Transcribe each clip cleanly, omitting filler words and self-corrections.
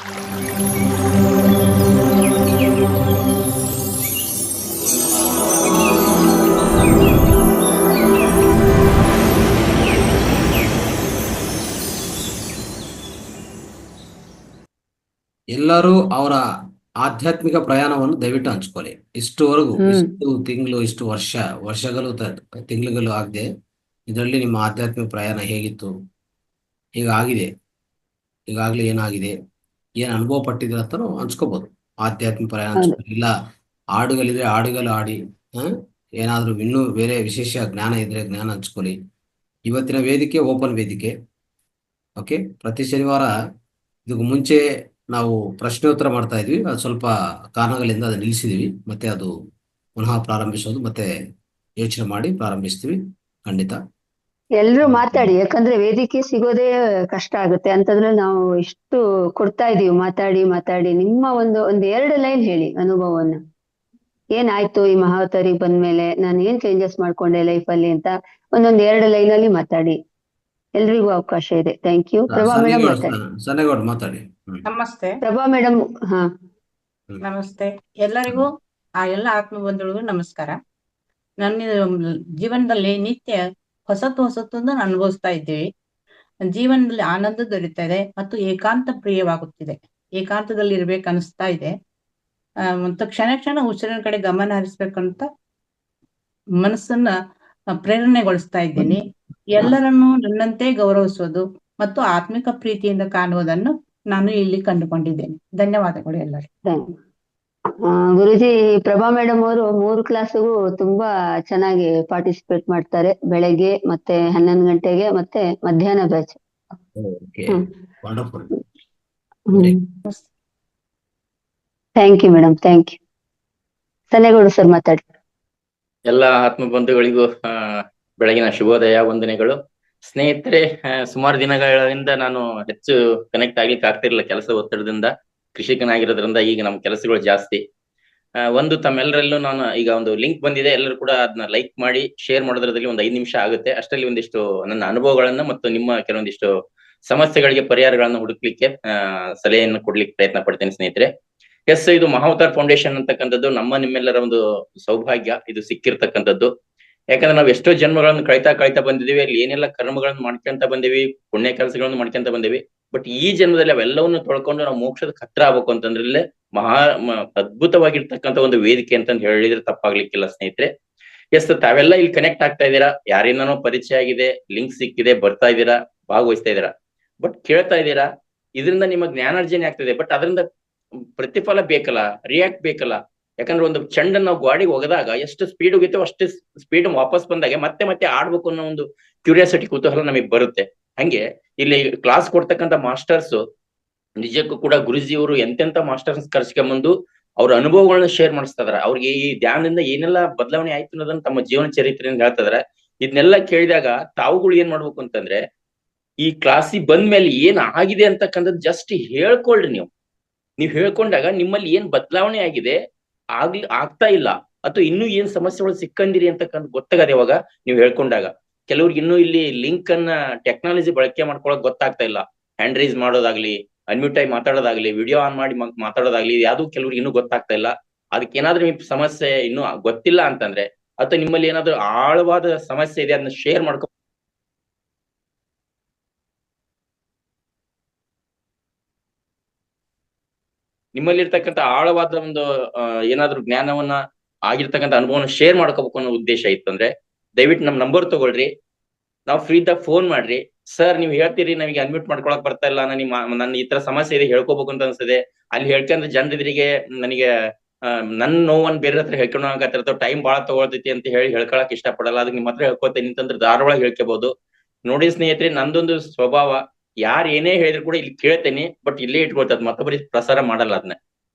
ಎಲ್ಲರೂ ಅವರ ಆಧ್ಯಾತ್ಮಿಕ ಪ್ರಯಾಣವನ್ನು ದಯವಿಟ್ಟು ಹಂಚ್ಕೊಳ್ಳಿ. ಇಷ್ಟುವರೆಗೂ ಇಷ್ಟು ತಿಂಗಳು, ಇಷ್ಟು ವರ್ಷಗಳು, ತಿಂಗಳುಗಳು ಆಗದೆ ಇದರಲ್ಲಿ ನಿಮ್ಮ ಆಧ್ಯಾತ್ಮಿಕ ಪ್ರಯಾಣ ಹೇಗಿತ್ತು, ಹೀಗಾಗಿದೆ, ಈಗಾಗಲೇ ಏನಾಗಿದೆ, ಏನ್ ಅನುಭವ ಪಟ್ಟಿದ್ರೆ ಅಂತ ಹಂಚ್ಕೋಬಹುದು. ಆಧ್ಯಾತ್ಮಿಕ ಪ್ರಯಾಣ ಹಂಚ್ಕೊಳ್ಳಿ. ಇಲ್ಲ ಹಾಡುಗಳಿದ್ರೆ ಹಾಡುಗಳು ಹಾಡಿ, ಏನಾದ್ರೂ ಇನ್ನೂ ಬೇರೆ ವಿಶೇಷ ಜ್ಞಾನ ಇದ್ರೆ ಜ್ಞಾನ ಹಂಚ್ಕೊಳ್ಳಿ. ಇವತ್ತಿನ ವೇದಿಕೆ ಓಪನ್ ವೇದಿಕೆ. ಓಕೆ, ಪ್ರತಿ ಶನಿವಾರ ಇದಕ್ಕೂ ಮುಂಚೆ ನಾವು ಪ್ರಶ್ನೋತ್ತರ ಮಾಡ್ತಾ ಇದ್ವಿ. ಅದು ಸ್ವಲ್ಪ ಕಾರಣಗಳಿಂದ ಅದು ನಿಲ್ಲಿಸಿದ್ವಿ. ಮತ್ತೆ ಅದು ಪುನಃ ಪ್ರಾರಂಭಿಸೋದು, ಮತ್ತೆ ಯೋಚನೆ ಮಾಡಿ ಪ್ರಾರಂಭಿಸ್ತೀವಿ. ಖಂಡಿತ ಎಲ್ರು ಮಾತಾಡಿ, ಯಾಕಂದ್ರೆ ವೇದಿಕೆ ಸಿಗೋದೇ ಕಷ್ಟ ಆಗುತ್ತೆ. ಅಂತಂದ್ರೆ ನಾವು ಇಷ್ಟು ಕೊಡ್ತಾ ಇದೀವಿ, ಮಾತಾಡಿ ಮಾತಾಡಿ. ನಿಮ್ಮ ಒಂದ್ 2 ಲೈನ್ ಹೇಳಿ ಅನುಭವವನ್ನ. ಏನಾಯ್ತು ಈ ಮಹಾವತಾರಿಗೆ ಬಂದ್ಮೇಲೆ, ನಾನು ಏನ್ ಚೇಂಜಸ್ ಮಾಡ್ಕೊಂಡೆ ಲೈಫಲ್ಲಿ ಅಂತ ಒಂದೊಂದ್ 2 ಲೈನ್ ಅಲ್ಲಿ ಮಾತಾಡಿ. ಎಲ್ರಿಗೂ ಅವಕಾಶ ಇದೆ. Thank you. ಪ್ರಭಾ ಮೇಡಮ್ ಮಾತಾಡಿ. ಸನ್ನೇಗೌಡ ಮಾತಾಡಿ. ನಮಸ್ತೆ. ಪ್ರಭಾ ಮೇಡಮ್. ಹಾ, ನಮಸ್ತೆ ಎಲ್ಲರಿಗೂ. ಎಲ್ಲ ಆತ್ಮಬಂಧುಗಳಿಗೂ ನಮಸ್ಕಾರ. ನನ್ನ ಜೀವನದಲ್ಲಿ ನಿತ್ಯ ಹೊಸತನ್ನು ಅನುಭವಿಸ್ತಾ ಇದ್ದೀವಿ. ಜೀವನದಲ್ಲಿ ಆನಂದ ದೊರೀತಾ ಇದೆ ಮತ್ತು ಏಕಾಂತ ಪ್ರಿಯವಾಗುತ್ತಿದೆ. ಏಕಾಂತದಲ್ಲಿ ಇರ್ಬೇಕನ್ನಿಸ್ತಾ ಇದೆ. ಮತ್ತು ಕ್ಷಣ ಕ್ಷಣ ಉಸಿರಿನ ಕಡೆ ಗಮನ ಹರಿಸ್ಬೇಕಂತ ಮನಸ್ಸನ್ನ ಪ್ರೇರಣೆಗೊಳಿಸ್ತಾ ಇದ್ದೀನಿ. ಎಲ್ಲರನ್ನೂ ನನ್ನಂತೆ ಗೌರವಿಸುವುದು ಮತ್ತು ಆತ್ಮಿಕ ಪ್ರೀತಿಯಿಂದ ಕಾಣುವುದನ್ನು ನಾನು ಇಲ್ಲಿ ಕಂಡುಕೊಂಡಿದ್ದೇನೆ. ಧನ್ಯವಾದಗಳು ಎಲ್ಲರಿಗೂ. ಗುರುಜಿ, ಪ್ರಭಾ ಮೇಡಮ್ ಅವರು 3 ಕ್ಲಾಸ್ಗೂ ತುಂಬಾ ಚೆನ್ನಾಗಿ ಪಾರ್ಟಿಸಿಪೇಟ್ ಮಾಡ್ತಾರೆ. ಬೆಳಗ್ಗೆ ಮತ್ತೆ 11 ಗಂಟೆಗೆ ಮತ್ತೆ ಮಧ್ಯಾಹ್ನ batch. Thank you madam, thank you. Sannegowda sir ಮಾತಾಡಿ. ಎಲ್ಲ ಆತ್ಮ ಬಂಧುಗಳಿಗೂ ಬೆಳಗಿನ ಶುಭೋದಯ, ವಂದನೆಗಳು. ಸ್ನೇಹಿತರೆ, ಸುಮಾರು ದಿನಗಳಿಂದ ನಾನು ಹೆಚ್ಚು ಕನೆಕ್ಟ್ ಆಗ್ಲಿಕ್ಕೆ ಆಗ್ತಿರ್ಲಿಲ್ಲ ಕೆಲಸ ಒತ್ತಡದಿಂದ. ಕೃಷಿಕನಾಗಿರೋದ್ರಿಂದ ಈಗ ನಮ್ಮ ಕೆಲಸಗಳು ಜಾಸ್ತಿ. ಒಂದು ತಮ್ಮೆಲ್ಲರಲ್ಲೂ ನಾನು ಈಗ ಒಂದು ಲಿಂಕ್ ಬಂದಿದೆ, ಎಲ್ಲರೂ ಕೂಡ ಅದನ್ನ ಲೈಕ್ ಮಾಡಿ ಶೇರ್ ಮಾಡೋದ್ರಲ್ಲಿ ಒಂದು 5 ನಿಮಿಷ ಆಗುತ್ತೆ. ಅಷ್ಟರಲ್ಲಿ ಒಂದಿಷ್ಟು ನನ್ನ ಅನುಭವಗಳನ್ನ ಮತ್ತು ನಿಮ್ಮ ಕೆಲವೊಂದಿಷ್ಟು ಸಮಸ್ಯೆಗಳಿಗೆ ಪರಿಹಾರಗಳನ್ನು ಹುಡುಕ್ಲಿಕ್ಕೆ ಸಲಹೆಯನ್ನು ಕೊಡ್ಲಿಕ್ಕೆ ಪ್ರಯತ್ನ ಪಡ್ತೇನೆ ಸ್ನೇಹಿತರೆ. ಎಸ್, ಇದು ಮಹಾವತಾರ್ ಫೌಂಡೇಶನ್ ಅಂತಕ್ಕಂಥದ್ದು ನಿಮ್ಮೆಲ್ಲರ ಒಂದು ಸೌಭಾಗ್ಯ. ಇದು ಸಿಕ್ಕಿರ್ತಕ್ಕಂಥದ್ದು. ಯಾಕಂದ್ರೆ ನಾವು ಎಷ್ಟೋ ಜನ್ಮಗಳನ್ನು ಕಳಿತಾ ಬಂದಿದೀವಿ. ಅಲ್ಲಿ ಏನೆಲ್ಲ ಕರ್ಮಗಳನ್ನು ಮಾಡ್ಕೊಂತ ಬಂದಿವಿ, ಪುಣ್ಯ ಕೆಲಸಗಳನ್ನು ಮಾಡ್ಕೊಂತ ಬಂದಿವಿ. ಬಟ್ ಈ ಜನ್ಮದಲ್ಲಿ ಅವೆಲ್ಲವನ್ನು ತೊಳ್ಕೊಂಡು ನಾವು ಮೋಕ್ಷದ ಹತ್ರ ಆಗ್ಬೇಕು ಅಂತಂದ್ರೆ ಅದ್ಭುತವಾಗಿರ್ತಕ್ಕಂಥ ಒಂದು ವೇದಿಕೆ ಅಂತಂದು ಹೇಳಿದ್ರೆ ತಪ್ಪಾಗ್ಲಿಕ್ಕಿಲ್ಲ ಸ್ನೇಹಿತರೆ. ಎಸ್, ತಾವೆಲ್ಲ ಇಲ್ಲಿ ಕನೆಕ್ಟ್ ಆಗ್ತಾ ಇದ್ದೀರಾ, ಯಾರಿಂದನೋ ಪರಿಚಯ ಆಗಿದೆ, ಲಿಂಕ್ ಸಿಕ್ಕಿದೆ, ಬರ್ತಾ ಇದ್ದೀರಾ, ಭಾಗವಹಿಸ್ತಾ ಇದ್ದೀರಾ. ಬಟ್ ಕೇಳ್ತಾ ಇದ್ದೀರಾ, ಇದರಿಂದ ನಿಮ್ಮ ಜ್ಞಾನಾರ್ಜನೆ ಆಗ್ತದೆ. ಬಟ್ ಅದರಿಂದ ಪ್ರತಿಫಲ ಬೇಕಲ್ಲ, ರಿಯಾಕ್ಟ್ ಬೇಕಲ್ಲ. ಯಾಕಂದ್ರೆ ಒಂದು ಚೆಂಡನ್ನು ನಾವು ಗಾಡಿಗೆ ಒಗದಾಗ ಎಷ್ಟು ಸ್ಪೀಡ್ ಹೋಗಿತ್ತೋ ಅಷ್ಟು ಸ್ಪೀಡ್ ವಾಪಸ್ ಬಂದಾಗ ಮತ್ತೆ ಮತ್ತೆ ಆಡ್ಬೇಕು ಅನ್ನೋ ಒಂದು ಕ್ಯೂರಿಯಾಸಿಟಿ, ಕುತೂಹಲ ನಮಗೆ ಬರುತ್ತೆ. ಹಂಗೆ ಇಲ್ಲಿ ಕ್ಲಾಸ್ ಕೊಡ್ತಕ್ಕಂಥ ಮಾಸ್ಟರ್ಸ್ ನಿಜಕ್ಕೂ ಕೂಡ ಗುರುಜಿಯವರು ಎಂತೆಂತ ಮಾಸ್ಟರ್ಸ್ ಕರ್ಸ್ಕೊಂಬಂದು ಅವ್ರ ಅನುಭವಗಳನ್ನ ಶೇರ್ ಮಾಡಿಸ್ತಾ ಇದಾರೆ. ಅವ್ರಿಗೆ ಈ ಧ್ಯಾನದಿಂದ ಏನೆಲ್ಲ ಬದಲಾವಣೆ ಆಯ್ತು ಅನ್ನೋದನ್ನ ತಮ್ಮ ಜೀವನ ಚರಿತ್ರೆಯಿಂದ ಹೇಳ್ತಾ ಇದಾರೆ. ಇದನ್ನೆಲ್ಲ ಕೇಳಿದಾಗ ತಾವುಗಳು ಏನ್ ಮಾಡ್ಬೇಕು ಅಂತಂದ್ರೆ, ಈ ಕ್ಲಾಸಿಗೆ ಬಂದ್ಮೇಲೆ ಏನ್ ಆಗಿದೆ ಅಂತಕ್ಕಂಥದ್ದು ಜಸ್ಟ್ ಹೇಳ್ಕೊಳ್ರಿ. ನೀವು ಹೇಳ್ಕೊಂಡಾಗ ನಿಮ್ಮಲ್ಲಿ ಏನ್ ಬದಲಾವಣೆ ಆಗಿದೆ, ಆಗ್ತಾ ಇಲ್ಲ, ಅಥವಾ ಇನ್ನೂ ಏನ್ ಸಮಸ್ಯೆಗಳು ಸಿಕ್ಕಂದಿರಿ ಅಂತಕ್ಕಂಥ ಗೊತ್ತಾಗದೆ ಯಾವಾಗ ನೀವು ಹೇಳ್ಕೊಂಡಾಗ. ಕೆಲವ್ರಿಗೆ ಇನ್ನೂ ಇಲ್ಲಿ ಲಿಂಕ್ ಅನ್ನ ಟೆಕ್ನಾಲಜಿ ಬಳಕೆ ಮಾಡ್ಕೊಳಕ್ ಗೊತ್ತಾಗ್ತಾ ಇಲ್ಲ. ಹ್ಯಾಂಡ್ ರೈಸ್ ಮಾಡೋದಾಗ್ಲಿ, ಅನ್ಮ್ಯೂಟ್ ಆಗಿ ಮಾತಾಡೋದಾಗ್ಲಿ, ವಿಡಿಯೋ ಆನ್ ಮಾಡಿ ಮಾತಾಡೋದಾಗ್ಲಿ, ಯಾವ್ದು ಕೆಲವ್ರಿಗೆ ಇನ್ನೂ ಗೊತ್ತಾಗ್ತಾ ಇಲ್ಲ. ಅದಕ್ಕೆ ಏನಾದ್ರೂ ನಿಮ್ ಸಮಸ್ಯೆ ಇನ್ನೂ ಗೊತ್ತಿಲ್ಲ ಅಂತಂದ್ರೆ, ಅಥವಾ ನಿಮ್ಮಲ್ಲಿ ಏನಾದ್ರೂ ಆಳವಾದ ಸಮಸ್ಯೆ ಇದೆ, ಅದನ್ನ ಶೇರ್ ಮಾಡ್ಕೊ. ನಿಮ್ಮಲ್ಲಿ ಇರ್ತಕ್ಕಂಥ ಆಳವಾದ ಒಂದು ಏನಾದ್ರು ಜ್ಞಾನವನ್ನ ಆಗಿರ್ತಕ್ಕಂಥ ಅನುಭವನ ಶೇರ್ ಮಾಡ್ಕೋಬೇಕು ಅನ್ನೋ ಉದ್ದೇಶ ಇತ್ತಂದ್ರೆ ದಯವಿಟ್ಟು ನಮ್ ನಂಬರ್ ತಗೊಳ್ರಿ. ನಾವು ಫ್ರೀದಾಗ ಫೋನ್ ಮಾಡ್ರಿ. ಸರ್, ನೀವು ಹೇಳ್ತೀರಿ ನಮಗೆ ಅನ್ಮ್ಯೂಟ್ ಮಾಡ್ಕೊಳಕ್ ಬರ್ತಾ ಇಲ್ಲ, ನನ್ನ ಈ ತರ ಸಮಸ್ಯೆ ಇದೆ, ಹೇಳ್ಕೋಬೇಕು ಅಂತ ಅನ್ಸದೆ. ಅಲ್ಲಿ ಹೇಳ್ಕೊಂಡ್ರೆ ಜನರಿಗೆ ನನಗೆ ನನ್ ನೋವನ್ ಬೇರೆ ಹತ್ರ ಹೇಳ್ಕೊಳಕತ್ತಿರ್ತಾವ, ಟೈಮ್ ಬಾಳ ತಗೊಳ್ತೈತಿ ಅಂತ ಹೇಳಿ ಹೇಳ್ಕೊಳಕ್ ಇಷ್ಟ ಪಡಲ್ಲ. ಅದಕ್ಕೆ ನಿಮ್ಮ ಹತ್ರ ಹೇಳ್ಕೊತೇನೆ ಅಂತಂದ್ರೆ ಧಾರವಾಳ ಹೇಳ್ಕೋಬಹುದು. ನೋಡಿ ಸ್ನೇಹಿತರೆ, ನಂದೊಂದು ಸ್ವಭಾವ, ಯಾರು ಏನೇ ಹೇಳಿದ್ರು ಕೂಡ ಇಲ್ಲಿ ಕೇಳ್ತೇನೆ, ಬಟ್ ಇಲ್ಲೇ ಇಟ್ಕೊಳ್ತದ, ಮತ್ತೊಬ್ಬರಿಗೆ ಪ್ರಸಾರ ಮಾಡಲ್ಲ ಅದನ್ನ.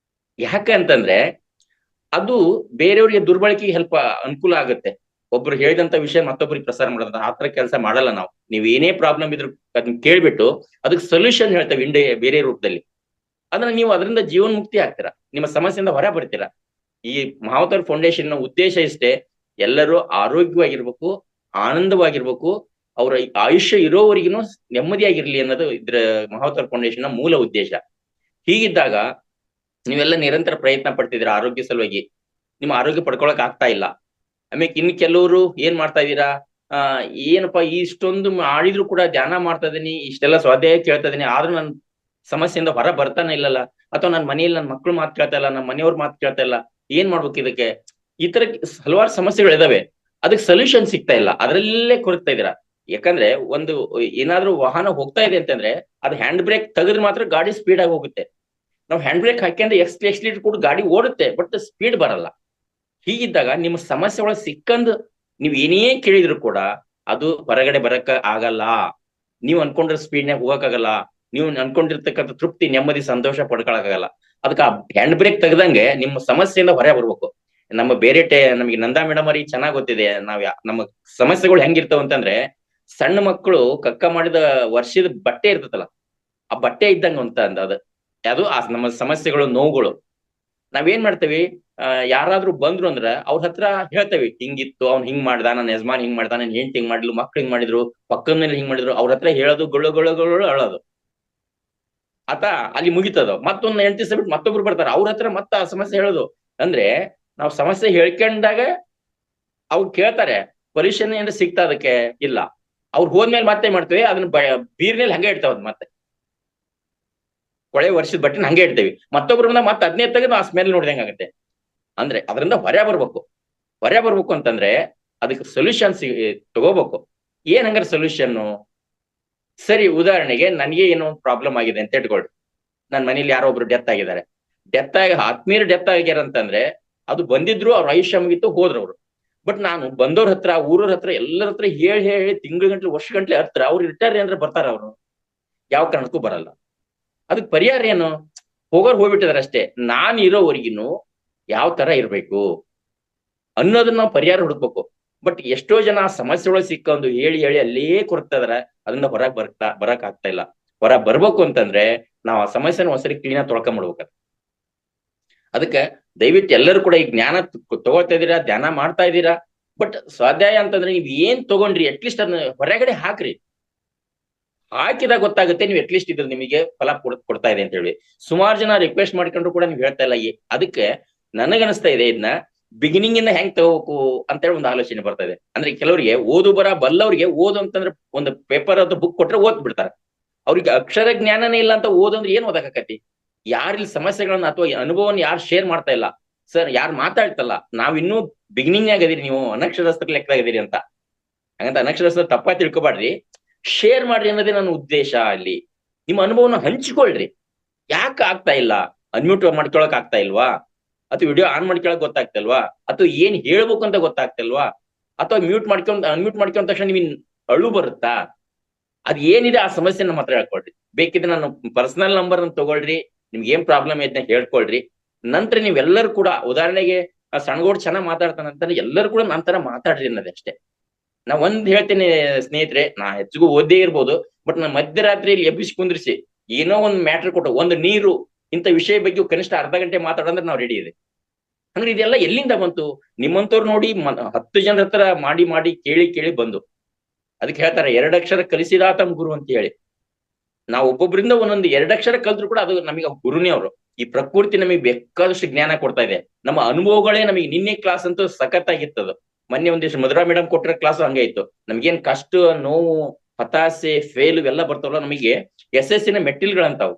ಯಾಕಂತಂದ್ರೆ ಅದು ಬೇರೆಯವ್ರಿಗೆ ದುರ್ಬಳಕೆಗೆ ಹೆಲ್ಪ್ ಅನುಕೂಲ ಆಗುತ್ತೆ. ಒಬ್ರು ಹೇಳಿದಂತ ವಿಷಯ ಮತ್ತೊಬ್ಬರಿಗೆ ಪ್ರಸಾರ ಮಾಡೋದ ಆತರ ಕೆಲಸ ಮಾಡಲ್ಲ ನಾವು. ನೀವ್ ಏನೇ ಪ್ರಾಬ್ಲಮ್ ಇದ್ರು ಅದನ್ನ ಕೇಳ್ಬಿಟ್ಟು ಅದಕ್ಕೆ ಸೊಲ್ಯೂಷನ್ ಹೇಳ್ತೇವೆ ಬೇರೆ ರೂಪದಲ್ಲಿ. ಅದನ್ನ ನೀವು ಅದರಿಂದ ಜೀವನ ಮುಕ್ತಿ ಆಗ್ತೀರಾ, ನಿಮ್ಮ ಸಮಸ್ಯೆಯಿಂದ ಹೊರ ಬರ್ತೀರಾ. ಈ ಮಹಾವತಾರ್ ಫೌಂಡೇಶನ್ ನ ಉದ್ದೇಶ ಇಷ್ಟೇ, ಎಲ್ಲರೂ ಆರೋಗ್ಯವಾಗಿರ್ಬೇಕು, ಆನಂದವಾಗಿರ್ಬೇಕು, ಅವ್ರ ಆಯುಷ್ಯ ಇರೋವರೆಗಿನೂ ನೆಮ್ಮದಿಯಾಗಿರ್ಲಿ ಅನ್ನೋದು ಇದ್ರ ಮಹಾವತಾರ್ ಫೌಂಡೇಶನ್ ನ ಮೂಲ ಉದ್ದೇಶ. ಹೀಗಿದ್ದಾಗ ನೀವೆಲ್ಲ ನಿರಂತರ ಪ್ರಯತ್ನ ಪಡ್ತಿದ್ದೀರಾ ಆರೋಗ್ಯ ಸಲುವಾಗಿ, ನಿಮ್ಮ ಆರೋಗ್ಯ ಪಡ್ಕೊಳಕ್ ಆಗ್ತಾ ಇಲ್ಲ. ಆಮೇಲೆ ಇನ್ ಕೆಲವರು ಏನ್ ಮಾಡ್ತಾ ಇದ್ದೀರಾ, ಏನಪ್ಪಾ ಇಷ್ಟೊಂದು ಮಾಡಿದ್ರು ಕೂಡ ಧ್ಯಾನ ಮಾಡ್ತಾ ಇದೀನಿ, ಇಷ್ಟೆಲ್ಲ ಸ್ವಾಧ್ಯಾಯ ಕೇಳ್ತಾ ಇದೀನಿ, ಆದ್ರೂ ನನ್ ಸಮಸ್ಯೆಯಿಂದ ಹೊರ ಬರ್ತಾನೆ ಇಲ್ಲಲ್ಲ, ಅಥವಾ ನನ್ನ ಮನೆಯಲ್ಲಿ ನನ್ನ ಮಕ್ಳು ಮಾತು ಕೇಳ್ತಾ ಇಲ್ಲ, ನಮ್ಮ ಮನೆಯವ್ರ ಮಾತು ಕೇಳ್ತಾ ಇಲ್ಲ, ಏನ್ ಮಾಡ್ಬೇಕು ಇದಕ್ಕೆ? ಈ ತರ ಹಲವಾರು ಸಮಸ್ಯೆಗಳು ಇದಾವೆ. ಅದಕ್ಕೆ ಸೊಲ್ಯೂಷನ್ ಸಿಗ್ತಾ ಇಲ್ಲ, ಅದರಲ್ಲೇ ಕೊರಗ್ತಾ ಇದೀರಾ. ಯಾಕಂದ್ರೆ ಒಂದು ಏನಾದ್ರೂ ವಾಹನ ಹೋಗ್ತಾ ಇದೆ ಅಂತಂದ್ರೆ ಅದು ಹ್ಯಾಂಡ್ ಬ್ರೇಕ್ ತೆಗೆದ್ರೆ ಮಾತ್ರ ಗಾಡಿ ಸ್ಪೀಡ್ ಆಗಿ ಹೋಗುತ್ತೆ. ನಾವು ಹ್ಯಾಂಡ್ ಬ್ರೇಕ್ ಹಾಕ್ಯಂದ್ರೆ ಎಕ್ಸ್ಲೇಟರ್ ಕೂಡ ಗಾಡಿ ಓಡುತ್ತೆ, ಬಟ್ ಸ್ಪೀಡ್ ಬರಲ್ಲ. ಹೀಗಿದ್ದಾಗ ನಿಮ್ಮ ಸಮಸ್ಯೆಗಳ ಸಿಕ್ಕಂದು ನೀವ್ ಏನೇ ಕೇಳಿದ್ರು ಕೂಡ ಅದು ಹೊರಗಡೆ ಬರಕ್ ಆಗಲ್ಲ. ನೀವು ಅನ್ಕೊಂಡ್ರ ಸ್ಪೀಡ್ನಾಗ ಹೋಗಕ್ಕಾಗಲ್ಲ, ನೀವು ಅನ್ಕೊಂಡಿರ್ತಕ್ಕಂಥ ತೃಪ್ತಿ, ನೆಮ್ಮದಿ, ಸಂತೋಷ ಪಡ್ಕೊಳಕ್ಕಾಗಲ್ಲ. ಅದಕ್ಕೆ ಆ ಹ್ಯಾಂಡ್ ಬ್ರೇಕ್ ತೆಗ್ದಂಗೆ ನಿಮ್ಮ ಸಮಸ್ಯೆಯಿಂದ ಹೊರ ಬರ್ಬೇಕು. ನಮ್ಮ ನಮಗೆ ನಂದಾ ಮೇಡಮ್ ಅವ್ರಿಗೆ ಚೆನ್ನಾಗ್ ಗೊತ್ತಿದೆ ನಮ್ಮ ಸಮಸ್ಯೆಗಳು ಹೆಂಗಿರ್ತಾವ ಅಂತಂದ್ರೆ, ಸಣ್ಣ ಮಕ್ಕಳು ಕಕ್ಕ ಮಾಡಿದ ವರ್ಷದ ಬಟ್ಟೆ ಇರ್ತದಲ್ಲ, ಆ ಬಟ್ಟೆ ಇದ್ದಂಗ ಅಂತ ಅದು ಆ ನಮ್ಮ ಸಮಸ್ಯೆಗಳು, ನೋವುಗಳು. ನಾವೇನ್ ಮಾಡ್ತೇವಿ, ಯಾರಾದ್ರೂ ಬಂದ್ರು ಅಂದ್ರ ಅವ್ರ ಹತ್ರ ಹೇಳ್ತೇವಿ, ಹಿಂಗಿತ್ತು, ಅವ್ನ್ ಹಿಂಗ್ ಮಾಡ್ದ, ನನ್ನ ಯಜಮಾನ್ ಹಿಂಗ್ ಮಾಡ್ದ, ನನ್ ಹೆಂಡತಿ ಹಿಂಗ್ ಮಾಡಿದ್ಲು, ಮಕ್ಳು ಹಿಂಗ್ ಮಾಡಿದ್ರು, ಪಕ್ಕದ ಮೇಲೆ ಹಿಂಗ್ ಮಾಡಿದ್ರು, ಅವ್ರ ಹತ್ರ ಹೇಳೋದು, ಗೊಳ್ಳು ಅಳೋದು, ಆತ ಅಲ್ಲಿ ಮುಗಿತದ. ಮತ್ತೊಂದ್ ಹೆಂಡತಿ ಬಿಟ್ಟು ಮತ್ತೊಬ್ರು ಬರ್ತಾರ, ಅವ್ರ ಹತ್ರ ಮತ್ತ ಆ ಸಮಸ್ಯೆ ಹೇಳೋದು. ಅಂದ್ರೆ ನಾವು ಸಮಸ್ಯೆ ಹೇಳ್ಕೊಂಡಾಗ ಅವ್ರು ಕೇಳ್ತಾರೆ, ಪರಿಶೀಲನೆ ಏನಾರ ಸಿಗ್ತಾ ಅದಕ್ಕೆ? ಇಲ್ಲ. ಅವ್ರು ಹೋದ್ಮೇಲೆ ಮತ್ತೆ ಮಾಡ್ತೇವೆ ಅದನ್ನ ಬೀರ್ನಲ್ಲಿ ಹಂಗೆ ಇಡ್ತಾವ, ಮತ್ತೆ ಕೊಳೆ ವರ್ಷದ ಬಟ್ಟೆನ ಹಂಗೆ ಇಡ್ತೇವಿ. ಮತ್ತೊಬ್ರು ಮತ್ತೆ ಅದನ್ನೇ ತೆಗೆದು ಆ ಸ್ಮೆಲ್ ನೋಡಿದಂಗ ಆಗುತ್ತೆ. ಅಂದ್ರೆ ಅದರಿಂದ ಹೊರ ಬರ್ಬೇಕು ಅಂತಂದ್ರೆ ಅದಕ್ಕೆ ಸೊಲ್ಯೂಷನ್ ತಗೋಬೇಕು. ಏನ್ ಹಂಗಾರೆ ಸೊಲ್ಯೂಷನ್? ಸರಿ, ಉದಾಹರಣೆಗೆ ನನಗೆ ಏನೋ ಒಂದು ಪ್ರಾಬ್ಲಮ್ ಆಗಿದೆ ಅಂತ ಇಟ್ಕೊಳ್ರಿ. ನನ್ನ ಮನೇಲಿ ಯಾರೋ ಒಬ್ರು ಡೆತ್ ಆಗಿದ್ದಾರೆ. ಆತ್ಮೀಯರು ಡೆತ್ ಆಗ್ಯಾರ ಅಂತಂದ್ರೆ ಅದು ಬಂದಿದ್ರು, ಅವ್ರ ಆಯುಷ್ಯ ಮುಗಿತು, ಹೋದ್ರು ಅವ್ರು. ಬಟ್ ನಾನು ಬಂದವ್ರ ಹತ್ರ, ಊರವ್ರ ಹತ್ರ, ಎಲ್ಲರ ಹತ್ರ ಹೇಳಿ ತಿಂಗಳ ಗಂಟ್ಲೆ, ವರ್ಷ ಗಂಟ್ಲೆ ಹತ್ರ ಅವ್ರು ರಿಟೈರ್ ಏನಾರ ಬರ್ತಾರ? ಅವ್ರು ಯಾವ ಕಾರಣಕ್ಕೂ ಬರಲ್ಲ. ಅದಕ್ಕೆ ಪರಿಹಾರ ಏನು? ಹೋಗ್ಬಿಟ್ಟಿದಾರೆ ಅಷ್ಟೇ. ನಾನ್ ಇರೋವರೆಗಿನು ಯಾವ ತರ ಇರ್ಬೇಕು ಅನ್ನೋದನ್ನ ನಾವು ಪರಿಹಾರ ಹುಡುಕ್ಬೇಕು. ಬಟ್ ಎಷ್ಟೋ ಜನ ಆ ಸಮಸ್ಯೆ ಒಳಗೆ ಸಿಕ್ಕೊಂಡು ಹೇಳಿ ಅಲ್ಲೇ ಕೊರಗ್ತಾ ಇದಾರೆ, ಅದನ್ನ ಹೊರಗ್ ಬರಕ್ ಆಗ್ತಾ ಇಲ್ಲ. ಹೊರ ಬರ್ಬೇಕು ಅಂತಂದ್ರೆ ನಾವು ಆ ಸಮಸ್ಯೆನ ಒಂದ್ಸರಿ ಕ್ಲೀನಾಗಿ ತೊಳ್ಕೊಂಡ್ಬಿಡ್ಬೇಕು. ಅದಕ್ಕೆ ದಯವಿಟ್ಟು ಎಲ್ಲರೂ ಕೂಡ ಈ ಜ್ಞಾನ ತಗೊಳ್ತಾ ಇದೀರಾ, ಧ್ಯಾನ ಮಾಡ್ತಾ ಇದ್ದೀರಾ. ಬಟ್ ಸ್ವಾಧ್ಯಾಯ ಅಂತಂದ್ರೆ ನೀವ್ ಏನ್ ತಗೊಂಡ್ರಿ ಅಟ್ಲೀಸ್ಟ್ ಅದನ್ನ ಹೊರಗಡೆ ಹಾಕ್ರಿ. ಹಾಕಿದಾಗ ಗೊತ್ತಾಗುತ್ತೆ ನೀವು ಅಟ್ಲೀಸ್ಟ್ ಇದ್ರ ನಿಮಗೆ ಫಲ ಕೊಡ್ತಾ ಇದೆ ಅಂತ ಹೇಳಿ. ಸುಮಾರು ಜನ ರಿಕ್ವೆಸ್ಟ್ ಮಾಡ್ಕೊಂಡ್ರು ಕೂಡ ನೀವ್ ಹೇಳ್ತಾ ಇಲ್ಲ. ಅದಕ್ಕೆ ನನಗನ್ನಿಸ್ತಾ ಇದೆ, ಇದನ್ನ ಬಿಗಿನಿಂಗ್ ಇಂದ ಹೆಂಗ್ ತಗೋಬೇಕು ಅಂತ ಹೇಳಿ ಒಂದು ಆಲೋಚನೆ ಬರ್ತಾ ಇದೆ. ಅಂದ್ರೆ ಕೆಲವರಿಗೆ ಓದು ಬರ ಬಲ್ಲವ್ರಿಗೆ ಓದು ಅಂತಂದ್ರೆ ಒಂದು ಪೇಪರ್ ಅಥವಾ ಬುಕ್ ಕೊಟ್ರೆ ಓದ್ ಬಿಡ್ತಾರೆ. ಅವ್ರಿಗೆ ಅಕ್ಷರ ಜ್ಞಾನನೇ ಇಲ್ಲ ಅಂತ ಓದಂದ್ರೆ ಏನ್ ಓದಕತಿ? ಯಾರಿಲ್ಲಿ ಸಮಸ್ಯೆಗಳನ್ನ ಅಥವಾ ಅನುಭವನ ಯಾರು ಶೇರ್ ಮಾಡ್ತಾ ಇಲ್ಲ, ಸರ್ ಯಾರು ಮಾತಾಡ್ತಲ್ಲ, ನಾವ್ ಇನ್ನೂ ಬಿಗಿನಿಂಗ್ ಆಗದಿರಿ, ನೀವು ಅನಕ್ಷರಸ್ಥ ಲೆಕ್ಕದಾಗಿದ್ದೀರಿ ಅಂತ. ಹಾಗಂತ ಅನಕ್ಷರಸ್ಥ ತಪ್ಪ ತಿಳ್ಕೊಬಾಡ್ರಿ, ಶೇರ್ ಮಾಡ್ರಿ ಅನ್ನೋದೇ ನನ್ನ ಉದ್ದೇಶ. ಅಲ್ಲಿ ನಿಮ್ಮ ಅನುಭವನ ಹಂಚಿಕೊಳ್ರಿ. ಯಾಕೆ ಆಗ್ತಾ ಇಲ್ಲ? ಅನ್ಮ್ಯೂಟ್ ಮಾಡ್ಕೊಳಕ್ ಆಗ್ತಾ ಇಲ್ವಾ? ಅಥವಾ ವಿಡಿಯೋ ಆನ್ ಮಾಡ್ಕೊಳಕ್ ಗೊತ್ತಾಗ್ತಲ್ವಾ? ಅಥವಾ ಏನ್ ಹೇಳ್ಬೇಕು ಅಂತ ಗೊತ್ತಾಗ್ತಲ್ವಾ? ಅಥವಾ ಅನ್ಮ್ಯೂಟ್ ಮಾಡ್ಕೊಂಡ ತಕ್ಷಣ ನಿಮ್ ಅಳು ಬರುತ್ತಾ? ಅದ್ ಏನಿದೆ ಆ ಸಮಸ್ಯೆ ನಮ್ಮ ಹತ್ರ ಹೇಳ್ಕೊಳ್ರಿ. ಬೇಕಿದ್ರೆ ನಾನು ಪರ್ಸನಲ್ ನಂಬರ್ ತಗೊಳ್ರಿ, ನಿಮ್ಗೆ ಏನ್ ಪ್ರಾಬ್ಲಮ್ ಐತೆ ಹೇಳ್ಕೊಳ್ರಿ. ನಂತರ ನೀವೆಲ್ಲರೂ ಕೂಡ, ಉದಾಹರಣೆಗೆ ಸಣ್ಣಗೋಡ್ ಚೆನ್ನಾಗ್ ಮಾತಾಡ್ತಾನಂತ ಎಲ್ಲರೂ ಕೂಡ ನಂತರ ಮಾತಾಡ್ರಿ ಅನ್ನೋದೇ ಅಷ್ಟೇ. ನಾ ಒಂದ್ ಹೇಳ್ತೇನೆ ಸ್ನೇಹಿತರೆ, ನಾ ಹೆಚ್ಚಿಗೂ ಓದೇ ಇರ್ಬೋದು, ಬಟ್ ನಾ ಮಧ್ಯರಾತ್ರಿಯಲ್ಲಿ ಎಬ್ಬಿಸಿ ಕುಂದ್ರಿಸಿ ಏನೋ ಒಂದ್ ಮ್ಯಾಟ್ರ್ ಕೊಟ್ಟು, ಒಂದು ನೀರು, ಇಂಥ ವಿಷಯ ಬಗ್ಗೆ ಕನಿಷ್ಠ ಅರ್ಧ ಗಂಟೆ ಮಾತಾಡಂದ್ರೆ ನಾವು ರೆಡಿ ಇದೆ. ಅಂದ್ರೆ ಇದೆಲ್ಲ ಎಲ್ಲಿಂದ ಬಂತು? ನಿಮ್ಮಂತವ್ರು ನೋಡಿ 10 ಜನರ ಹತ್ರ ಮಾಡಿ ಕೇಳಿ ಬಂದು. ಅದಕ್ಕೆ ಹೇಳ್ತಾರೆ 2 ಅಕ್ಷರ ಕಲಿಸಿದಾತಂ ಗುರು ಅಂತ ಹೇಳಿ. ನಾವು ಒಬ್ಬೊಬ್ಬರಿಂದ ಒಂದೊಂದು 2 ಅಕ್ಷರ ಕಲ್ತ್ರು ಕೂಡ ಅದು ನಮಗೆ ಗುರುನೇ ಅವರು. ಈ ಪ್ರಕೃತಿ ನಮಗೆ ಬೇಕಾದಷ್ಟು ಜ್ಞಾನ ಕೊಡ್ತಾ ಇದೆ. ನಮ್ಮ ಅನುಭವಗಳೇ ನಮಗೆ. ನಿನ್ನೆ ಕ್ಲಾಸ್ ಅಂತೂ ಸಖತ್ತಾಗಿತ್ತದು. ಮೊನ್ನೆ ಒಂದಿಷ್ಟು ಮಧುರಾ ಮೇಡಮ್ ಕೊಟ್ಟಿರೋ ಕ್ಲಾಸ್ ಹಂಗೆ ಇತ್ತು. ನಮ್ಗೇನ್ ಕಷ್ಟ, ನೋವು, ಹತಾಸೆ, ಫೇಲ್ ಇವೆಲ್ಲ ಬರ್ತಾವಲ್ಲ, ನಮಗೆ ಯಶಸ್ಸಿನ ಮೆಟ್ಟಿಲ್ಗಳಂತಾವು.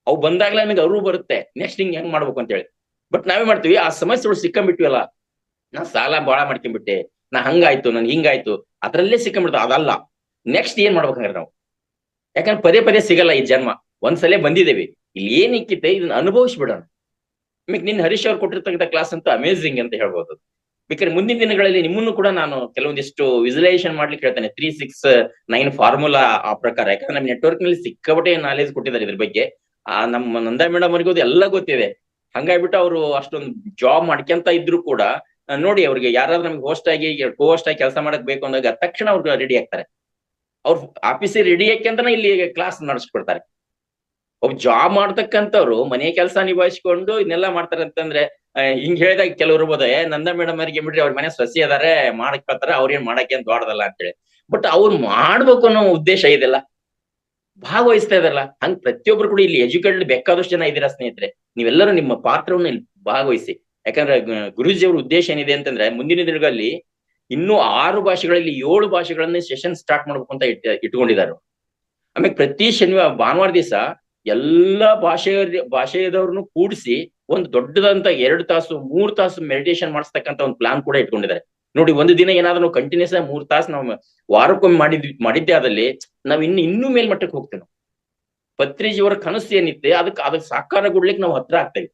ಅವು ಬಂದಾಗ್ಲೇ ನಮಗೆ ಅರಿವು ಬರುತ್ತೆ ನೆಕ್ಸ್ಟ್ ಹೆಂಗ್ ಮಾಡ್ಬೇಕು ಅಂತ ಹೇಳಿ. ಬಟ್ ನಾವೇ ಮಾಡ್ತೀವಿ, ಆ ಸಮಸ್ಯೆಗಳು ಸಿಕ್ಕಂಬಿಟ್ವಲ್ಲ, ನಾ ಸಾಲ ಬಾಳ ಮಾಡ್ಕೊಂಡ್ಬಿಟ್ಟೆ, ನಾ ಹಂಗಾಯ್ತು, ನನ್ ಹಿಂಗಾಯ್ತು, ಅದ್ರಲ್ಲೇ ಸಿಕ್ಕಂಬಿಡ್ತಾವ. ಅದಲ್ಲ, ನೆಕ್ಸ್ಟ್ ಏನ್ ಮಾಡ್ಬೇಕಂದ್ರೆ ನಾವು, ಯಾಕಂದ್ರೆ ಪದೇ ಸಿಗಲ್ಲ ಈ ಜನ್ಮ. ಒಂದ್ಸಲ ಬಂದಿದ್ದೇವೆ, ಇಲ್ಲಿ ಏನ್ ಇಕ್ಕಿತ್ತೆ ಇದನ್ನ ಅನುಭವಿಸ್ಬಿಡೋಣ. ನಿನ್ ಹರೀಶ್ ಅವ್ರು ಕೊಟ್ಟಿರ್ತಕ್ಕಂಥ ಕ್ಲಾಸ್ ಅಂತೂ ಅಮೇಝಿಂಗ್ ಅಂತ ಹೇಳ್ಬೋದು. ಬೇಕಾದ್ರೆ ಮುಂದಿನ ದಿನಗಳಲ್ಲಿ ನಿಮ್ಮನ್ನು ಕೂಡ ನಾನು ಕೆಲವೊಂದಿಷ್ಟು ವಿಜುವಲೈಸೇಷನ್ ಮಾಡ್ಲಿಕ್ಕೆ ಹೇಳ್ತೇನೆ. 3-6-9 ಫಾರ್ಮುಲಾ ಆ ಪ್ರಕಾರ. ಯಾಕಂದ್ರೆ ನಮ್ಮ ನೆಟ್ವರ್ಕ್ ನಲ್ಲಿ ಸಿಕ್ಕಾಪಟ್ಟೆ ನಾಲೆಜ್ ಕೊಟ್ಟಿದ್ದಾರೆ ಇದ್ರ ಬಗ್ಗೆ. ನಮ್ಮ ನಂದಾ ಮೇಡಮ್ ಅವ್ರಿಗೆ ಎಲ್ಲ ಗೊತ್ತಿದೆ. ಹಂಗಾಗ್ಬಿಟ್ಟು ಅವರು ಅಷ್ಟೊಂದು ಜಾಬ್ ಮಾಡ್ಕೊಂತ ಇದ್ರು ಕೂಡ ನೋಡಿ, ಅವ್ರಿಗೆ ಯಾರಾದ್ರೂ ನಮ್ಗೆ ಹೋಸ್ಟ್ ಆಗಿ ಕೆಲಸ ಮಾಡಕ್ ಬೇಕು ಅಂದಾಗ ತಕ್ಷಣ ಅವ್ರಿಗೆ ರೆಡಿ ಆಗ್ತಾರೆ. ಅವ್ರು ಆಫೀಸಿಗೆ ರೆಡಿ ಯಾಕೆಂತಾನೆ ಇಲ್ಲಿ ಕ್ಲಾಸ್ ನಡೆಸ್ಕೊಡ್ತಾರೆ. ಒಬ್ಬ ಜಾಬ್ ಮಾಡ್ತಕ್ಕಂಥವ್ರು ಮನೆ ಕೆಲಸ ನಿಭಾಯಿಸ್ಕೊಂಡು ಇದನ್ನೆಲ್ಲ ಮಾಡ್ತಾರೆ ಅಂತಂದ್ರೆ, ಹಿಂಗ್ ಹೇಳಿದಾಗ ಕೆಲವ್ರು ಇರ್ಬೋದು, ನಂದಾ ಮೇಡಮ್ ಅವ್ರಿಗೆ ಬಿಡ್ರಿ, ಅವ್ರ ಮನೆ ಸೊಸಿ ಅದಾರೆ ಮಾಡಕ್ ಬರ್ತಾರೆ, ಅವ್ರೇನ್ ಮಾಡಕ್ಕೆ ಅಂತ ದೊಡ್ಡದಲ್ಲ ಅಂತೇಳಿ. ಬಟ್ ಅವ್ರು ಮಾಡ್ಬೇಕು ಅನ್ನೋ ಉದ್ದೇಶ ಇದೆಲ್ಲ. ಭಾಗವಹಿಸ್ತಾ ಇದಾರಲ್ಲ, ಹಂಗ್ ಪ್ರತಿಯೊಬ್ರು ಕೂಡ ಇಲ್ಲಿ ಎಜುಕೇಟೆಡ್ ಬೇಕಾದಷ್ಟು ಜನ ಇದ್ದೀರಾ ಸ್ನೇಹಿತರೆ. ನೀವೆಲ್ಲರೂ ನಿಮ್ಮ ಪಾತ್ರವನ್ನು ಇಲ್ಲಿ ಭಾಗವಹಿಸಿ. ಯಾಕಂದ್ರೆ ಗುರೂಜಿ ಅವ್ರ ಉದ್ದೇಶ ಏನಿದೆ ಅಂತಂದ್ರೆ, ಮುಂದಿನ ದಿನಗಳಲ್ಲಿ ಇನ್ನೂ 6 ಭಾಷೆಗಳಲ್ಲಿ 7 ಭಾಷೆಗಳನ್ನ ಸೆಷನ್ ಸ್ಟಾರ್ಟ್ ಮಾಡ್ಬೇಕು ಅಂತ ಇಟ್ಕೊಂಡಿದ್ದಾರೆ. ಆಮೇಲೆ ಪ್ರತಿ ಶನಿವಾರ ಭಾನುವಾರ ದಿವಸ ಎಲ್ಲಾ ಭಾಷೆಯದವ್ರನ್ನು ಕೂಡಿಸಿ ಒಂದು ದೊಡ್ಡದಂತ 2 ತಾಸು 3 ತಾಸು ಮೆಡಿಟೇಷನ್ ಮಾಡಿಸ್ತಕ್ಕಂತ ಒಂದು ಪ್ಲಾನ್ ಕೂಡ ಇಟ್ಕೊಂಡಿದ್ದಾರೆ. ನೋಡಿ, ಒಂದು ದಿನ ಏನಾದ್ರೂ ಕಂಟಿನ್ಯೂಸ್ 3 ತಾಸು ನಾವು ವಾರಕ್ಕೊಮ್ಮೆ ಮಾಡಿದ್ದೆ ಆದಲ್ಲಿ ನಾವ್ ಇನ್ನೂ ಮೇಲ್ಮಟ್ಟಕ್ಕೆ ಹೋಗ್ತೇವೆ. ಪತ್ರಿಜಿಯವರ ಕನಸು ಏನಿತ್ತೆ ಅದಕ್ಕೆ ಸಾಕಾರಗೊಡ್ಲಿಕ್ಕೆ ನಾವು ಹತ್ರ ಆಗ್ತೇವೆ.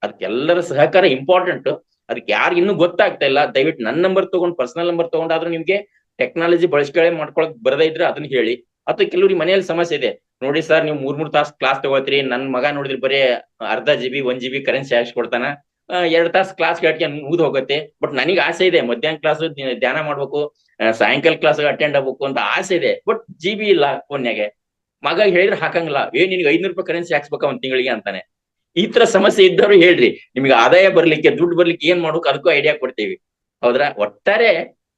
ಅದಕ್ಕೆಲ್ಲರ ಸಹಕಾರ ಇಂಪಾರ್ಟೆಂಟ್. ಅದಕ್ಕೆ ಯಾರು ಇನ್ನೂ ಗೊತ್ತಾಗ್ತಾ ಇಲ್ಲ, ದಯವಿಟ್ಟು ನನ್ನ ನಂಬರ್ ತಗೊಂಡು, ಪರ್ಸನಲ್ ನಂಬರ್ ತಗೊಂಡಾದ್ರೂ ನಿಮ್ಗೆ ಟೆಕ್ನಾಲಜಿ ಬಳಸ್ಕೊಳ್ಳೆ ಮಾಡ್ಕೊಳಕ್ ಬರದೇ ಇದ್ರೆ ಅದನ್ನ ಹೇಳಿ. ಅಥವಾ ಕೆಲವ್ರಿಗೆ ಮನೆಯಲ್ಲಿ ಸಮಸ್ಯೆ ಇದೆ, ನೋಡಿ ಸರ್ ನೀವು 3 ತಾಸು ಕ್ಲಾಸ್ ತಗೋತೀರಿ, ನನ್ ಮಗ ನೋಡಿದ್ರೆ ಬರೀ ಅರ್ಧ GB 1 GB ಕರೆನ್ಸಿ ಹಾಕ್ಸ್ಕೊಡ್ತಾನ, 2 ತಾಸು ಕ್ಲಾಸ್ ಕೇಳ್ಕೆ ಮುಗ್ದು ಹೋಗುತ್ತೆ. ಬಟ್ ನನಗೆ ಆಸೆ ಇದೆ, ಮಧ್ಯಾಹ್ನ ಕ್ಲಾಸ್ ಧ್ಯಾನ ಮಾಡ್ಬೇಕು, ಸಾಯಂಕಾಲ ಕ್ಲಾಸ್ ಅಟೆಂಡ್ ಆಗ್ಬೇಕು ಅಂತ ಆಸೆ ಇದೆ, ಬಟ್ GB ಇಲ್ಲ ಫೋನ್ಯಾಗೆ. ಮಗ ಹೇಳಿದ್ರೆ ಹಾಕಂಗಿಲ್ಲ, ನಿನ್ಗೆ 500 ರೂಪಾಯಿ ಕರೆನ್ಸಿ ಹಾಕ್ಸ್ಬೇಕ ಒಂದ್ ತಿಂಗಳಿಗೆ ಅಂತಾನೆ. ಈ ತರ ಸಮಸ್ಯೆ ಇದ್ದವ್ರು ಹೇಳ್ರಿ, ನಿಮ್ಗೆ ಆದಾಯ ಬರ್ಲಿಕ್ಕೆ, ದುಡ್ಡು ಬರ್ಲಿಕ್ಕೆ ಏನ್ ಮಾಡ್ಬೇಕು ಅದಕ್ಕೂ ಐಡಿಯಾ ಕೊಡ್ತೀವಿ. ಹೌದ್ರಾ? ಒಟ್ಟಾರೆ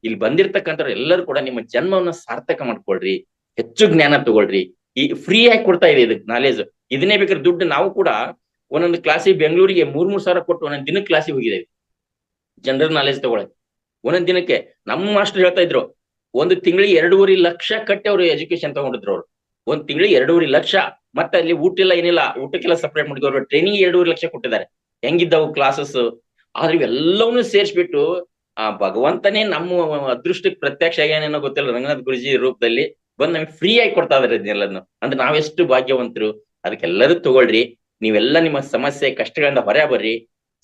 ಇಲ್ಲಿ ಬಂದಿರ್ತಕ್ಕಂಥವ್ರು ಎಲ್ಲರೂ ಕೂಡ ನಿಮ್ಮ ಜನ್ಮವನ್ನ ಸಾರ್ಥಕ ಮಾಡ್ಕೊಳ್ರಿ, ಹೆಚ್ಚು ಜ್ಞಾನ ತಗೊಳ್ರಿ. ಈ ಫ್ರೀ ಆಗಿ ಕೊಡ್ತಾ ಇದೆ ಇದಕ್ಕೆ ನಾಲೆಜ್. ಇದನ್ನೇ ಬೇಕಾದ್ರೆ ದುಡ್ಡು ನಾವು ಕೂಡ ಒಂದೊಂದು ಕ್ಲಾಸಿಗೆ ಬೆಂಗಳೂರಿಗೆ 3 ಸಾವಿರ ಕೊಟ್ಟು ಒಂದೊಂದು ದಿನಕ್ಕೆ ಕ್ಲಾಸಿಗೆ ಹೋಗಿದ್ದೇವೆ ಜನರಲ್ ನಾಲೆಜ್ ತಗೊಳಕ್. ಒಂದೊಂದ್ ದಿನಕ್ಕೆ ನಮ್ಮ ಮಾಸ್ಟರ್ ಹೇಳ್ತಾ ಇದ್ರು, ಒಂದು ತಿಂಗಳಿಗೆ 2.5 ಲಕ್ಷ ಕಟ್ಟಿ ಅವ್ರು ಎಜುಕೇಶನ್ ತಗೊಂಡಿದ್ರು. ಅವ್ರು ಒಂದ್ ತಿಂಗಳಿಗೆ 2.5 ಲಕ್ಷ. ಮತ್ತೆ ಅಲ್ಲಿ ಊಟ ಇಲ್ಲ, ಏನಿಲ್ಲ, ಊಟಕ್ಕೆಲ್ಲ ಸಪರೇಟ್ ಮಾಡಿದ್ರು. ಟ್ರೈನಿಂಗ್ 2.5 ಲಕ್ಷ ಕೊಟ್ಟಿದ್ದಾರೆ. ಹೆಂಗಿದ್ದವು ಕ್ಲಾಸಸ್? ಆದ್ರೆ ಇವೆಲ್ಲವನ್ನೂ ಸೇರಿಸ್ಬಿಟ್ಟು ಆ ಭಗವಂತನೇ ನಮ್ಮ ಅದೃಷ್ಟಕ್ಕೆ ಪ್ರತ್ಯಕ್ಷ ಆಗ್ಯಾನೇನೋ ಗೊತ್ತಿಲ್ಲ, ರಂಗನಾಥ್ ಗುರುಜಿ ರೂಪದಲ್ಲಿ ಬಂದ್ ನಮಗೆ ಫ್ರೀ ಆಗಿ ಕೊಡ್ತಾ ಇದಾರೆ ಇದನ್ನೆಲ್ಲನ್ನು. ಅಂದ್ರೆ ನಾವೆಷ್ಟು ಭಾಗ್ಯವಂತರು. ಅದಕ್ಕೆಲ್ಲರೂ ತಗೊಳ್ರಿ. ನೀವೆಲ್ಲ ನಿಮ್ಮ ಸಮಸ್ಯೆ ಕಷ್ಟಗಳಿಂದ ಹೊರ ಬರ್ರಿ,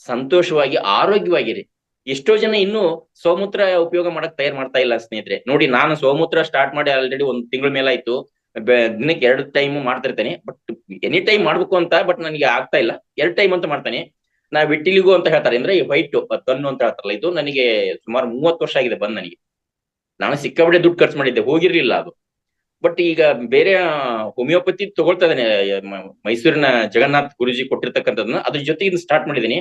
ಸಂತೋಷವಾಗಿ ಆರೋಗ್ಯವಾಗಿರಿ. ಎಷ್ಟೋ ಜನ ಇನ್ನೂ ಸೋಮೂತ್ರ ಉಪಯೋಗ ಮಾಡಕ್ ತಯಾರು ಮಾಡ್ತಾ ಇಲ್ಲ ಸ್ನೇಹಿತರೆ. ನೋಡಿ, ನಾನು ಸೋಮೂತ್ರ ಸ್ಟಾರ್ಟ್ ಮಾಡಿ ಆಲ್ರೆಡಿ 1 ತಿಂಗಳ ಮೇಲಾಯ್ತು. ದಿನಕ್ಕೆ 2 ಟೈಮ್ ಮಾಡ್ತಿರ್ತೇನೆ. ಬಟ್ ಎನಿ ಟೈಮ್ ಮಾಡ್ಬೇಕು ಅಂತ, ಬಟ್ ನನಗೆ ಆಗ್ತಾ ಇಲ್ಲ. 2 ಟೈಮ್ ಅಂತ ಮಾಡ್ತಾನೆ. ನಾ ವಿಟಿಲಿಗು ಅಂತ ಹೇಳ್ತಾರೆ, ಅಂದ್ರೆ ಈ ವೈಟ್ ತನ್ನು ಅಂತ ಹೇಳ್ತಾರಲ್ಲ, ಇದು ನನಗೆ ಸುಮಾರು 30 ವರ್ಷ ಆಗಿದೆ ಬಂದ್ ನನಗೆ. ನಾನು ಸಿಕ್ಕಾಪಟ್ಟೆ ದುಡ್ಡು ಖರ್ಚು ಮಾಡಿದ್ದೆ, ಹೋಗಿರ್ಲಿಲ್ಲ ಅದು. ಬಟ್ ಈಗ ಬೇರೆ ಹೋಮಿಯೋಪತಿ ತಗೊಳ್ತಾ ಇದ್ದೇನೆ, ಮೈಸೂರಿನ ಜಗನ್ನಾಥ್ ಗುರುಜಿ ಕೊಟ್ಟಿರ್ತಕ್ಕಂಥದ್ದನ್ನ, ಅದ್ರ ಜೊತೆ ಇದನ್ನ ಸ್ಟಾರ್ಟ್ ಮಾಡಿದೀನಿ.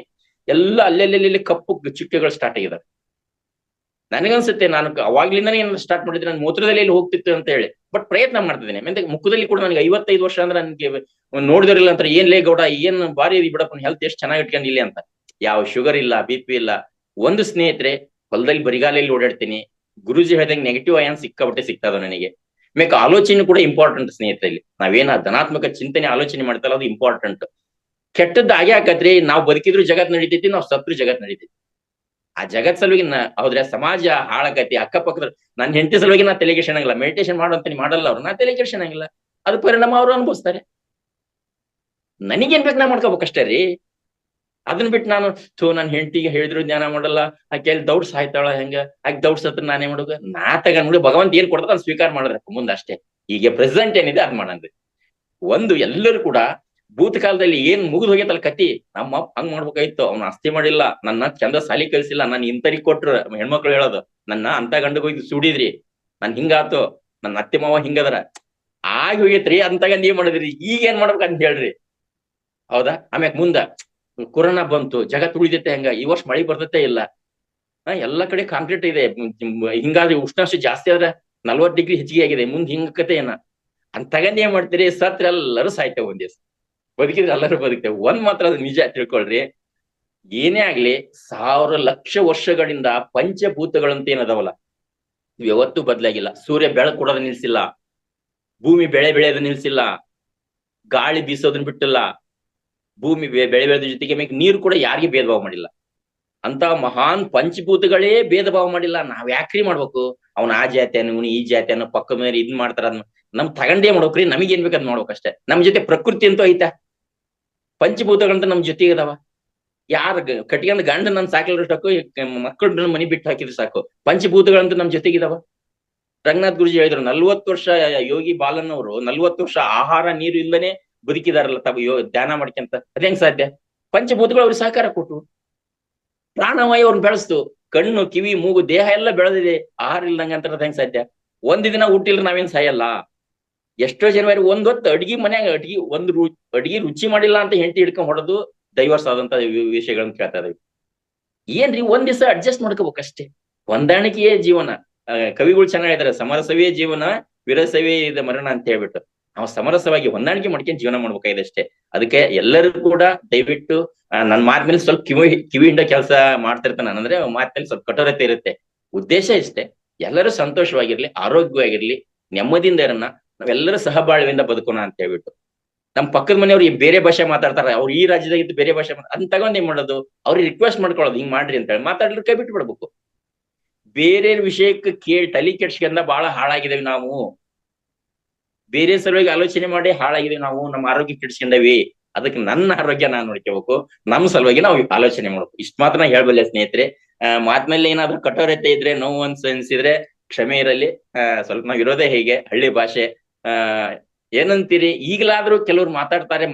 ಎಲ್ಲ ಅಲ್ಲೆಲ್ಲೆಲ್ಲಿ ಕಪ್ಪು ಚುಕ್ಕೆಗಳು ಸ್ಟಾರ್ಟ್ ಆಗಿದಾವೆ. ನನಗನ್ಸುತ್ತೆ ನಾನು ಅವಾಗ್ಲಿಂದಾನೇ ಸ್ಟಾರ್ಟ್ ಮಾಡಿದ್ರೆ ನನ್ನ ಮೂತ್ರದಲ್ಲಿ ಎಲ್ಲಿ ಹೋಗ್ತಿತ್ತು ಅಂತ ಹೇಳಿ. ಬಟ್ ಪ್ರಯತ್ನ ಮಾಡ್ತಿದ್ದೇನೆ. ಮತ್ತೆ ಮುಖದಲ್ಲಿ ಕೂಡ ನನಗೆ 55 ವರ್ಷ ಅಂದ್ರೆ ನನಗೆ ನೋಡಿದ್ರಿಲ್ಲ ಅಂತ, ಏನ್ ಲೇ ಗೌಡ, ಏನ್ ಬಾರಿ ಬಿಡಪ್ಪ, ಹೆಲ್ತ್ ಎಷ್ಟು ಚೆನ್ನಾಗಿ ಇಟ್ಕೊಂಡಿಲ್ಲ ಅಂತ. ಯಾವ ಶುಗರ್ ಇಲ್ಲ, BP ಇಲ್ಲ. ಒಂದು ಸ್ನೇಹಿತರೆ, ಹೊಲದಲ್ಲಿ ಬರಿಗಾಲಲ್ಲಿ ಓಡಾಡ್ತೀನಿ. ಗುರುಜಿ ಹೇಳಿದಂಗೆ ನೆಗೆಟಿವ್ ಅಯಾನ್ ಸಿಕ್ಕಾಬಟ್ಟೆ ಸಿಗ್ತದ ನನಗೆ. ಆಮೇಲೆ ಆಲೋಚನೆ ಕೂಡ ಇಂಪಾರ್ಟೆಂಟ್ ಸ್ನೇಹಿತರಲ್ಲಿ. ನಾವೇನ ಧನಾತ್ಮಕ ಚಿಂತನೆ ಆಲೋಚನೆ ಮಾಡ್ತಾರಲ್ಲ, ಅದು ಇಂಪಾರ್ಟೆಂಟ್. ಕೆಟ್ಟದ್ದು ಆಗೇ ಆಕತ್ರಿ. ನಾವು ಬದುಕಿದ್ರು ಜಗತ್ ನಡೀತೈತಿ, ನಾವು ಸತ್ರು ಜಗತ್ ನಡೀತೈತಿ. ಆ ಜಗತ್ ಸಲುವಾಗಿ ಹೌದ್ರೆ ಸಮಾಜ ಹಾಳಾಕತಿ. ಅಕ್ಕಪಕ್ಕದ ನನ್ನ ಹೆಂಡತಿ ಸಲುವಾಗಿ ನಾ ತಲೆ ಕೆಡ್ಸಂಗಿಲ್ಲ. ಮೆಡಿಟೇಷನ್ ಮಾಡುವಂತ ಮಾಡಲ್ಲ ಅವ್ರು, ನಾ ತಲೆ ಕೆಡ್ಸಂಗಿಲ್ಲ. ಅದು ಪರಿಣಾಮ ಅವ್ರು ಅನುಭವಿಸ್ತಾರೆ. ನನಗೇನ್ ಬೇಕು ನಾ ಮಾಡ್ಕೋಬೇಕಷ್ಟೇ ರೀ. ಅದನ್ನ ಬಿಟ್ಟು ನಾನು ನನ್ನ ಹೆಂಡತಿಗೆ ಹೇಳಿದ್ರು ಜ್ಞಾನ ಮಾಡಲ್ಲ, ಆಕೆ ದೌಡ್ ಸಾಯ್ತಾಳ, ಹೆಂಗ ಆಕೆ ದೌಡ್ ಸತ್ರ ನಾನೇ ಮಾಡೋದು. ನಾ ತಗೊಂಡ್ಬಿಡು, ಭಗವಂತ ಏನ್ ಕೊಡ್ತಾರ ಅದ್ ಸ್ವೀಕಾರ ಮಾಡಿದ್ರೆ ಮುಂದೆ ಅಷ್ಟೇ. ಈಗ ಪ್ರೆಸೆಂಟ್ ಏನಿದೆ ಅದ್ ಮಾಡಂದ್ರಿ. ಒಂದು ಎಲ್ಲರೂ ಕೂಡ ಭೂತಕಾಲದಲ್ಲಿ ಏನ್ ಮುಗಿದು ಹೋಗೈತಲ್ಲ ಕತಿ, ನಮ್ಮ ಹಂಗ್ ಮಾಡ್ಬೇಕಾಯ್ತು, ಅವ್ನ ಆಸ್ತಿ ಮಾಡಿಲ್ಲ, ನನ್ನ ಚಂದ ಸಾಲಿ ಕಲ್ಸಿಲ್ಲ, ನಾನು ಇಂತರಿಗೆ ಕೊಟ್ರು ಹೆಣ್ಮಕ್ಳು ಹೇಳೋದು, ನನ್ನ ಅಂತ ಗಂಡಗ್ ಹೋಗಿ ಸುಡಿದ್ರಿ, ನನ್ ಹಿಂಗಾತು, ನನ್ನ ಅತ್ತೆ ಮಾವ ಹಿಂಗದಾರ, ಆಗಿ ಹೋಗೈತ್ರಿ, ಅಂತಗ ನೀವ್ ಮಾಡಿದ್ರಿ, ಈಗ ಏನ್ ಮಾಡ್ಬೇಕಂತ ಹೇಳ್ರಿ. ಹೌದಾ? ಆಮ್ಯಾಗ ಮುಂದ ಕೊರೋನಾ ಬಂತು, ಜಗತ್ ಉಳಿದೈತೆ ಹೆಂಗ, ಈ ವರ್ಷ ಮಳಿ ಬರ್ತೈತೆ ಇಲ್ಲ. ಎಲ್ಲಾ ಕಡೆ ಕಾಂಕ್ರೀಟ್ ಇದೆ. ಹಿಂಗಾದ್ರೆ ಉಷ್ಣಾಂಶ ಜಾಸ್ತಿ ಆದ್ರೆ 40 ಡಿಗ್ರಿ ಹೆಚ್ಚಿಗೆ ಆಗಿದೆ. ಮುಂದ್ ಹಿಂಗಕತೆ ಏನ ಅಂತಗಂದ್ ಏನ್ ಮಾಡ್ತೀರಿ? ಸತ್ರ ಎಲ್ಲರೂ ಸಾಯ್ತೇವೆ, ಒಂದ್ ದಿವಸ ಬದುಕಿದ್ರೆ ಎಲ್ಲರೂ ಬದುಕ್ತೇವೆ. ಒಂದ್ ಮಾತ್ರ ಅದು ನಿಜ ತಿಳ್ಕೊಳ್ರಿ, ಏನೇ ಆಗ್ಲಿ 1000 ಲಕ್ಷ ವರ್ಷಗಳಿಂದ ಪಂಚಭೂತಗಳಂತ ಏನದಾವಲ್ಲ, ಇವ್ ಯಾವತ್ತೂ ಬದಲಾಗಿಲ್ಲ. ಸೂರ್ಯ ಬೆಳಕು ಕೊಡೋದನ್ನ ನಿಲ್ಸಿಲ್ಲ, ಭೂಮಿ ಬೆಳೆ ಬೆಳೆಯೋದನ್ನ ನಿಲ್ಸಿಲ್ಲ, ಗಾಳಿ ಬೀಸೋದನ್ನ ಬಿಟ್ಟಿಲ್ಲ, ಭೂಮಿ ಬೆಳೆ ಬೆಳೆದ ಜೊತೆಗೆ ನೀರು ಕೂಡ ಯಾರಿಗೆ ಭೇದ ಭಾವ ಮಾಡಿಲ್ಲ. ಅಂತ ಮಹಾನ್ ಪಂಚಭೂತಗಳೇ ಭೇದ ಭಾವ ಮಾಡಿಲ್ಲ. ನಾವ್ ಯಾಕ್ರಿ ಮಾಡ್ಬೇಕು? ಅವ್ನ ಆ ಜಾತಿ ಅನ್ನು, ಈ ಜಾತಿ ಅನ್ನೋ, ಪಕ್ಕ ಮೇಲೆ ಇದ್ ಮಾಡ್ತಾರ, ನಮ್ ತಗೊಂಡೇ ಮಾಡ್ಬೇಕ್ರಿ. ನಮಗೇನ್ ಬೇಕಾದ್ ಮಾಡ್ಬೇಕಷ್ಟೇ. ನಮ್ ಜೊತೆ ಪ್ರಕೃತಿ ಅಂತೂ ಐತಾ, ಪಂಚಭೂತಗಳಂತ ನಮ್ ಜೊತೆಗೆ ಅದಾವ. ಯಾರ ಕಟ್ಕೊಂಡ್ ಗಂಡ ನನ್ ಸಾಕಿಲ್ರು ಸಾಕು, ಮಕ್ಕಳು ಮನಿ ಬಿಟ್ಟು ಹಾಕಿದ್ರು ಸಾಕು, ಪಂಚಭೂತಗಳಂತ ನಮ್ ಜೊತೆಗಿದಾವ. ರಂಗನಾಥ್ ಗುರುಜಿ ಹೇಳಿದ್ರು, 40 ವರ್ಷ ಯೋಗಿ ಬಾಲನ್ ಅವರು 40 ವರ್ಷ ಆಹಾರ ನೀರು ಇಲ್ಲದೇನೆ ಬದುಕಿದಾರಲ್ಲ ಧ್ಯಾನ ಮಾಡ್ಕೊಂತ. ಅದ್ ಹೆಂಗ್ ಸಾಧ್ಯ? ಪಂಚಭೂತಗಳು ಅವ್ರಿಗೆ ಸಹಕಾರ ಕೊಟ್ಟು, ಪ್ರಾಣವಾಯು ಅವ್ರನ್ನ ಬೆಳೆಸ್ತು. ಕಣ್ಣು, ಕಿವಿ, ಮೂಗು, ದೇಹ ಎಲ್ಲ ಬೆಳೆದಿದೆ. ಆಹಾರ ಇಲ್ದಂಗ ಅಂತ ಹೆಂಗ್ ಸಾಧ್ಯ? ಒಂದ್ ದಿನ ಊಟಿಲ್ರ ನಾವೇನ್ ಸಾಯಲ್ಲ. ಎಷ್ಟೋ ಜನ ಒಂದೊತ್ತು ಅಡ್ಗಿ ಮನ್ಯಾಗ ಅಡ್ಗಿ ರುಚಿ ಮಾಡಿಲ್ಲ ಅಂತ ಹೆಂಡತಿ ಹಿಡ್ಕೊಂಡ್ ಹೊಡೆದು ಡೈವರ್ಸ್ ಆದಂತ ವಿಷಯಗಳನ್ನ ಕೇಳ್ತಾ ಇದಾವೆ. ಏನ್ರಿ, ಒಂದ್ ದಿವಸ ಅಡ್ಜಸ್ಟ್ ಮಾಡ್ಕೋಬೇಕಷ್ಟೇ. ಹೊಂದಾಣಿಕೆಯೇ ಜೀವನ. ಕವಿಗಳು ಚೆನ್ನಾಗಿದ್ದಾರೆ, ಸಮರಸವೇ ಜೀವನ, ವಿರಸವೇ ಇದೆ ಮರಣ ಅಂತ ಹೇಳ್ಬಿಟ್ಟು. ನಾವು ಸಮರಸವಾಗಿ ಹೊಂದಾಣಿಕೆ ಮಾಡ್ಕೊಂಡು ಜೀವನ ಮಾಡ್ಬೇಕಾಗಿದೆ ಅಷ್ಟೇ. ಅದಕ್ಕೆ ಎಲ್ಲರೂ ಕೂಡ ದಯವಿಟ್ಟು ನನ್ನ ಮಾತ್ ಮೇಲೆ ಸ್ವಲ್ಪ ಕಿವಿಯಿಂದ ಕೆಲಸ ಮಾಡ್ತಿರ್ತಾನೆ. ಅಂದ್ರೆ ಮಾತಿನಲ್ಲಿ ಸ್ವಲ್ಪ ಕಠೋರತೆ ಇರುತ್ತೆ. ಉದ್ದೇಶ ಇಷ್ಟೇ, ಎಲ್ಲರೂ ಸಂತೋಷವಾಗಿರ್ಲಿ, ಆರೋಗ್ಯವಾಗಿರ್ಲಿ, ನೆಮ್ಮದಿಯಿಂದ ಇರೋಣ, ನಾವೆಲ್ಲರೂ ಸಹಬಾಳ್ವೆಯಿಂದ ಬದುಕೋಣ ಅಂತ ಹೇಳ್ಬಿಟ್ಟು. ನಮ್ ಪಕ್ಕದ ಮನೆಯವ್ರು ಬೇರೆ ಭಾಷೆ ಮಾತಾಡ್ತಾರೆ, ಅವ್ರು ಈ ರಾಜ್ಯದಾಗಿದ್ದು ಬೇರೆ ಭಾಷೆ ಅದನ್ನ ತಗೊಂಡ್ ಏನ್ ಮಾಡೋದು, ಅವ್ರಿಗೆ ರಿಕ್ವೆಸ್ಟ್ ಮಾಡ್ಕೊಳ್ಳೋದು, ಹಿಂಗ್ ಮಾಡ್ರಿ ಅಂತ ಹೇಳಿ ಮಾತಾಡ್ಲಿಕ್ಕೆ ಕೈ ಬಿಟ್ಟು ಬಿಡ್ಬೇಕು. ಬೇರೆ ವಿಷಯಕ್ಕೆ ತಲೆ ಕೆಡ್ಸ್ಕೊಂಡ ಬಹಳ ಹಾಳಾಗಿದ್ದೇವೆ ನಾವು. ಬೇರೆ ಸಲುವಾಗಿ ಆಲೋಚನೆ ಮಾಡಿ ಹಾಳಾಗಿದ್ದೇವೆ ನಾವು, ನಮ್ಮ ಆರೋಗ್ಯ ಕೆಡ್ಸ್ಕೊಂಡವಿ. ಅದಕ್ಕೆ ನನ್ನ ಆರೋಗ್ಯ ನಾನು ನೋಡ್ಕೋಬೇಕು, ನಮ್ಮ ಸಲುವಾಗಿ ನಾವು ಆಲೋಚನೆ ಮಾಡ್ಬೇಕು. ಇಷ್ಟ ಮಾತ್ರ ನಾ ಹೇಳ್ಬಲ್ಲೆ ಸ್ನೇಹಿತರೆ. ಮಾತಿನಲ್ಲಿ ಏನಾದ್ರೂ ಕಠೋರತೆ ಇದ್ರೆ, ನೋವು ಅನ್ಸಿದ್ರೆ ಕ್ಷಮೆ ಇರಲಿ. ಸ್ವಲ್ಪ ನಾವ್ ಇರೋದೇ ಹೇಗೆ, ಹಳ್ಳಿ ಭಾಷೆ. ಏನಂತೀರಿ, ಈಗಲಾದ್ರೂ ಕೆಲವ್ರು ಮಾತಾಡ್ತಾರೆ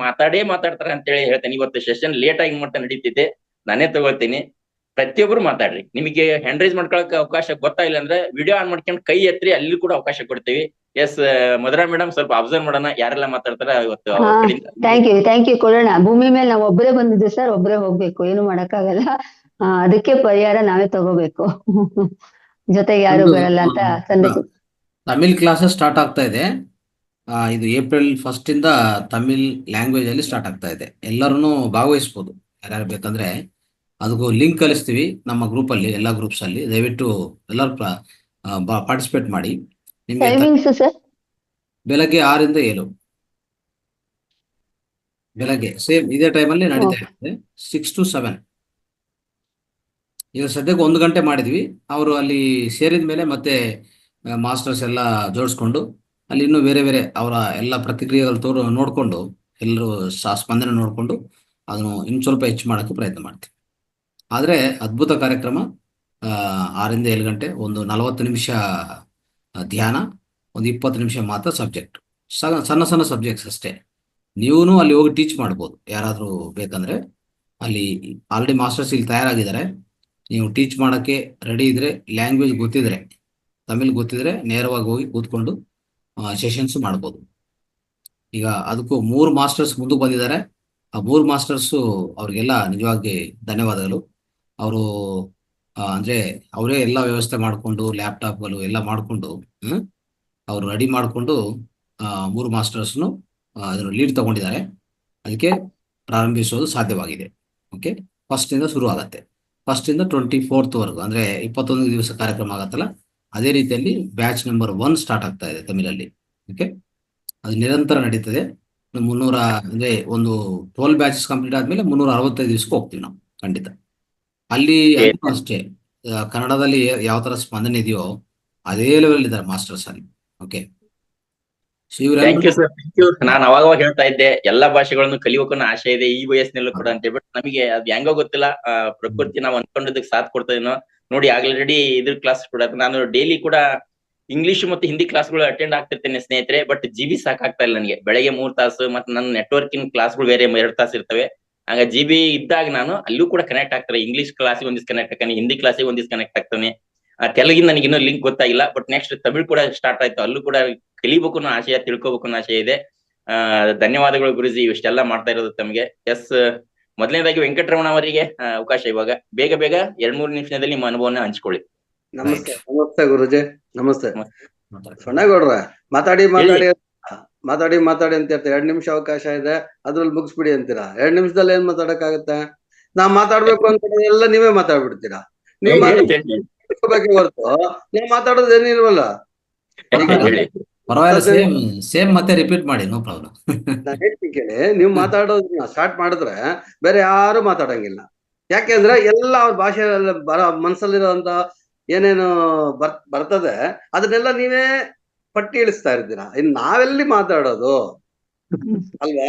ಅಂತೇಳಿ ಹೇಳ್ತೇನೆ. ಇವತ್ತು ಸೆಷನ್ ಲೇಟ್ ಆಗಿ ಮಟ್ಟ ನಡೀತಿದ್ದೆ, ನಾನೇ ತಗೊಳ್ತೀನಿ. ಪ್ರತಿಯೊಬ್ರು ಮಾತಾಡ್ರಿ. ನಿಮಗೆ ಹ್ಯಾಂಡ್ ರೈಸ್ ಮಾಡ್ಕೊಳಕ್ ಅವಕಾಶ ಗೊತ್ತಾಗಿಲ್ಲ ಅಂದ್ರೆ ವಿಡಿಯೋ ಆನ್ ಮಾಡ್ಕೊಂಡು ಕೈ ಎತ್ರಿ, ಅಲ್ಲಿ ಕೂಡ ಅವಕಾಶ ಕೊಡ್ತೀವಿ. ಎಸ್ ಮಧುರಾ ಮೇಡಮ್, ಸ್ವಲ್ಪ ಅಬ್ಸರ್ವ್ ಮಾಡೋಣ ಯಾರೆಲ್ಲ ಮಾತಾಡ್ತಾರ ಇವತ್ತು. ಥ್ಯಾಂಕ್ ಯು ಕೊಡೋಣ. ಭೂಮಿ ಮೇಲೆ ನಾವು ಒಬ್ಬರೇ ಬಂದಿದ್ದು ಸರ್, ಒಬ್ಬರೇ ಹೋಗ್ಬೇಕು, ಏನು ಮಾಡಕ್ಕಾಗಲ್ಲ. ಅದಕ್ಕೆ ಪರಿಹಾರ ನಾವೇ ತಗೋಬೇಕು. ಜೊತೆಗೆ ಯಾರು ಬರಲ್ಲ ಅಂತ ತಮಿಳ್ ಕ್ಲಾಸಸ್ ಸ್ಟಾರ್ಟ್ ಆಗ್ತಾ ಇದೆ. ಇದು ಏಪ್ರಿಲ್ 1 ಇಂದ ತಮಿಳ್ ಲ್ಯಾಂಗ್ವೇಜ್ ಅಲ್ಲಿ ಸ್ಟಾರ್ಟ್ ಆಗ್ತಾ ಇದೆ. ಎಲ್ಲರೂ ಭಾಗವಹಿಸ್ಬೋದು, ಯಾರ್ಯಾರು ಬೇಕಂದ್ರೆ. ಅದಕ್ಕೂ ಲಿಂಕ್ ಕಳಿಸ್ತೀವಿ ನಮ್ಮ ಗ್ರೂಪ್ ಅಲ್ಲಿ, ಎಲ್ಲ ಗ್ರೂಪ್ಸ್ ಅಲ್ಲಿ. ದಯವಿಟ್ಟು ಎಲ್ಲರೂ ಪಾರ್ಟಿಸಿಪೇಟ್ ಮಾಡಿ. ನಿಮ್ಗೆ ಟೈಮಿಂಗ್ಸ್ ಸರ್? ಬೆಳಗ್ಗೆ 6 ಇಂದ 7 ಬೆಳಗ್ಗೆ ಸೇಮ್ ಇದೇ ಟೈಮಲ್ಲಿ ನಡೀತಾ ಇರುತ್ತೆ, 6 to 7. ಈಗ ಸದ್ಯಕ್ಕೆ 1 ಗಂಟೆ ಮಾಡಿದ್ವಿ. ಅವರು ಅಲ್ಲಿ ಸೇರಿದ ಮೇಲೆ ಮತ್ತೆ ಮಾಸ್ಟರ್ಸ್ ಎಲ್ಲ ಜೋಡಿಸ್ಕೊಂಡು ಅಲ್ಲಿ ಇನ್ನೂ ಬೇರೆ ಬೇರೆ ಅವರ ಎಲ್ಲ ಪ್ರತಿಕ್ರಿಯೆಗಳು ನೋಡಿಕೊಂಡು, ಎಲ್ಲರೂ ಸ್ಪಂದನೆ ನೋಡಿಕೊಂಡು ಅದನ್ನು ಇನ್ನು ಸ್ವಲ್ಪ ಹೆಚ್ಚು ಮಾಡೋಕ್ಕೆ ಪ್ರಯತ್ನ ಮಾಡ್ತೀವಿ. ಆದರೆ ಅದ್ಭುತ ಕಾರ್ಯಕ್ರಮ. 6 ಇಂದ 7 ಗಂಟೆ, ಒಂದು 40 ನಿಮಿಷ ಧ್ಯಾನ, ಒಂದು 20 ನಿಮಿಷ ಮಾತ್ರ ಸಬ್ಜೆಕ್ಟ್. ಸಣ್ಣ ಸಣ್ಣ ಸಬ್ಜೆಕ್ಟ್ಸ್ ಅಷ್ಟೇ. ನೀವೂ ಅಲ್ಲಿ ಹೋಗಿ ಟೀಚ್ ಮಾಡ್ಬೋದು, ಯಾರಾದರೂ ಬೇಕಂದ್ರೆ. ಅಲ್ಲಿ ಆಲ್ರೆಡಿ ಮಾಸ್ಟರ್ಸ್ ಇಲ್ಲಿ ತಯಾರಾಗಿದ್ದಾರೆ. ನೀವು ಟೀಚ್ ಮಾಡೋಕ್ಕೆ ರೆಡಿ ಇದ್ರೆ, ಲ್ಯಾಂಗ್ವೇಜ್ ಗೊತ್ತಿದ್ರೆ, ತಮಿಳ್ ಗೊತ್ತಿದ್ರೆ ನೇರವಾಗಿ ಹೋಗಿ ಕೂತ್ಕೊಂಡು ಸೆಷನ್ಸ್ ಮಾಡ್ಬೋದು. ಈಗ ಅದಕ್ಕೂ 3 ಮಾಸ್ಟರ್ಸ್ ಮುಂದಕ್ಕೆ ಬಂದಿದ್ದಾರೆ. ಆ 3 ಮಾಸ್ಟರ್ಸು ಅವ್ರಿಗೆಲ್ಲ ನಿಜವಾಗಿ ಧನ್ಯವಾದಗಳು. ಅವರು ಅಂದರೆ ಅವರೇ ಎಲ್ಲ ವ್ಯವಸ್ಥೆ ಮಾಡಿಕೊಂಡು, ಲ್ಯಾಪ್ಟಾಪ್ಗಳು ಎಲ್ಲ ಮಾಡಿಕೊಂಡು ಅವರು ರೆಡಿ ಮಾಡಿಕೊಂಡು 3 ಮಾಸ್ಟರ್ಸ್ನು ಅದನ್ನು ಲೀಡ್ ತಗೊಂಡಿದ್ದಾರೆ. ಅದಕ್ಕೆ ಪ್ರಾರಂಭಿಸೋದು ಸಾಧ್ಯವಾಗಿದೆ. ಓಕೆ, 1 ಇಂದ ಶುರು ಆಗುತ್ತೆ. 1 ಇಂದ 24th ಅಂದರೆ 21 ದಿವಸ ಕಾರ್ಯಕ್ರಮ ಆಗತ್ತಲ್ಲ, ಅದೇ ರೀತಿಯಲ್ಲಿ ಬ್ಯಾಚ್ ನಂಬರ್ 1 ಸ್ಟಾರ್ಟ್ ಆಗ್ತಾ ಇದೆ ತಮಿಳಲ್ಲಿ. ಓಕೆ, ಅದು ನಿರಂತರ ನಡೀತದೆ. 300 ಅಂದರೆ ಒಂದು 12 ಬ್ಯಾಚಸ್ ಕಂಪ್ಲೀಟ್ ಆದಮೇಲೆ 365 ದಿವಸಕ್ಕೆ ಹೋಗ್ತೀವಿ ನಾವು, ಖಂಡಿತ. ಅಲ್ಲಿ ಅಷ್ಟೇ, ಕನ್ನಡದಲ್ಲಿ ಯಾವ ಥರ ಸ್ಪಂದನೆ ಇದೆಯೋ ಅದೇ ಲೆವೆಲ್ ಇದ್ದಾರೆ ಮಾಸ್ಟರ್ಸ್ ಅಲ್ಲಿ. Okay, thank you sir, thank you. ನಾನು ಅವಾಗ ಹೇಳ್ತಾ ಇದ್ದೆ, ಎಲ್ಲಾ ಭಾಷೆಗಳನ್ನು ಕಲಿಯೋಕನ್ನ ಆಸೆ ಇದೆ ಈ ವಯಸ್ಸಿನಲ್ಲೂ ಕೂಡ ಅಂತ ಹೇಳ್ಬಿಟ್ಟು. ನಮಗೆ ಅದು ಹೆಂಗೋ ಗೊತ್ತಿಲ್ಲ, ಪ್ರಕೃತಿ ನಾವು ಅನ್ಕೊಂಡಿದ್ದಕ್ಕೆ ಸಾಥ್ ಕೊಡ್ತಾ ನೋಡಿ. ಆಲ್ರೆಡಿ ಇದ್ರ ಕ್ಲಾಸ್ ಕೂಡ ನಾನು ಡೈಲಿ ಕೂಡ ಇಂಗ್ಲಿಷ್ ಮತ್ತು ಹಿಂದಿ ಕ್ಲಾಸ್ಗಳು ಅಟೆಂಡ್ ಆಗ್ತಿರ್ತೇನೆ ಸ್ನೇಹಿತರೆ. ಬಟ್ GB ಸಾಕಾಗ್ತಾ ಇಲ್ಲ ನನಗೆ. ಬೆಳಗ್ಗೆ 3 ತಾಸು ಮತ್ತೆ ನನ್ನ ನೆಟ್ವರ್ಕಿಂಗ್ ಕ್ಲಾಸ್ಗಳು ಬೇರೆ 2 ತಾಸು ಇರ್ತವೆ. ಹಂಗ GB ಇದ್ದಾಗ ನಾನು ಅಲ್ಲೂ ಕೂಡ ಕನೆಕ್ಟ್ ಆಗ್ತಾರೆ. ಇಂಗ್ಲಿಷ್ ಕ್ಲಾಸಿಗೆ ಒಂದಿವ್ಸ ಕನೆಕ್ಟ್ ಆಗ್ತಾನೆ, ಹಿಂದಿ ಕ್ಲಾಸಿಗೆ ಒಂದಿವ್ಸ ಕನೆಕ್ಟ್ ಆಗ್ತಾನೆ. ತೆಲುಗಿನ ನನಗೆ ಇನ್ನೂ ಲಿಂಕ್ ಗೊತ್ತಾಗಿಲ್ಲ. ಬಟ್ ನೆಕ್ಸ್ಟ್ ತಮಿಳ್ ಕೂಡ ಸ್ಟಾರ್ಟ್ ಆಯ್ತು, ಅಲ್ಲೂ ಕೂಡ ಕಲಿಬೇಕು ಅನ್ನೋ ಆಶಯ, ತಿಳ್ಕೊಬೇಕು ಅನ್ನೋ ಆಶಯ ಇದೆ. ಧನ್ಯವಾದಗಳು ಗುರುಜಿ, ಇಷ್ಟೆಲ್ಲ ಮಾಡ್ತಾ ಇರೋದು ತಮಗೆ. ಎಸ್, ಮೊದಲನೇದಾಗಿ ವೆಂಕಟರಮಣ ಅವರಿಗೆ ಅವಕಾಶ ಇವಾಗ. ಬೇಗ 2-3 ನಿಮಿಷದಲ್ಲಿ ನಿಮ್ಮ ಅನುಭವನ ಹಂಚ್ಕೊಳ್ಳಿ. ನಮಸ್ತೆ. ನಮಸ್ತೆ ಗುರುಜಿ, ನಮಸ್ತೆ. ಸೊಣ್ಣಗೌಡ್ರ, ಮಾತಾಡಿ ಅಂತ ಹೇಳ್ತಾರೆ. 2 ನಿಮಿಷ ಅವಕಾಶ ಇದೆ, ಅದ್ರಲ್ಲಿ ಮುಗಿಸ್ಬಿಡಿ ಅಂತೀರಾ. 2 ನಿಮಿಷದಲ್ಲಿ ಏನ್ ಮಾತಾಡಕ್ಕಾಗತ್ತೆ? ನಾ ಮಾತಾಡ್ಬೇಕು ಅಂತ ಎಲ್ಲ ನೀವೇ ಮಾತಾಡ್ಬಿಡ್ತೀರಾ. ನೀವು ಮಾತಾಡ್ಬೇಕೆ ಹೊರತು ನೀವು ಮಾತಾಡೋದು ಏನಿಲ್ವಲ್ಲ. ಸೇಮ್ ಮತ್ತೆ ರಿಪೀಟ್ ಮಾಡಿ, ನೋ ಪ್ರಾಬ್ಲಮ್. ನಾನು ಹೇಳ್ತೀನಿ ಕೇಳಿ, ನೀವು ಮಾತಾಡೋದನ್ನ ಸ್ಟಾರ್ಟ್ ಮಾಡಿದ್ರೆ ಬೇರೆ ಯಾರು ಮಾತಾಡಂಗಿಲ್ಲ. ಯಾಕೆಂದ್ರೆ ಎಲ್ಲ ಅವ್ರ ಭಾಷೆಯಲ್ಲಿ ಮನಸ್ಸಲ್ಲಿರೋಂತ ಏನೇನು ಬರ್ತದೆ ಅದನ್ನೆಲ್ಲ ನೀವೇ ಪಟ್ಟಿ ಇಳಿಸ್ತಾ ಇರ್ತೀರಾ. ಇನ್ ನಾವೆಲ್ಲಿ ಮಾತಾಡೋದು ಅಲ್ವಾ?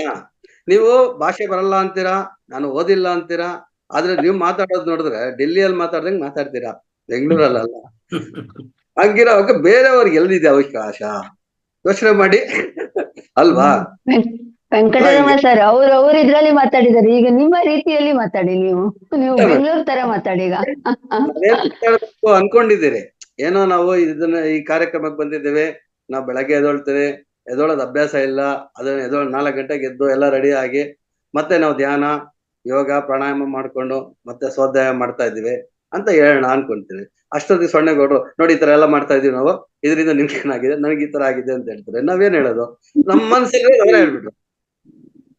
ನೀವು ಭಾಷೆ ಬರಲ್ಲ ಅಂತೀರಾ, ನಾನು ಓದಿಲ್ಲ ಅಂತೀರಾ. ಆದ್ರೆ ನೀವು ಮಾತಾಡೋದು ನೋಡಿದ್ರೆ ಡೆಲ್ಲಿಯಲ್ಲಿ ಮಾತಾಡ್ದಂಗೆ ಮಾತಾಡ್ತೀರಾ, ಬೆಂಗಳೂರಲ್ಲ. ಹಂಗಿರೋವಾಗ ಬೇರೆಯವ್ರಿಗೆ ಎಲ್ಲಿದೆ ಅವಕಾಶ? ಯೋಚನೆ ಮಾಡಿ ಅಲ್ವಾ? ವೆಂಕಟರಮಣ ಸರ್ ಅವ್ರ ಇದ್ರಲ್ಲಿ ಮಾತಾಡಿದಾರೆ. ಈಗ ನಿಮ್ಮ ರೀತಿಯಲ್ಲಿ ಮಾತಾಡಿ, ನೀವು ಬೆಂಗಳೂರು ತರ ಮಾತಾಡಿ. ಈಗ ಅನ್ಕೊಂಡಿದ್ದೀರಿ ಏನೋ ನಾವು ಇದನ್ನ ಈ ಕಾರ್ಯಕ್ರಮಕ್ಕೆ ಬಂದಿದ್ದೇವೆ, ನಾವು ಬೆಳಗ್ಗೆ ಎದ್ದೊಳ್ತೇವೆ, ಎದ್ದೊಳೋದ್ ಅಭ್ಯಾಸ ಇಲ್ಲ. ಅದನ್ನ 4 ಗಂಟೆಗೆ ಎದ್ದು ಎಲ್ಲ ರೆಡಿ ಆಗಿ ಮತ್ತೆ ನಾವು ಧ್ಯಾನ, ಯೋಗ, ಪ್ರಾಣಾಯಾಮ ಮಾಡ್ಕೊಂಡು ಮತ್ತೆ ಸ್ವಾಧ್ಯಾಯ ಮಾಡ್ತಾ ಇದ್ದೀವಿ. ಅಂತ ಹೇಳೋಣ ಅನ್ಕೊಂತೀನಿ. ಅಷ್ಟೊತ್ತಿಗೆ ಸೊನ್ನೆಗೌಡರು ನೋಡಿ ಈ ತರ ಎಲ್ಲ ಮಾಡ್ತಾ ಇದೀವಿ ನಾವು, ಇದರಿಂದ ನಿಮ್ಗೆ ಏನಾಗಿದೆ, ನನಗೆ ಈ ತರ ಆಗಿದೆ ಅಂತ ಹೇಳ್ತಾರೆ. ನಾವೇನ್ ಹೇಳೋದು? ನಮ್ಮ ಮನಸ್ಸಲ್ಲಿ ಅವರೇ ಹೇಳ್ಬಿಟ್ರು.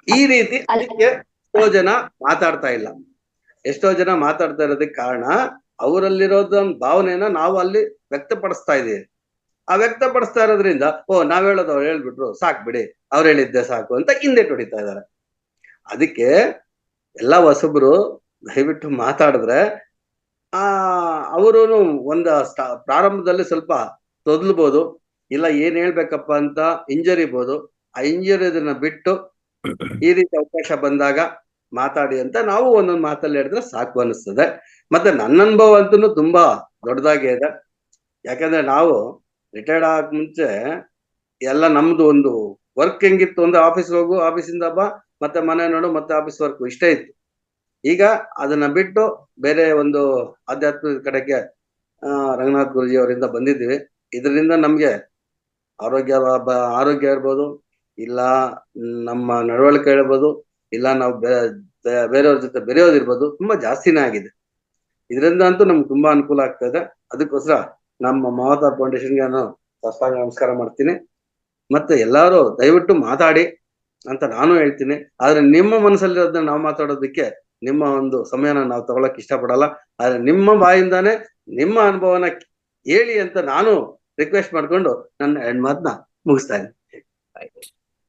ಈ ರೀತಿ ಅದಕ್ಕೆ ಎಷ್ಟೋ ಜನ ಮಾತಾಡ್ತಾ ಇಲ್ಲ. ಎಷ್ಟೋ ಜನ ಮಾತಾಡ್ತಾ ಇರೋದಕ್ಕೆ ಕಾರಣ ಅವರಲ್ಲಿರೋದ ಭಾವನೆನ ನಾವು ಅಲ್ಲಿ ವ್ಯಕ್ತಪಡಿಸ್ತಾ ಇದೀವಿ. ಆ ವ್ಯಕ್ತಪಡಿಸ್ತಾ ಇರೋದ್ರಿಂದ ನಾವ್ ಹೇಳೋದು ಅವ್ರು ಹೇಳ್ಬಿಟ್ರು, ಸಾಕ್ ಬಿಡಿ, ಅವ್ರು ಹೇಳಿದ್ದೆ ಸಾಕು ಅಂತ ಹಿಂದೆ ಹೊಡಿತಾ ಇದಾರೆ. ಅದಕ್ಕೆ ಎಲ್ಲ ಹೊಸಬ್ರು ದಯವಿಟ್ಟು ಮಾತಾಡಿದ್ರೆ ಅವರು ಪ್ರಾರಂಭದಲ್ಲಿ ಸ್ವಲ್ಪ ತೊದಲ್ಬೋದು, ಇಲ್ಲ ಏನ್ ಹೇಳ್ಬೇಕಪ್ಪ ಅಂತ ಹಿಂಜರಿಬೋದು. ಆ ಹಿಂಜರಿಯೋದನ್ನ ಬಿಟ್ಟು ಈ ರೀತಿ ಅವಕಾಶ ಬಂದಾಗ ಮಾತಾಡಿ ಅಂತ ನಾವು ಒಂದೊಂದು ಮಾತಲ್ಲಿ ಹೇಳಿದ್ರೆ ಸಾಕು ಅನಿಸ್ತದೆ. ಮತ್ತೆ ನನ್ನ ಅನುಭವ ಅಂತೂ ತುಂಬಾ ದೊಡ್ಡದಾಗೇ ಇದೆ. ಯಾಕಂದ್ರೆ ನಾವು ರಿಟೈರ್ಡ್ ಆಗಕ್ ಮುಂಚೆ ಎಲ್ಲ ನಮ್ದು ಒಂದು ವರ್ಕ್ ಹೆಂಗಿತ್ತು ಅಂದ್ರೆ ಆಫೀಸ್ ಹೋಗು, ಆಫೀಸಿಂದ ಬಾ, ಮತ್ತೆ ಮನೆ ನೋಡು, ಮತ್ತೆ ಆಫೀಸ್ ವರ್ಕ್ ಇಷ್ಟೇ ಇತ್ತು. ಈಗ ಅದನ್ನ ಬಿಟ್ಟು ಬೇರೆ ಒಂದು ಆಧ್ಯಾತ್ಮಿಕ ಕಡೆಗೆ ರಂಗನಾಥ್ ಗುರುಜಿ ಅವರಿಂದ ಬಂದಿದ್ದೀವಿ. ಇದರಿಂದ ನಮ್ಗೆ ಆರೋಗ್ಯ ಇರ್ಬೋದು, ಇಲ್ಲ ನಮ್ಮ ನಡವಳಿಕೆ ಇರ್ಬೋದು, ಇಲ್ಲ ನಾವು ಬೇರೆಯವ್ರ ಜೊತೆ ಬೆರೆಯೋದಿರ್ಬೋದು, ತುಂಬಾ ಜಾಸ್ತಿನೇ ಆಗಿದೆ. ಇದರಿಂದ ಅಂತೂ ನಮ್ಗೆ ತುಂಬಾ ಅನುಕೂಲ ಆಗ್ತಾ ಇದೆ. ಅದಕ್ಕೋಸ್ಕರ ನಮ್ಮ ಮಹಾವತಾರ್ ಫೌಂಡೇಶನ್ಗೆ ನಾನು ಸಾಷ್ಟಾಂಗ ನಮಸ್ಕಾರ ಮಾಡ್ತೀನಿ. ಮತ್ತೆ ಎಲ್ಲಾರು ದಯವಿಟ್ಟು ಮಾತಾಡಿ ಅಂತ ನಾನು ಹೇಳ್ತೀನಿ. ಆದ್ರೆ ನಿಮ್ಮ ಮನಸ್ಸಲ್ಲಿರೋದನ್ನ ನಾವು ಮಾತಾಡೋದಕ್ಕೆ ನಿಮ್ಮ ಒಂದು ಸಮಯನ ನಾವು ತಗೊಳಕ್ ಇಷ್ಟಪಡಲ್ಲ. ಆದ್ರೆ ನಿಮ್ಮ ಬಾಯಿಂದಾನೆ ನಿಮ್ಮ ಅನುಭವನ ಹೇಳಿ ಅಂತ ನಾನು ರಿಕ್ವೆಸ್ಟ್ ಮಾಡ್ಕೊಂಡು ನನ್ನ ಮಾತನ್ನ ಮುಗಿಸ್ತಾ ಇದ್ದೀನಿ.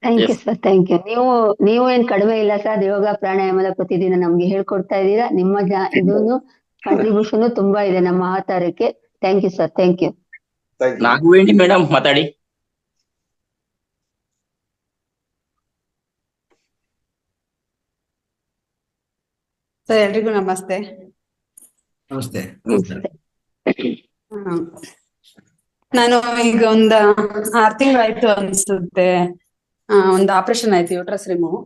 Thank you sir, thank you. ನೀವು ಏನ್ ಕಡಿಮೆ ಇಲ್ಲ ಸರ್. ಯೋಗ ಪ್ರಾಣಾಯಾಮದ ಪ್ರತಿದಿನ ನಮ್ಗೆ ಹೇಳ್ಕೊಡ್ತಾ ಇದ್ದೀರಾ. ನಿಮ್ಮ ಇದನ್ನು ಕಾಂಟ್ರಿಬ್ಯೂಷನ್ ತುಂಬಾ ಇದೆ ನಮ್ಮ ಅವತಾರಕ್ಕೆ. Thank you sir, thank you. Nagaveni madam ಮಾತಾಡಿ. ಸರ್, ಎಲ್ರಿಗೂ ನಮಸ್ತೆ. ನಮಸ್ತೆ. ನಾನು ಈಗ ಒಂದ್ 6 ತಿಂಗಳಾಯ್ತು ಅನ್ಸುತ್ತೆ, ಒಂದು ಆಪರೇಷನ್ ಆಯ್ತು, ಯೂಟ್ರಸ್ ರಿಮೂವ್.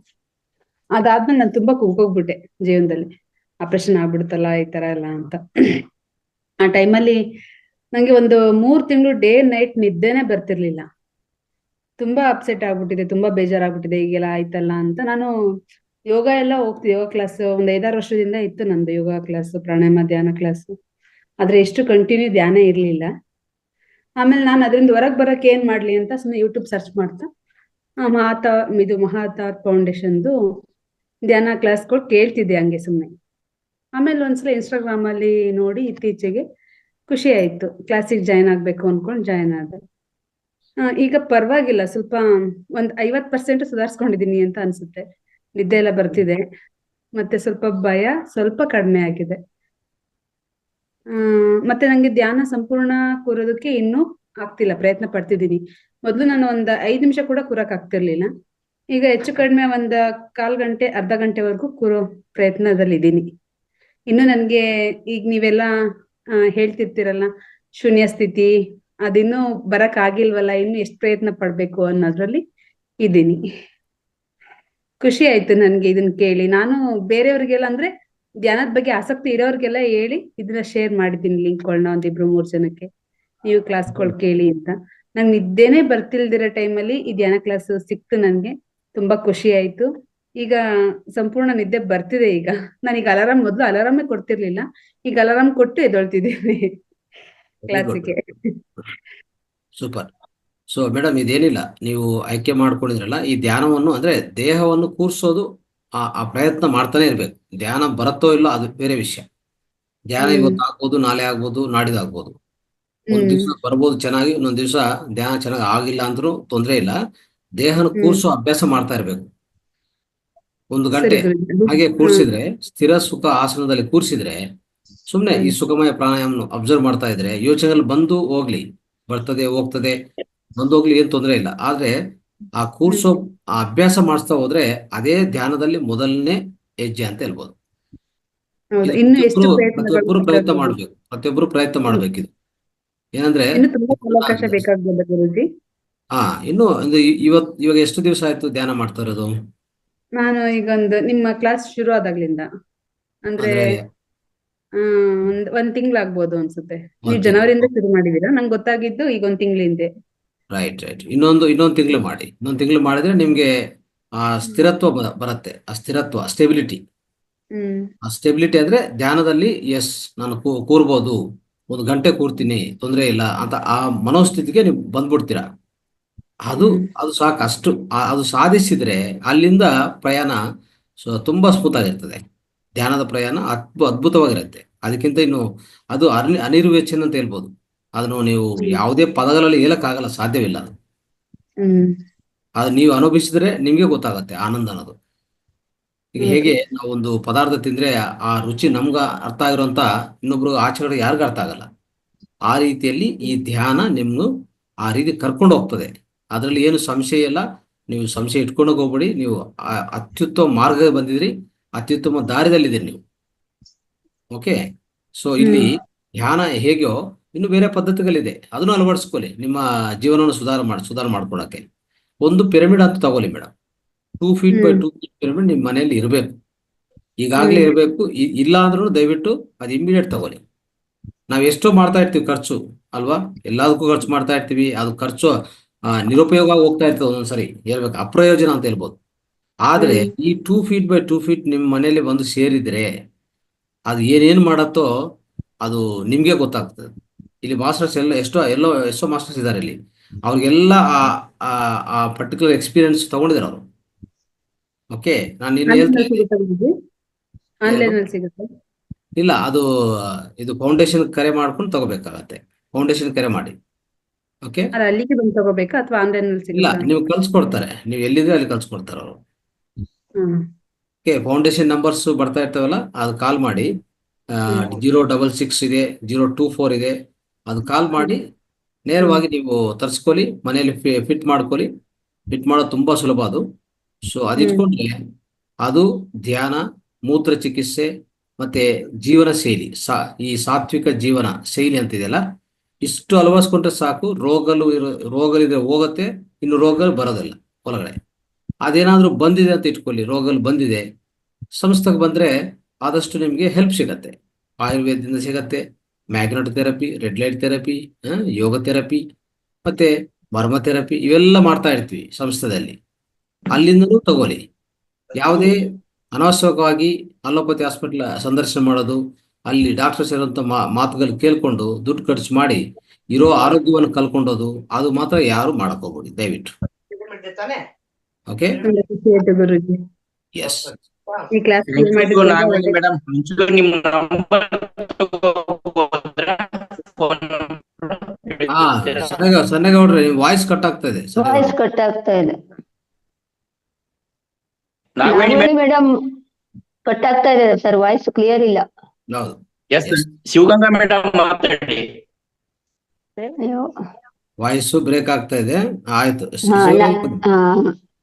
ಅದಾದ್ಮೇಲೆ ನಾನು ತುಂಬಾ ಕುಗ್ಗೋಗ್ಬಿಟ್ಟೆ ಜೀವನದಲ್ಲಿ. ಆಪರೇಷನ್ ಆಗ್ಬಿಡುತ್ತಲ್ಲ ಈ ತರ ಎಲ್ಲ ಅಂತ. ಆ ಟೈಮಲ್ಲಿ ನಂಗೆ ಒಂದು 3 ತಿಂಗಳು ಡೇ ನೈಟ್ ನಿದ್ದೆನೆ ಬರ್ತಿರ್ಲಿಲ್ಲ. ತುಂಬಾ ಅಪ್ಸೆಟ್ ಆಗ್ಬಿಟ್ಟಿದೆ, ತುಂಬಾ ಬೇಜಾರಾಗ್ಬಿಟ್ಟಿದೆ, ಈಗೆಲ್ಲ ಆಯ್ತಲ್ಲ ಅಂತ. ನಾನು ಯೋಗ ಎಲ್ಲ ಹೋಗ್ತಿದ್ದೆ, ಯೋಗ ಕ್ಲಾಸ್ ಒಂದ್ 5-6 ವರ್ಷದಿಂದ ಇತ್ತು ನಂದು ಯೋಗ ಕ್ಲಾಸ್, ಪ್ರಾಣಾಯಾಮ ಧ್ಯಾನ ಕ್ಲಾಸ್. ಆದ್ರೆ ಎಷ್ಟು ಕಂಟಿನ್ಯೂ ಧ್ಯಾನ ಇರ್ಲಿಲ್ಲ. ಆಮೇಲೆ ನಾನು ಅದರಿಂದ ಹೊರಗೆ ಬರಕ್ ಏನ್ ಮಾಡ್ಲಿ ಅಂತ ಸುಮ್ಮನೆ ಯೂಟ್ಯೂಬ್ ಸರ್ಚ್ ಮಾಡ್ತಾ ಮಹಾವತಾರ್ ಫೌಂಡೇಶನ್ದು ಧ್ಯಾನ ಕ್ಲಾಸ್ಗಳು ಕೇಳ್ತಿದ್ದೆ ಹಂಗೆ ಸುಮ್ಮನೆ. ಆಮೇಲೆ ಒಂದ್ಸಲ ಇನ್ಸ್ಟಾಗ್ರಾಮ್ ಅಲ್ಲಿ ನೋಡಿ ಇತ್ತೀಚೆಗೆ ಖುಷಿ ಆಯ್ತು, ಕ್ಲಾಸಿಗೆ ಜಾಯ್ನ್ ಆಗ್ಬೇಕು ಅನ್ಕೊಂಡು ಜಾಯ್ನ್ ಆದೆ. ಈಗ ಪರವಾಗಿಲ್ಲ, ಸ್ವಲ್ಪ ಒಂದ್ 50% ಸುಧಾರಿಸ್ಕೊಂಡಿದೀನಿ ಅಂತ ಅನ್ಸುತ್ತೆ. ನಿದ್ದೆ ಎಲ್ಲ ಬರ್ತಿದೆ, ಮತ್ತೆ ಸ್ವಲ್ಪ ಭಯ ಸ್ವಲ್ಪ ಕಡಿಮೆ ಆಗಿದೆ. ಮತ್ತೆ ನಂಗೆ ಧ್ಯಾನ ಸಂಪೂರ್ಣ ಕೂರೋದಕ್ಕೆ ಇನ್ನೂ ಆಗ್ತಿಲ್ಲ, ಪ್ರಯತ್ನ ಪಡ್ತಿದ್ದೀನಿ. ಮೊದ್ಲು ನಾನು ಒಂದ್ 5 ನಿಮಿಷ ಕೂಡ ಕೂರಕ್ ಆಗ್ತಿರ್ಲಿಲ್ಲ. ಈಗ ಹೆಚ್ಚು ಕಡಿಮೆ ಒಂದ್ 1/4 ಗಂಟೆ ಅರ್ಧ ಗಂಟೆವರೆಗೂ ಕೂರೋ ಪ್ರಯತ್ನದಲ್ಲಿ ಇದ್ದೀನಿ. ಇನ್ನು ನನ್ಗೆ ಈಗ ನೀವೆಲ್ಲ ಹೇಳ್ತಿರ್ತೀರಲ್ಲ ಶೂನ್ಯ ಸ್ಥಿತಿ, ಅದಿನ್ನೂ ಬರಕ್ ಆಗಿಲ್ವಲ್ಲ, ಇನ್ನು ಎಷ್ಟು ಪ್ರಯತ್ನ ಪಡ್ಬೇಕು ಅನ್ನೋದ್ರಲ್ಲಿ ಇದ್ದೀನಿ. ಖುಷಿ ಆಯ್ತು ನನ್ಗೆ ಇದನ್ನ ಕೇಳಿ. ನಾನು ಬೇರೆಯವ್ರಿಗೆಲ್ಲ ಅಂದ್ರೆ ಧ್ಯಾನದ ಬಗ್ಗೆ ಆಸಕ್ತಿ ಇರೋರ್ಗೆಲ್ಲ ಹೇಳಿ ಇದನ್ನ ಶೇರ್ ಮಾಡಿದ್ದೀನಿ ಲಿಂಕ್ಗಳನ್ನ, 1-2-3 ಜನಕ್ಕೆ, ನೀವು ಕ್ಲಾಸ್ಗಳು ಕೇಳಿ ಅಂತ. ನಂಗೆ ನಿದ್ದೆನೆ ಬರ್ತಿಲ್ದಿರೋ ಟೈಮಲ್ಲಿ ಈ ಧ್ಯಾನ ಕ್ಲಾಸ್ ಸಿಕ್ತು, ನನ್ಗೆ ತುಂಬಾ ಖುಷಿ ಆಯ್ತು. ಈಗ ಸಂಪೂರ್ಣ ನಿದ್ದೆ ಬರ್ತಿದೆ. ಈಗ ನಾನೀಗ ಮೊದ್ಲು ಅಲಾರಾಮೇ ಕೊಡ್ತಿರ್ಲಿಲ್ಲ, ಈಗ ಅಲಾರಾಮ್ ಕೊಟ್ಟು ಎದ್ದೇಳ್ತಿದ್ದೀನಿ ಕ್ಲಾಸಿಗೆ. ಸೂಪರ್. ಸೊ ಮೇಡಮ್, ಇದೇನಿಲ್ಲ, ನೀವು ಆಯ್ಕೆ ಮಾಡ್ಕೊಂಡಿದ್ರಲ್ಲ, ಈ ಧ್ಯಾನವನ್ನು ಅಂದ್ರೆ ದೇಹವನ್ನು ಕೂರ್ಸೋದು ಆ ಪ್ರಯತ್ನ ಮಾಡ್ತಾನೆ ಇರ್ಬೇಕು. ಧ್ಯಾನ ಬರುತ್ತೋ ಇಲ್ಲ ಅದು ಬೇರೆ ವಿಷಯ. ಧ್ಯಾನ ಇವತ್ತು ಆಗ್ಬೋದು, ನಾಳೆ ಆಗ್ಬೋದು, ನಾಡಿದಾಗ್ಬೋದು. ಒಂದ್ ದಿವ್ಸ ಬರ್ಬೋದು ಚೆನ್ನಾಗಿ, ಇನ್ನೊಂದ್ ದಿವ್ಸ ಧ್ಯಾನ ಚೆನ್ನಾಗಿ ಆಗಿಲ್ಲ ಅಂದ್ರೂ ತೊಂದ್ರೆ ಇಲ್ಲ. ದೇಹನ ಕೂರ್ಸೋ ಅಭ್ಯಾಸ ಮಾಡ್ತಾ ಇರ್ಬೇಕು. 1 ಗಂಟೆ ಹಾಗೆ ಕೂರ್ಸಿದ್ರೆ, ಸ್ಥಿರ ಸುಖ ಆಸನದಲ್ಲಿ ಕೂರ್ಸಿದ್ರೆ, ಸುಮ್ನೆ ಈ ಸುಖಮಯ ಪ್ರಾಣಾಯಾಮ ಅಬ್ಸರ್ವ್ ಮಾಡ್ತಾ ಇದ್ರೆ ಯೋಚನೆಗಳು ಬಂದು ಹೋಗ್ಲಿ, ಬರ್ತದೆ ಹೋಗ್ತದೆ, ಬಂದು ಹೋಗ್ಲಿ, ಏನ್ ತೊಂದರೆ ಇಲ್ಲ. ಆದ್ರೆ ಆ ಕೂರ್ಸೋ ಆ ಅಭ್ಯಾಸ ಮಾಡಿಸ್ತಾ ಹೋದ್ರೆ ಅದೇ ಧ್ಯಾನದಲ್ಲಿ ಮೊದಲನೇ ಹೆಜ್ಜೆ ಅಂತ ಹೇಳ್ಬೋದು. ಪ್ರತಿಯೊಬ್ಬರು ಪ್ರಯತ್ನ ಮಾಡ್ಬೇಕು, ಪ್ರತಿಯೊಬ್ಬರು ಪ್ರಯತ್ನ ಮಾಡ್ಬೇಕಿದು. ಏನಂದ್ರೆ ಇನ್ನು ಇವಾಗ ಎಷ್ಟು ದಿವಸ ಆಯ್ತು ಧ್ಯಾನ ಮಾಡ್ತಾ ಇರೋದು? ನಾನು ಈಗ ನಿಮ್ಮ ಕ್ಲಾಸ್ ಶುರು ಆದಾಗ್ಲಿಂದ ಅಂದ್ರೆ ಒಂದ್ ತಿಂಗಳಾಗ್ಬೋದು ಅನ್ಸುತ್ತೆ. ನೀವು ಜನವರಿಯಿಂದ ಶುರು ಮಾಡಿದೀರಾ, ನಂಗೆ ಗೊತ್ತಾಗಿದ್ದು ಈಗ 1 ತಿಂಗಳ ಹಿಂದೆ. ರೈಟ್. ಇನ್ನೊಂದು ತಿಂಗಳು ಮಾಡಿ. ಇನ್ನೊಂದು ತಿಂಗಳು ಮಾಡಿದ್ರೆ ನಿಮ್ಗೆ ಆ ಸ್ಥಿರತ್ವ ಬರುತ್ತೆ. ಆ ಸ್ಥಿರತ್ವ, ಸ್ಟೆಬಿಲಿಟಿ ಹ್ಮ್ ಆ ಸ್ಟೆಬಿಲಿಟಿ ಅಂದ್ರೆ ಧ್ಯಾನದಲ್ಲಿ ಎಸ್ ನಾನು ಕೂರ್ಬೋದು, 1 ಗಂಟೆ ಕೂರ್ತೀನಿ, ತೊಂದರೆ ಇಲ್ಲ ಅಂತ ಆ ಮನೋಸ್ಥಿತಿಗೆ ನೀವು ಬಂದ್ಬಿಡ್ತೀರಾ. ಅದು ಹ್ಮ್ ಅದು ಸಾಕು. ಅಷ್ಟು ಅದು ಸಾಧಿಸಿದ್ರೆ ಅಲ್ಲಿಂದ ಪ್ರಯಾಣ ತುಂಬಾ ಸ್ಮೂತ್ ಆಗಿರ್ತದೆ. ಧ್ಯಾನದ ಪ್ರಯಾಣ ಅದ್ಭುತವಾಗಿರುತ್ತೆ. ಅದಕ್ಕಿಂತ ಇನ್ನು ಅದು ಅನಿರ್ವಚನ ಅಂತ ಹೇಳ್ಬೋದು. ಅದನ್ನು ನೀವು ಯಾವುದೇ ಪದಗಳಲ್ಲಿ ಹೇಳಕ್ಕಾಗಲ್ಲ, ಸಾಧ್ಯವಿಲ್ಲ ಅದು. ಹ್ಮ್ ಅದು ನೀವು ಅನುಭವಿಸಿದ್ರೆ ನಿಮ್ಗೆ ಗೊತ್ತಾಗತ್ತೆ ಆನಂದ ಅನ್ನೋದು. ಈಗ ಓಕೆ. ಹೇಗೆ ನಾವು ಒಂದು ಪದಾರ್ಥ ತಿಂದ್ರೆ ಆ ರುಚಿ ನಮ್ಗ ಅರ್ಥ ಆಗಿರೋಂತ ಇನ್ನೊಬ್ರು ಆಚೆಗಡೆ ಯಾರಿಗೂ ಅರ್ಥ ಆಗಲ್ಲ. ಆ ರೀತಿಯಲ್ಲಿ ಈ ಧ್ಯಾನ ನಿಮ್ನು ಆ ರೀತಿ ಕರ್ಕೊಂಡು ಹೋಗ್ತದೆ. ಅದರಲ್ಲಿ ಏನು ಸಂಶಯ ಇಲ್ಲ. ನೀವು ಸಂಶಯ ಇಟ್ಕೊಂಡು ಹೋಗ್ಬೇಡಿ. ನೀವು ಅತ್ಯುತ್ತಮ ಮಾರ್ಗ ಬಂದಿದ್ರಿ, ಅತ್ಯುತ್ತಮ ದಾರಿದಲ್ಲಿದ್ದೀರಿ ನೀವು. ಓಕೆ. ಸೊ ಇಲ್ಲಿ ಧ್ಯಾನ ಹೇಗೋ ಇನ್ನು ಬೇರೆ ಪದ್ಧತಿಗಳಿದೆ, ಅದನ್ನು ಅಳವಡಿಸ್ಕೊಳ್ಳಿ ನಿಮ್ಮ ಜೀವನವನ್ನು ಸುಧಾರ ಮಾಡ್ಕೊಳಕ್ಕೆ. ಒಂದು ಪಿರಮಿಡ್ ಅಂತ ತಗೊಳ್ಳಿ madam. 2 feet by 2 feet pyramid ನಿಮ್ಮ ಮನೆಯಲ್ಲಿ ಇರಬೇಕು, ಈಗಾಗಲೇ ಇರಬೇಕು. ಇಲ್ಲ ಅಂದ್ರೂ ದಯವಿಟ್ಟು ಅದು ಇಮಿಡಿಯೇಟ್ ತಗೊಳ್ಳಿ. ನಾವು ಎಷ್ಟೋ ಮಾಡ್ತಾ ಇರ್ತೀವಿ ಖರ್ಚು ಅಲ್ವಾ, ಎಲ್ಲದಕ್ಕೂ ಖರ್ಚು ಮಾಡ್ತಾ ಇರ್ತೀವಿ. ಅದು ಖರ್ಚು ನಿರುಪಯೋಗ ಹೋಗ್ತಾ ಇರ್ತದೆ, ಒಂದೊಂದ್ಸರಿ ಹೇಳ್ಬೇಕು ಅಪ್ರಯೋಜನ ಅಂತ ಹೇಳ್ಬೋದು. ಆದ್ರೆ ಈ 2 ಫೀಟ್ ಬೈ 2 ಫೀಟ್ ನಿಮ್ಮ ಮನೆಯಲ್ಲಿ ಬಂದು ಸೇರಿದ್ರೆ ಅದು ಏನೇನು ಮಾಡತ್ತೋ ಅದು ನಿಮ್ಗೆ ಗೊತ್ತಾಗ್ತದೆ. ಇಲ್ಲಿ ಮಾಸ್ಟರ್ಸ್ ಎಷ್ಟೋ ಮಾಸ್ಟರ್ಸ್ ಇದ್ದಾರೆ ಇಲ್ಲಿ, ಅವ್ರಿಗೆಲ್ಲ ಆ ಪರ್ಟಿಕ್ಯುಲರ್ ಎಕ್ಸ್ಪೀರಿಯನ್ಸ್ ತಗೊಂಡಿದ್ದಾರೆ ಅವರು. ಓಕೆ. ನಾನು ನಿನ್ನೆ ಹೇಳ್ತಾ ಇದ್ದೆ ಆನ್ಲೈನ್ ಅಲ್ಲಿ ಸಿಗುತ್ತೆ. ಇಲ್ಲ, ಇದು ಫೌಂಡೇಶನ್ ಕರೆ ಮಾಡ್ಕೊಂಡು ತಗೋಬೇಕಾಗತ್ತೆ. ಫೌಂಡೇಶನ್ ಕರೆ ಮಾಡಿ. ಓಕೆ. ಅಲ್ಲ, ಅಲ್ಲಿಗೆ ಬಂದು ತಗೋಬೇಕಾ ಅಥವಾ ಆನ್ಲೈನ್ ಅಲ್ಲಿ ಇಲ್ಲ, ಸಿಗುತ್ತಾ? ನೀವು ಕಳ್ಸ್ಕೊಡ್ತಾರೆ, ನೀವು ಎಲ್ಲಿದ್ರೆ ಅಲ್ಲಿ ಕಳ್ಸ್ಕೊಡ್ತಾರೆ ಅವರು. ಹ್ಮ್ ಓಕೆ. ಫೌಂಡೇಶನ್ ನಂಬರ್ಸ್ ಬರ್ತಾ ಇರ್ತಾವಲ್ಲ, ಅದು ಕಾಲ್ ಮಾಡಿ. 066 ಇದೆ, 024 ಇದೆ, ಅದು ಕಾಲ್ ಮಾಡಿ ನೇರವಾಗಿ ನೀವು ತರಿಸ್ಕೊಳ್ಳಿ, ಮನೆಯಲ್ಲಿ ಫಿಟ್ ಮಾಡ್ಕೊಳ್ಳಿ. ಫಿಟ್ ಮಾಡೋದು ತುಂಬಾ ಸುಲಭ ಅದು. ಸೊ ಅದಿಟ್ಕೊಂಡ್ರೆ ಅದು ಧ್ಯಾನ, ಮೂತ್ರ ಚಿಕಿತ್ಸೆ ಮತ್ತೆ ಜೀವನ ಶೈಲಿ, ಈ ಸಾತ್ವಿಕ ಜೀವನ ಶೈಲಿ ಅಂತಿದೆಯಲ್ಲ, ಇಷ್ಟು ಅಳವಡಿಸ್ಕೊಂಡ್ರೆ ಸಾಕು. ರೋಗಗಳಿದ್ರೆ ಹೋಗುತ್ತೆ, ಇನ್ನು ರೋಗಗಳು ಬರೋದಿಲ್ಲ ಒಳಗಡೆ. ಅದೇನಾದ್ರೂ ಬಂದಿದೆ ಅಂತ ಇಟ್ಕೊಳ್ಳಿ, ರೋಗಗಳು ಬಂದಿದೆ, ಸಂಸ್ಥೆಗೆ ಬಂದ್ರೆ ಆದಷ್ಟು ನಿಮಗೆ ಹೆಲ್ಪ್ ಸಿಗತ್ತೆ. ಆಯುರ್ವೇದದಿಂದ ಸಿಗತ್ತೆ, magnet therapy, red light therapy, yoga therapy ಮತ್ತೆ ಬರ್ಮ ಥೆರಪಿ, ಇವೆಲ್ಲ ಮಾಡ್ತಾ ಇರ್ತೀವಿ ಸಂಸ್ಥೆಯಲ್ಲಿ. ಅಲ್ಲಿಂದನೂ ತಗೊಳ್ಳಿ. ಯಾವುದೇ ಅನಾವಶ್ಯಕವಾಗಿ ಅಲೋಪತಿ ಹಾಸ್ಪಿಟಲ್ ಸಂದರ್ಶನ ಮಾಡೋದು, ಅಲ್ಲಿ ಡಾಕ್ಟರ್ಸ್ ಇರುವಂತ ಮಾತುಗಳು ಕೇಳ್ಕೊಂಡು ದುಡ್ಡು ಖರ್ಚು ಮಾಡಿ ಇರೋ ಆರೋಗ್ಯವನ್ನು ಕಳ್ಕೊಂಡೋದು, ಅದು ಮಾತ್ರ ಯಾರು ಮಾಡಕ್ ಹೋಗ್ಬೇಡಿ ದಯವಿಟ್ಟು. ಓಕೆ. ಖುಷಿ ಆಯ್ತು ಗುರುಜಿ, ಎಸ್. ಈ ಕ್ಲಾಸ್ ಮೇಡಮ್ ನಿಮ್ಮ ನಂಬರ್ ಸನ್ನೇಗೌಡ್ರೆ, ನಿಮ್ಮ ವಾಯ್ಸ್ ಕಟ್ ಆಗ್ತಾ ಇದೆ. ವಾಯ್ಸ್ ಕಟ್ ಆಗ್ತಾ ಇದೆ. ನಾಗವೇಣಿ ಮೇಡಮ್ ಕಟ್ ಆಗ್ತಾ ಇದೆ ಸರ್, ವಾಯ್ಸ್ ಕ್ಲಿಯರ್ ಇಲ್ಲ. ಹೌದು. ಎಸ್ ಶಿವಗಂಗಾ ಮೇಡಮ್ ಮಾತಾಡಿ. ಅಯ್ಯೋ, ವಾಯ್ಸ್ ಬ್ರೇಕ್ ಆಗ್ತಾ ಇದೆ. ಆಯ್ತು.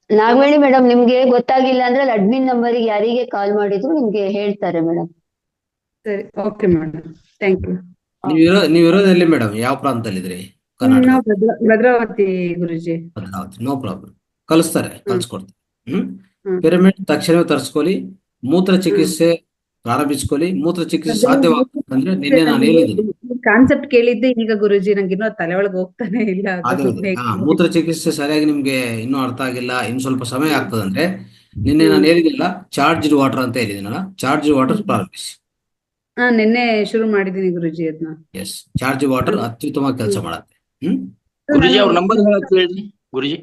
ನಾಗವೇಣಿ ಮೇಡಮ್, ನಿಮ್ಗೆ ಗೊತ್ತಾಗಿಲ್ಲ ಅಂದ್ರೆ ಅಡ್ಮಿನ್ ನಂಬರಿಗೆ ಯಾರಿಗೆ ಕಾಲ್ ಮಾಡಿದ್ರು ನಿಮ್ಗೆ ಹೇಳ್ತಾರೆ ಮೇಡಮ್. ಸರಿ, ಓಕೆ ಮೇಡಮ್, ಥ್ಯಾಂಕ್ ಯು. ನೀವಿರೋದೆಲ್ಲಿ ಮೇಡಮ್, ಯಾವ ಪ್ರಾಂತದಲ್ಲಿದ್ರಿ? ಕರ್ನಾಟಕ. ನಾವು ಭದ್ರಾವತಿ ಗುರುಜಿ. Bhadravati, no problem. ಕಳಿಸ್ಕೊಡ್ತಾರೆ. ಹ್ಮ್. ಪಿರಮಿಡ್ ತಕ್ಷಣವೇ ತರಿಸ್ಕೊಳ್ಳಿ. ಮೂತ್ರ ಚಿಕಿತ್ಸೆ ಪ್ರಾರಂಭಿಸ್ಕೊಳ್ಳಿ. ಮೂತ್ರ ಚಿಕಿತ್ಸೆ ಸಾಧ್ಯವಾಗ್ತಂದ್ರೆ ನಿನ್ನೆ ನಾನು ಹೇಳಿದ್ದೀನಿ. ಕಾನ್ಸೆಪ್ಟ್ ಕೇಳಿದ್ದೆ ಈಗ ಗುರುಜಿ, ನಂಗೆ ಇನ್ನೂ ತಲೆ ಒಳಗೆ ಹೋಗ್ತಾನೆ ಇಲ್ಲ ಅದು. ಮೂತ್ರ ಚಿಕಿತ್ಸೆ ಸರಿಯಾಗಿ ನಿಮ್ಗೆ ಇನ್ನೂ ಅರ್ಥ ಆಗಿಲ್ಲ, ಇನ್ನು ಸ್ವಲ್ಪ ಸಮಯ ಆಗ್ತದಂದ್ರೆ ನಿನ್ನೆ ನಾನು ಹೇಳಿದಿಲ್ಲ, ಚಾರ್ಜ್ಡ್ ವಾಟರ್ ಅಂತ ಹೇಳಿದ್ದೀನಲ್ಲ, ಚಾರ್ಜ್ ವಾಟರ್ ಪ್ರಾರಂಭಿಸಿ. ನಿನ್ನೆ ಶುರು ಮಾಡಿದೀನಿ ಗುರುಜಿ ಅದನ್ನ. ಎಸ್, ಚಾರ್ಜ್ ವಾಟರ್ ಅತ್ಯುತ್ತಮ ಕೆಲಸ ಮಾಡತ್ತೆ. ಗುರುಜಿ ಅವ್ರ ನಂಬರ್ ಹೇಳಿ ಗುರುಜಿ.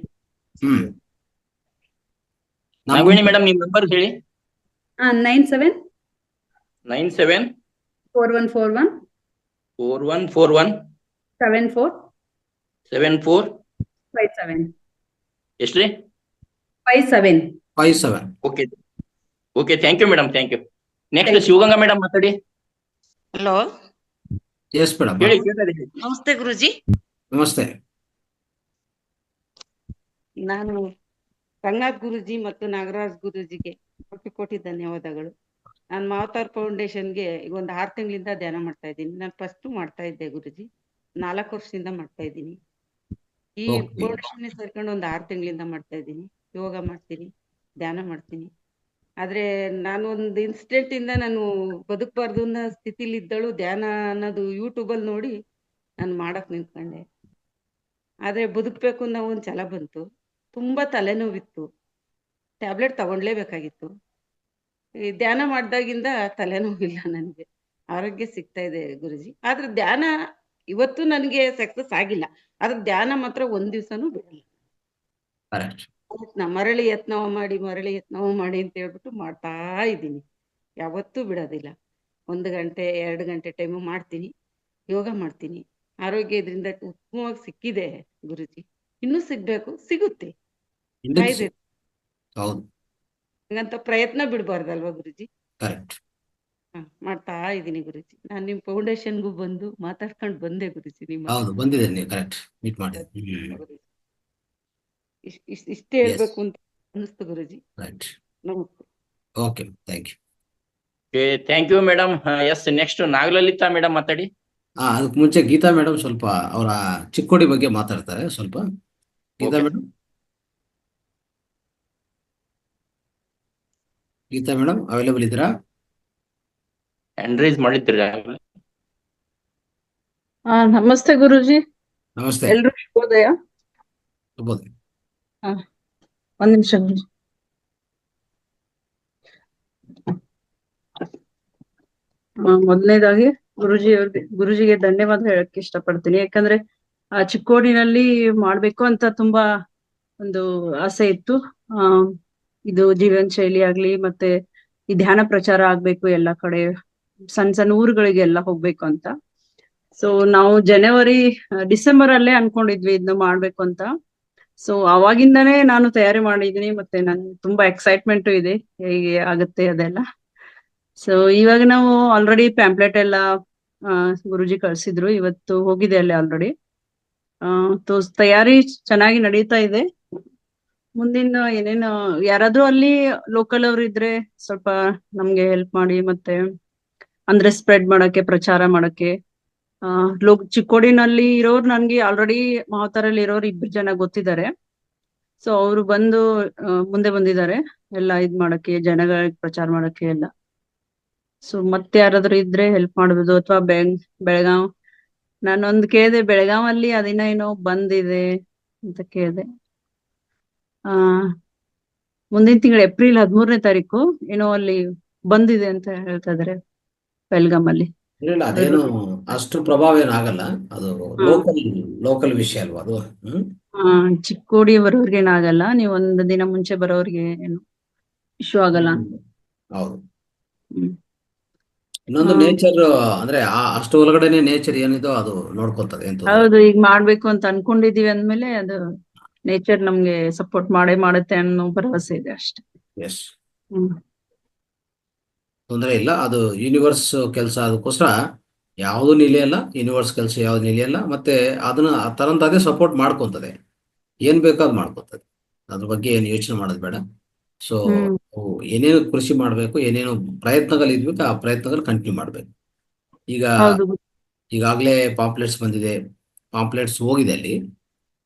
ನಾಗವೇಣಿ ಮೇಡಮ್ ನಿಮ್ ನಂಬರ್ ಹೇಳಿ. 97 97 4141 4141 74 74 57. ಎಷ್ಟ್ರಿ? 57. Okay okay, thank you madam, thank you. Next Shivaganga madam ಮಾತಾಡಿ. ಹಲೋ, ಎಸ್ ಮೇಡಮ್, ಹೇಳಿ. ನಮಸ್ತೆ ಗುರುಜಿ. ನಮಸ್ತೆ. ನಾನು ರಂಗನಾಥ್ ಗುರುಜಿ ಮತ್ತು ನಾಗರಾಜ್ ಗುರುಜಿಗೆ ಕೋಟಿ ಕೋಟಿ ಧನ್ಯವಾದಗಳು. ನಾನು ಮಾವತಾರ್ ಫೌಂಡೇಶನ್ಗೆ ಈಗ ಒಂದು 6 ತಿಂಗಳಿಂದ ಧ್ಯಾನ ಮಾಡ್ತಾ ಇದ್ದೀನಿ. ನಾನು ಫಸ್ಟ್ ಮಾಡ್ತಾ ಇದ್ದೆ ಗುರುಜಿ, 4 ವರ್ಷದಿಂದ ಮಾಡ್ತಾ ಇದ್ದೀನಿ. ಈ ಫೌಂಡೇಶನ್ ಸೇರ್ಕೊಂಡು ಒಂದು 6 ತಿಂಗಳಿಂದ ಮಾಡ್ತಾ ಇದ್ದೀನಿ. ಯೋಗ ಮಾಡ್ತೀನಿ, ಧ್ಯಾನ ಮಾಡ್ತೀನಿ. ಆದ್ರೆ ನಾನು ಒಂದು ಇನ್ಸಿಡೆಂಟ್ ಇಂದ ನಾನು ಬದುಕಬಾರ್ದು ಅನ್ನೋ ಸ್ಥಿತಿಲಿ ಇದ್ದಳು. ಧ್ಯಾನ ಅನ್ನೋದು ಯೂಟ್ಯೂಬಲ್ಲಿ ನೋಡಿ ನಾನು ಮಾಡಕ್ ನಿಂತ್ಕೊಂಡೆ. ಆದ್ರೆ ಬದುಕ್ಬೇಕು ಅನ್ನೋ ಒಂದು ಛಲ ಬಂತು. ತುಂಬಾ ತಲೆನೋವಿತ್ತು, ಟ್ಯಾಬ್ಲೆಟ್ ತಗೊಂಡ್ಲೇಬೇಕಾಗಿತ್ತು. ಈ ಧ್ಯಾನ ಮಾಡ್ದಾಗಿಂದ ತಲೆನೋವಿಲ್ಲ ನನಗೆ, ಆರೋಗ್ಯ ಸಿಗ್ತಾ ಇದೆ ಗುರುಜಿ. ಆದ್ರೆ ಧ್ಯಾನ ಇವತ್ತು ನನಗೆ ಸಕ್ಸಸ್ ಆಗಿಲ್ಲ, ಆದ್ರೆ ಧ್ಯಾನ ಮಾತ್ರ ಒಂದ್ ದಿವ್ಸನೂ ಬಿಡಲ್ಲ. ಕರೆಕ್ಟ್. ಮರಳಿ ಯತ್ನವ ಮಾಡಿ ಅಂತ ಹೇಳ್ಬಿಟ್ಟು ಮಾಡ್ತಾ ಇದ್ದೀನಿ, ಯಾವತ್ತೂ ಬಿಡೋದಿಲ್ಲ. 1 ಗಂಟೆ 2 ಗಂಟೆ ಟೈಮು ಮಾಡ್ತೀನಿ, ಯೋಗ ಮಾಡ್ತೀನಿ. ಆರೋಗ್ಯ ಇದರಿಂದ ಉತ್ತಮವಾಗಿ ಸಿಕ್ಕಿದೆ ಗುರುಜಿ, ಇನ್ನೂ ಸಿಗ್ಬೇಕು, ಸಿಗುತ್ತೆ, ಇಂಡೆಕ್ಸ್. ಕಾಯ್ದೆ. ಹೌದು, ಹಂಗಂತ ಪ್ರಯತ್ನ ಬಿಡ್ಬಾರ್ದಲ್ವಾ ಗುರುಜಿ? ಕರೆಕ್ಟ್. ಮಾಡ್ತಾ ಇದ್ದೀನಿ ಗುರುಜಿ. ನಾನು ನಿಮ್ ಫೌಂಡೇಶನ್ಗೂ ಬಂದು ಮಾತಾಡ್ಕೊಂಡು ಬಂದೆ ಗುರುಜಿ, ನಿಮ್ಮ ಹೌದು, ಬಂದಿದೆ ನೀವು ಕರೆಕ್ಟ್ ಮೀಟ್ ಮಾಡಿದೆ. ಗುರುಜಿ. ಇಷ್ಟೇ ಹೇಳ್ಬೇಕು ಅಂತ ಅನಿಸ್ತು ಗುರುಜಿ. ರೈಟ್. ನಮಸ್ತೆ. Okay, thank you. Thank you madam. Yes, next Nagalalitha madam ಮಾತಾಡಿ. ಅದಕ್ಕೆ ಮುಂಚೆ ಗೀತಾ ಮೇಡಮ್ ಸ್ವಲ್ಪ ಅವರ ಚಿಕ್ಕೋಡಿ ಬಗ್ಗೆ ಮಾತಾಡ್ತಾರೆ ಸ್ವಲ್ಪ. Geetha Okay. Madam, Geetha madam available ಇದ್ದೀರಾ? ಹ್ಯಾಂಡ್ ರೈಸ್ ಮಾಡಿದ್ರಿ ಆಗ್ಲೇ. ನಮಸ್ತೆ ಗುರುಜಿ, ನಮಸ್ತೆ. ಎಲ್ರು ಶುಭೋದಯ. ಶುಭೋದಯ. ಒಂದ್ ನಿಮಿಷ ಗುರುಜಿ. ಮೊದಲನೇದಾಗಿ ಗುರುಜಿಗೆ ಧನ್ಯವಾದ ಹೇಳಕ್ ಇಷ್ಟಪಡ್ತೀನಿ. ಯಾಕಂದ್ರೆ ಆ ಚಿಕ್ಕೋಡಿನಲ್ಲಿ ಮಾಡ್ಬೇಕು ಅಂತ ತುಂಬಾ ಒಂದು ಆಸೆ ಇತ್ತು. ಇದು ಜೀವನ ಶೈಲಿ ಆಗ್ಲಿ, ಮತ್ತೆ ಈ ಧ್ಯಾನ ಪ್ರಚಾರ ಆಗ್ಬೇಕು ಎಲ್ಲಾ ಕಡೆ, ಸಣ್ಣ ಸಣ್ಣ ಊರುಗಳಿಗೆ ಎಲ್ಲ ಹೋಗ್ಬೇಕು ಅಂತ. ಸೊ ನಾವು ಡಿಸೆಂಬರ್ ಅಲ್ಲೇ ಅನ್ಕೊಂಡಿದ್ವಿ ಇದನ್ನ ಮಾಡ್ಬೇಕು ಅಂತ. ಸೊ ಅವಾಗಿಂದಾನೇ ನಾನು ತಯಾರಿ ಮಾಡಿದೀನಿ, ಮತ್ತೆ ನನ್ ತುಂಬಾ ಎಕ್ಸೈಟ್ಮೆಂಟ್ ಇದೆ ಹೇಗೆ ಆಗುತ್ತೆ ಅದೆಲ್ಲ. ಸೊ ಇವಾಗ ನಾವು ಆಲ್ರೆಡಿ ಪ್ಯಾಂಪ್ಲೆಟ್ ಎಲ್ಲ ಗುರುಜಿ ಕಳ್ಸಿದ್ರು, ಇವತ್ತು ಹೋಗಿದೆ ಅಲ್ಲಿ ಆಲ್ರೆಡಿ. ತಯಾರಿ ಚೆನ್ನಾಗಿ ನಡೀತಾ ಇದೆ. ಮುಂದಿನ ಏನೇನು ಯಾರಾದ್ರೂ ಅಲ್ಲಿ ಲೋಕಲ್ ಅವ್ರು ಇದ್ರೆ ಸ್ವಲ್ಪ ನಮ್ಗೆ ಹೆಲ್ಪ್ ಮಾಡಿ, ಮತ್ತೆ ಅಂದ್ರೆ ಸ್ಪ್ರೆಡ್ ಮಾಡಕ್ಕೆ, ಪ್ರಚಾರ ಮಾಡಕ್ಕೆ. ಚಿಕ್ಕೋಡಿನಲ್ಲಿ ಇರೋರು ನನ್ಗೆ ಆಲ್ರೆಡಿ ಮಾವತಾರಲ್ಲಿ ಇರೋರು 2 ಜನ ಗೊತ್ತಿದ್ದಾರೆ. ಸೊ ಅವ್ರು ಬಂದು ಮುಂದೆ ಬಂದಿದ್ದಾರೆ ಎಲ್ಲ ಇದ್ ಮಾಡಕ್ಕೆ, ಜನಗಳಿಗೆ ಪ್ರಚಾರ ಮಾಡಕ್ಕೆ ಎಲ್ಲ. ಸೊ ಮತ್ತೆ ಯಾರಾದ್ರೂ ಇದ್ರೆ ಹೆಲ್ಪ್ ಮಾಡ್ಬೋದು. ಅಥವಾ ಬೆಳಗಾವ್, ನಾನೊಂದು ಕೇಳಿದೆ, ಬೆಳಗಾವ್ ಅಲ್ಲಿ ಅದಿನ ಏನೋ ಬಂದಿದೆ ಅಂತ ಕೇಳಿದೆ. ಮುಂದಿನ ತಿಂಗಳು ಏಪ್ರಿಲ್ 13ನೇ ತಾರೀಕು ಏನೋ ಅಲ್ಲಿ ಬಂದಿದೆ ಅಂತ ಹೇಳ್ತಾ ಇದಾರೆ ಬೆಳಗಾಂ ಅಲ್ಲಿ. ಇಲ್ಲ, ಅದೇನು ಅಷ್ಟು ಪ್ರಭಾವ ಏನಾಗಲ್ಲ, ಅದು ಲೋಕಲ್ ವಿಷಯ ಅಲ್ವಾ ಅದು. ಚಿಕ್ಕೋಡಿ ಬರೋರ್ಗೆ ಏನಾಗಲ್ಲ, ನೀವು ಒಂದು ದಿನ ಮುಂಚೆ ಬರೋರ್ಗೆ ಏನು ಇಶ್ಯೂ ಆಗಲ್ಲ. ಹೌದು. ಇನ್ನೊಂದು ನೇಚರ್ ಅಂದ್ರೆ ಅಷ್ಟು ಒಳಗಡೆನೆ ನೇಚರ್ ಏನಿದೋ ಅದು ನೋಡ್ಕೊತದೆ ಅಂತ. ಹೌದು, ಈಗ ಮಾಡ್ಬೇಕು ಅಂತ ಅನ್ಕೊಂಡಿದೀವಿ ಅಂದ್ಮೇಲೆ ಅದು ನೇಚರ್ ನಮ್ಗೆ ಸಪೋರ್ಟ್ ಮಾಡುತ್ತೆ ಅನ್ನೋ ಭರವಸೆ ಇದೆ ಅಷ್ಟೇ. ಎಸ್, ತೊಂದರೆ ಇಲ್ಲ. ಅದು ಯೂನಿವರ್ಸ್ ಕೆಲಸ, ಅದಕ್ಕೋಸ್ಕರ ಯಾವುದು ನಿಲಿಯಲ್ಲ, ಯೂನಿವರ್ಸ್ ಕೆಲಸ ಯಾವ್ದು ನಿಲಿಯಲ್ಲ. ಮತ್ತೆ ಅದನ್ನ ತರಂತದೇ ಸಪೋರ್ಟ್ ಮಾಡ್ಕೊಂತದೆ, ಏನ್ ಬೇಕೋ ಅದು ಮಾಡ್ಕೊತದೆ. ಅದ್ರ ಬಗ್ಗೆ ಏನು ಯೋಚನೆ ಮಾಡೋದು ಬೇಡ. ಸೊ ಏನೇನು ಕೃಷಿ ಮಾಡ್ಬೇಕು, ಏನೇನು ಪ್ರಯತ್ನಗಳು ಇದ್ಬೇಕು, ಆ ಪ್ರಯತ್ನಗಳು ಕಂಟಿನ್ಯೂ ಮಾಡ್ಬೇಕು. ಈಗಾಗಲೇ ಪಾಂಪ್ಲೆಟ್ಸ್ ಬಂದಿದೆ, ಪಾಂಪ್ಲೆಟ್ಸ್ ಹೋಗಿದೆ ಅಲ್ಲಿ.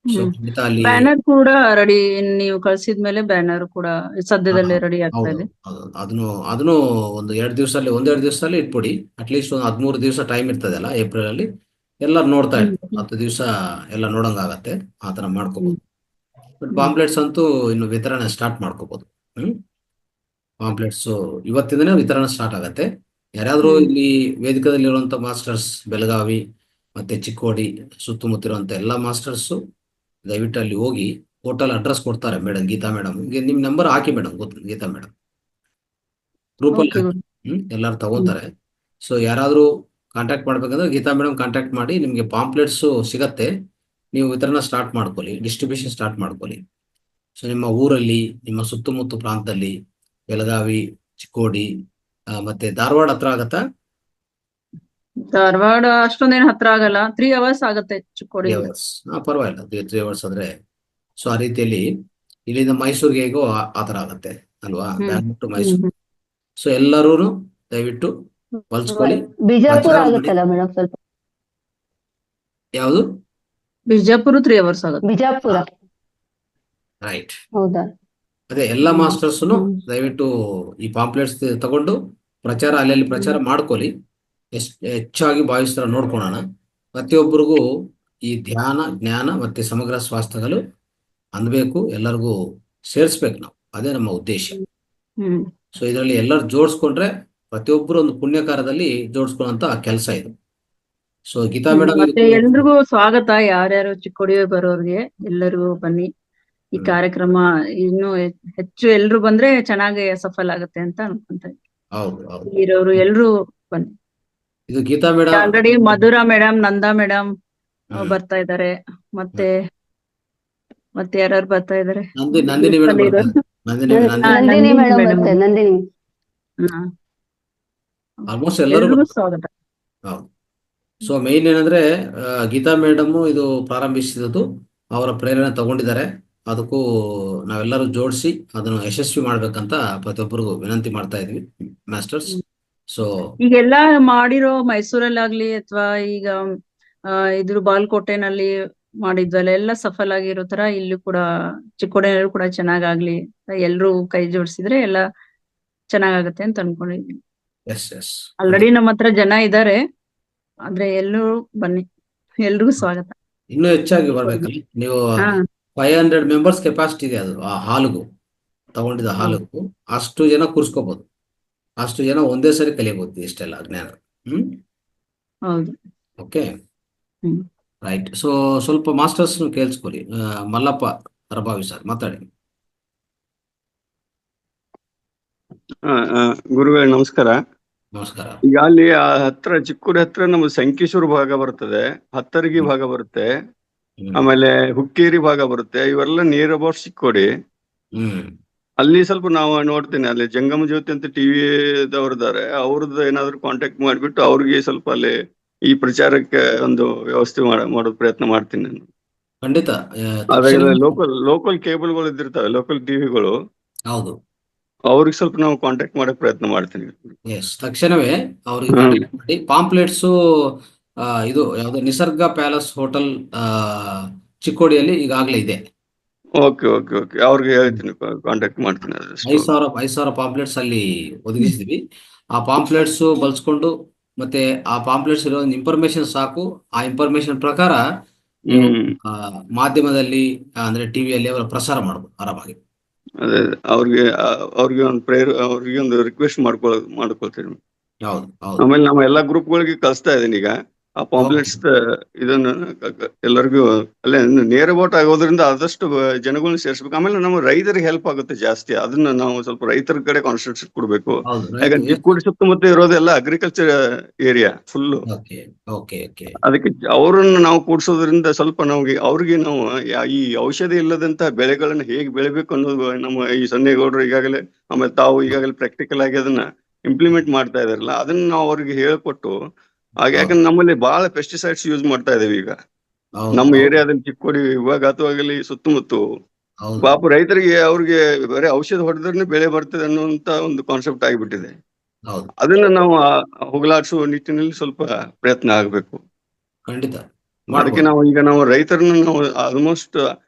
ಸೊ ಖಂಡಿತ ಅಲ್ಲಿ ಬ್ಯಾನರ್ ಕೂಡ ರೆಡಿ, ನೀವು ಕಳ್ಸಿದ್ಮೇಲೆ ಬ್ಯಾನರ್ ಕೂಡ ಸದ್ಯದಲ್ಲೇ ರೆಡಿ ಆಗ್ತಾ ಇದೆ. ಅದನ್ನು ಒಂದೆರಡು ದಿವಸದಲ್ಲಿ ಇಟ್ಬಿಡಿ. ಅಟ್ಲೀಸ್ಟ್ ಒಂದು 13 ದಿವಸ ಟೈಮ್ ಇರ್ತದಲ್ಲ ಏಪ್ರಿಲ್ ಅಲ್ಲಿ, ಎಲ್ಲರೂ ನೋಡ್ತಾ ಇರ್ತಾರೆ. 10 ದಿವಸ ಎಲ್ಲ ನೋಡಂಗಾಗತ್ತೆ, ಆ ತರ ಮಾಡ್ಕೋಬಹುದು. ಬಟ್ ಪಾಂಪ್ಲೆಟ್ಸ್ ಅಂತೂ ಇನ್ನು ವಿತರಣೆ ಸ್ಟಾರ್ಟ್ ಮಾಡ್ಕೋಬಹುದು. ಪಾಂಪ್ಲೆಟ್ಸ್ ಇವತ್ತಿಂದನೇ ವಿತರಣೆ ಸ್ಟಾರ್ಟ್ ಆಗತ್ತೆ. ಯಾರಾದ್ರೂ ಇಲ್ಲಿ ವೇದಿಕದಲ್ಲಿ ಇರುವಂತ ಮಾಸ್ಟರ್ಸ್, ಬೆಳಗಾವಿ ಮತ್ತೆ ಚಿಕ್ಕೋಡಿ ಸುತ್ತಮುತ್ತ ಇರುವಂತ ಎಲ್ಲಾ ಮಾಸ್ಟರ್ಸ್ ದಯವಿಟ್ಟು ಅಲ್ಲಿ ಹೋಗಿ ಹೋಟೆಲ್ ಅಡ್ರೆಸ್ ಕೊಡ್ತಾರೆ ಮೇಡಮ್, ಗೀತಾ ಮೇಡಮ್. ನಿಮ್ ನಂಬರ್ ಹಾಕಿ ಮೇಡಮ್, ಗೀತಾ ಮೇಡಮ್ ಗ್ರೂಪಲ್ಲಿ ಎಲ್ಲಾರು ತಗೋತಾರೆ. ಸೊ ಯಾರಾದ್ರೂ ಕಾಂಟ್ಯಾಕ್ಟ್ ಮಾಡ್ಬೇಕಂದ್ರೆ ಗೀತಾ ಮೇಡಮ್ ಕಾಂಟ್ಯಾಕ್ಟ್ ಮಾಡಿ, ನಿಮ್ಗೆ ಪಾಂಪ್ಲೆಟ್ಸ್ ಸಿಗತ್ತೆ. ನೀವು ವಿತರಣೆ ಸ್ಟಾರ್ಟ್ ಮಾಡ್ಕೊಳ್ಳಿ, ಡಿಸ್ಟ್ರಿಬ್ಯೂಷನ್ ಸ್ಟಾರ್ಟ್ ಮಾಡ್ಕೊಳ್ಳಿ. ಸೊ ನಿಮ್ಮ ಊರಲ್ಲಿ, ನಿಮ್ಮ ಸುತ್ತಮುತ್ತ ಪ್ರಾಂತದಲ್ಲಿ, ಬೆಳಗಾವಿ, ಚಿಕ್ಕೋಡಿ ಮತ್ತೆ ಧಾರವಾಡ ಹತ್ರ ಆಗತ್ತಾ? ಧಾರವಾಡ ಅಷ್ಟೊಂದೇನು ಹತ್ರ ಆಗಲ್ಲ, 3 hours ಆಗತ್ತೆ ಚಿಕ್ಕೋಡಿ. ಪರವಾಗಿಲ್ಲ, 3 hours ಆದ್ರೆ. ಸೊ ಆ ರೀತಿಯಲ್ಲಿ ಇಲ್ಲಿಂದ ಮೈಸೂರಿಗೆ ಹೇಗೋ ಆ ತರ ಆಗತ್ತೆ ಅಲ್ವಾ, ಬ್ಯಾಂಗ್ಳೂರ್ ಟು ಮೈಸೂರು. ಸೊ ಎಲ್ಲರೂ ದಯವಿಟ್ಟು ಬಳಸ್ಕೊಳ್ಳಿ. ಬಿಜಾಪುರ ಆಗುತ್ತಲ್ಲ ಮೇಡಮ್ ಸ್ವಲ್ಪ? ಯಾವುದು? ಬಿಜಾಪುರ 3 hours ಆಗುತ್ತೆ. ಬಿಜಾಪುರ, ರೈಟ್. ಹೌದಾ? ಅದೇ ಎಲ್ಲ ಮಾಸ್ಟರ್ಸ್ನು ದಯವಿಟ್ಟು ಈ ಪಾಂಪ್ಲೆಟ್ಸ್ ತಗೊಂಡು ಪ್ರಚಾರ ಅಲ್ಲಲ್ಲಿ ಪ್ರಚಾರ ಮಾಡ್ಕೊಳ್ಳಿ. ಹೆಚ್ಚಾಗಿ ಭಾವಿಸ್ತಾರ ನೋಡ್ಕೊಳ್ಳೋಣ. ಪ್ರತಿಯೊಬ್ಬರಿಗೂ ಈ ಧ್ಯಾನ, ಜ್ಞಾನ ಮತ್ತೆ ಸಮಗ್ರ ಸ್ವಾಸ್ಥ್ಯಗಳು ಅಂದಬೇಕು, ಎಲ್ಲರಿಗೂ ಸೇರಿಸ್ಬೇಕು ನಾವು. ಅದೇ ನಮ್ಮ ಉದ್ದೇಶ. ಸೊ ಇದರಲ್ಲಿ ಎಲ್ಲರೂ ಜೋಡಿಸ್ಕೊಂಡ್ರೆ ಪ್ರತಿಯೊಬ್ಬರು ಒಂದು ಪುಣ್ಯ ಕಾರ್ಯದಲ್ಲಿ ಜೋಡಿಸ್ಕೊಳ್ಳೋಂತ ಕೆಲಸ ಇದು. ಸೊ ಗೀತಾ ಮೇಡಮ್ ಮತ್ತೆ ಎಲ್ರಿಗೂ ಸ್ವಾಗತ. ಯಾರ್ಯಾರು ಚಿಕ್ಕೋಡಿ ಬರೋರ್ಗೆ ಎಲ್ಲರಿಗೂ ಬನ್ನಿ. ಈ ಕಾರ್ಯಕ್ರಮ ಇನ್ನು ಹೆಚ್ಚು ಎಲ್ರು ಬಂದ್ರೆ ಚೆನ್ನಾಗಿ ಸಫಲ ಆಗುತ್ತೆ ಅಂತ ಅನ್ಕೊಂತ ಇದ್ದೀನಿ. ಹೌದು ಇರೋರು ಎಲ್ರು ಬನ್ನಿ. ಇದು Geetha madam already Madhura madam, Nanda madam ಬರ್ತಾ ಇದಾರೆ. ಮತ್ತೆ ಯಾರ್ಯಾರು ಬರ್ತಾ ಇದಾರೆ? ನಂದಿನಿ ಮೇಡಮ್ ನಂದಿನಿ ಮೇಡಮ್ ಬರ್ತಾರೆ. ನಂದಿನಿ ಆಲ್ಮೋಸ್ಟ್ ಎಲ್ಲರೂ ಎಲ್ರಿಗೂ ಸ್ವಾಗತ. ಹೌದು. ಸೊ ಮೇನ್ ಏನಂದ್ರೆ ಗೀತಾ ಮೇಡಮ್ ಇದು ಪ್ರಾರಂಭಿಸಿದ್ದು ಅವರ ಪ್ರೇರಣೆ ತಗೊಂಡಿದ್ದಾರೆ. ಅದಕ್ಕೂ ನಾವೆಲ್ಲರೂ ಜೋಡಿಸಿ ಅದನ್ನು ಯಶಸ್ವಿ ಮಾಡ್ಬೇಕಂತ ಪ್ರತಿಯೊಬ್ಬರಿಗೂ ವಿನಂತಿ ಮಾಡ್ತಾ ಇದ್ವಿ ಮಾಸ್ಟರ್ಸ್. ಸೊ ಈಗೆಲ್ಲ ಮಾಡಿರೋ ಮೈಸೂರಲ್ಲಾಗ್ಲಿ ಅಥವಾ ಈಗ ಇದ್ರ ಬಾಲ್ಕೋಟೆನಲ್ಲಿ ಮಾಡಿದ್ವಲ್ಲ ಎಲ್ಲ ಸಫಲ ಆಗಿರೋ ತರ ಇಲ್ಲೂ ಕೂಡ ಚಿಕ್ಕೋಡಿನಲ್ಲೂ ಕೂಡ ಚೆನ್ನಾಗಾಗ್ಲಿ, ಎಲ್ರೂ ಕೈ ಜೋಡಿಸಿದ್ರೆ ಎಲ್ಲ ಚೆನ್ನಾಗಾಗತ್ತೆ ಅಂತ ಅನ್ಕೊಂಡಿದ್ದೀನಿ. ಆಲ್ರೆಡಿ ನಮ್ಮ ಹತ್ರ ಜನ ಇದ್ದಾರೆ, ಆದ್ರೆ ಎಲ್ಲರೂ ಬನ್ನಿ, ಎಲ್ರಿಗೂ ಸ್ವಾಗತ. ಇನ್ನೂ ಹೆಚ್ಚಾಗಿ ಬರ್ಬೇಕಲ್ಲ. ನೀವು 500 ಮೆಂಬರ್ಸ್ ಕೆಪಾಸಿಟಿ ಇದೆ ಅದು ಆ ಹಾಲ್ಗೂ ತಗೊಂಡಿದ್ದ ಹಾಲ್ಗೂ. ಅಷ್ಟು ಜನ ಕೂರ್ಸ್ಕೋಬಹುದು, ಅಷ್ಟು ಜನ ಒಂದೇ ಸರಿ ಕಲಿಯಬಹುದು ಇಷ್ಟೆಲ್ಲ ಜ್ಞಾನ. ಹೌದು. Okay, right. ಸೊ ಸ್ವಲ್ಪ ಮಾಸ್ಟರ್ಸ್ ಕೇಳಿಸ್ಕೊರಿ. ಮಲ್ಲಪ್ಪ ಪ್ರಭಾವಿ ಸರ್ ಮಾತಾಡಿ. ಗುರುಗಳೇ ನಮಸ್ಕಾರ. ನಮಸ್ಕಾರ. ಈಗ ಅಲ್ಲಿ ಹತ್ರ ಚಿಕ್ಕೂರು ಹತ್ರ ನಮ್ಮ ಸಂಕೇಶ್ವರ ಭಾಗ ಬರ್ತದೆ, ಹತ್ತರಗಿ ಭಾಗ ಬರುತ್ತೆ, ಆಮೇಲೆ ಹುಕ್ಕೇರಿ ಭಾಗ ಬರುತ್ತೆ. ಇವೆಲ್ಲ ನಿಯರ್ ಅಬೌಟ್ ಚಿಕ್ಕೋಡಿ. ಅಲ್ಲಿ ಸ್ವಲ್ಪ ನಾವು ನೋಡ್ತೇನೆ, ಅಲ್ಲಿ ಜಂಗಮ ಜ್ಯೋತಿ ಅಂತ ಟಿವಿ ದವ್ರಿದ್ದಾರೆ, ಅವ್ರದ್ದು ಏನಾದ್ರು ಕಾಂಟ್ಯಾಕ್ಟ್ ಮಾಡ್ಬಿಟ್ಟು ಅವ್ರಿಗೆ ಸ್ವಲ್ಪ ಅಲ್ಲಿ ಈ ಪ್ರಚಾರಕ್ಕೆ ಒಂದು ವ್ಯವಸ್ಥೆ ಮಾಡೋ ಪ್ರಯತ್ನ ಮಾಡ್ತೀನಿ ನಾನು. ಖಂಡಿತ. ಲೋಕಲ್ ಕೇಬಲ್ಗಳು ಇದ್ದಿರ್ತಾವೆ, ಲೋಕಲ್ ಟಿವಿಗಳು. ಹೌದು, ಅವ್ರಿಗೆ ಸ್ವಲ್ಪ ನಾವು ಕಾಂಟ್ಯಾಕ್ಟ್ ಮಾಡಕ್ ಪ್ರಯತ್ನ ಮಾಡ್ತೀನಿ. ತಕ್ಷಣವೇ ಅವ್ರಿಗೆ ಕಾಂಟ್ಯಾಕ್ಟ್ ಮಾಡಿ. ಪಾಂಪ್ಲೆಟ್ಸು ಇದು ಯಾವ್ದು ನಿಸರ್ಗ ಪ್ಯಾಲೇಸ್ ಹೋಟೆಲ್ ಚಿಕ್ಕೋಡಿಯಲ್ಲಿ ಈಗಾಗಲೇ ಇದೆ. ಓಕೆ ಓಕೆ ಓಕೆ, ಅವ್ರಿಗೆ ಹೇಳ್ತೀನಿ, ಕಾಂಟ್ಯಾಕ್ಟ್ ಮಾಡ್ತೀನಿ. 5,000 ಪಾಂಪ್ಲೆಟ್ಸ್ ಅಲ್ಲಿ ಒದಗಿಸಿದ್ವಿ. ಆ ಪಾಂಪ್ಲೆಟ್ಸ್ ಬಳಸ್ಕೊಂಡು ಮತ್ತೆ ಆ ಪಾಂಪ್ಲೆಟ್ಸ್ ಇರೋ ಇನ್ಫಾರ್ಮೇಶನ್ ಸಾಕು. ಆ ಇನ್ಫಾರ್ಮೇಶನ್ ಪ್ರಕಾರ ಮಾಧ್ಯಮದಲ್ಲಿ ಅಂದ್ರೆ ಟಿವಿಯಲ್ಲಿ ಅವರ ಪ್ರಸಾರ ಮಾಡ್ಬೋದು ಆರಾಮಾಗಿ. ಅದೇ ಅವ್ರಿಗೆ ಒಂದು ರಿಕ್ವೆಸ್ಟ್ ಮಾಡ್ಕೊಳ್ತೀನಿ. ಹೌದು. ಆಮೇಲೆ ನಮ್ಮ ಎಲ್ಲಾ ಗ್ರೂಪ್ಗಳಿಗೆ ಕಳಿಸ್ತಾ ಇದ್ದೀನಿ ಈಗ ಆ ಪಾಂಪ್ಲೆಟ್ಸ್. ಇದನ್ನ ಎಲ್ಲರಿಗೂ ಅಲ್ಲೇ ನೇರ ಬೋಟ್ ಆಗೋದ್ರಿಂದ ಆದಷ್ಟು ಜನಗಳನ್ನ ಸೇರಿಸ್ಬೇಕು. ಆಮೇಲೆ ನಮ್ಮ ರೈತರಿಗೆ ಹೆಲ್ಪ್ ಆಗುತ್ತೆ ಜಾಸ್ತಿ. ಅದನ್ನ ನಾವು ಸ್ವಲ್ಪ ರೈತರ ಕಡೆ ಕಾನ್ಸಂಟ್ರೇಟ್ ಕೊಡ್ಬೇಕು. ಯಾಕಂದ್ರೆ ಚಿಕ್ಕೋಡಿ ಸುತ್ತಮುತ್ತ ಇರೋದೆಲ್ಲ ಅಗ್ರಿಕಲ್ಚರ್ ಏರಿಯಾ ಫುಲ್. ಅದಕ್ಕೆ ಅವರನ್ನು ನಾವು ಕೂಡ್ಸೋದ್ರಿಂದ ಸ್ವಲ್ಪ ನಮ್ಗೆ ಅವ್ರಿಗೆ ನಾವು ಈ ಔಷಧಿ ಇಲ್ಲದಂತ ಬೆಳೆಗಳನ್ನ ಹೇಗೆ ಬೆಳಿಬೇಕು ಅನ್ನೋದು ನಮ್ಮ ಈ ಸನ್ನೇಗೌಡರು ಈಗಾಗಲೇ, ಆಮೇಲೆ ತಾವು ಈಗಾಗಲೇ ಪ್ರಾಕ್ಟಿಕಲ್ ಆಗಿ ಅದನ್ನ ಇಂಪ್ಲಿಮೆಂಟ್ ಮಾಡ್ತಾ ಇದಾರಲ್ಲ, ಅದನ್ನ ನಾವು ಅವ್ರಿಗೆ ಹೇಳ್ಕೊಟ್ಟು ಯಾಕಂದ್ರೆ ನಮ್ಮಲ್ಲಿ ಬಹಳ ಪೆಸ್ಟಿಸೈಡ್ಸ್ ಯೂಸ್ ಮಾಡ್ತಾ ಇದೇವೆ ಈಗ ನಮ್ಮ ಏರಿಯಾದಲ್ಲಿ, ಚಿಕ್ಕೋಡಿ ವಿಭಾಗವಾಗಲಿ ಸುತ್ತಮುತ್ತ. ಪಾಪ ರೈತರಿಗೆ ಅವ್ರಿಗೆ ಬರೀ ಔಷಧ ಹೊಡೆದ್ರೆ ಬೆಳೆ ಬರ್ತದೆ ಅನ್ನುವಂತ ಒಂದು ಕಾನ್ಸೆಪ್ಟ್ ಆಗಿಬಿಟ್ಟಿದೆ. ಅದನ್ನ ನಾವು ಹೋಗಲಾಡಿಸುವ ನಿಟ್ಟಿನಲ್ಲಿ ಸ್ವಲ್ಪ ಪ್ರಯತ್ನ ಆಗ್ಬೇಕು. ಖಂಡಿತ. ಅದಕ್ಕೆ ನಾವು ರೈತರನ್ನ ನಾವು ಆಲ್ಮೋಸ್ಟ್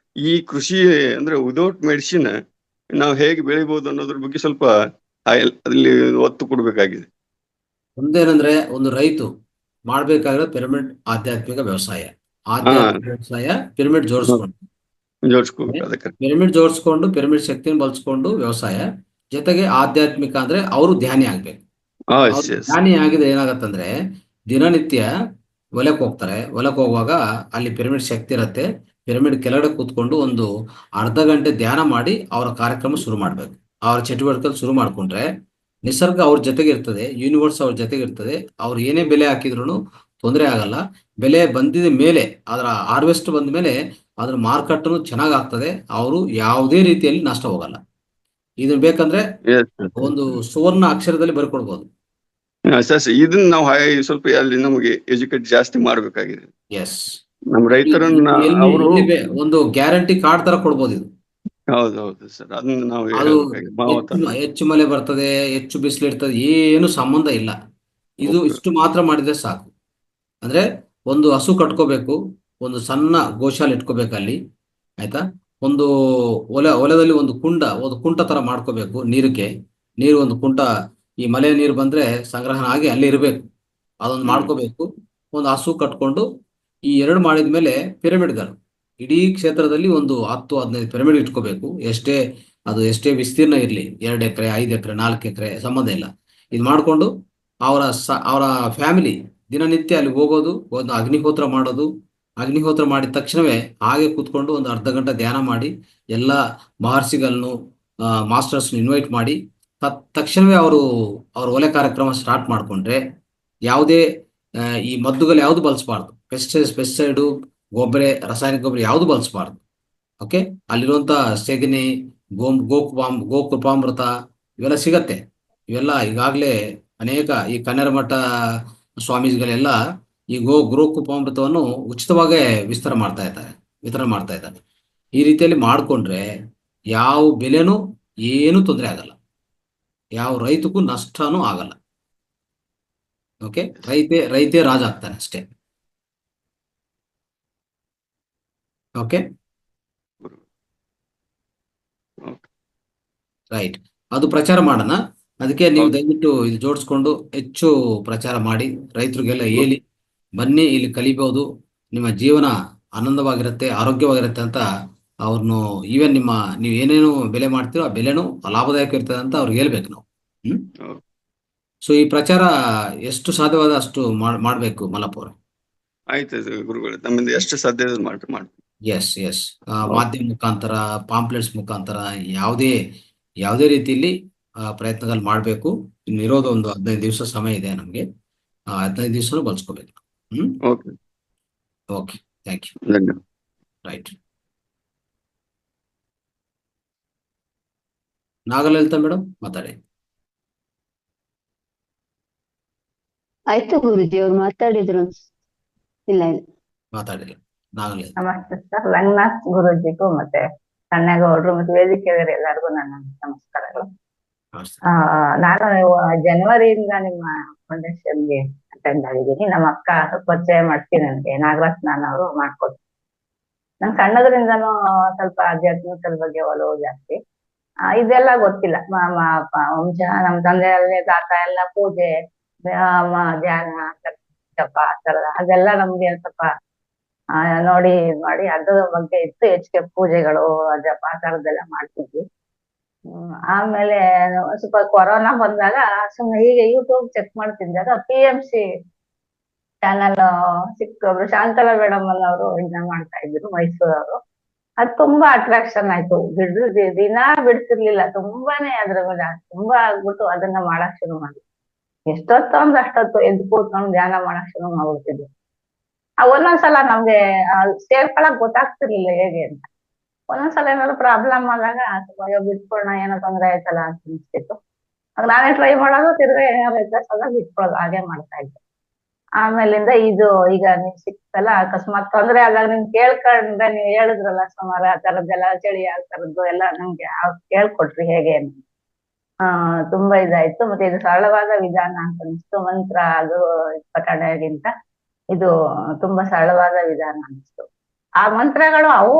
ಈ ಕೃಷಿ ಅಂದ್ರೆ ವಿದೌಟ್ ಮೆಡಿಸಿನ್ ನಾವು ಹೇಗೆ ಬೆಳಿಬಹುದು ಅನ್ನೋದ್ರ ಬಗ್ಗೆ ಸ್ವಲ್ಪ ಅಲ್ಲಿ ಒತ್ತು ಕೊಡ್ಬೇಕಾಗಿದೆ. ಒಂದೇನಂದ್ರೆ ಒಂದು ರೈತ ಮಾಡ್ಬೇಕಾಗಿರೋ ಪಿರಮಿಡ್ ಆಧ್ಯಾತ್ಮಿಕ ವ್ಯವಸಾಯ. ಪಿರಮಿಡ್ ಜೋಡಿಸ್ಕೊಂಡು ಪಿರಮಿಡ್ ಶಕ್ತಿಯನ್ನು ಬಳಸ್ಕೊಂಡು ವ್ಯವಸಾಯ ಜೊತೆಗೆ ಆಧ್ಯಾತ್ಮಿಕ ಅಂದ್ರೆ ಅವರು ಧ್ಯಾನಿ ಆಗ್ಬೇಕು. ಧ್ಯಾನಿ ಆಗಿದ್ರೆ ಏನಾಗತ್ತಂದ್ರೆ ದಿನನಿತ್ಯ ಹೊಲಕ್ಕೆ ಹೋಗ್ತಾರೆ. ಹೊಲಕ್ಕೆ ಹೋಗುವಾಗ ಅಲ್ಲಿ ಪಿರಮಿಡ್ ಶಕ್ತಿ ಇರತ್ತೆ. ಪಿರಮಿಡ್ ಕೆಳಗಡೆ ಕೂತ್ಕೊಂಡು ಒಂದು ಅರ್ಧ ಗಂಟೆ ಧ್ಯಾನ ಮಾಡಿ ಅವರ ಕಾರ್ಯಕ್ರಮ ಶುರು ಮಾಡ್ಬೇಕು. ಅವರ ಚಟುವಟಿಕೆ ಶುರು ಮಾಡ್ಕೊಂಡ್ರೆ ನಿಸರ್ಗ ಅವ್ರ ಜೊತೆಗೆ ಇರ್ತದೆ, ಯೂನಿವರ್ಸ್ ಅವ್ರ ಜೊತೆಗೆ ಇರ್ತದೆ. ಅವ್ರು ಏನೇ ಬೆಲೆ ಹಾಕಿದ್ರು ತೊಂದರೆ ಆಗಲ್ಲ. ಬೆಲೆ ಬಂದಿದ ಮೇಲೆ, ಅದರ ಹಾರ್ವೆಸ್ಟ್ ಬಂದ ಮೇಲೆ ಅದ್ರ ಮಾರ್ಕೆಟ್ ಚೆನ್ನಾಗ್ ಆಗ್ತದೆ. ಅವರು ಯಾವುದೇ ರೀತಿಯಲ್ಲಿ ನಷ್ಟ ಹೋಗಲ್ಲ. ಇದನ್ನ ಬೇಕಂದ್ರೆ ಒಂದು ಸುವರ್ಣ ಅಕ್ಷರದಲ್ಲಿ ಬರ್ಕೊಡ್ಬೋದು. ಇದನ್ನ ನಾವು ಸ್ವಲ್ಪ ಅಲ್ಲಿ ನಮಗೆ ಎಜುಕೇಟ್ ಜಾಸ್ತಿ ಮಾಡ್ಬೇಕಾಗಿದೆ. ನಮ್ಮ ರೈತರನ್ನ ಒಂದು ಗ್ಯಾರಂಟಿ ಕಾರ್ಡ್ ತರ ಕೊಡ್ಬೋದು ಇದು. ಹೌದೌದು ಸರ್, ಅದನ್ನ ನಾವು ಹೆಚ್ಚು ಮಳೆ ಬರ್ತದೆ, ಹೆಚ್ಚು ಬಿಸಿಲು ಇರ್ತದೆ, ಏನು ಸಂಬಂಧ ಇಲ್ಲ. ಇದು ಇಷ್ಟು ಮಾತ್ರ ಮಾಡಿದ್ರೆ ಸಾಕು. ಅಂದ್ರೆ ಒಂದು ಹಸು ಕಟ್ಕೋಬೇಕು, ಒಂದು ಸಣ್ಣ ಗೋಶಾಲೆ ಇಟ್ಕೋಬೇಕು ಅಲ್ಲಿ, ಆಯ್ತಾ. ಒಂದು ಹೊಲದಲ್ಲಿ ಒಂದು ಕುಂಟ ತರ ಮಾಡ್ಕೋಬೇಕು. ನೀರು ಒಂದು ಕುಂಟ, ಈ ಮಳೆ ನೀರು ಬಂದ್ರೆ ಸಂಗ್ರಹಣ ಆಗಿ ಅಲ್ಲಿ ಇರ್ಬೇಕು. ಅದೊಂದು ಮಾಡ್ಕೋಬೇಕು. ಒಂದು ಹಸು ಕಟ್ಕೊಂಡು ಈ 2 ಮಾಡಿದ್ಮೇಲೆ ಪಿರಮಿಡ್ಗಳು ಇಡೀ ಕ್ಷೇತ್ರದಲ್ಲಿ ಒಂದು 10-15 ಪಿರಮಿಡ್ ಇಟ್ಕೋಬೇಕು. ಎಷ್ಟೇ ಅದು ಎಷ್ಟೇ ವಿಸ್ತೀರ್ಣ ಇರಲಿ, 2 ಎಕರೆ 5 ಎಕರೆ 4 ಎಕರೆ ಸಂಬಂಧ ಇಲ್ಲ. ಇದು ಮಾಡಿಕೊಂಡು ಅವರ ಫ್ಯಾಮಿಲಿ ದಿನನಿತ್ಯ ಅಲ್ಲಿ ಹೋಗೋದು, ಒಂದು ಅಗ್ನಿಹೋತ್ರ ಮಾಡೋದು. ಅಗ್ನಿಹೋತ್ರ ಮಾಡಿದ ತಕ್ಷಣವೇ ಹಾಗೆ ಕೂತ್ಕೊಂಡು ಒಂದು ಅರ್ಧ ಗಂಟೆ ಧ್ಯಾನ ಮಾಡಿ ಎಲ್ಲ ಮಹರ್ಷಿಗಳನ್ನು ಮಾಸ್ಟರ್ಸ್ ಇನ್ವೈಟ್ ಮಾಡಿ ತಕ್ಷಣವೇ ಅವ್ರ ಒಲೆ ಕಾರ್ಯಕ್ರಮ ಸ್ಟಾರ್ಟ್ ಮಾಡಿಕೊಂಡ್ರೆ ಯಾವುದೇ ಈ ಮದ್ದುಗಳು ಯಾವುದು ಬಳಸಬಾರ್ದು. ಪೆಸ್ಟಿಸೈಡು, ಗೊಬ್ಬರ, ರಾಸಾಯನಿಕ ಗೊಬ್ಬರ ಯಾವುದು ಬಳಸಬಾರ್ದು. ಓಕೆ, ಅಲ್ಲಿರುವಂಥ ಸೆಗಣಿ, ಗೋಕೃಪಾಮೃತ ಇವೆಲ್ಲ ಸಿಗತ್ತೆ. ಇವೆಲ್ಲ ಈಗಾಗಲೇ ಅನೇಕ ಈ ಕನ್ನೇರಮಠ ಸ್ವಾಮೀಜಿಗಳೆಲ್ಲ ಈ ಗೋಕೃಪಾಮೃತವನ್ನು ಉಚಿತವಾಗೇ ವಿತರಣೆ ಮಾಡ್ತಾ ಇದ್ದಾರೆ. ಈ ರೀತಿಯಲ್ಲಿ ಮಾಡಿಕೊಂಡ್ರೆ ಯಾವ ಬೆಲೆನೂ ಏನೂ ತೊಂದರೆ ಆಗಲ್ಲ, ಯಾವ ರೈತಕ್ಕೂ ನಷ್ಟನೂ ಆಗಲ್ಲ. ಓಕೆ, ರೈತೇ ರಾಜ ಆಗ್ತಾನೆ ಅಷ್ಟೇ. ಓಕೆ ರೈಟ್, ಅದು ಪ್ರಚಾರ ಮಾಡೋಣ. ಅದಕ್ಕೆ ನೀವು ದಯವಿಟ್ಟು ಇದು ಜೋಡಿಸ್ಕೊಂಡು ಹೆಚ್ಚು ಪ್ರಚಾರ ಮಾಡಿ, ರೈತರಿಗೆಲ್ಲ ಹೇಳಿ ಬನ್ನಿ, ಇಲ್ಲಿ ಕಲಿಬಹುದು, ನಿಮ್ಮ ಜೀವನ ಆನಂದವಾಗಿರುತ್ತೆ, ಆರೋಗ್ಯವಾಗಿರುತ್ತೆ ಅಂತ ಅವ್ರನ್ನು ಈವನ್ ನೀವು ಏನೇನು ಬೆಲೆ ಮಾಡ್ತೀರೋ ಆ ಬೆಲೆನೂ ಲಾಭದಾಯಕ ಇರ್ತದೆ ಅಂತ ಅವ್ರಿಗೆ ಹೇಳ್ಬೇಕು ನಾವು. ಸೊ ಈ ಪ್ರಚಾರ ಎಷ್ಟು ಸಾಧ್ಯವಾದ ಅಷ್ಟು ಮಾಡ್ಬೇಕು ಮಲ್ಲಪ್ಪ ಅವ್ರೆ. ಆಯ್ತು ಗುರುಗಳೇ, ನಮ್ಮಿಂದ ಎಷ್ಟು ಸಾಧ್ಯ ಮಾಡಿ. ಎಸ್ ಮಾಧ್ಯಮ ಮುಖಾಂತರ, ಪಾಂಪ್ಲೆಟ್ಸ್ ಮುಖಾಂತರ, ಯಾವುದೇ ರೀತಿಯಲ್ಲಿ ಪ್ರಯತ್ನಗಳು ಮಾಡಬೇಕು. ಇನ್ನು ಇರೋದು ಒಂದು 15 ದಿವಸ ಸಮಯ ಇದೆ ನಮಗೆ. 15 ದಿವಸನೂ ಬಳಸ್ಕೋಬೇಕು. Okay, thank you. ಧನ್ಯವಾದ. ರೈಟ್. ನಾಗಲಲಿತಾ ಮೇಡಮ್ ಮಾತಾಡಿ. ಆಯ್ತು ಗುರುಜಿ, ಅವ್ರು ಮಾತಾಡಿದ್ರು. ಇಲ್ಲ ಮಾತಾಡಿಲ್ಲ ನಾಗಲಲಿತಾ. ನಮಸ್ತೆ ಸರ್, ರಂಗನಾಥ್ ಗುರೂಜಿಗೂ ಮತ್ತೆ ಸಣ್ಣಗೌಡ್ರು ಮತ್ತೆ ವೇದಿಕೆಯವರು ಎಲ್ಲರಿಗೂ ನನ್ನ ನಮಸ್ಕಾರಗಳು. ನಾನು ಜನವರಿಯಿಂದ ನಿಮ್ಮ ಫೌಂಡೇಶನ್ಗೆ ಅಟೆಂಡ್ ಆಗಿದ್ದೀನಿ. ನಮ್ಮ ಅಕ್ಕ ಪರಿಚಯ ಮಾಡ್ತೀನಿ, ನನಗೆ ನಾಗರಾಜ್ ಅವರು ಮಾಡ್ಕೊಡ್ತೀನಿ. ನನ್ ಸಣ್ಣದ್ರಿಂದನೂ ಸ್ವಲ್ಪ ಆಧ್ಯಾತ್ಮಿಕದ ಬಗ್ಗೆ ಒಲವು ಜಾಸ್ತಿ. ಇದೆಲ್ಲ ಗೊತ್ತಿಲ್ಲ. ವಂಶ ನಮ್ ತಂದೆಯಲ್ಲಿ ತಾತ ಎಲ್ಲ ಪೂಜೆ, ಧ್ಯಾನ, ಜಪ ಆ ತರದ ಅದೆಲ್ಲ ನಮ್ಗೆ ಸ್ವಲ್ಪ ನೋಡಿ ಅದ್ರ ಬಗ್ಗೆ ಇತ್ತು. ಹೆಚ್ಚಿಗೆ ಪೂಜೆಗಳು, ಜಪ ಆ ತರದ್ದೆಲ್ಲ ಮಾಡ್ತಿದ್ವಿ. ಆಮೇಲೆ ಸ್ವಲ್ಪ ಕೊರೋನಾ ಬಂದಾಗ ಸುಮ್ಮನೆ ಹೀಗೆ ಯೂಟ್ಯೂಬ್ ಚೆಕ್ ಮಾಡ್ತಿದ್ದಾಗ PMC ಚಾನಲ್ ಸಿಕ್ತೊಬ್ರು ಶಾಂತಲಾ ಮೇಡಮ್ ಅನ್ನೋರು ಇದನ್ನ ಮಾಡ್ತಾ ಇದ್ರು, ಮೈಸೂರವರು. ಅದ್ ತುಂಬಾ ಅಟ್ರಾಕ್ಷನ್ ಆಯ್ತು. ದಿನ ಬಿಡ್ತಿರ್ಲಿಲ್ಲ, ತುಂಬಾನೇ ಅದ್ರ ಮೇಲೆ ತುಂಬಾ ಆಗ್ಬಿಟ್ಟು ಅದನ್ನ ಮಾಡಕ್ ಶುರು ಮಾಡಿ ಎಷ್ಟೊತ್ತು ಅಂದ್ರೆ ಅಷ್ಟೊತ್ತು ಎದ್ದು ಕೂತ್ಕೊಂಡು ಧ್ಯಾನ ಮಾಡಕ್ ಶುರು ಮಾಡ್ಬಿಡ್ತಿದ್ವಿ. ಒಂದೊಂದ್ಸಲ ನಮ್ಗೆ ಸೇರ್ಕೊಳಕ್ ಗೊತ್ತಾಗ್ತಿರ್ಲಿಲ್ಲ ಹೇಗೆ ಅಂತ. ಒಂದೊಂದ್ಸಲ ಏನಾದ್ರು ಪ್ರಾಬ್ಲಮ್ ಆದಾಗ ಬಿಟ್ಕೊಳ್ಳೋಣ, ಏನೋ ತೊಂದ್ರೆ ಆಯ್ತಲ್ಲ ಅಂತ ಅನ್ಸ್ತಿತ್ತು. ಆಗ ನಾನೇ ಟ್ರೈ ಮಾಡೋದು, ತಿರ್ಗಾ ಏನಾದ್ರು ವ್ಯತ್ಯಾಸ ಬಿಟ್ಕೊಳ್ಳೋದು, ಹಾಗೆ ಮಾಡ್ತಾ ಇದ್ದೆ. ಆಮೇಲಿಂದ ಇದು ಈಗ ನೀವ್ ಸಿಕ್ತಲ್ಲ, ಅಕಸ್ಮಾತ್ ತೊಂದ್ರೆ ಆದಾಗ ನಿಮ್ ಕೇಳ್ಕೊಂಡ್ರೆ, ನೀವ್ ಹೇಳಿದ್ರಲ್ಲ ಸುಮಾರು ಆ ತರದ್ದೆಲ್ಲ, ಚಳಿ ಆ ತರದ್ದು ಎಲ್ಲ ನಮ್ಗೆ ಕೇಳ್ಕೊಟ್ರಿ ಹೇಗೆ ಅಂತ. ತುಂಬಾ ಇದಾಯ್ತು. ಮತ್ತೆ ಇದು ಸರಳವಾದ ವಿಧಾನ ಅಂತ ಅನಿಸ್ತು. ಮಂತ್ರ ಅದು ಪಠಣೆಗಿಂತ ಇದು ತುಂಬಾ ಸರಳವಾದ ವಿಧಾನ ಅನಿಸ್ತು. ಆ ಮಂತ್ರಗಳು ಅವು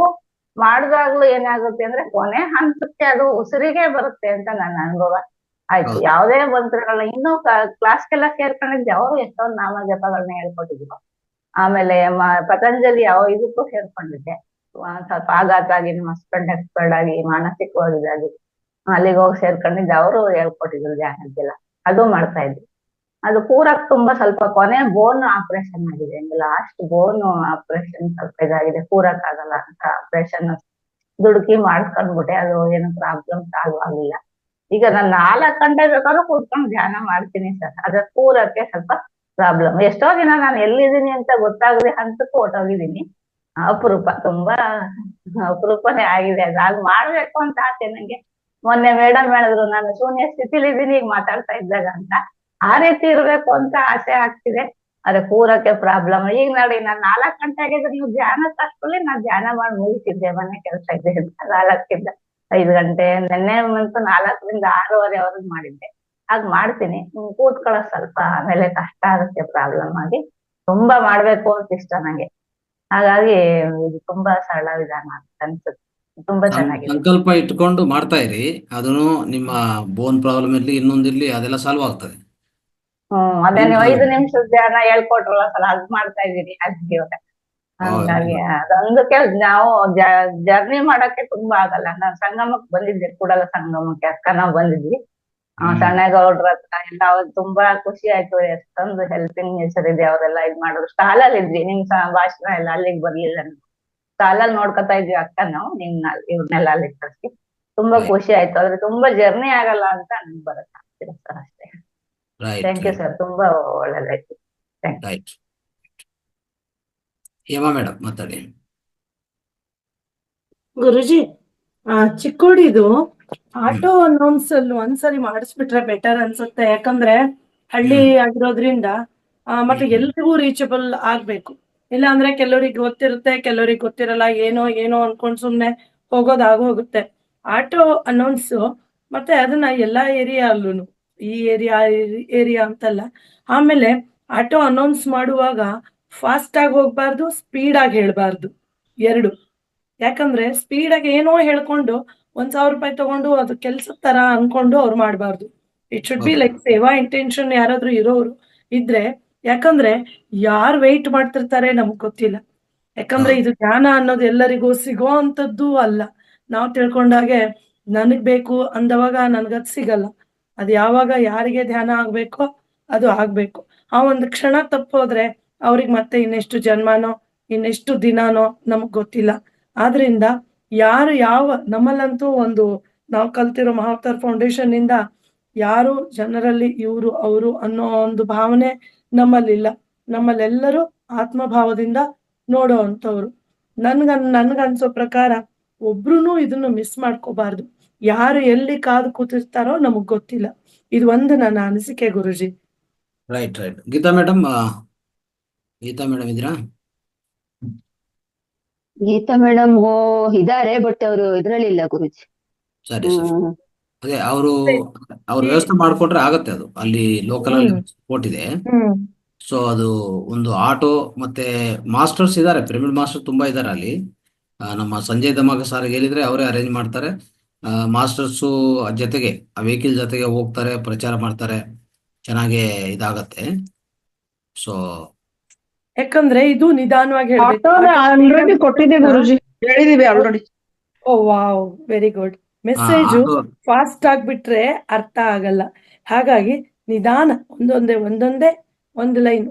ಮಾಡಿದಾಗ್ಲೂ ಏನಾಗುತ್ತೆ ಅಂದ್ರೆ ಕೊನೆ ಹಂತಕ್ಕೆ ಅದು ಉಸಿರಿಗೆ ಬರುತ್ತೆ ಅಂತ ನನ್ನ ಅನುಭವ ಆಯ್ತು. ಯಾವುದೇ ಮಂತ್ರಗಳನ್ನ ಇನ್ನೂ ಕ್ಲಾಸ್ಗೆಲ್ಲ ಸೇರ್ಕೊಂಡಿದ್ದೆ, ಅವರು ಎಷ್ಟೊಂದು ನಾಮ ಜಪಗಳನ್ನ ಹೇಳ್ಕೊಟ್ಟಿದ್ರು. ಆಮೇಲೆ ಪತಂಜಲಿ ಇದಕ್ಕೂ ಸೇರ್ಕೊಂಡಿದ್ದೆ. ಸ್ವಲ್ಪ ಆಘಾತ ಆಗಿ, ನಮ್ಮ ಹಸ್ಬೆಂಡ್ ಎಕ್ಸ್ಪರ್ಡ್ ಆಗಿ, ಮಾನಸಿಕವಾಗಿದ್ದಾಗಿ ಅಲ್ಲಿಗೆ ಹೋಗಿ ಸೇರ್ಕೊಂಡಿದ್ದೆ. ಅವರು ಹೇಳ್ಕೊಟ್ಟಿದ್ರು ಧ್ಯಾನಕ್ಕೆಲ್ಲ, ಅದು ಮಾಡ್ತಾ ಇದ್ವಿ. ಅದು ಪೂರಕ್ ತುಂಬಾ ಸ್ವಲ್ಪ ಕೊನೆ ಬೋನ್ ಆಪರೇಷನ್ ಆಗಿದೆ, ಲಾಸ್ಟ್ ಬೋನ್ ಆಪರೇಷನ್ ಸ್ವಲ್ಪ ಇದಾಗಿದೆ, ಪೂರಕ್ ಆಗಲ್ಲ ಅಂತ ಆಪರೇಷನ್ ದುಡುಕಿ ಮಾಡಿಸ್ಕೊಂಡ್ಬಿಟ್ಟೆ. ಅದು ಏನು ಪ್ರಾಬ್ಲಮ್ ಸಾಲ್ವ್ ಆಗಿಲ್ಲ. ಈಗ ನಾನು 4 ಗಂಟೆ ಬೇಕಾದ್ರೂ ಕೂತ್ಕೊಂಡು ಧ್ಯಾನ ಮಾಡ್ತೀನಿ ಸರ್. ಅದ್ರ ಪೂರಕ್ಕೆ ಸ್ವಲ್ಪ ಪ್ರಾಬ್ಲಮ್. ಎಷ್ಟೋ ದಿನ ನಾನು ಎಲ್ಲಿದ್ದೀನಿ ಅಂತ ಗೊತ್ತಾಗದೆ ಹಂತಕ್ಕೂ ಹೊಟ್ಟೋಗಿದ್ದೀನಿ. ಅಪರೂಪ, ತುಂಬಾ ಅಪರೂಪನೇ ಆಗಿದೆ. ಅದು ಮಾಡ್ಬೇಕು ಅಂತ ಆಸೆ ನಂಗೆ. ಮೊನ್ನೆ ಮೇಡಮ್ ಹೇಳಿದ್ರು ನಾನು ಶೂನ್ಯ ಸ್ಥಿತಿಲಿ ಇದೀನಿ ಈಗ ಮಾತಾಡ್ತಾ ಇದ್ದಾಗ ಅಂತ. ಆ ರೀತಿ ಇರ್ಬೇಕು ಅಂತ ಆಸೆ ಆಗ್ತಿದೆ. ಅದೇ ಪೂರಕ್ಕೆ ಪ್ರಾಬ್ಲಮ್. ಈಗ ನೋಡಿ, ನಾನು 4 ಗಂಟೆ ಆಗಿದ್ರೆ ನೀವು ಧ್ಯಾನ ಕಷ್ಟಲ್ಲಿ ನಾನು ಧ್ಯಾನ ಮಾಡಿ ಮುಗಿಸಿದ್ದೆ, ಮನೆ ಕೆಲಸ ಇದೆ ಅಂತ. 4ರಿಂದ 5 ಗಂಟೆ, ನೆನ್ನೆ ಬಂತು 4ರಿಂದ 6:30 ಮಾಡಿದ್ದೆ. ಹಾಗೆ ಮಾಡ್ತೀನಿ, ಕೂತ್ಕೊಳ್ಳೋ ಸ್ವಲ್ಪ ಆಮೇಲೆ ಕಷ್ಟ ಆಗುತ್ತೆ ಪ್ರಾಬ್ಲಮ್ ಆಗಿ. ತುಂಬಾ ಮಾಡ್ಬೇಕು ಅಂತ ಇಷ್ಟ ನಂಗೆ. ಹಾಗಾಗಿ ಇದು ತುಂಬಾ ಸರಳ ವಿಧಾನ ಅಂತ ಅನ್ಸುತ್ತೆ. ತುಂಬಾ ಚೆನ್ನಾಗಿದೆ. ಸಂಕಲ್ಪ ಇಟ್ಕೊಂಡು ಮಾಡ್ತಾ ಇರಿ, ಅದನ್ನು ನಿಮ್ಮ ಬೋನ್ ಪ್ರಾಬ್ಲಮ್ ಇರ್ಲಿ ಇನ್ನೊಂದಿರ್ಲಿ ಅದೆಲ್ಲ ಸಾಲ್ವ್ ಆಗ್ತದೆ. ಅದೇ ನೀವು 5 ನಿಮಿಷದ ಧ್ಯಾನ ಹೇಳ್ಕೊಟ್ರಲ್ಲ ಸರ್, ಅದ್ ಮಾಡ್ತಾ ಇದೀನಿ. ಅದಕ್ಕೆ ಇವಾಗ ಹಂಗಾಗಿ ಅದೊಂದು ಕೆಲ್ಸ ನಾವು ಜರ್ನಿ ಮಾಡಕ್ಕೆ ತುಂಬಾ ಆಗಲ್ಲ. ನಾನ್ ಸಂಗಮಕ್ಕೆ ಬಂದಿದ್ದೆ, ಕೂಡಲ ಸಂಗಮಕ್ಕೆ ಅಕ್ಕ ನಾವು ಬಂದಿದ್ವಿ. ಸಣ್ಣಗೌಡ್ರ ಹತ್ರ ಎಲ್ಲ ಅವ್ರು ತುಂಬಾ ಖುಷಿ ಆಯ್ತು, ಎಷ್ಟೊಂದು ಹೆಲ್ಪಿಂಗ್ ನೇಚರ್ ಇದೆ, ಅವರೆಲ್ಲ ಇದ್ ಮಾಡಿದ್ರು. ಸ್ಟಾಲಲ್ಲಿ ಇದ್ವಿ, ನಿಮ್ ಭಾಷಣ ಎಲ್ಲ ಅಲ್ಲಿಗೆ ಬರ್ಲಿಲ್ಲ. ಸ್ಟಾಲಲ್ಲಿ ನೋಡ್ಕೊತಾ ಇದ್ವಿ ಅಕ್ಕ ನಾವು, ಇವ್ರನ್ನೆಲ್ಲ ಅಲ್ಲಿಗೆ ಕಳ್ಸಿ. ತುಂಬಾ ಖುಷಿ ಆಯ್ತು. ಆದ್ರೆ ತುಂಬಾ ಜರ್ನಿ ಆಗಲ್ಲ ಅಂತ ನನ್ಗೆ ಬರಕ್ ಆಗ್ತಿಲ್ಲ ಸರ್, ಅಷ್ಟೇ. ಥ್ಯಾಂಕ್ ಯು ಸರ್, ತುಂಬಾ ಒಳ್ಳೇದಾಯ್ತು. ರೈಟ್. ಹೇಮಾ ಮೇಡಮ್ ಮಾತಾಡಿ. ಗುರುಜಿ, ಚಿಕ್ಕೋಡಿದು ಆಟೋ ಅನೌನ್ಸ್ ಅಲ್ಲಿ ಒಂದ್ಸರಿ ಮಾಡಿಸ್ಬಿಟ್ರೆ ಬೆಟರ್ ಅನ್ಸುತ್ತೆ. ಯಾಕಂದ್ರೆ ಹಳ್ಳಿ ಆಗಿರೋದ್ರಿಂದ ಮತ್ತೆ ಎಲ್ರಿಗೂ ರೀಚಬಲ್ ಆಗ್ಬೇಕು. ಇಲ್ಲ ಅಂದ್ರೆ ಕೆಲವ್ರಿಗೆ ಗೊತ್ತಿರುತ್ತೆ, ಕೆಲವ್ರಿಗೆ ಗೊತ್ತಿರಲ್ಲ, ಏನೋ ಅನ್ಕೊಂಡ್ ಸುಮ್ನೆ ಹೋಗುತ್ತೆ. ಆಟೋ ಅನೌನ್ಸ್ ಮತ್ತೆ ಅದನ್ನ ಎಲ್ಲಾ ಏರಿಯಾ ಅಲ್ಲೂ, ಈ ಏರಿಯಾ ಅಂತಲ್ಲ. ಆಮೇಲೆ ಆಟೋ ಅನೌನ್ಸ್ ಮಾಡುವಾಗ ಫಾಸ್ಟ್ ಆಗಿ ಹೋಗ್ಬಾರ್ದು, ಸ್ಪೀಡ್ ಆಗಿ ಹೇಳ್ಬಾರ್ದು, ಎರಡು. ಯಾಕಂದ್ರೆ ಸ್ಪೀಡ್ ಆಗಿ ಏನೋ ಹೇಳ್ಕೊಂಡು 1,000 ರೂಪಾಯಿ ತಗೊಂಡು ಅದು ಕೆಲ್ಸದ ತರ ಅನ್ಕೊಂಡು ಅವ್ರು ಮಾಡ್ಬಾರ್ದು. ಇಟ್ ಶುಡ್ ಬಿ ಲೈಕ್ ಸೇವಾ ಇಂಟೆನ್ಷನ್ ಯಾರಾದ್ರೂ ಇರೋರು ಇದ್ರೆ. ಯಾಕಂದ್ರೆ ಯಾರು ವೆಯ್ಟ್ ಮಾಡ್ತಿರ್ತಾರೆ ನಮಗ್ ಗೊತ್ತಿಲ್ಲ. ಯಾಕಂದ್ರೆ ಇದು ಜ್ಞಾನ ಅನ್ನೋದು ಎಲ್ಲರಿಗೂ ಸಿಗೋ ಅಂತದ್ದು ಅಲ್ಲ. ನಾವು ತಿಳ್ಕೊಂಡಾಗೆ ನನಗ್ ಬೇಕು ಅಂದವಾಗ ನನ್ಗದ್ ಸಿಗಲ್ಲ. ಅದು ಯಾವಾಗ ಯಾರಿಗೆ ಧ್ಯಾನ ಆಗ್ಬೇಕೋ ಅದು ಆಗ್ಬೇಕು. ಆ ಒಂದು ಕ್ಷಣ ತಪ್ಪೋದ್ರೆ ಅವ್ರಿಗೆ ಮತ್ತೆ ಇನ್ನೆಷ್ಟು ಜನ್ಮನೋ ಇನ್ನೆಷ್ಟು ದಿನಾನೋ ನಮಗ್ ಗೊತ್ತಿಲ್ಲ. ಆದ್ರಿಂದ ನಮ್ಮಲ್ಲಂತೂ ನಾವು ಕಲ್ತಿರೋ ಮಹಾವತಾರ್ ಫೌಂಡೇಶನ್ ಇಂದ ಯಾರು ಜನರಲ್ಲಿ ಇವ್ರು ಅವರು ಅನ್ನೋ ಒಂದು ಭಾವನೆ ನಮ್ಮಲ್ಲಿಲ್ಲ. ನಮ್ಮಲ್ಲೆಲ್ಲರೂ ಆತ್ಮಭಾವದಿಂದ ನೋಡೋ ಅಂತವ್ರು. ನನ್ಗನ್ಸೋ ಪ್ರಕಾರ ಒಬ್ರುನು ಇದನ್ನು ಮಿಸ್ ಮಾಡ್ಕೋಬಾರ್ದು. ಯಾರು ಎಲ್ಲಿ ಕಾದು ಕೂತಿರ್ತಾರೋ ನಮಗ್ ಗೊತ್ತಿಲ್ಲ. ಇದು ಒಂದು ನನ್ನ ಅನಿಸಿಕೆ ಗುರುಜಿ. ರೈಟ್. ಗೀತಾ ಮೇಡಮ್ ಇದ್ದೀರಾ? ಗೀತಾ ಮೇಡಮ್ ಇದಾರೆ, ಬಟ್ ಅವರು ಇದ್ರಲ್ಲಿಲ್ಲ ಗುರುಜಿ. ಸರಿ. ಅದೇ ಅವ್ರ ವ್ಯವಸ್ಥೆ ಮಾಡ್ಕೊಟ್ರೆ ಆಗತ್ತೆ. ಅದು ಅಲ್ಲಿ ಲೋಕಲ್ ಅಲ್ಲಿ ಸಪೋರ್ಟ್ ಇದೆ. ಸೊ ಅದು ಒಂದು ಆಟೋ ಮತ್ತೆ ಮಾಸ್ಟರ್ಸ್ ಇದ್ದಾರೆ, ಪಿರಮಿಡ್ ಮಾಸ್ಟರ್ ತುಂಬಾ ಇದ್ದಾರೆ ಅಲ್ಲಿ. ನಮ್ಮ ಸಂಜಯ್ ದಮಾಗ ಸಾರ್ ಹೇಳಿದ್ರೆ ಅವರೇ ಅರೇಂಜ್ ಮಾಡ್ತಾರೆ. ಮಾಸ್ಟರ್ಸು ಜೊತೆಗೆ ಆ ವೆಹಿಕಲ್ ಜೊತೆಗೆ ಹೋಗ್ತಾರೆ, ಪ್ರಚಾರ ಮಾಡ್ತಾರೆ, ಚೆನ್ನಾಗೆ ಇದಾಗತ್ತೆ. ಸೊ ಯಾಕಂದ್ರೆ ಇದು ನಿಧಾನವಾಗಿ ಆಲ್ರೆಡಿ ಕೊಟ್ಟಿದೆ ಗುರುಜಿ, ಹೇಳಿದೀವಿ already. Oh wow, very good. Message fast ಆಗ್ಬಿಟ್ರೆ ಅರ್ಥ ಆಗಲ್ಲ. ಹಾಗಾಗಿ ನಿಧಾನ ಒಂದೊಂದೇ ಒಂದು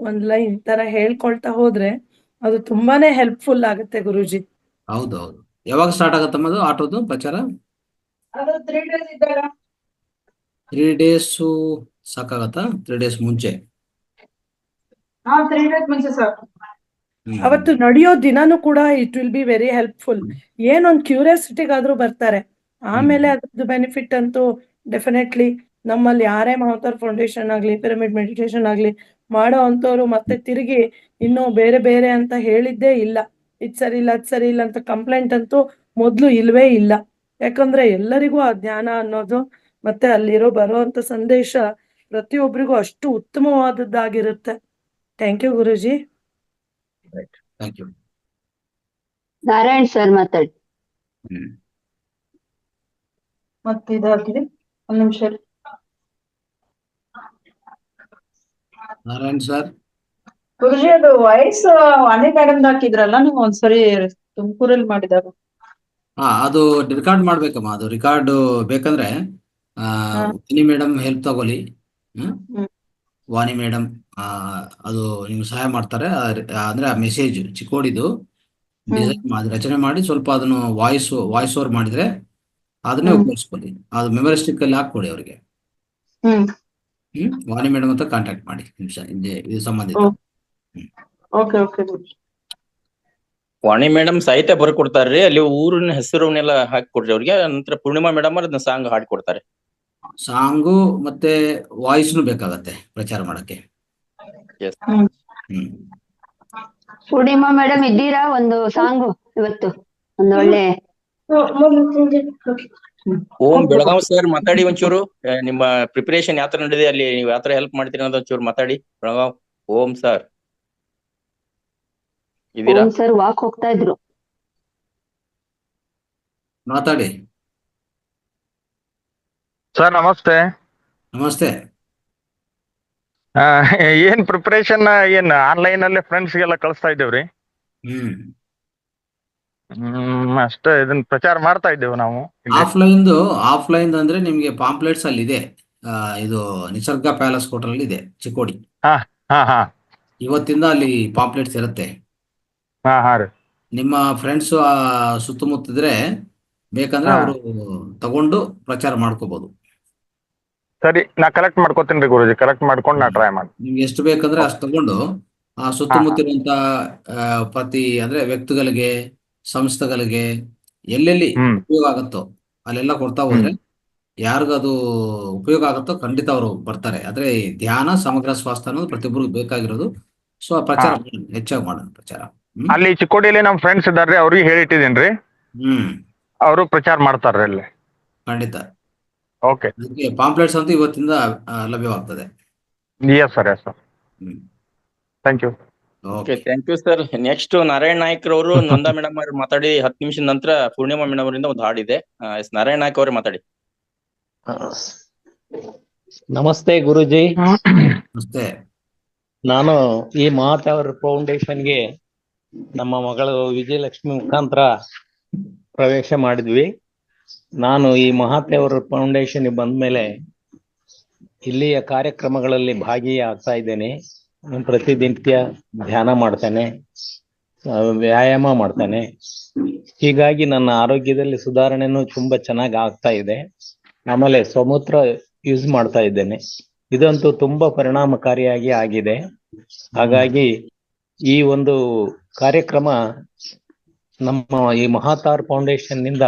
ಲೈನ್ ತರ ಹೇಳ್ಕೊಳ್ತಾ ಹೋದ್ರೆ ಅದು ತುಂಬಾನೇ ಹೆಲ್ಪ್ಫುಲ್ ಆಗುತ್ತೆ ಗುರುಜಿ. ಹೌದೌದು. ಯಾವಾಗ ಸ್ಟಾರ್ಟ್ ಆಗತ್ತಮ್ಮ ಅದು ಆಟೋದು ಪ್ರಚಾರ? 3 days ಇದ್ದಾಗ. 3 days ಸಾಕಾಗತ್ತಾ? 3 days ಮುಂಚೆ? 3 days ಮುಂಚೆ ಸಾಕು. ಅವತ್ತು ನಡೆಯೋ ದಿನಾನು ಕೂಡ it will be very helpful. ಏನೊಂದು ಕ್ಯೂರಿಯಾಸಿಟಿಗಾದ್ರೂ ಬರ್ತಾರೆ. ಆಮೇಲೆ ಅದ್ರದ್ದು ಬೆನಿಫಿಟ್ ಅಂತೂ ಡೆಫಿನೆಟ್ಲಿ ನಮ್ಮಲ್ಲಿ ಯಾರೇ ಮಹಾವತಾರ್ ಫೌಂಡೇಶನ್ ಆಗ್ಲಿ, ಪಿರಮಿಡ್ ಮೆಡಿಟೇಷನ್ ಆಗ್ಲಿ ಮಾಡೋ ಅಂತವ್ರು ಮತ್ತೆ ತಿರುಗಿ ಇನ್ನೂ ಬೇರೆ ಅಂತ ಹೇಳಿದ್ದೇ ಇಲ್ಲ. ಇದ್ ಸರಿ ಇಲ್ಲ, ಅದ್ ಸರಿ ಇಲ್ಲ ಅಂತ ಕಂಪ್ಲೇಂಟ್ ಅಂತೂ ಮೊದ್ಲು ಇಲ್ವೇ ಇಲ್ಲ. ಯಾಕಂದ್ರೆ ಎಲ್ಲರಿಗೂ ಆ ಜ್ಞಾನ ಅನ್ನೋದು ಮತ್ತೆ ಅಲ್ಲಿರೋ ಬರುವಂತ ಸಂದೇಶ ಪ್ರತಿಯೊಬ್ಬರಿಗೂ ಅಷ್ಟು ಉತ್ತಮವಾದದ್ದಾಗಿರುತ್ತೆ. Thank you Guruji. Thank you. Narayan sir ಮಾತಾಡಿ. ಮತ್ತೆ ಇದಾಗಿದೆ, ಒಂದ್ ನಿಮಿಷ. ನಾರಾಯಣ್ ಸರ್. ಗುರುಜಿ, ಅದು ವಾಯ್ಸ್ ವಾಣಿ ಮೇಡಮ್ ಹಾಕಿದ್ರಲ್ಲ ನೀವು ಒಂದ್ಸರಿ ತುಮಕೂರಲ್ಲಿ ಮಾಡಿದಾಗ. ಅದು ರೆಕಾರ್ಡ್ ಮಾಡ್ಬೇಕಮ್ಮ. ಅದು ರೆಕಾರ್ಡ್ ಬೇಕಂದ್ರೆ ವಾಣಿ ಮೇಡಮ್ ಹೆಲ್ಪ್ ತಗೊಳ್ಳಿ. ವಾಣಿ ಮೇಡಮ್ ಅದು ನಿಮ್ಗೆ ಸಹಾಯ ಮಾಡ್ತಾರೆ. ಅಂದ್ರೆ ಆ ಮೆಸೇಜ್ ಚಿಕ್ಕೋಡಿದು ರಚನೆ ಮಾಡಿ ಸ್ವಲ್ಪ ಅದನ್ನು ವಾಯ್ಸ್ ಓವರ್ ಮಾಡಿದ್ರೆ ಅದನ್ನೇ ಉಪಯೋಗಿಸ್ಕೊಳ್ಳಿ. ಅದು ಮೆಮೊರಿ ಸ್ಟಿಕ್ ಅಲ್ಲಿ ಹಾಕೊಡಿ ಅವ್ರಿಗೆ. ವಾಣಿ ಮೇಡಮ್ ಅಂತ ಕಾಂಟ್ಯಾಕ್ಟ್ ಮಾಡಿ ಇದು ಸಂಬಂಧಿತ. ವಾಣಿ ಮೇಡಮ್ ಸಾಹಿತ್ಯ ಬರ್ಕೊಡ್ತಾರ್ರಿ, ಅಲ್ಲಿ ಊರಿನ ಹೆಸರನ್ನೆಲ್ಲ ಹಾಕಿ ಕೊಡ್ರಿ ಅವ್ರಿಗೆ. ನಂತರ ಪೂರ್ಣಿಮಾ ಮೇಡಮ್ ಅದನ್ನ ಸಾಂಗ್ ಹಾಡಿ ಕೊಡ್ತಾರೆ. ಸಾಂಗು ಮತ್ತೆ ವಾಯ್ಸ್ನು ಬೇಕಾಗತ್ತೆ ಪ್ರಚಾರ ಮಾಡಕ್ಕೆ. ಪೂರ್ಣಿಮಾ ಮೇಡಮ್ ಇದ್ದೀರಾ? ಒಂದು ಸಾಂಗು ಇವತ್ತು ಒಂದು ಒಳ್ಳೆ. ಓಂ ಬೆಳಗಾವ್ ಸರ್ ಮಾತಾಡಿ ಒಂಚೂರು. ನಿಮ್ಮ ಪ್ರಿಪರೇಷನ್ ಯಾವ ತರ ನಡೆದಿದೆ ಅಲ್ಲಿ, ನೀವು ಯಾವ ತರ ಹೆಲ್ಪ್ ಮಾಡ್ತೀರಿ ಅನ್ನೋದು ಒಂಚೂರು ಮಾತಾಡಿ. ಬೆಳಗಾವ್ ಓಂ ಸರ್ ಇದೀರಾ? ಸರ್ ವಾಕ್ ಹೋಗ್ತಾ ಇದ್ರು, ಮಾತಾಡಿ. ಸರ್ ನಮಸ್ತೆ. ನಮಸ್ತೆ. ಏನ್ ಪ್ರಿಪರೇಷನ್ ಏನ್ ಆನ್ಲೈನ್ ಅಲ್ಲೇ ಫ್ರೆಂಡ್ಸ್ಗೆಲ್ಲ ಕಳಿಸ್ತಾ ಇದ್ದೇವ್ರಿ. ಹ್ಮ್ ಅಷ್ಟೇ ಇದನ್ನ ಪ್ರಚಾರ ಮಾಡ್ತಾ ಇದ್ದೇವೆ ನಾವು ಇಲ್ಲಿ. ಆಫ್ಲೈನ್ ಅಂದ್ರೆ ನಿಮ್ಗೆ ಪಾಂಪ್ಲೆಟ್ಸ್ ಅಲ್ಲಿ ಇದೆ. ಇದು ನಿಸರ್ಗ ಪ್ಯಾಲೇಸ್ ಹೋಟೆಲ್ ಇದೆ ಚಿಕ್ಕೋಡಿ. ಹಾ ಹಾ ಹಾ ಇವತ್ತಿಂದ ಅಲ್ಲಿ ಪಾಂಪ್ಲೆಟ್ಸ್ ಇರುತ್ತೆ. ಹಾ ರೀ. ನಿಮ್ಮ ಫ್ರೆಂಡ್ಸ್ ಸುತ್ತಮುತ್ತಿದ್ರೆ ಬೇಕಂದ್ರೆ ಹಾ ಅವರು ತಗೊಂಡು ಪ್ರಚಾರ ಮಾಡ್ಕೋಬಹುದು. ಸರಿ, ನಾ ಕಲೆಕ್ಟ್ ಮಾಡ್ಕೋತೀನಿ ರೀ ಗುರುಜಿ. ಕಲೆಕ್ಟ್ ಮಾಡ್ಕೊಂಡು ನಾ ಟ್ರೈ ಮಾಡ್ತೀನಿ. ನಿಮ್ಗೆ ಎಷ್ಟು ಬೇಕಂದ್ರೆ ಅಷ್ಟು ತಗೊಂಡು ಆ ಸುತ್ತಮುತ್ತಲಿರುವಂತ ಅಂದ್ರೆ ವ್ಯಕ್ತಿಗಳಿಗೆ, ಸಂಸ್ಥೆಗಳಿಗೆ ಎಲ್ಲೆಲ್ಲಿ ಉಪಯೋಗ ಆಗುತ್ತೋ ಅಲ್ಲೆಲ್ಲ ಕೊಡ್ತಾ ಹೋದ್ರೆ ಯಾರಿಗದು ಉಪಯೋಗ ಆಗುತ್ತೋ ಖಂಡಿತ ಅವರು ಬರ್ತಾರೆ. ಆದ್ರೆ ಈ ಧ್ಯಾನ ಸಮಗ್ರ ಸ್ವಾಸ್ಥ್ಯ ಅನ್ನೋದು ಪ್ರತಿಯೊಬ್ಬರಿಗೂ ಬೇಕಾಗಿರೋದು. ಸೊ ಪ್ರಚಾರ ಹೆಚ್ಚಾಗಿ ಮಾಡೋಣ ಪ್ರಚಾರ. ಅಲ್ಲಿ ಚಿಕ್ಕೋಡಿಯಲ್ಲಿ ನಮ್ಮ ಫ್ರೆಂಡ್ಸ್ ಇದಾರ್ರಿ, ಅವ್ರಿಗೆ ಹೇಳಿಟ್ಟಿದ್ದೀನಿ. ಅವರು ಪ್ರಚಾರ ಮಾಡ್ತಾರ್ರಿ ಅಲ್ಲಿ. ಖಂಡಿತ. ಓಕೆ. ಪಾಂಪ್ಲೆಟ್ಸ್ ಅಂತೂ ಇವತ್ತಿಂದ ಲಭ್ಯವಾಗ್ತದೆ. Yes sir, yes sir. Thank you. Okay, thank you sir. Next Narayan Naik ಅವರು ನಂದಾ ಮೇಡಮ್ ಅವ್ರು ಮಾತಾಡಿ 10 ನಿಮಿಷದ ನಂತರ ಪೂರ್ಣಿಮಾ ಮೇಡಮ್ ಅವರಿಂದ ಒಂದು ಹಾಡಿದೆ. ನಾರಾಯಣ್ ನಾಯ್ಕ್ ಅವರೇ ಮಾತಾಡಿ. ನಮಸ್ತೆ ಗುರುಜಿ. ನಮಸ್ತೆ. ನಾನು ಈ ಮಹಾತಾವರ್ ಫೌಂಡೇಶನ್ಗೆ ನಮ್ಮ ಮಗಳು ವಿಜಯಲಕ್ಷ್ಮಿ ಮುಖಾಂತರ ಪ್ರವೇಶ ಮಾಡಿದ್ವಿ. ನಾನು ಈ ಮಹಾತಾವರ್ ಫೌಂಡೇಶನ್ ಬಂದ್ಮೇಲೆ ಇಲ್ಲಿಯ ಕಾರ್ಯಕ್ರಮಗಳಲ್ಲಿ ಭಾಗಿಯಾಗ್ತಾ ಇದ್ದೇನೆ. ಪ್ರತಿನಿತ್ಯ ಧ್ಯಾನ ಮಾಡ್ತೇನೆ, ವ್ಯಾಯಾಮ ಮಾಡ್ತೇನೆ. ಹೀಗಾಗಿ ನನ್ನ ಆರೋಗ್ಯದಲ್ಲಿ ಸುಧಾರಣೆನೂ ತುಂಬಾ ಚೆನ್ನಾಗಿ ಆಗ್ತಾ ಇದೆ. ಆಮೇಲೆ ಸಮೂತ್ರ ಯೂಸ್ ಮಾಡ್ತಾ ಇದ್ದೇನೆ. ಇದಂತೂ ತುಂಬಾ ಪರಿಣಾಮಕಾರಿಯಾಗಿ ಆಗಿದೆ. ಹಾಗಾಗಿ ಈ ಒಂದು ಕಾರ್ಯಕ್ರಮ ನಮ್ಮ ಈ ಮಹಾತಾರ್ ಫೌಂಡೇಶನ್ ನಿಂದ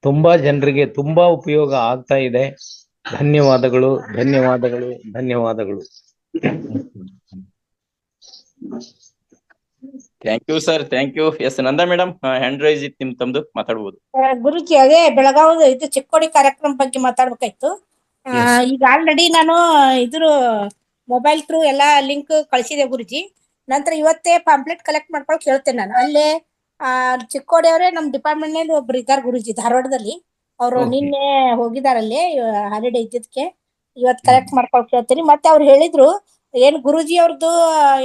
ತುಂಬಾ ಜನರಿಗೆ ತುಂಬಾ ಉಪಯೋಗ ಆಗ್ತಾ ಇದೆ. ಧನ್ಯವಾದಗಳು, ಧನ್ಯವಾದಗಳು, ಧನ್ಯವಾದಗಳು. Thank you sir, thank you. Yes Nanda madam, hand raise ಇತ್ತು ತಮ್ದು, ಮಾತಾಡ್ಬೋದು. ಗುರುಜಿ, ಅದೇ ಬೆಳಗಾವಿ ಇದು ಚಿಕ್ಕೋಡಿ ಕಾರ್ಯಕ್ರಮ ಬಗ್ಗೆ ಮಾತಾಡ್ಬೇಕಾಯ್ತು. ಈಗ ಆಲ್ರೆಡಿ ನಾನು ಇದ್ರ ಮೊಬೈಲ್ ಥ್ರೂ ಎಲ್ಲಾ ಲಿಂಕ್ ಕಳ್ಸಿದೆ ಗುರುಜಿ. ನಂತರ ಇವತ್ತೇ ಪಾಂಪ್ಲೆಟ್ ಕಲೆಕ್ಟ್ ಮಾಡ್ಕೊಳಕ್ ಹೇಳ್ತೇನೆ ನಾನು. ಅಲ್ಲೇ ಚಿಕ್ಕೋಡಿ ಅವರೇ ನಮ್ ಡಿಪಾರ್ಟ್ಮೆಂಟ್ ನಲ್ಲಿ ಒಬ್ರು ಇದ್ದಾರೆ ಗುರುಜಿ, ಧಾರವಾಡದಲ್ಲಿ. ಅವರು ನಿನ್ನೆ ಹೋಗಿದಾರಲ್ಲಿ ಹಾಲಿಡೇ ಇದ್ದಿದ್ಕೆ. ಇವತ್ ಕಲೆಕ್ಟ್ ಮಾಡ್ಕೊಳಕ್ ಹೇಳ್ತೀನಿ. ಮತ್ತೆ ಅವ್ರು ಹೇಳಿದ್ರು ಏನ್ ಗುರುಜಿ ಅವ್ರದ್ದು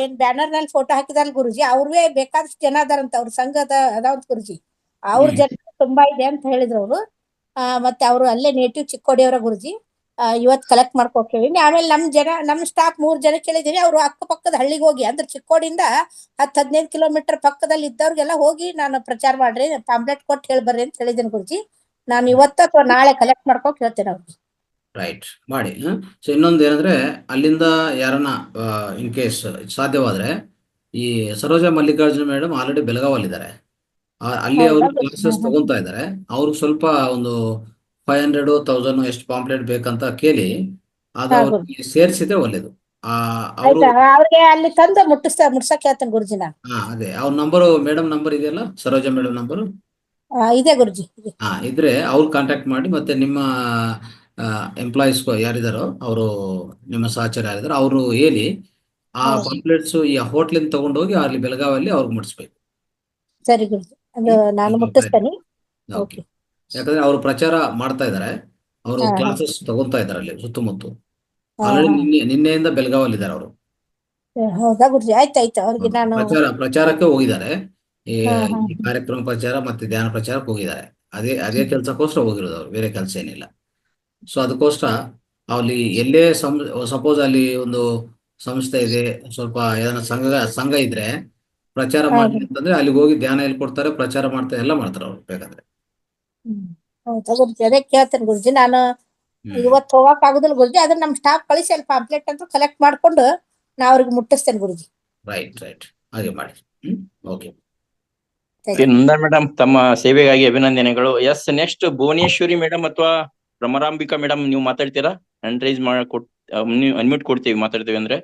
ಏನ್ ಬ್ಯಾನರ್ ನಲ್ಲಿ ಫೋಟೋ ಹಾಕಿದಾರಲ್ಲ ಗುರುಜಿ, ಅವ್ರವೇ ಬೇಕಾದಷ್ಟು ಜನ ಅದಾರಂತ, ಅವ್ರ ಸಂಘದ ಅದಾವಂತ ಗುರುಜಿ. ಅವ್ರ ಜನ ತುಂಬಾ ಇದೆ ಅಂತ ಹೇಳಿದ್ರು ಅವರು. ಮತ್ತೆ ಅವರು ಅಲ್ಲೇ ನೇಟಿವ್ ಚಿಕ್ಕೋಡಿಯವರ ಗುರುಜಿ. ಇವತ್ ಕಲೆಕ್ಟ್ ಮಾಡ್ಕೊಕ್ ಹೇಳಿನಿ. ಆಮೇಲೆ ನಮ್ ಸ್ಟಾಫ್ 3 ಜನ ಕೇಳಿದೀನಿ. ಅವ್ರು ಅಕ್ಕಪಕ್ಕದ ಹಳ್ಳಿಗೆ ಹೋಗಿ, ಅಂದ್ರೆ ಚಿಕ್ಕೋಡಿಯಿಂದ 10-15 ಕಿಲೋಮೀಟರ್ ಪಕ್ಕದಲ್ಲಿ ಇದ್ದವ್ರಿಗೆಲ್ಲ ಹೋಗಿ ನಾನು ಪ್ರಚಾರ ಮಾಡ್ರಿ, ಪಾಂಪ್ಲೆಟ್ ಕೊಟ್ಟು ಹೇಳ್ಬರ್ರಿ ಅಂತ ಹೇಳಿದ್ದೀನಿ ಗುರುಜಿ. ನಾನು ಇವತ್ತ ಅಥವಾ ನಾಳೆ ಕಲೆಕ್ಟ್ ಮಾಡ್ಕೊಕ್ ಹೇಳ್ತೇನೆ ಅವ್ರಿಗೆ. ರೈಟ್, ಮಾಡಿ. ಸೊ ಇನ್ನೊಂದು ಏನಂದ್ರೆ ಅಲ್ಲಿಂದ ಯಾರನ್ನ ಇನ್ ಕೇಸ್ ಸಾಧ್ಯವಾದ್ರೆ ಈ ಸರೋಜಾ ಮಲ್ಲಿಕಾರ್ಜುನ ಮೇಡಮ್ ಆಲ್ರೆಡಿ ಬೆಳಗಾವಲ್ಲಿದ್ದಾರೆ. ಅಲ್ಲಿ ಅವರು ಕ್ಲಾಸಸ್ ತಗೊಂತಾ ಇದ್ದಾರೆ. ಅವ್ರಿಗೆ ಸ್ವಲ್ಪ ಒಂದು 500-1000 ಎಷ್ಟು ಪಾಂಪ್ಲೆಟ್ ಬೇಕಂತ ಕೇಳಿ ಅದು ಅವ್ರಿಗೆ ಸೇರಿಸಿದ್ರೆ ಒಳ್ಳೇದು. ಅವರು ಅವ್ರಿಗೆ ಅಲ್ಲಿ ತಂದು ಮುಟ್ಸಕ್ ಹೇಳ್ತೇನೆ ಗುರುಜಿ ನಾನು. ಅದೇ ಅವ್ರ ನಂಬರು, ಮೇಡಮ್ ನಂಬರ್ ಇದೆಯಲ್ಲ, ಸರೋಜಾ ಮೇಡಮ್ ನಂಬರು ಇದೆ ಗುರುಜಿ. ಇದ್ರೆ ಅವ್ರು ಕಾಂಟ್ಯಾಕ್ಟ್ ಮಾಡಿ. ಮತ್ತೆ ನಿಮ್ಮ ಎಂಪ್ಲಾಯೀಸ್ ಯಾರಿದಾರೋ ಅವರು, ನಿಮ್ಮ ಸಹಚರ ಯಾರಿದಾರೋ ಅವರು ಹೇಳಿ ಆ ಪಾಂಪ್ಲೆಟ್ಸ್ ಈ ಹೋಟ್ಲಿಂದ ತಗೊಂಡೋಗಿ ಅಲ್ಲಿ ಬೆಳಗಾವಲ್ಲಿ ಅವ್ರಿಗೆ ಮುಟ್ಟಿಸ್ಬೇಕು. ಸರಿ ಗುರುಜಿ, ಅದು ನಾನು ಮುಟ್ಟಿಸ್ತೇನೆ. ಓಕೆ. ಯಾಕಂದ್ರೆ ಅವರು ಪ್ರಚಾರ ಮಾಡ್ತಾ ಇದ್ದಾರೆ, ಅವರು ಕ್ಲಾಸಸ್ ತಗೊಂತಾ ಇದ್ದಾರೆ ಅಲ್ಲಿ ಸುತ್ತಮುತ್ತ. ಆಲ್ರೆಡಿ ನಿನ್ನೆಯಿಂದ ಬೆಳಗಾವಲ್ಲಿ ಇದ್ದಾರೆ ಅವರು. ಹೌದಾ ಗುರುಜಿ? ಆಯ್ತಾಯ್ತು. ಅವ್ರಿಗೆ ನಾನು ಪ್ರಚಾರಕ್ಕೆ ಹೋಗಿದ್ದಾರೆ. ಈ ಕಾರ್ಯಕ್ರಮ ಪ್ರಚಾರ ಮತ್ತೆ ಧ್ಯಾನ ಪ್ರಚಾರಕ್ಕೆ ಹೋಗಿದ್ದಾರೆ. ಅದೇ ಕೆಲಸಕ್ಕೋಸ್ಕರ ಹೋಗಿರೋದು ಅವ್ರು, ಬೇರೆ ಕೆಲಸ ಏನಿಲ್ಲ. ಸೊ ಅದಕ್ಕೋಸ್ಕರ ಅಲ್ಲಿ ಎಲ್ಲೇ ಸಪೋಸ್ ಅಲ್ಲಿ ಒಂದು ಸಂಸ್ಥೆ ಇದೆ, ಸ್ವಲ್ಪ ಏದೈనా ಸಂಘ ಇದ್ರೆ ಪ್ರಚಾರ ಮಾಡಿ ಅಂತಂದ್ರೆ ಅಲ್ಲಿಗೆ ಹೋಗಿ ಧ್ಯಾನ ಎಲ್ಲಿ ಕೊಡ್ತಾರೆ, ಪ್ರಚಾರ ಮಾಡ್ತಾರೆ, ಎಲ್ಲ ಮಾಡ್ತಾರೆ ಅವ್ರು ಬೇಕಾದ್ರೆ. ಹೌದಾ ಗುರುಜಿ? ಅದೇ ಕೇಳ್ತೇನೆ ಗುರುಜಿ. ನಾನು ಇವತ್ತು ಹೋಗಕ್ ಆಗುದಿಲ್ಲ ಗುರುಜಿ, ಅದನ್ನ ನಮ್ ಸ್ಟಾಫ್ ಕಳಿಸಿ ಅಲ್ಲಿ ಪಾಂಪ್ಲೆಟ್ ಅಂತ ಕಲೆಕ್ಟ್ ಮಾಡ್ಕೊಂಡು ನಾ ಅವ್ರಿಗೆ ಮುಟ್ಟಿಸ್ತೇನೆ ಗುರುಜಿ. ರೈಟ್, ಹಾಗೆ ಮಾಡಿ. ಓಕೆ. ನಂದಾ ಮೇಡಮ್, ತಮ್ಮ ಸೇವೆಗಾಗಿ ಅಭಿನಂದನೆಗಳು. ಎಸ್, ನೆಕ್ಸ್ಟ್ ಭುವನೇಶ್ವರಿ ಮೇಡಮ್ ಅಥವಾ ಭ್ರಮರಾಂಬಿಕಾ ಮೇಡಮ್, ನೀವು ಮಾತಾಡ್ತೀರಾ? ಹ್ಯಾಂಡ್ ರೈಸ್ ಅನ್ಮ್ಯೂಟ್ ಕೊಡ್ತೀವಿ, ಮಾತಾಡ್ತೀವಿ ಅಂದ್ರೆ.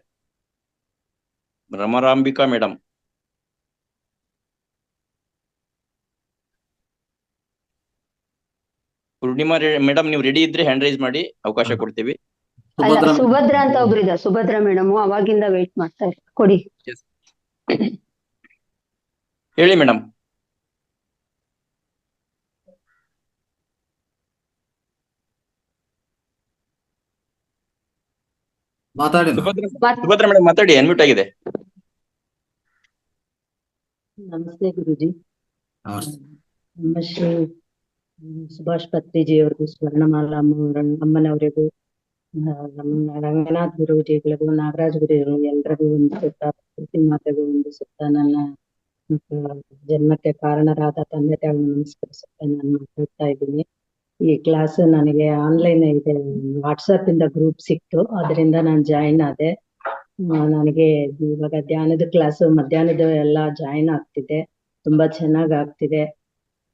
ಭ್ರಮರಾಂಬಿಕಾ ಮೇಡಮ್. ಪೂರ್ಣಿಮಾ ಮೇಡಮ್, ನೀವು ರೆಡಿ ಇದ್ರೆ ಹ್ಯಾಂಡ್ ರೈಸ್ ಮಾಡಿ, ಅವಕಾಶ ಕೊಡ್ತೀವಿ. ಸುಭದ್ರಾ ಅಂತ ಒಬ್ರಿದ್ದಾರೆ, ಸುಭದ್ರಾ ಮೇಡಮ್. ಅವಾಗಿಂದ ವೇಟ್ ಮಾಡ್ತಾ ಇದ್ದಾರೆ, ಕೊಡಿ. ಹೇಳಿ ಮೇಡಮ್. ಮಾತಾಡಿ ಸುಭದ್ರಾ ಮೇಡಮ್ ಮಾತಾಡಿ, ಅನ್ಮ್ಯೂಟ್ ಆಗಿದೆ. ನಮಸ್ತೆ ಗುರುಜಿ. ನಮಸ್ತೆ. ನಮ್ಮ ಶ್ರೀ ಸುಭಾಷ್ ಪತ್ರಿಜಿ ಅವ್ರಿಗೂ, ಸ್ವರ್ಣಮಾಲಾ ಅಮ್ಮನವರಿಗೂ, ನಮ್ಮ ರಂಗನಾಥ್ ಗುರೂಜಿಗಳಿಗೂ, ನಾಗರಾಜ್ ಗುರುಗಳು ಎಲ್ರಿಗೂ ಒಂದು ಸುತ್ತ, ಪ್ರಕೃತಿ ಮಾತೆಗೂ ಒಂದು ಸುತ್ತ, ನನ್ನ ಜನ್ಮಕ್ಕೆ ಕಾರಣರಾದ ತಂದೆ ತಾಯಿಗಳನ್ನು ನಮಸ್ಕರಿಸುತ್ತಾ ನಾನು ಮಾತಾಡ್ತಾ ಇದ್ದೀನಿ. ಈ ಕ್ಲಾಸ್ ನನಗೆ ಆನ್ಲೈನ್ ಇದೆ, ವಾಟ್ಸಪ್ ಇಂದ ಗ್ರೂಪ್ ಸಿಕ್ತು, ಅದರಿಂದ ನಾನು ಜಾಯಿನ್ ಆದೆ. ನನಗೆ ಇವಾಗ ಧ್ಯಾನದ ಕ್ಲಾಸ್ ಮಧ್ಯಾಹ್ನದ ಎಲ್ಲ ಜಾಯಿನ್ ಆಗ್ತಿದೆ, ತುಂಬಾ ಚೆನ್ನಾಗ್ ಆಗ್ತಿದೆ.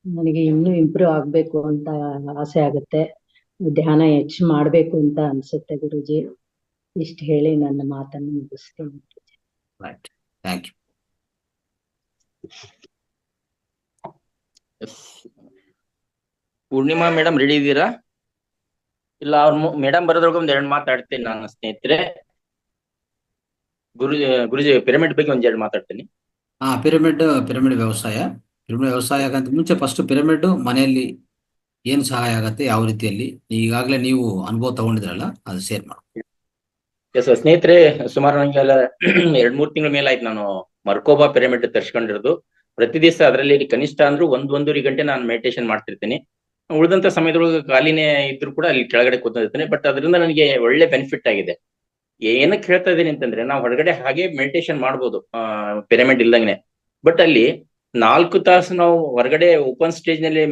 ನನಗೆ ಇನ್ನೂ ಇಂಪ್ರೂವ್ ಆಗ್ಬೇಕು ಅಂತ ಆಸೆ ಆಗುತ್ತೆ, ಧ್ಯಾನ ಹೆಚ್ಚು ಮಾಡ್ಬೇಕು ಅಂತ ಅನ್ಸುತ್ತೆ ಗುರುಜಿ. ಇಷ್ಟ ಹೇಳಿ ನನ್ನ ಮಾತನ್ನು ಮುಗಿಸ್ತೀನಿ. Thank you. Poornima madam ready ಇದ್ದೀರಾ? ಇಲ್ಲ ಅವ್ರ ಮೇಡಮ್ ಬರೋದ್ರೊಳಗೆ ಒಂದ್ 2 ಮಾತಾಡ್ತೀನಿ ನಾನು ಸ್ನೇಹಿತರೆ. ಗುರುಜಿ ಪಿರಮಿಡ್ ಬಗ್ಗೆ ಒಂದ್ 2 ಮಾತಾಡ್ತೀನಿ. ಪಿರಮಿಡ್ ವ್ಯವಸಾಯಕ್ಕಿಂತ ಮುಂಚೆ ಫಸ್ಟ್ ಪಿರಮಿಡ್ ಮನೆಯಲ್ಲಿ ಏನ್ ಸಹಾಯ ಆಗತ್ತೆ, ಯಾವ ರೀತಿಯಲ್ಲಿ ಈಗಾಗಲೇ ನೀವು ಅನುಭವ ತಗೊಂಡಿದ್ರಲ್ಲ, ಅದು ಶೇರ್ ಮಾಡಿ. ಎಸ್ ಸ್ನೇಹಿತರೆ, ಸುಮಾರು ನಂಗೆಲ್ಲ 2-3 ತಿಂಗಳ ಮೇಲೆ ಆಯ್ತು ನಾನು ಮರ್ಕೋಬಾ ಪಿರಮಿಡ್ ತರ್ಸ್ಕೊಂಡಿರೋದು. ಪ್ರತಿ ದಿವಸ ಅದರಲ್ಲಿ ಕನಿಷ್ಠ ಅಂದ್ರೂ 1-1.5 ಗಂಟೆ ನಾನು ಮೆಡಿಟೇಷನ್ ಮಾಡ್ತಿರ್ತೀನಿ. ಉಳಿದಂತ ಸಮಯದೊಳಗೆ ಖಾಲಿನೇ ಇದ್ರು ಕೂಡ ಅಲ್ಲಿ ಕೆಳಗಡೆ ಕೂತಿರ್ತೀನಿ. ಬಟ್ ಅದರಿಂದ ನನಗೆ ಒಳ್ಳೆ ಬೆನಿಫಿಟ್ ಆಗಿದೆ. ಏನಕ್ಕೆ ಹೇಳ್ತಾ ಇದ್ದೀನಿ ಅಂತಂದ್ರೆ, ನಾವು ಹೊರಗಡೆ ಹಾಗೆ ಮೆಡಿಟೇಷನ್ ಮಾಡ್ಬೋದು ಪಿರಮಿಡ್ ಇಲ್ದಂಗೆ. ಬಟ್ ಅಲ್ಲಿ 4 ತಾಸು ನಾವು ಹೊರಗಡೆ ಓಪನ್ ಸ್ಟೇಜ್ ನಲ್ಲಿ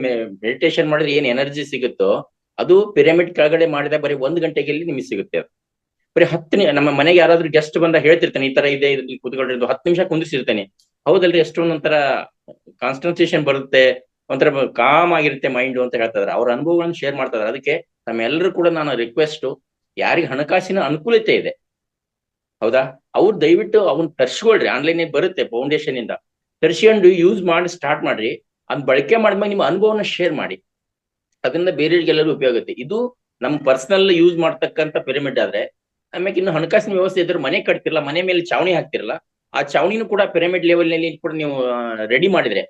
ಮೆಡಿಟೇಷನ್ ಮಾಡಿದ್ರೆ ಏನ್ ಎನರ್ಜಿ ಸಿಗುತ್ತೋ ಅದು ಪಿರಮಿಡ್ ಕೆಳಗಡೆ ಮಾಡಿದ ಬರೀ 1 ಗಂಟೆಗೆ ನಿಮಗೆ ಸಿಗುತ್ತೆ. ಬರೀ 10 ನಮ್ಮ ಮನೆಗೆ ಯಾರಾದ್ರೂ ಗೆಸ್ಟ್ ಬಂದ ಹೇಳ್ತಿರ್ತಾನೆ, ಈ ತರ ಇದೆ ಇದ್ರಲ್ಲಿ ಕೂತ್ಕೊಂಡಿರೋದು, 10 ನಿಮಿಷ ಕುಂದಿಸಿರ್ತಾನೆ. ಹೌದಲ್ರಿ, ಎಷ್ಟೊಂದೊಂಥರ ಕಾನ್ಸಂಟ್ರೇಷನ್ ಬರುತ್ತೆ, ಒಂಥರ ಕಾಮ್ ಆಗಿರುತ್ತೆ ಮೈಂಡ್ ಅಂತ ಹೇಳ್ತಾ ಇದಾರೆ. ಅವ್ರ ಅನುಭವಗಳನ್ನು ಶೇರ್ ಮಾಡ್ತಾ ಇದಾರೆ. ಅದಕ್ಕೆ ನಮ್ಮೆಲ್ಲರೂ ಕೂಡ ನಾನು ರಿಕ್ವೆಸ್ಟ್, ಯಾರಿಗೆ ಹಣಕಾಸಿನ ಅನುಕೂಲತೆ ಇದೆ ಹೌದಾ, ಅವ್ರು ದಯವಿಟ್ಟು ಅವ್ನ ತರ್ಸ್ಕೊಳ್ರಿ. ಆನ್ಲೈನ್ ಬರುತ್ತೆ, ಫೌಂಡೇಶನ್ ಇಂದ ತರ್ಸ್ಕೊಂಡು ಯೂಸ್ ಮಾಡಿ ಸ್ಟಾರ್ಟ್ ಮಾಡ್ರಿ. ಅದ್ ಬಳಕೆ ಮಾಡಿದ್ಮೇಲೆ ನಿಮ್ಮ ಅನುಭವನ ಶೇರ್ ಮಾಡಿ, ಅದರಿಂದ ಬೇರೆಯವರಿಗೆಲ್ಲರೂ ಉಪಯೋಗ ಆಗುತ್ತೆ. ಇದು ನಮ್ ಪರ್ಸನಲ್ ಯೂಸ್ ಮಾಡ್ತಕ್ಕಂಥ ಪಿರಮಿಡ್ ಆದ್ರೆ, ಆಮೇಲೆ ಇನ್ನು ಹಣಕಾಸಿನ ವ್ಯವಸ್ಥೆ ಇದ್ರೆ ಮನೆ ಕಟ್ತಿರಲ್ಲ, ಮನೆ ಮೇಲೆ ಚಾವಣಿ ಹಾಕ್ತಿರಲ್ಲ, ಆ ಚಾವಣಿನೂ ಕೂಡ ಪಿರಮಿಡ್ ಲೆವೆಲ್ ನಲ್ಲಿ ಕೂಡ ನೀವು ರೆಡಿ ಮಾಡಿದ್ರೆ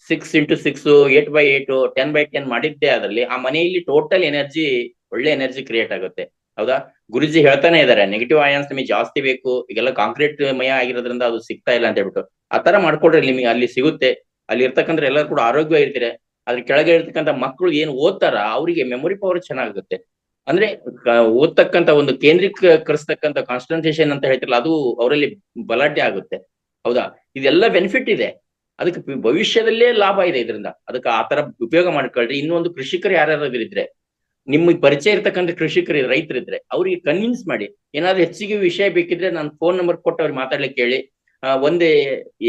6x6, 8x8, 10x10 ಮಾಡಿದ್ದೆ ಅದರಲ್ಲಿ ಆ ಮನೆಯಲ್ಲಿ ಟೋಟಲ್ ಎನರ್ಜಿ, ಒಳ್ಳೆ ಎನರ್ಜಿ ಕ್ರಿಯೇಟ್ ಆಗುತ್ತೆ. ಹೌದಾ, ಗುರುಜಿ ಹೇಳ್ತಾನೆ ಇದಾರೆ, ನೆಗೆಟಿವ್ ಅಯಾನ್ಸ್ ನಿಮಗೆ ಜಾಸ್ತಿ ಬೇಕು, ಈಗೆಲ್ಲ ಕಾಂಕ್ರೀಟ್ ಮಯ ಆಗಿರೋದ್ರಿಂದ ಅದು ಸಿಗ್ತಾ ಇಲ್ಲ ಅಂತ ಹೇಳ್ಬಿಟ್ಟು. ಆ ತರ ಮಾಡ್ಕೊಡ್ರಿ, ನಿಮಗೆ ಅಲ್ಲಿ ಸಿಗುತ್ತೆ. ಅಲ್ಲಿ ಇರ್ತಕ್ಕಂಥ ಎಲ್ಲರೂ ಕೂಡ ಆರೋಗ್ಯ ಇರ್ತೀರ. ಅದ್ರ ಕೆಳಗೆ ಇರ್ತಕ್ಕಂಥ ಮಕ್ಕಳು ಏನ್ ಓದ್ತಾರ ಅವರಿಗೆ ಮೆಮೊರಿ ಪವರ್ ಚೆನ್ನಾಗುತ್ತೆ. ಅಂದ್ರೆ ಓದ್ತಕ್ಕಂಥ ಒಂದು ಕೇಂದ್ರೀಕರಿಸ್ತಕ್ಕಂಥ ಕಾನ್ಸಂಟ್ರೇಷನ್ ಅಂತ ಹೇಳ್ತಿರಲ್ಲ, ಅದು ಅವರಲ್ಲಿ ಬಲಾಢ್ಯ ಆಗುತ್ತೆ. ಹೌದಾ, ಇದೆಲ್ಲ ಬೆನಿಫಿಟ್ ಇದೆ, ಅದಕ್ಕೆ ಭವಿಷ್ಯದಲ್ಲೇ ಲಾಭ ಇದೆ ಇದರಿಂದ. ಅದಕ್ಕೆ ಆ ತರ ಉಪಯೋಗ ಮಾಡ್ಕೊಳ್ರಿ. ಇನ್ನೊಂದು ಕೃಷಿಕರು ಯಾರ್ಯಾರು ಇದ್ರೆ, ನಿಮಗೆ ಪರಿಚಯ ಇರ್ತಕ್ಕಂಥ ಕೃಷಿಕರು ರೈತರಿದ್ರೆ ಅವ್ರಿಗೆ ಕನ್ವಿನ್ಸ್ ಮಾಡಿ. ಏನಾದ್ರು ಹೆಚ್ಚಿಗೆ ವಿಷಯ ಬೇಕಿದ್ರೆ ನಾನು ಫೋನ್ ನಂಬರ್ ಕೊಟ್ಟು ಅವ್ರಿಗೆ ಮಾತಾಡ್ಲಿಕ್ಕೆ ಹೇಳಿ. ಒಂದೇ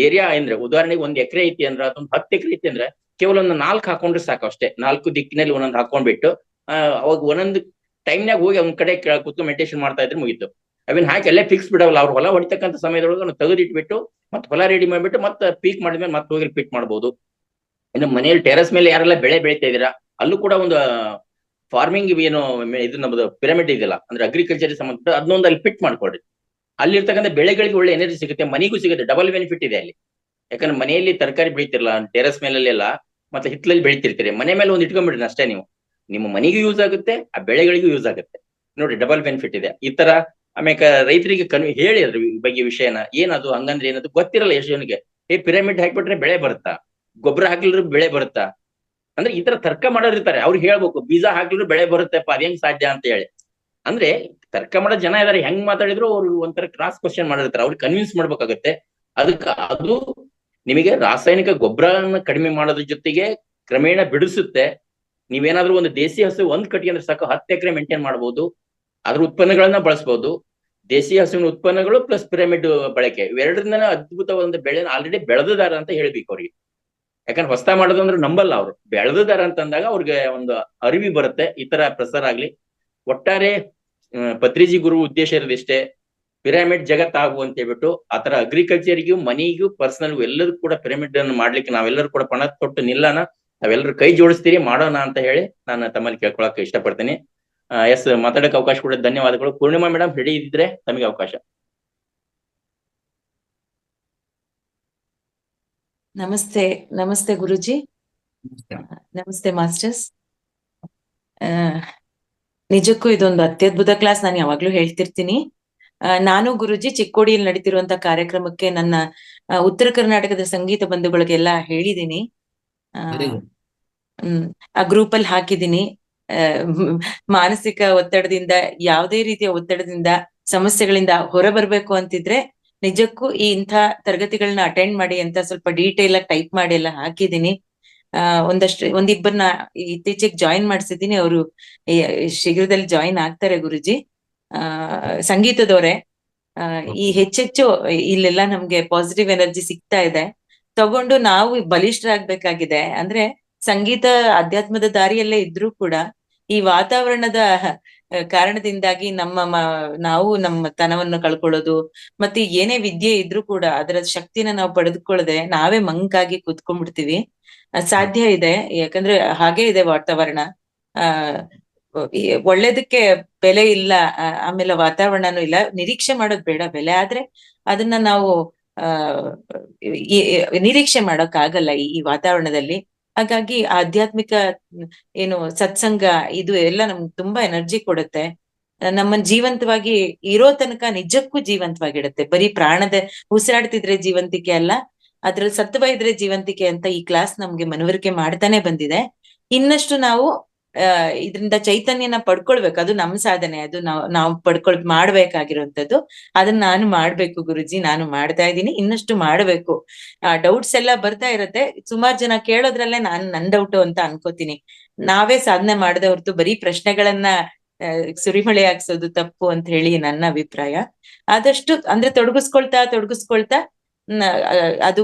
ಏರಿಯಾ ಅಂದ್ರೆ ಉದಾಹರಣೆಗೆ 1 ಎಕರೆ ಐತಿ ಅಂದ್ರೆ, ಅದೊಂದು 10 ಎಕರೆ ಐತಿ ಅಂದ್ರೆ ಕೇವಲ ಒಂದು 4 ಹಾಕೊಂಡ್ರೆ ಸಾಕು ಅಷ್ಟೇ. 4 ದಿಕ್ಕಿನಲ್ಲಿ ಒಂದೊಂದು ಹಾಕೊಂಡ್ಬಿಟ್ಟು ಅವಾಗ ಒಂದೊಂದು ಟೈಮ್ನಾಗ ಹೋಗಿ ಒಂದ್ ಕಡೆ ಕೂತು ಮೆಡಿಟೇಷನ್ ಮಾಡ್ತಾ ಇದ್ರೆ ಮುಗೀತು. ಅವೇನ್ ಹಾಕಿ ಅಲ್ಲೇ ಫಿಕ್ಸ್ ಬಿಡವಲ್ಲ, ಅವ್ರು ಹೊಲ ಹೊಡಿತಕ್ಕಂಥ ಸಮಯದೊಳಗೆ ತೆಗೆದಿಟ್ಬಿಟ್ಟು ಮತ್ತೆ ಹೊಲ ರೆಡಿ ಮಾಡ್ಬಿಟ್ಟು ಮತ್ತೆ ಪೀಕ್ ಮಾಡಿದ್ಮೇಲೆ ಮತ್ತೆ ಹೋಗಿ ರಿಪೀಟ್ ಮಾಡ್ಬೋದು. ಇನ್ನು ಮನೆಯಲ್ಲಿ ಟೆರಸ್ ಮೇಲೆ ಯಾರೆಲ್ಲ ಬೆಳೆ ಬೆಳಿತಾ ಇದೀರಾ, ಅಲ್ಲೂ ಕೂಡ ಒಂದು ಫಾರ್ಮಿಂಗ್ ಏನು ಇದು ನಮ್ದು ಪಿರಮಿಡ್ ಇದೆಯಲ್ಲ, ಅಂದ್ರೆ ಅಗ್ರಿಕಲ್ಚರ್ ಸಂಬಂಧಪಟ್ಟ ಅದನ್ನೊಂದು ಅಲ್ಲಿ ಫಿಟ್ ಮಾಡ್ಕೊಡ್ರಿ. ಅಲ್ಲಿರ್ತಕ್ಕಂಥ ಬೆಳೆಗಳಿಗೆ ಒಳ್ಳೆ ಎನರ್ಜಿ ಸಿಗುತ್ತೆ, ಮನೆಗೂ ಸಿಗುತ್ತೆ, ಡಬಲ್ ಬೆನಿಫಿಟ್ ಇದೆ ಅಲ್ಲಿ. ಯಾಕಂದ್ರೆ ಮನೆಯಲ್ಲಿ ತರಕಾರಿ ಬೆಳಿತಿರಲ್ಲ, ಟೆರಸ್ ಮೇಲೆಲ್ಲ ಮತ್ತೆ ಹಿತ್ತಲಲ್ಲಿ ಬೆಳಿತಿರ್ತೀರಿ, ಮನೆ ಮೇಲೆ ಒಂದು ಇಟ್ಕೊಂಡ್ಬಿಡ್ರಿ ಅಷ್ಟೇ ನೀವು. ನಿಮ್ಮ ಮನೆಗೂ ಯೂಸ್ ಆಗುತ್ತೆ, ಆ ಬೆಳೆಗಳಿಗೂ ಯೂಸ್ ಆಗುತ್ತೆ. ನೋಡಿ, ಡಬಲ್ ಬೆನಿಫಿಟ್ ಇದೆ ಈ ತರ. ಆಮೇಲೆ ರೈತರಿಗೆ ಹೇಳಿ ಅದ್ರ ಬಗ್ಗೆ ವಿಷಯನ, ಏನದು ಹಂಗಂದ್ರೆ ಏನದು ಗೊತ್ತಿರಲ್ಲ ಎಷ್ಟು ಜನಕ್ಕೆ. ಪಿರಮಿಡ್ ಹಾಕ್ಬಿಟ್ರೆ ಬೆಳೆ ಬರುತ್ತಾ, ಗೊಬ್ಬರ ಹಾಕ್ಲಿದ್ರು ಬೆಳೆ ಬರುತ್ತಾ ಅಂದ್ರೆ ಈ ತರ ತರ್ಕ ಮಾಡೋರಿರ್ತಾರೆ. ಅವ್ರಿಗೆ ಹೇಳ್ಬೇಕು, ಬೀಜ ಹಾಕ್ಲಿದ್ರು ಬೆಳೆ ಬರುತ್ತೆಪ್ಪ, ಅದ್ ಹೆಂಗ್ ಸಾಧ್ಯ ಅಂತ ಹೇಳಿ. ಅಂದ್ರೆ ತರ್ಕ ಮಾಡೋ ಜನ ಇದಾರೆ, ಹೆಂಗ್ ಮಾತಾಡಿದ್ರು ಅವ್ರು ಒಂಥರ ಕ್ರಾಸ್ ಕ್ವಶನ್ ಮಾಡಿರ್ತಾರೆ, ಅವ್ರಿಗೆ ಕನ್ವಿನ್ಸ್ ಮಾಡ್ಬೇಕಾಗತ್ತೆ. ಅದಕ್ಕೆ ಅದು ನಿಮಗೆ ರಾಸಾಯನಿಕ ಗೊಬ್ಬರನ ಕಡಿಮೆ ಮಾಡೋದ್ರ ಜೊತೆಗೆ ಕ್ರಮೇಣ ಬಿಡಿಸುತ್ತೆ. ನೀವೇನಾದ್ರೂ ಒಂದು ದೇಸಿ ಹಸು 1 ಕಟ್ಟಿ ಅಂದ್ರೆ ಸಾಕು 10 ಎಕರೆ ಮೇಂಟೈನ್ ಮಾಡ್ಬೋದು. ಅದ್ರ ಉತ್ಪನ್ನಗಳನ್ನ ಬಳಸ್ಬೋದು. ದೇಸಿ ಹಸುವಿನ ಉತ್ಪನ್ನಗಳು ಪ್ಲಸ್ ಪಿರಮಿಡ್ ಬಳಕೆ, ಇವೆರಡರಿಂದನೇ ಅದ್ಭುತವಾದ ಬೆಳೆ ಆಲ್ರೆಡಿ ಬೆಳೆದಿದ್ದಾರೆ ಅಂತ ಹೇಳ್ಬೇಕು ಅವ್ರಿಗೆ. ಯಾಕಂದ್ರೆ ಹೊಸ ಮಾಡೋದಂದ್ರೆ ನಂಬಲ್ಲ ಅವ್ರು, ಬೆಳೆದಿದ್ದಾರೆ ಅಂತಂದಾಗ ಅವ್ರಿಗೆ ಒಂದು ಅರಿವಿ ಬರುತ್ತೆ, ಈ ತರ ಪ್ರಸಾರ ಆಗ್ಲಿ. ಒಟ್ಟಾರೆ ಪತ್ರಿಜಿ ಗುರು ಉದ್ದೇಶ ಇರೋದಿಷ್ಟೇ, ಪಿರಮಿಡ್ ಜಗತ್ ಆಗು ಅಂತ ಹೇಳ್ಬಿಟ್ಟು. ಆತರ ಅಗ್ರಿಕಲ್ಚರ್ಗೂ ಮನಿಗೂ ಪರ್ಸನಲ್ಗೂ ಎಲ್ಲರೂ ಕೂಡ ಪಿರಮಿಡ್ ಅನ್ನು ಮಾಡ್ಲಿಕ್ಕೆ ನಾವೆಲ್ಲರೂ ಕೂಡ ಪಣ ತೊಟ್ಟು ನಿಲ್ಲೋಣ, ನಾವೆಲ್ಲರೂ ಕೈ ಜೋಡಿಸ್ತೀರಿ, ಮಾಡೋಣ ಅಂತ ಹೇಳಿ ನಾನು ತಮ್ಮಲ್ಲಿ ಕೇಳ್ಕೊಳಕ್ ಇಷ್ಟಪಡ್ತೀನಿ. ಎಸ್, ಮಾತಾಡಕ್ಕೆ ಅವಕಾಶ ಕೂಡ ಧನ್ಯವಾದಗಳು. ಪೂರ್ಣಿಮಾ ಮೇಡಮ್ ರೆಡಿ ಇದ್ರೆ ತಮಗೆ ಅವಕಾಶ. ನಮಸ್ತೆ. ನಮಸ್ತೆ ಗುರುಜಿ. ನಮಸ್ತೆ ಮಾಸ್ಟರ್ಸ್. ನಿಜಕ್ಕೂ ಇದೊಂದು ಅತ್ಯದ್ಭುತ ಕ್ಲಾಸ್. ನಾನು ಯಾವಾಗ್ಲೂ ಹೇಳ್ತಿರ್ತೀನಿ, ನಾನು ಗುರುಜಿ ಚಿಕ್ಕೋಡಿಯಲ್ಲಿ ನಡೀತಿರುವಂತ ಕಾರ್ಯಕ್ರಮಕ್ಕೆ ನನ್ನ ಉತ್ತರ ಕರ್ನಾಟಕದ ಸಂಗೀತ ಬಂಧುಗಳಿಗೆಲ್ಲ ಹೇಳಿದೀನಿ. ಆ ಗ್ರೂಪ್ ಅಲ್ಲಿ ಹಾಕಿದೀನಿ. ಮಾನಸಿಕ ಒತ್ತಡದಿಂದ, ಯಾವುದೇ ರೀತಿಯ ಒತ್ತಡದಿಂದ, ಸಮಸ್ಯೆಗಳಿಂದ ಹೊರ ಬರ್ಬೇಕು ಅಂತಿದ್ರೆ ನಿಜಕ್ಕೂ ಇಂಥ ತರಗತಿಗಳನ್ನ ಅಟೆಂಡ್ ಮಾಡಿ ಅಂತ ಸ್ವಲ್ಪ ಡೀಟೇಲ್ ಆಗಿ ಟೈಪ್ ಮಾಡಿ ಎಲ್ಲ ಹಾಕಿದೀನಿ. ಒಂದಿಬ್ಬರನ್ನ ಇತ್ತೀಚೆಗೆ ಜಾಯಿನ್ ಮಾಡಿಸಿದೀನಿ. ಅವರು ಶೀಘ್ರದಲ್ಲಿ ಜಾಯಿನ್ ಆಗ್ತಾರೆ ಗುರುಜಿ. ಸಂಗೀತದವರೇ. ಈ ಹೆಚ್ಚೆಚ್ಚು ಇಲ್ಲೆಲ್ಲ ನಮ್ಗೆ ಪಾಸಿಟಿವ್ ಎನರ್ಜಿ ಸಿಗ್ತಾ ಇದೆ. ತಗೊಂಡು ನಾವು ಬಲಿಷ್ಠರಾಗ್ಬೇಕಾಗಿದೆ. ಅಂದ್ರೆ ಸಂಗೀತ ಅಧ್ಯಾತ್ಮದ ದಾರಿಯಲ್ಲೇ ಇದ್ರೂ ಕೂಡ ಈ ವಾತಾವರಣದ ಕಾರಣದಿಂದಾಗಿ ನಾವು ನಮ್ಮ ತನವನ್ನು ಕಳ್ಕೊಳ್ಳೋದು, ಮತ್ತೆ ಏನೇ ವಿದ್ಯೆ ಇದ್ರೂ ಕೂಡ ಅದರ ಶಕ್ತಿನ ನಾವು ಪಡೆದುಕೊಳ್ಳದೆ ನಾವೇ ಮಂಕಾಗಿ ಕೂತ್ಕೊಂಡ್ಬಿಡ್ತೀವಿ. ಸಾಧ್ಯ ಇದೆ, ಯಾಕಂದ್ರೆ ಹಾಗೆ ಇದೆ ವಾತಾವರಣ. ಒಳ್ಳೇದಕ್ಕೆ ಬೆಲೆ ಇಲ್ಲ, ಆಮೇಲೆ ವಾತಾವರಣನೂ ಇಲ್ಲ. ನಿರೀಕ್ಷೆ ಮಾಡೋದ್ ಬೇಡ, ಬೆಲೆ ಆದ್ರೆ ಅದನ್ನ ನಾವು ನಿರೀಕ್ಷೆ ಮಾಡೋಕ್ ಆಗಲ್ಲ ಈ ವಾತಾವರಣದಲ್ಲಿ. ಹಾಗಾಗಿ ಆಧ್ಯಾತ್ಮಿಕ ಏನು ಸತ್ಸಂಗ ಇದು ಎಲ್ಲ ನಮ್ಗೆ ತುಂಬಾ ಎನರ್ಜಿ ಕೊಡುತ್ತೆ. ನಮ್ಮನ್ ಜೀವಂತವಾಗಿ ಇರೋ ತನಕ ನಿಜಕ್ಕೂ ಜೀವಂತವಾಗಿಡುತ್ತೆ. ಬರೀ ಪ್ರಾಣದ ಉಸಿರಾಡ್ತಿದ್ರೆ ಜೀವಂತಿಕೆ ಅಲ್ಲ, ಅದ್ರಲ್ಲಿ ಸತ್ವ ಇದ್ರೆ ಜೀವಂತಿಕೆ ಅಂತ ಈ ಕ್ಲಾಸ್ ನಮ್ಗೆ ಮನವರಿಕೆ ಮಾಡ್ತಾನೆ ಬಂದಿದೆ. ಇನ್ನಷ್ಟು ನಾವು ಇದರಿಂದ ಚೈತನ್ಯನ ಪಡ್ಕೊಳ್ಬೇಕು. ಅದು ನಮ್ ಸಾಧನೆ, ಅದು ನಾವು ಮಾಡ್ಬೇಕಾಗಿರುವಂತದ್ದು. ಅದನ್ನ ನಾನು ಮಾಡ್ಬೇಕು ಗುರುಜಿ, ನಾನು ಮಾಡ್ತಾ ಇದ್ದೀನಿ, ಇನ್ನಷ್ಟು ಮಾಡ್ಬೇಕು. ಡೌಟ್ಸ್ ಎಲ್ಲ ಬರ್ತಾ ಇರತ್ತೆ. ಸುಮಾರು ಜನ ಕೇಳೋದ್ರಲ್ಲೇ ನನ್ ಡೌಟು ಅಂತ ಅನ್ಕೋತೀನಿ. ನಾವೇ ಸಾಧನೆ ಮಾಡದೆ ಹೊರತು ಬರೀ ಪ್ರಶ್ನೆಗಳನ್ನ ಸುರಿಮಳೆ ಹಾಕ್ಸೋದು ತಪ್ಪು ಅಂತ ಹೇಳಿ ನನ್ನ ಅಭಿಪ್ರಾಯ. ಆದಷ್ಟು ಅಂದ್ರೆ ತೊಡಗಿಸ್ಕೊಳ್ತಾ ಅದು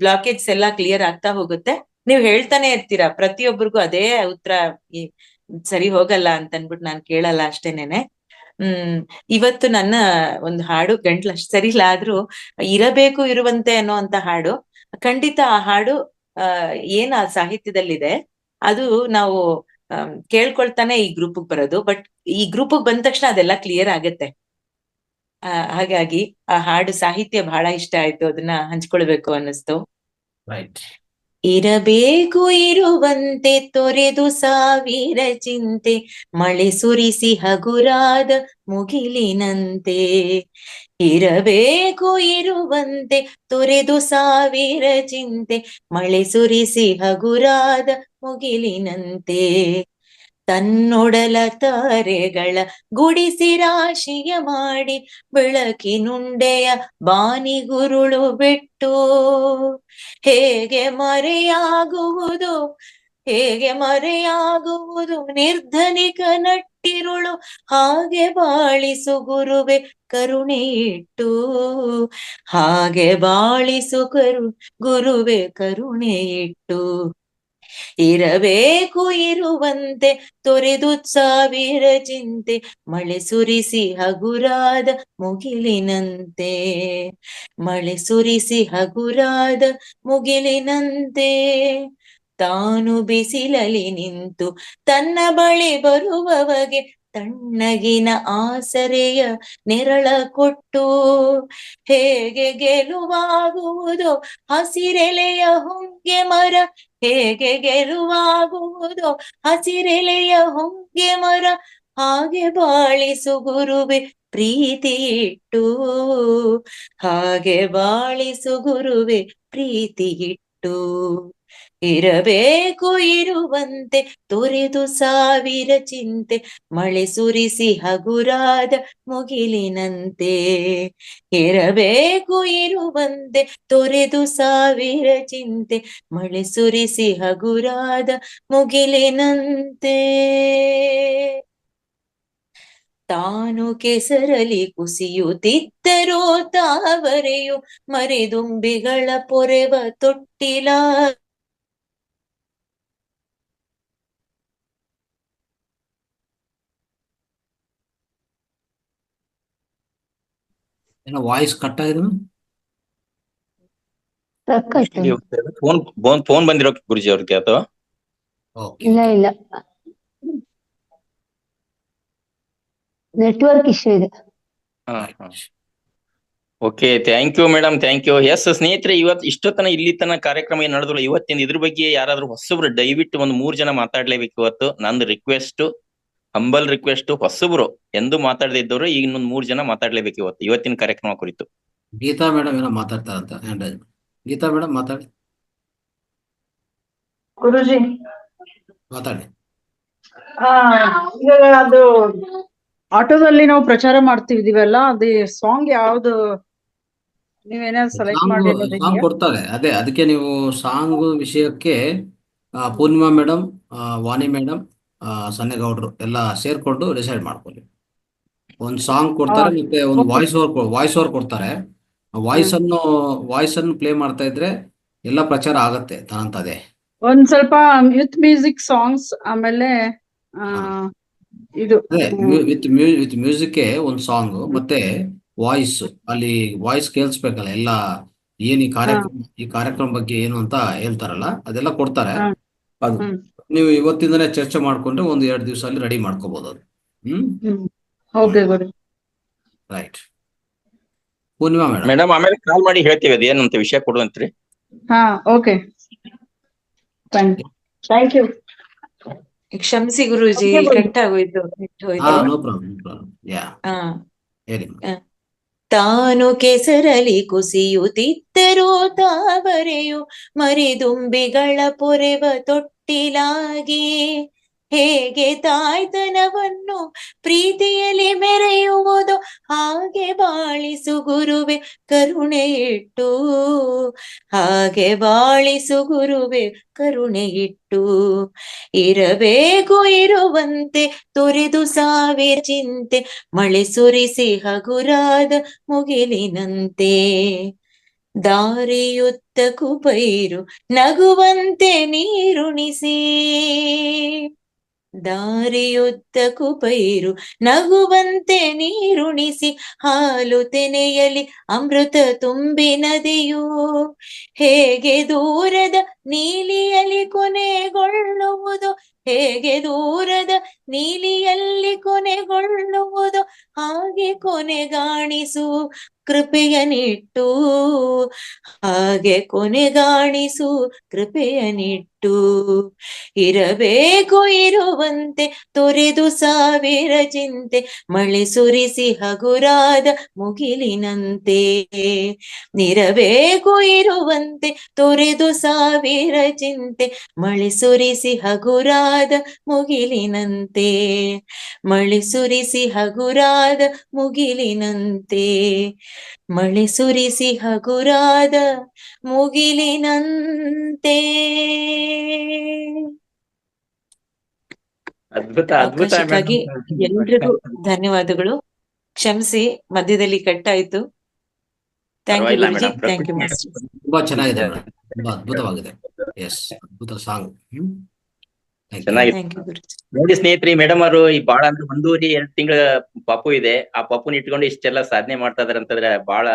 ಬ್ಲಾಕೇಜ್ ಎಲ್ಲ ಕ್ಲಿಯರ್ ಆಗ್ತಾ ಹೋಗುತ್ತೆ. ನೀವ್ ಹೇಳ್ತಾನೆ ಇರ್ತೀರಾ, ಪ್ರತಿಯೊಬ್ಬರಿಗೂ ಅದೇ ಉತ್ತರ ಸರಿ ಹೋಗಲ್ಲ ಅಂತ ಅನ್ಬಿಟ್ಟು ನಾನ್ ಕೇಳಲ್ಲ ಅಷ್ಟೇನೇನೆ. ಇವತ್ತು ನನ್ನ ಒಂದು ಹಾಡು ಗಂಟ್ಲು ಅಷ್ಟು ಸರಿ ಇಲ್ಲ, ಆದ್ರೂ ಇರಬೇಕು ಇರುವಂತೆ ಅನ್ನೋ ಅಂತ ಹಾಡು. ಖಂಡಿತ ಆ ಹಾಡು ಏನ್ ಆ ಸಾಹಿತ್ಯದಲ್ಲಿದೆ ಅದು ನಾವು ಕೇಳ್ಕೊಳ್ತಾನೆ ಈ ಗ್ರೂಪ್ಗೆ ಬರೋದು. ಬಟ್ ಈ ಗ್ರೂಪ್ಗೆ ಬಂದ ತಕ್ಷಣ ಅದೆಲ್ಲ ಕ್ಲಿಯರ್ ಆಗತ್ತೆ. ಹಾಗಾಗಿ ಆ ಹಾಡು ಸಾಹಿತ್ಯ ಬಹಳ ಇಷ್ಟ ಆಯ್ತು, ಅದನ್ನ ಹಂಚ್ಕೊಳ್ಬೇಕು ಅನ್ನಿಸ್ತು. ಇರಬೇಕು ಇರುವಂತೆ ತೊರೆದು ಸಾವಿರ ಚಿಂತೆ, ಮಳೆ ಸುರಿಸಿ ಹಗುರಾದ ಮುಗಿಲಿನಂತೆ. ಇರಬೇಕು ಇರುವಂತೆ ತೊರೆದು ಸಾವಿರ ಚಿಂತೆ, ಮಳೆ ಸುರಿಸಿ ಹಗುರಾದ ಮುಗಿಲಿನಂತೆ. ತನ್ನೊಡಲ ತಾರೆಗಳ ಗುಡಿಸಿ ರಾಶಿಯ ಮಾಡಿ, ಬೆಳಕಿನುಂಡೆಯ ಬಾನಿಗುರುಳು ಬಿಟ್ಟು. ಹೇಗೆ ಮರೆಯಾಗುವುದು ನಿರ್ಧನಿಕ ನಟ್ಟಿರುಳು, ಹಾಗೆ ಬಾಳಿಸು ಗುರುವೆ ಕರುಣೆ ಇಟ್ಟು. ಹಾಗೆ ಬಾಳಿಸು ಗುರುವೆ ಕರುಣೆ ಇಟ್ಟು. ಇರಬೇಕು ಇರುವಂತೆ ತೊರೆದು ಸಾವಿರ ಚಿಂತೆ, ಮಳೆ ಸುರಿಸಿ ಹಗುರಾದ ಮುಗಿಲಿನಂತೆ. ಮಳೆ ಸುರಿಸಿ ಹಗುರಾದ ಮುಗಿಲಿನಂತೆ. ತಾನು ಬಿಸಿಲಲ್ಲಿ ನಿಂತು ತನ್ನ ಬಳಿ ಬರುವವಗೆ ತಣ್ಣಗಿನ ಆಸರೆಯ ನೆರಳ ಕೊಟ್ಟು. ಹೇಗೆ ಗೆಲುವಾಗುವುದು ಹಸಿರೆಲೆಯ ಹೊಂಗೆ ಮರ, ಹೇಗೆ ಗೆಲುವಾಗುವುದು ಹಸಿರೆಲೆಯ ಹೊಂಗೆ ಮರ, ಹಾಗೆ ಬಾಳಿಸು ಗುರುವೆ ಪ್ರೀತಿ ಇಟ್ಟು. ಹಾಗೆ ಬಾಳಿಸು ಗುರುವೆ ಪ್ರೀತಿ ಇಟ್ಟು. ಇರಬೇಕು ಇರುವಂತೆ ತೊರೆದು ಸಾವಿರ ಚಿಂತೆ, ಮಳೆ ಸುರಿಸಿ ಹಗುರಾದ ಮುಗಿಲಿನಂತೆ. ಇರಬೇಕು ಇರುವಂತೆ ತೊರೆದು ಸಾವಿರ ಚಿಂತೆ, ಮಳೆ ಸುರಿಸಿ ಹಗುರಾದ ಮುಗಿಲಿನಂತೆ. ತಾನು ಕೆಸರಲಿ ಕುಸಿಯುತ್ತಿದ್ದರೂ ತಾವರೆಯು ಮರೆದುಂಬಿಗಳ ಪೊರೆವ ತೊಟ್ಟಿಲ. ಏನೋ ವಾಯ್ಸ್ ಕಟ್ ಆಗಿದೆ. ಫೋನ್ ಬಂದಿರೋ ಗುರುಜಿ ಅವ್ರಿಗೆ ಅಥವಾ ಇಲ್ಲ ನೆಟ್ವರ್ಕ್ ಇಶ್ಯೂ ಇದೆ. Okay, thank you madam, thank you. Yes ಸ್ನೇಹಿತರೆ, ಇಷ್ಟೊತ್ತನ ಇಲ್ಲಿ ತನ ಕಾರ್ಯಕ್ರಮ ಏನ್ ನಡೆದ್ರು, ಇವತ್ತಿನ ಇದ್ರ ಬಗ್ಗೆ ಯಾರಾದ್ರೂ ಹೊಸಬ್ರು ದಯವಿಟ್ಟು 1-3 ಜನ ಮಾತಾಡ್ಲೇಬೇಕು ಇವತ್ತು. ನಂದು ರಿಕ್ವೆಸ್ಟ್ ಹಂಬಲ್ ರಿಕ್ವೆಸ್ಟ್, ಹೊಸಬ್ರು ಎಂದು ಮಾತಾಡದಿದ್ದವರು ಈಗ ಇನ್ನೊಂದ್ 3 ಜನ ಮಾತಾಡ್ಲೇಬೇಕು ಇವತ್ತಿನ ಕಾರ್ಯಕ್ರಮ ಕುರಿತು. ಗೀತಾ ಮೇಡಮ್ ಏನೋ ಮಾತಾಡ್ತಾರಂತ ಹ್ಯಾಂಡ್ ರೈಸ್. ಗೀತಾ ಮೇಡಮ್ ಮಾತಾಡಿ ಗುರುಜಿ ಮಾತಾಡಿ. ಈಗ ಅದು ಆಟೋದಲ್ಲಿ ನಾವು ಪ್ರಚಾರ ಮಾಡ್ತಿದೀವಲ್ಲ, ಅದೇ ಸಾಂಗ್ ಯಾವ್ದು ನೀವೇನಾದ್ರು ಸೆಲೆಕ್ಟ್ ಸಾಂಗ್ ಮಾಡಿ ಸಾಂಗ್ ಕೊಡ್ತಾರೆ. ಅದಕ್ಕೆ ನೀವು ಸಾಂಗ್ ವಿಷಯಕ್ಕೆ ಪೂರ್ಣಿಮಾ ಮೇಡಮ್, ವಾಣಿ ಮೇಡಮ್, ಸನ್ನೇಗೌಡ್ರು ಎಲ್ಲ ಸೇರ್ಕೊಂಡು ಡಿಸೈಡ್ ಮಾಡ್ಕೊಳ್ಳಿ. ಒಂದು ಸಾಂಗ್ ಕೊಡ್ತಾರೆ, ಮತ್ತೆ ಒಂದು ವಾಯ್ಸ್ ಓವರ್ ಕೊಡ್ತಾರೆ. ವಾಯ್ಸ್ ಅನ್ನು ಪ್ಲೇ ಮಾಡ್ತಾ ಇದ್ರೆ ಎಲ್ಲ ಪ್ರಚಾರ ಆಗತ್ತೆ ತಾನಂತದೆ. ಒಂದ್ ಸ್ವಲ್ಪ ಯೂತ್ ಮ್ಯೂಸಿಕ್ ಸಾಂಗ್ಸ್, ಆಮೇಲೆ ಇದು ವಿತ್ ಮ್ಯೂಸಿಕ್ ಒಂದು ಸಾಂಗ್ ಮತ್ತೆ ವಾಯ್ಸ್, ಅಲ್ಲಿ ವಾಯ್ಸ್ ಕೇಳಿಸ್ಬೇಕಲ್ಲ ಎಲ್ಲ. ಏನ್ ಈ ಕಾರ್ಯಕ್ರಮ ಬಗ್ಗೆ ಏನು ಅಂತ ಹೇಳ್ತಾರಲ್ಲ ಅದೆಲ್ಲ ಕೊಡ್ತಾರೆ. ಅದು ನೀವು ಇವತ್ತಿಂದನೇ ಚರ್ಚೆ ಮಾಡ್ಕೊಂಡ್ರೆ 1-2 ದಿವಸ ಅಲ್ಲಿ ರೆಡಿ ಮಾಡ್ಕೋಬಹುದು ಅದು. ರೈಟ್. ಪೂರ್ಣಿಮಾ ಮೇಡಮ್ ಆಮೇಲೆ ಕಾಲ್ ಮಾಡಿ ಹೇಳ್ತೀವಿ ಅದೇನಂತ ವಿಷಯ ಕೊಡುವಂತ್ರಿ. Okay, thank you. ಕ್ಷಮಿಸಿ ಗುರೂಜಿ, ಕಟ್ ಆಗೋಯ್ತು. No problem. ಹೇಳಿ. ತಾನು ಕೆಸರಲಿ ಕುಸಿಯುತ್ತಿದ್ದರೂ ತಾವರೆಯು ಮರಿದುಂಬಿಗಳ ಪೊರೆವ ತೊಟ್ಟಿಲಾಗಿ, ಹೇಗೆ ತಾಯ್ತನವನ್ನು ಪ್ರೀತಿಯಲ್ಲಿ ಮೆರೆಯುವುದು ಹಾಗೆ ಬಾಳಿಸು ಗುರುವೆ ಕರುಣೆ ಇಟ್ಟು, ಹಾಗೆ ಬಾಳಿಸು ಗುರುವೆ ಕರುಣೆ ಇಟ್ಟು. ಇರಬೇಕು ಇರುವಂತೆ ತೊರೆದು ಸಾವಿರ ಚಿಂತೆ, ಮಳೆ ಸುರಿಸಿ ಹಗುರಾದ ಮುಗಿಲಿನಂತೆ. ದಾರಿಯುದ್ದಕ್ಕೂ ಪೈರು ನಗುವಂತೆ ನೀರುಣಿಸಿ, ದಾರಿಯುದ್ದಕ್ಕೂ ಪೈರು ನಗುವಂತೆ ನೀರುಣಿಸಿ, ಹಾಲು ತೆನೆಯಲಿ ಅಮೃತ ತುಂಬಿ ನದಿಯು, ಹೇಗೆ ದೂರದ ನೀಲಿಯಲ್ಲಿ ಕೊನೆಗೊಳ್ಳುವುದು, ಹೇಗೆ ದೂರದ ನೀಲಿಯಲ್ಲಿ ಕೊನೆಗೊಳ್ಳುವುದು ಹಾಗೆ ಕೊನೆಗಾಣಿಸು ಕೃಪೆಯನಿಟ್ಟು, ಹಾಗೆ ಕೊನೆಗಾಣಿಸು ಕೃಪೆಯನಿಟ್ಟು. ಇರಬೇಕು ಇರುವಂತೆ ತೊರೆದು ಸಾವಿರ ಚಿಂತೆ, ಮಳೆ ಸುರಿಸಿ ಹಗುರಾದ ಮುಗಿಲಿನಂತೆ. ಇರಬೇಕು ಇರುವಂತೆ ತೊರೆದು ಸಾವಿರ ಚಿಂತೆ, ಮಳೆ ಸುರಿಸಿ ಹಗುರಾದ ಮುಗಿಲಿನಂತೆ, ಮಳೆ ಸುರಿಸಿ ಹಗುರಾದ ಮುಗಿಲಿನಂತೆ, ಮಳೆ ಸುರಿಸಿ ಹಗುರಾದ ಮುಗಿಲಿನಂತೆ. ಅದ್ಭುತ ಅದ್ಭುತ. ಅವಕಾಶಕ್ಕಾಗಿ ಎಲ್ರಿಗೂ ಧನ್ಯವಾದಗಳು. ಕ್ಷಮಿಸಿ ಮಧ್ಯದಲ್ಲಿ ಕಟ್ ಆಯ್ತು. Thank you Guruji, thank you master. ತುಂಬಾ ಚೆನ್ನಾಗಿದೆ ಮೇಡಮ್, ತುಂಬಾ ಅದ್ಭುತವಾಗಿದೆ. ಅದ್ಭುತ ಸಾಂಗ್. ಚೆನ್ನಾಗಿದೆ ನೋಡಿ ಸ್ನೇಹಿತರೆ. ಮೇಡಮ್ ಅವರು ಈ ಬಾಳ ಅಂದ್ರೆ 1.5-2 ತಿಂಗಳ ಪಾಪು ಇದೆ. ಆ ಪಾಪುನ ಇಟ್ಕೊಂಡು ಇಷ್ಟೆಲ್ಲ ಸಾಧನೆ ಮಾಡ್ತಾ ಇದಾರೆ ಅಂತಂದ್ರೆ ಬಹಳ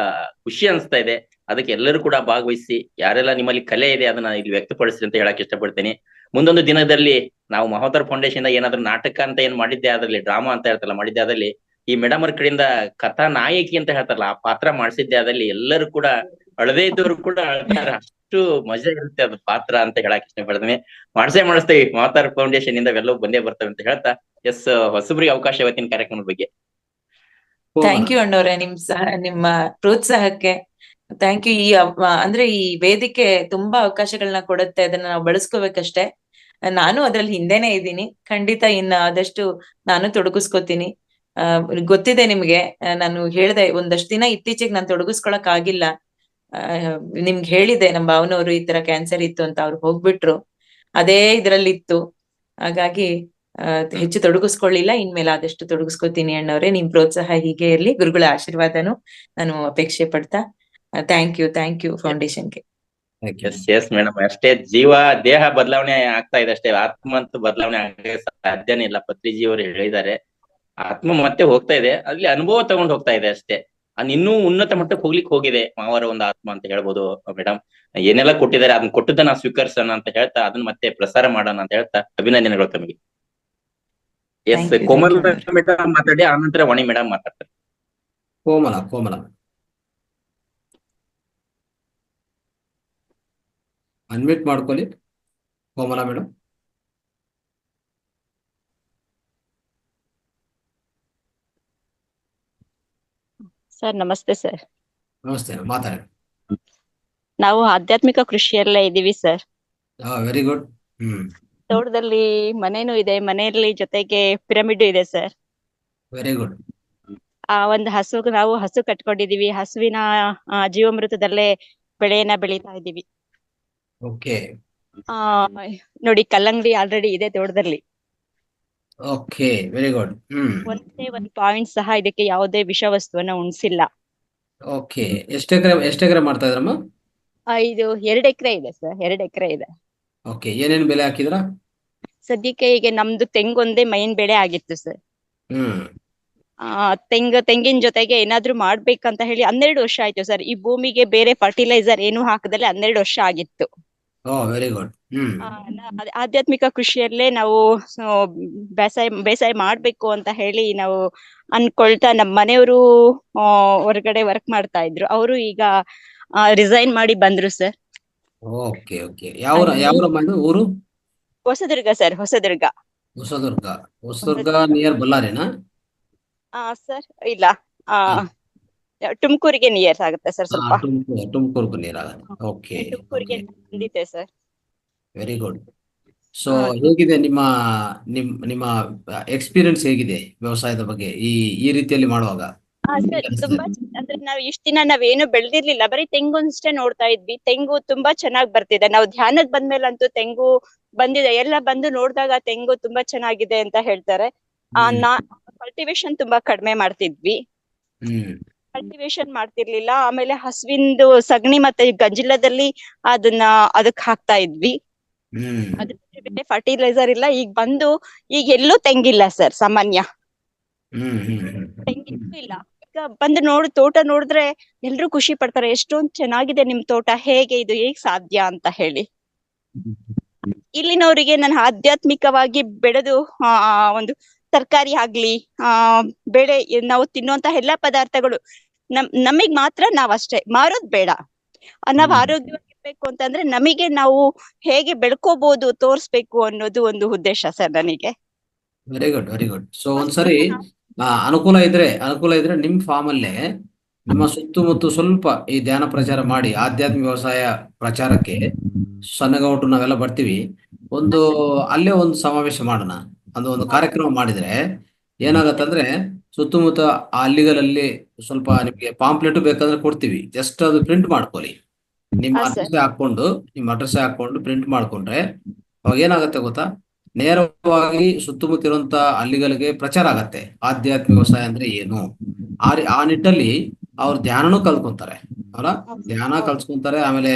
ಖುಷಿ ಅನಿಸ್ತಾ ಇದೆ. ಅದಕ್ಕೆ ಎಲ್ಲರೂ ಕೂಡ ಭಾಗವಹಿಸಿ, ಯಾರೆಲ್ಲ ನಿಮ್ಮಲ್ಲಿ ಕಲೆ ಇದೆ ಅದನ್ನ ಇಲ್ಲಿ ವ್ಯಕ್ತಪಡಿಸಿ ಅಂತ ಹೇಳಕ್ ಇಷ್ಟಪಡ್ತೀನಿ. ಮುಂದೊಂದು ದಿನದಲ್ಲಿ ನಾವು ಮಹೋದರ ಫೌಂಡೇಶನ್ ಏನಾದ್ರೂ ನಾಟಕ ಅಂತ ಏನ್ ಮಾಡಿದ್ದೆ ಅದ್ರಲ್ಲಿ, ಡ್ರಾಮಾ ಅಂತ ಹೇಳ್ತಲ್ಲ ಮಾಡಿದ್ದೆ ಅದಲ್ಲಿ, ಈ ಮೇಡಮ್ ಅವ್ರ ಕಡೆಯಿಂದ ಕಥಾ ನಾಯಕಿ ಅಂತ ಹೇಳ್ತಾರಲ್ಲ ಆ ಪಾತ್ರ ಮಾಡಿಸಿದ್ದೆ ಅದಲ್ಲಿ ಎಲ್ಲರೂ ಕೂಡ ಅಳದೇ ಇದ್ದವರು ಕೂಡ ಅಳ್ತಾರೆ. ಅಷ್ಟು ಮಜಾ ಇರುತ್ತೆ ಅದು ಪಾತ್ರ ಅಂತ ಹೇಳಕ್ ಇಷ್ಟಪಡ್ತೀನಿ. ಮಾಡಿಸ್ತೇವೆ ಮಹೋದರ ಫೌಂಡೇಶನ್ ಇಂದ ಎಲ್ಲವೂ ಬಂದೇ ಬರ್ತವೆ ಅಂತ ಹೇಳ್ತಾ ಹೊಸಬ್ರಿಗೆ ಅವಕಾಶ ಇವತ್ತಿನ ಕಾರ್ಯಕ್ರಮದ ಬಗ್ಗೆ. ಥ್ಯಾಂಕ್ ಯು ಅಣ್ಣವ್ರೆ, ನಿಮ್ಮ ಪ್ರೋತ್ಸಾಹಕ್ಕೆ ಥ್ಯಾಂಕ್ ಯು. ಅಂದ್ರೆ ಈ ವೇದಿಕೆ ತುಂಬಾ ಅವಕಾಶಗಳನ್ನ ಕೊಡುತ್ತೆ, ಅದನ್ನ ನಾವು ಬಳಸ್ಕೋಬೇಕಷ್ಟೇ. ನಾನು ಅದ್ರಲ್ಲಿ ಹಿಂದೆನೆ ಇದ್ದೀನಿ, ಖಂಡಿತ ಇನ್ನ ಆದಷ್ಟು ನಾನು ತೊಡಗಿಸ್ಕೊತೀನಿ. ಗೊತ್ತಿದೆ ನಿಮ್ಗೆ, ನಾನು ಹೇಳ್ದೆ ಒಂದಷ್ಟು ದಿನ ಇತ್ತೀಚೆಗೆ ನಾನು ತೊಡಗಿಸ್ಕೊಳಕ್ ಆಗಿಲ್ಲ. ನಿಮ್ಗೆ ಹೇಳಿದೆ ನಮ್ಮ ಭಾವನವರು ಈ ತರ ಕ್ಯಾನ್ಸರ್ ಇತ್ತು ಅಂತ, ಅವ್ರು ಹೋಗ್ಬಿಟ್ರು, ಅದೇ ಇದ್ರಲ್ಲಿ ಇತ್ತು. ಹಾಗಾಗಿ ಹೆಚ್ಚು ತೊಡಗಿಸ್ಕೊಳ್ಳಿಲ್ಲ. ಇನ್ಮೇಲೆ ಆದಷ್ಟು ತೊಡಗಿಸ್ಕೊತೀನಿ ಅಣ್ಣವ್ರೆ. ನಿಮ್ ಪ್ರೋತ್ಸಾಹ ಹೀಗೆ ಇರ್ಲಿ, ಗುರುಗಳ ಆಶೀರ್ವಾದನು ನಾನು ಅಪೇಕ್ಷೆ ಪಡ್ತಾ ಥ್ಯಾಂಕ್ ಯು ಫೌಂಡೇಶನ್ಗೆ. ಎಸ್ ಮೇಡಮ್, ಅಷ್ಟೇ ಜೀವ ದೇಹ ಬದಲಾವಣೆ ಆಗ್ತಾ ಇದೆ ಅಷ್ಟೇ, ಆತ್ಮ ಅಂತೂ ಬದಲಾವಣೆ ಆಗಕ್ಕೆ ಸಾಧ್ಯನೇ ಇಲ್ಲ. ಪತ್ರಿಜಿ ಅವರು ಹೇಳಿದ್ದಾರೆ, ಆತ್ಮ ಮತ್ತೆ ಹೋಗ್ತಾ ಇದೆ, ಅಲ್ಲಿ ಅನುಭವ ತಗೊಂಡ್ ಹೋಗ್ತಾ ಇದೆ ಅಷ್ಟೇ. ಇನ್ನೂ ಉನ್ನತ ಮಟ್ಟಕ್ಕೆ ಹೋಗ್ಲಿಕ್ಕೆ ಹೋಗಿದೆ ಮಾವರ ಒಂದು ಆತ್ಮ ಅಂತ ಹೇಳ್ಬೋದು ಮೇಡಮ್. ಏನೆಲ್ಲ ಕೊಟ್ಟಿದ್ದಾರೆ ಅದನ್ನ ಕೊಟ್ಟದನ್ನ ಸ್ವೀಕರಿಸೋಣ ಅಂತ ಹೇಳ್ತಾ ಅದನ್ನ ಮತ್ತೆ ಪ್ರಸಾರ ಮಾಡೋಣ ಅಂತ ಹೇಳ್ತಾ ಅಭಿನಂದನೆಗಳು ತಮಗೆ. ಎಸ್, ಕೋಮಲ್ ಮೇಡಮ್ ಮಾತಾಡಿ, ಆನಂತರ ವಾಣಿ ಮೇಡಮ್ ಮಾತಾಡ್ತಾರೆ. ಕೋಮಲ ಅನ್ಮ್ಯೂಟ್ ಮಾಡ್ಕೊಳ್ಳಿ ಕೋಮಲ ಮೇಡಮ್. ಸರ್ ನಮಸ್ತೆ ಸರ್. ನಮಸ್ತೆ, ಮಾತಾಡಿ. ನಾವು ಆಧ್ಯಾತ್ಮಿಕ ಕೃಷಿಯಲ್ಲೇ ಇದ್ದೀವಿ ಸರ್. Very good. ಹ್ಮ್ ತೋಟದಲ್ಲಿ ಮನೇನೂ ಇದೆ, ಮನೆಯಲ್ಲಿ ಜೊತೆಗೆ ಪಿರಮಿಡ್ ಇದೆ ಸರ್. Very good. ಒಂದು ನಾವು ಹಸು ಕಟ್ಕೊಂಡಿದೀವಿ. ಹಸುವಿನ ಜೀವಾಮೃತದಲ್ಲೇ ಬೆಳೆಯನ್ನ ಬೆಳೀತಾ ಇದ್ದೀವಿ. ಓಕೆ ನೋಡಿ, ಕಲ್ಲಂಗಡಿ ಆಲ್ರೆಡಿ ಇದೆ ತೋಟದಲ್ಲಿ. Okay very good. ಒಂದೇ ಒಂದು ಪಾಯಿಂಟ್ ಸಹ ಇದಕ್ಕೆ ಯಾವುದೇ ವಿಷವಸ್ತುವನ್ನ ಉಣಿಸಿಲ್ಲ. ಓಕೆ, ಎಷ್ಟೆಕರೆ ಮಾಡ್ತಾ ಇದ್ರಮ್ಮ? ಇದು 2 ಎಕರೆ ಇದೆ ಸರ್, 2 ಎಕರೆ ಇದೆ. ಓಕೆ, ಏನೇನು ಬೆಲೆ ಹಾಕಿದ್ರಾ? ಸದ್ಯಕ್ಕೆ ಈಗ ನಮ್ದು ತೆಂಗೊಂದೇ ಮೈನ್ ಬೆಳೆ ಆಗಿತ್ತು ಸರ್. ಹ್ಮ್ ತೆಂಗಿನ ಜೊತೆಗೆ ಏನಾದ್ರು ಮಾಡ್ಬೇಕಂತ ಹೇಳಿ 12 ವರ್ಷ ಆಯ್ತು ಸರ್. ಈ ಭೂಮಿಗೆ ಬೇರೆ ಫರ್ಟಿಲೈಸರ್ ಏನು ಹಾಕದಲ್ಲೇ 12 ವರ್ಷ ಆಗಿತ್ತು. Very good. ಆಧ್ಯಾತ್ಮಿಕ ಕೃಷಿಯಲ್ಲೇ ನಾವು ಬೇಸಾಯ ಮಾಡ್ಬೇಕು ಅಂತ ಹೇಳಿ ನಾವು ಅನ್ಕೊಳ್ತಾ, ನಮ್ಮ ಮನೆಯವರು ಹೊರಗಡೆ ವರ್ಕ್ ಮಾಡ್ತಾ ಇದ್ರು. ಅವರು ಈಗ ರಿಸೈನ್ ಮಾಡಿ ಬಂದ್ರು ಸರ್. ಓಕೆ ಓಕೆ, ಯಾವ ಊರು? ಹೊಸದುರ್ಗ ಸರ್, ಹೊಸದುರ್ಗ. ಹೊಸದುರ್ಗ ನಿಯರ್ ಬಳ್ಳಾರಿನಾ? ಸರ್ ಇಲ್ಲ, ತುಮಕೂರಿಗೆ ನಿಯರ್ ಆಗುತ್ತೆ ಸರ್, ಸ್ವಲ್ಪ ತುಮಕೂರು ನಿಯರ್ ಆಗುತ್ತೆ. ಓಕೆ, ತುಮಕೂರಿಗೆ ಬಂದಿದೆ ಸರ್. Very good. ಸೊ ಹೇಗಿದೆ ನಿಮ್ಮ ನಿಮ್ಮ ಎಕ್ಸ್ಪೀರಿಯನ್ಸ್ ಹೇಗಿದೆ ವ್ಯವಸಾಯದ ಬಗ್ಗೆ ಈ ರೀತಿಯಲ್ಲಿ ಮಾಡುವಾಗ? ಸರ್ ತುಂಬಾ ಅಂದ್ರೆ ನಾವು ಇಷ್ಟ ದಿನ ನಾವೇನು ಬೆಳೆದಿರ್ಲಿಲ್ಲ, ಬರೀ ತೆಂಗುಷ್ಟೇ ನೋಡ್ತಾ ಇದ್ವಿ. ತೆಂಗು ತುಂಬಾ ಚೆನ್ನಾಗ್ ಬರ್ತಿದೆ. ನಾವು ಧ್ಯಾನಕ್ ಬಂದ್ಮೇಲಂತೂ ತೆಂಗು ಬಂದಿದೆ. ಎಲ್ಲ ಬಂದು ನೋಡಿದಾಗ ತೆಂಗು ತುಂಬಾ ಚೆನ್ನಾಗಿದೆ ಅಂತ ಹೇಳ್ತಾರೆ. ಕಲ್ಟಿವೇಶನ್ ತುಂಬಾ ಕಡಿಮೆ ಮಾಡ್ತಿದ್ವಿ, ಕಲ್ಟಿವೇಶನ್ ಮಾಡ್ತಿರ್ಲಿಲ್ಲ. ಆಮೇಲೆ ಹಸುವಿಂದು ಸಗಣಿ ಮತ್ತೆ ಗಂಜಿಲದಲ್ಲಿ ಅದಕ್ ಹಾಕ್ತಾ ಇದ್ವಿ. ಅದ್ರ ಫರ್ಟಿಲೈಸರ್ ಇಲ್ಲ. ಈಗ ಎಲ್ಲೂ ತೆಂಗಿಲ್ಲ ಸರ್, ಸಾಮಾನ್ಯ ತೆಂಗಿನೂ ಇಲ್ಲ. ಈಗ ಬಂದು ತೋಟ ನೋಡಿದ್ರೆ ಎಲ್ರು ಖುಷಿ ಪಡ್ತಾರೆ, ಎಷ್ಟೊಂದ್ ಚೆನ್ನಾಗಿದೆ ನಿಮ್ ತೋಟ, ಹೇಗೆ ಸಾಧ್ಯ ಅಂತ ಹೇಳಿ. ಇಲ್ಲಿನವರಿಗೆ ನಾನು ಆಧ್ಯಾತ್ಮಿಕವಾಗಿ ಬೆಳೆದು ಒಂದು ತರಕಾರಿ ಆಗ್ಲಿ, ಬೆಳೆ, ನಾವು ತಿನ್ನುವಂತ ಎಲ್ಲಾ ಪದಾರ್ಥಗಳು ನಮಗ್ ಮಾತ್ರ ನಾವಷ್ಟೇ ಮಾರೋದ್ ಬೇಡ. ನಾವ್ ಆರೋಗ್ಯವಾಗಿರ್ಬೇಕು ಅಂತಂದ್ರೆ ನಮಗೆ ನಾವು ಹೇಗೆ ಬೆಳ್ಕೋಬಹುದು ತೋರ್ಸ್ಬೇಕು ಅನ್ನೋದು ಒಂದು ಉದ್ದೇಶ ಸರ್ ನನಗೆ. Very good, very good. So ಒಂದ್ಸರಿ ಅನುಕೂಲ ಇದ್ರೆ ನಿಮ್ ಫಾರ್ಮ್ ಅಲ್ಲೇ ನಿಮ್ಮ ಸುತ್ತಮುತ್ತ ಸ್ವಲ್ಪ ಈ ಧ್ಯಾನ ಪ್ರಚಾರ ಮಾಡಿ, ಆಧ್ಯಾತ್ಮಿಕ ವ್ಯವಸಾಯ ಪ್ರಚಾರಕ್ಕೆ ಸಣ್ಣಗೌಟು ನಾವೆಲ್ಲ ಬರ್ತೀವಿ. ಅಲ್ಲೇ ಒಂದು ಸಮಾವೇಶ ಮಾಡೋಣ. ಒಂದು ಕಾರ್ಯಕ್ರಮ ಮಾಡಿದ್ರೆ ಏನಾಗತ್ತಂದ್ರೆ, ಸುತ್ತಮುತ್ತ ಆ ಹಳ್ಳಿಗಳಲ್ಲಿ ಸ್ವಲ್ಪ ನಿಮ್ಗೆ ಪಾಂಪ್ಲೆಟ್ ಬೇಕಾದ್ರೆ ಕೊಡ್ತೀವಿ. ಜಸ್ಟ್ ಅದು ಪ್ರಿಂಟ್ ಮಾಡ್ಕೊಳ್ಳಿ. ನಿಮ್ಮ ಅಡ್ರೆಸ್ ಹಾಕೊಂಡು ಪ್ರಿಂಟ್ ಮಾಡ್ಕೊಂಡ್ರೆ ಅವಾಗ ಏನಾಗತ್ತೆ ಗೊತ್ತಾ, ನೇರವಾಗಿ ಸುತ್ತಮುತ್ತ ಇರುವಂತ ಹಳ್ಳಿಗಳಿಗೆ ಪ್ರಚಾರ ಆಗತ್ತೆ ಆಧ್ಯಾತ್ಮಿಕ ವ್ಯವಸಾಯ ಅಂದ್ರೆ ಏನು. ಆ ನಿಟ್ಟಲ್ಲಿ ಅವ್ರು ಧ್ಯಾನನೂ ಕಲ್ತ್ಕೊಂತಾರೆ. ಧ್ಯಾನ ಕಲ್ಸ್ಕೊಂತಾರೆ. ಆಮೇಲೆ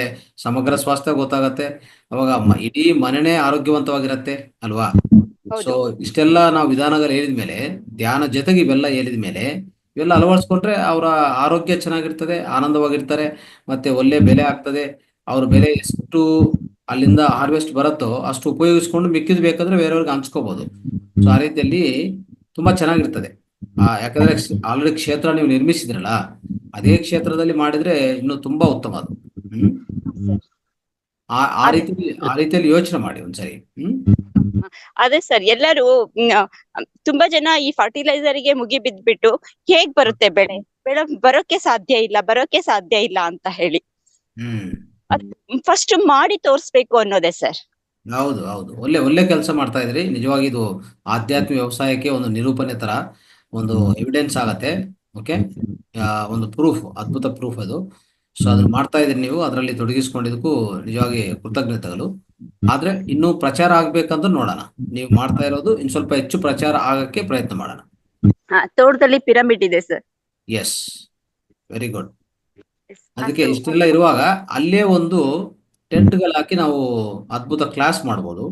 ಸಮಗ್ರ ಸ್ವಾಸ್ಥ್ಯ ಗೊತ್ತಾಗತ್ತೆ. ಅವಾಗ ಇಡೀ ಮನೆನೇ ಆರೋಗ್ಯವಂತವಾಗಿರತ್ತೆ ಅಲ್ವಾ? ಸೊ ಇಷ್ಟೆಲ್ಲ ನಾವು ವಿಧಾನಗಳು ಹೇಳಿದ್ಮೇಲೆ, ಧ್ಯಾನ ಜೊತೆಗೆ ಇವೆಲ್ಲ ಹೇಳಿದ್ಮೇಲೆ, ಇವೆಲ್ಲ ಅಳವಡಿಸ್ಕೊಂಡ್ರೆ ಅವರ ಆರೋಗ್ಯ ಚೆನ್ನಾಗಿರ್ತದೆ, ಆನಂದವಾಗಿರ್ತಾರೆ, ಮತ್ತೆ ಒಳ್ಳೆ ಬೆಲೆ ಆಗ್ತದೆ. ಅವ್ರ ಬೆಲೆ ಎಷ್ಟು ಅಲ್ಲಿಂದ ಹಾರ್ವೆಸ್ಟ್ ಬರುತ್ತೋ ಅಷ್ಟು ಉಪಯೋಗಿಸ್ಕೊಂಡು ಮಿಕ್ಕಿದ್ ಬೇಕಾದ್ರೆ ಬೇರೆಯವ್ರಿಗೆ ಹಂಚ್ಕೋಬಹುದು. ಸೊ ಆ ರೀತಿಯಲ್ಲಿ ತುಂಬಾ ಚೆನ್ನಾಗಿರ್ತದೆ. ಯಾಕಂದ್ರೆ ಆಲ್ರೆಡಿ ಕ್ಷೇತ್ರ ನೀವು ನಿರ್ಮಿಸಿದ್ರಲ್ಲ, ಅದೇ ಕ್ಷೇತ್ರದಲ್ಲಿ ಮಾಡಿದ್ರೆ ಇನ್ನು ತುಂಬಾ ಉತ್ತಮ ಅದು. ಆ ರೀತಿಯಲ್ಲಿ ಯೋಚನೆ ಮಾಡಿ ಒಂದ್ಸರಿ. ಅದೇ ಸರ್, ಎಲ್ಲರೂ ತುಂಬಾ ಜನ ಈ ಫರ್ಟಿಲೈಸರ್ಗೆ ಮುಗಿ ಬಿದ್ಬಿಟ್ಟು ಹೇಗ್ ಬರುತ್ತೆ ಬೆಳೆ ಬರೋಕೆ ಸಾಧ್ಯ ಇಲ್ಲ ಅಂತ ಹೇಳಿ ಫಸ್ಟ್ ಮಾಡಿ ತೋರ್ಸ್ಬೇಕು ಅನ್ನೋದೇ ಸರ್. ಹೌದು ಹೌದು, ಒಳ್ಳೆ ಕೆಲಸ ಮಾಡ್ತಾ ಇದ್ರಿ. ನಿಜವಾಗಿ ಇದು ಆಧ್ಯಾತ್ಮಿಕ ವ್ಯವಸಾಯಕ್ಕೆ ಒಂದು ನಿರೂಪಣೆ ತರ, ಒಂದು ಎವಿಡೆನ್ಸ್ ಆಗತ್ತೆ. ಓಕೆ, ಒಂದು ಪ್ರೂಫ್, ಅದ್ಭುತ ಪ್ರೂಫ್ ಅದು. ಸೊ ಅದನ್ನ ಮಾಡ್ತಾ ಇದ್ರಿ ನೀವು, ಅದರಲ್ಲಿ ತೊಡಗಿಸ್ಕೊಂಡಿದ್ದಕ್ಕೂ ನಿಜವಾಗಿ ಕೃತಜ್ಞತೆಗಳು. ಆದ್ರೆ ಇನ್ನೂ ಪ್ರಚಾರ ಆಗ್ಬೇಕಂತ ನೋಡೋಣ. ನೀವು ಮಾಡ್ತಾ ಇರೋದು ಇನ್ ಸ್ವಲ್ಪ ಹೆಚ್ಚು ಪ್ರಚಾರ ಆಗಕ್ಕೆ ಪ್ರಯತ್ನ ಮಾಡೋಣ. ತೋಟದಲ್ಲಿ ಪಿರಮಿಡ್ ಇದೆ ಸರ್. Yes, very good. ಅದಕ್ಕೆ ಇಷ್ಟೆಲ್ಲ ಇರುವಾಗ ಅಲ್ಲೇ ಒಂದು ಟೆಂಟ್ಗಳು ಹಾಕಿ ನಾವು ಅದ್ಭುತ ಕ್ಲಾಸ್ ಮಾಡ್ಬೋದು,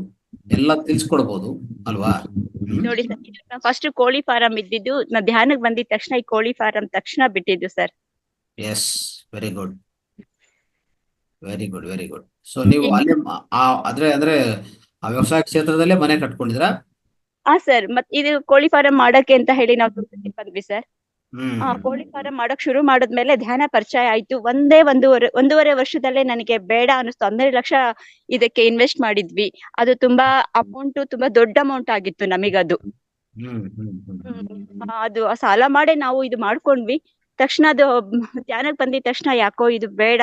ಎಲ್ಲ ತಿಳ್ಸ್ಕೊಡ್ಬೋದು ಅಲ್ವಾ? ನೋಡಿ ಸರ್, ಫಸ್ಟ್ ಕೋಳಿ ಫಾರಂ ಇದ್ದಿದ್ದು, ನಾ ಧ್ಯಾನಕ್ಕೆ ಬಂದಿದ ತಕ್ಷಣ ಈ ಕೋಳಿ ಫಾರಂ ತಕ್ಷಣ ಬಿಟ್ಟಿದ್ದು sir. Yes, very good, very good, very good. So ನೀವು ಅಲ್ಲಿ ಅಂದ್ರೆ ಆ ವ್ಯವಸಾಯ ಕ್ಷೇತ್ರದಲ್ಲೇ ಮನೆ ಕಟ್ಕೊಂಡಿದ್ರಾ? ಸರ್, ಮತ್ತೆ ಇದು ಕೋಳಿ ಫಾರಂ ಮಾಡಕ್ಕೆ ಅಂತ ಹೇಳಿ ನಾವು ತೋಟಕ್ಕೆ ಬಂದ್ವಿ ಸರ್. ಕೋಳಿ ಫಾರಂ ಮಾಡಕ್ ಶುರು ಮಾಡಿದ್ಮೇಲೆ ಧ್ಯಾನ ಪರಿಚಯ ಆಯ್ತು. ಒಂದೂವರೆ ವರ್ಷದಲ್ಲೇ ನನಗೆ ಬೇಡ ಅನಿಸ್ತು. 12 ಲಕ್ಷ ಇದಕ್ಕೆ ಇನ್ವೆಸ್ಟ್ ಮಾಡಿದ್ವಿ. ಅದು ತುಂಬಾ ದೊಡ್ಡ ಅಮೌಂಟ್ ಆಗಿತ್ತು ನಮಗದು. ಅದು ಸಾಲ ಮಾಡೇ ನಾವು ಇದು ಮಾಡ್ಕೊಂಡ್ವಿ. ತಕ್ಷಣ ಅದು ಧ್ಯಾನಕ್ಕೆ ಬಂದಿದ ತಕ್ಷಣ ಯಾಕೋ ಇದು ಬೇಡ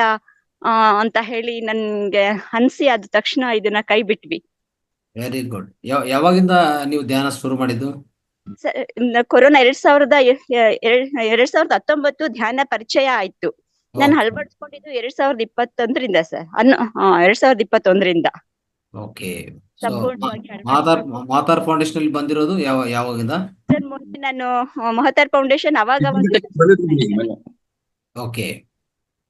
ಅಂತ ಹೇಳಿ ನನ್ಗೆ ಅನ್ಸಿ ಅದು ತಕ್ಷಣ ಇದನ್ನ ಕೈ ಬಿಟ್ವಿ. Very good. ಯಾವಾಗಿಂದ ನೀವು ಧ್ಯಾನ ಶುರು ಮಾಡಿದ್ದು? ಕೊರೋನಾ 2019 ಧ್ಯಾನ ಪರಿಚಯ ಆಯ್ತು. ನಾನು ಅಳವಡಿಸ್ಕೊಂಡಿದ್ದು 2021ರಿಂದ ಸರ್. 2021ರಿಂದ ಓಕೆ. ಸಂಪೂರ್ಣವಾಗಿ ಮಾತಾರ್ ಫೌಂಡೇಶನ್ ಅಲ್ಲಿ ಬಂದಿರೋದು ಯಾವಾಗಿಂದ? ಸರ್ ಮೊನ್ನೆ ನಾನು ಮಹತಾರ್ ಫೌಂಡೇಶನ್ ಅವಾಗ ಓಕೆ.